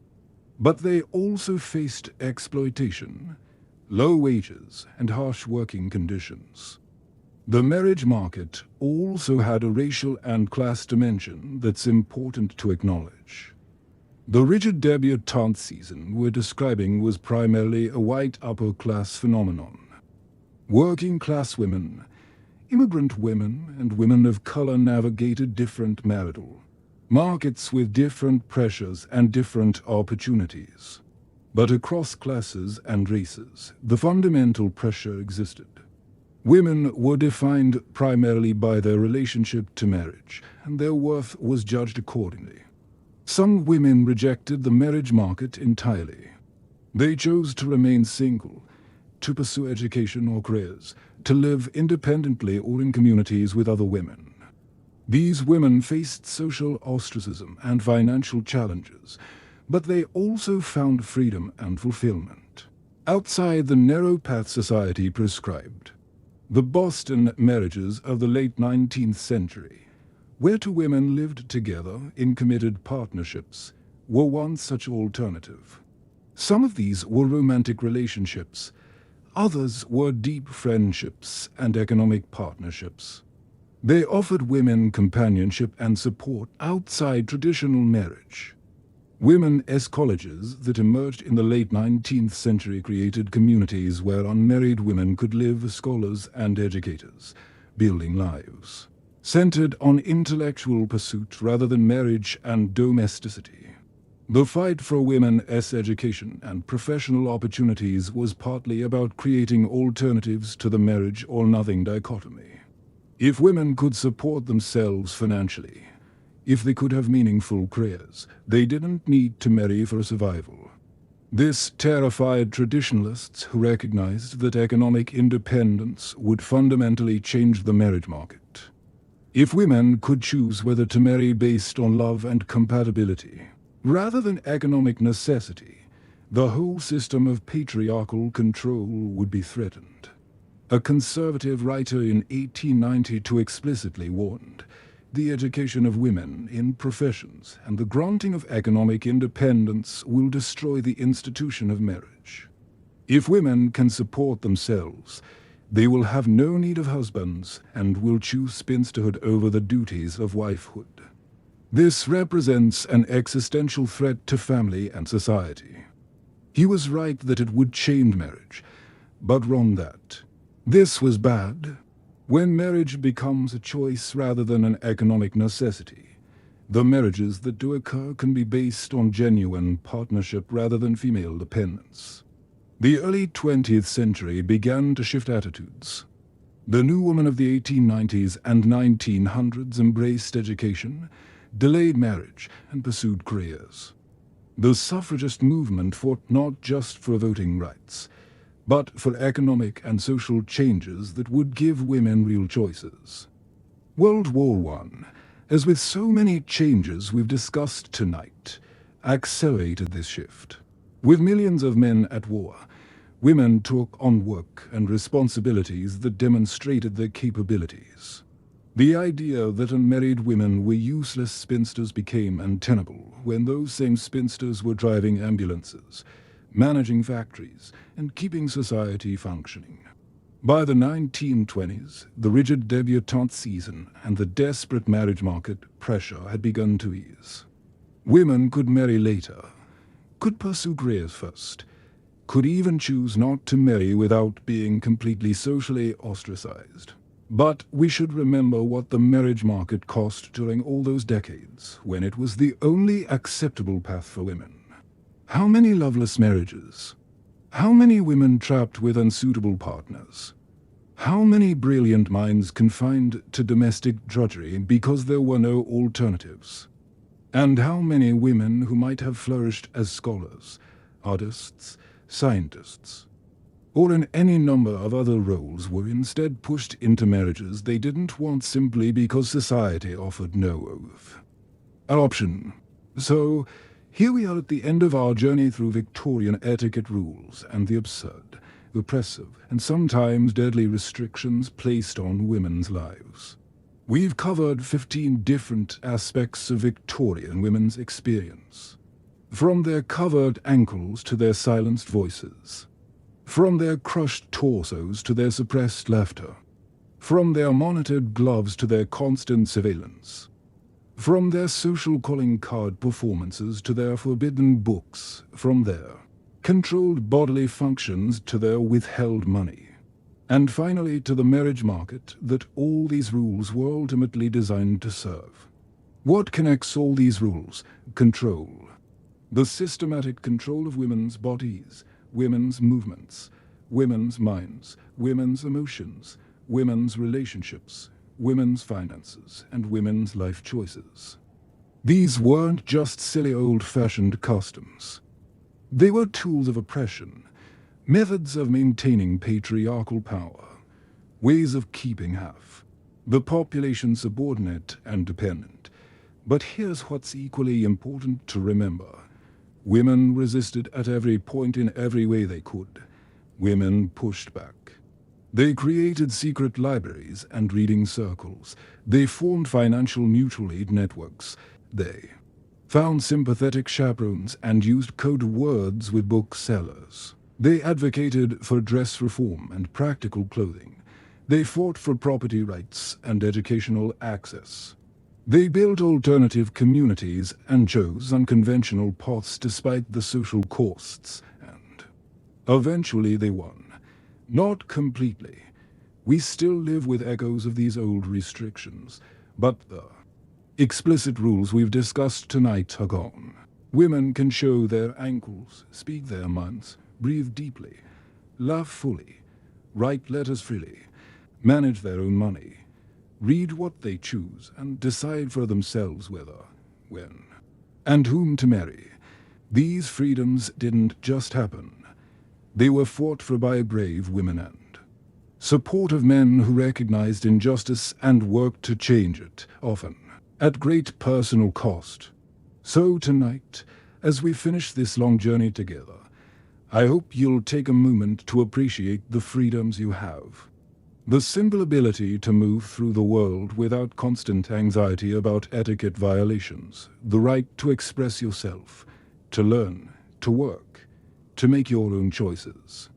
But they also faced exploitation, low wages, and harsh working conditions. The marriage market also had a racial and class dimension that's important to acknowledge. The rigid debutante season we're describing was primarily a white upper-class phenomenon. Working-class women, immigrant women, and women of color navigated different marital markets with different pressures and different opportunities. But across classes and races, the fundamental pressure existed. Women were defined primarily by their relationship to marriage, and their worth was judged accordingly. Some women rejected the marriage market entirely. They chose to remain single, to pursue education or careers, to live independently or in communities with other women. These women faced social ostracism and financial challenges, but they also found freedom and fulfillment outside the narrow path society prescribed. The Boston marriages of the late 19th century, where two women lived together in committed partnerships, were one such alternative. Some of these were romantic relationships, others were deep friendships and economic partnerships. They offered women companionship and support outside traditional marriage. Women's colleges that emerged in the late 19th century created communities where unmarried women could live as scholars and educators, building lives centered on intellectual pursuit rather than marriage and domesticity. The fight for women's education and professional opportunities was partly about creating alternatives to the marriage or nothing dichotomy. If women could support themselves financially, if they could have meaningful careers, they didn't need to marry for survival. This terrified traditionalists who recognized that economic independence would fundamentally change the marriage market. If women could choose whether to marry based on love and compatibility, rather than economic necessity, the whole system of patriarchal control would be threatened. A conservative writer in 1892 explicitly warned, "The education of women in professions and the granting of economic independence will destroy the institution of marriage. If women can support themselves, they will have no need of husbands and will choose spinsterhood over the duties of wifehood." This represents an existential threat to family and society. He was right that it would change marriage, but wrong that this was bad. When marriage becomes a choice rather than an economic necessity, the marriages that do occur can be based on genuine partnership rather than female dependence. The early 20th century began to shift attitudes. The new woman of the 1890s and 1900s embraced education, delayed marriage, and pursued careers. The suffragist movement fought not just for voting rights, but for economic and social changes that would give women real choices. World War I, as with so many changes we've discussed tonight, accelerated this shift. With millions of men at war, women took on work and responsibilities that demonstrated their capabilities. The idea that unmarried women were useless spinsters became untenable when those same spinsters were driving ambulances, managing factories, and keeping society functioning. By the 1920s, the rigid debutante season and the desperate marriage market pressure had begun to ease. Women could marry later, could pursue careers first, could even choose not to marry without being completely socially ostracized. But we should remember what the marriage market cost during all those decades, when it was the only acceptable path for women. How many loveless marriages? How many women trapped with unsuitable partners? How many brilliant minds confined to domestic drudgery because there were no alternatives? And how many women who might have flourished as scholars, artists, scientists, or in any number of other roles were instead pushed into marriages they didn't want simply because society offered no option. So, here we are at the end of our journey through Victorian etiquette rules and the absurd, oppressive, and sometimes deadly restrictions placed on women's lives. We've covered 15 different aspects of Victorian women's experience. From their covered ankles to their silenced voices. From their crushed torsos to their suppressed laughter. From their monitored gloves to their constant surveillance. From their social calling card performances to their forbidden books. From their controlled bodily functions to their withheld money. And finally to the marriage market that all these rules were ultimately designed to serve. What connects all these rules? Control. The systematic control of women's bodies, women's movements, women's minds, women's emotions, women's relationships, women's finances, and women's life choices. These weren't just silly old-fashioned customs. They were tools of oppression, methods of maintaining patriarchal power, ways of keeping half the population subordinate and dependent. But here's what's equally important to remember. Women resisted at every point in every way they could. Women pushed back. They created secret libraries and reading circles. They formed financial mutual aid networks. They found sympathetic chaperones and used code words with booksellers. They advocated for dress reform and practical clothing. They fought for property rights and educational access. They built alternative communities and chose unconventional paths despite the social costs, and eventually they won. Not completely. We still live with echoes of these old restrictions, but the explicit rules we've discussed tonight are gone. Women can show their ankles, speak their minds, breathe deeply, laugh fully, write letters freely, manage their own money, read what they choose, and decide for themselves whether, when, and whom to marry. These freedoms didn't just happen. They were fought for by brave women and supportive men who recognized injustice and worked to change it, often at great personal cost. So tonight, as we finish this long journey together, I hope you'll take a moment to appreciate the freedoms you have. The simple ability to move through the world without constant anxiety about etiquette violations, the right to express yourself, to learn, to work, to make your own choices.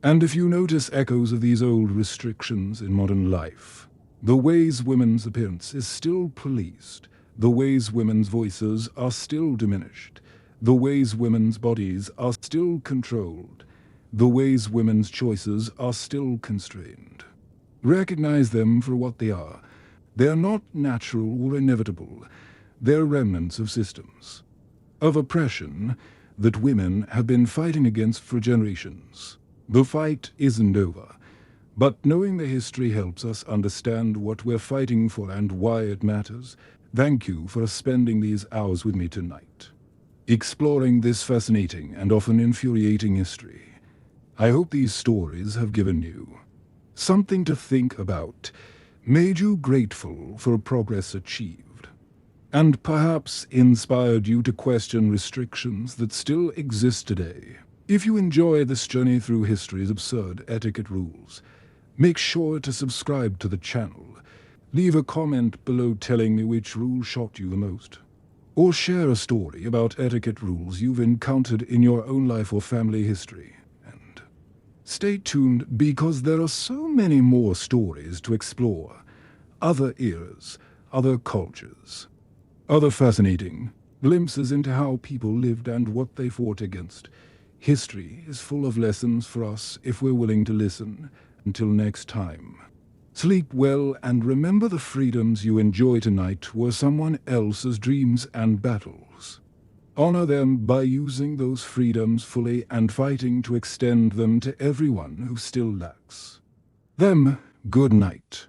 And if you notice echoes of these old restrictions in modern life, the ways women's appearance is still policed, the ways women's voices are still diminished, the ways women's bodies are still controlled, the ways women's choices are still constrained. Recognize them for what they are. They're not natural or inevitable. They're remnants of systems, of oppression that women have been fighting against for generations. The fight isn't over, but knowing the history helps us understand what we're fighting for and why it matters. Thank you for spending these hours with me tonight, exploring this fascinating and often infuriating history. I hope these stories have given you something to think about, made you grateful for progress achieved, and perhaps inspired you to question restrictions that still exist today. If you enjoy this journey through history's absurd etiquette rules, make sure to subscribe to the channel, leave a comment below telling me which rule shocked you the most, or share a story about etiquette rules you've encountered in your own life or family history. And Stay tuned because there are so many more stories to explore. Other eras, other cultures, other fascinating glimpses into how people lived and what they fought against. History is full of lessons for us if we're willing to listen. Until next time. Sleep well and remember the freedoms you enjoy tonight were someone else's dreams and battles. Honor them by using those freedoms fully and fighting to extend them to everyone who still lacks them. Good night.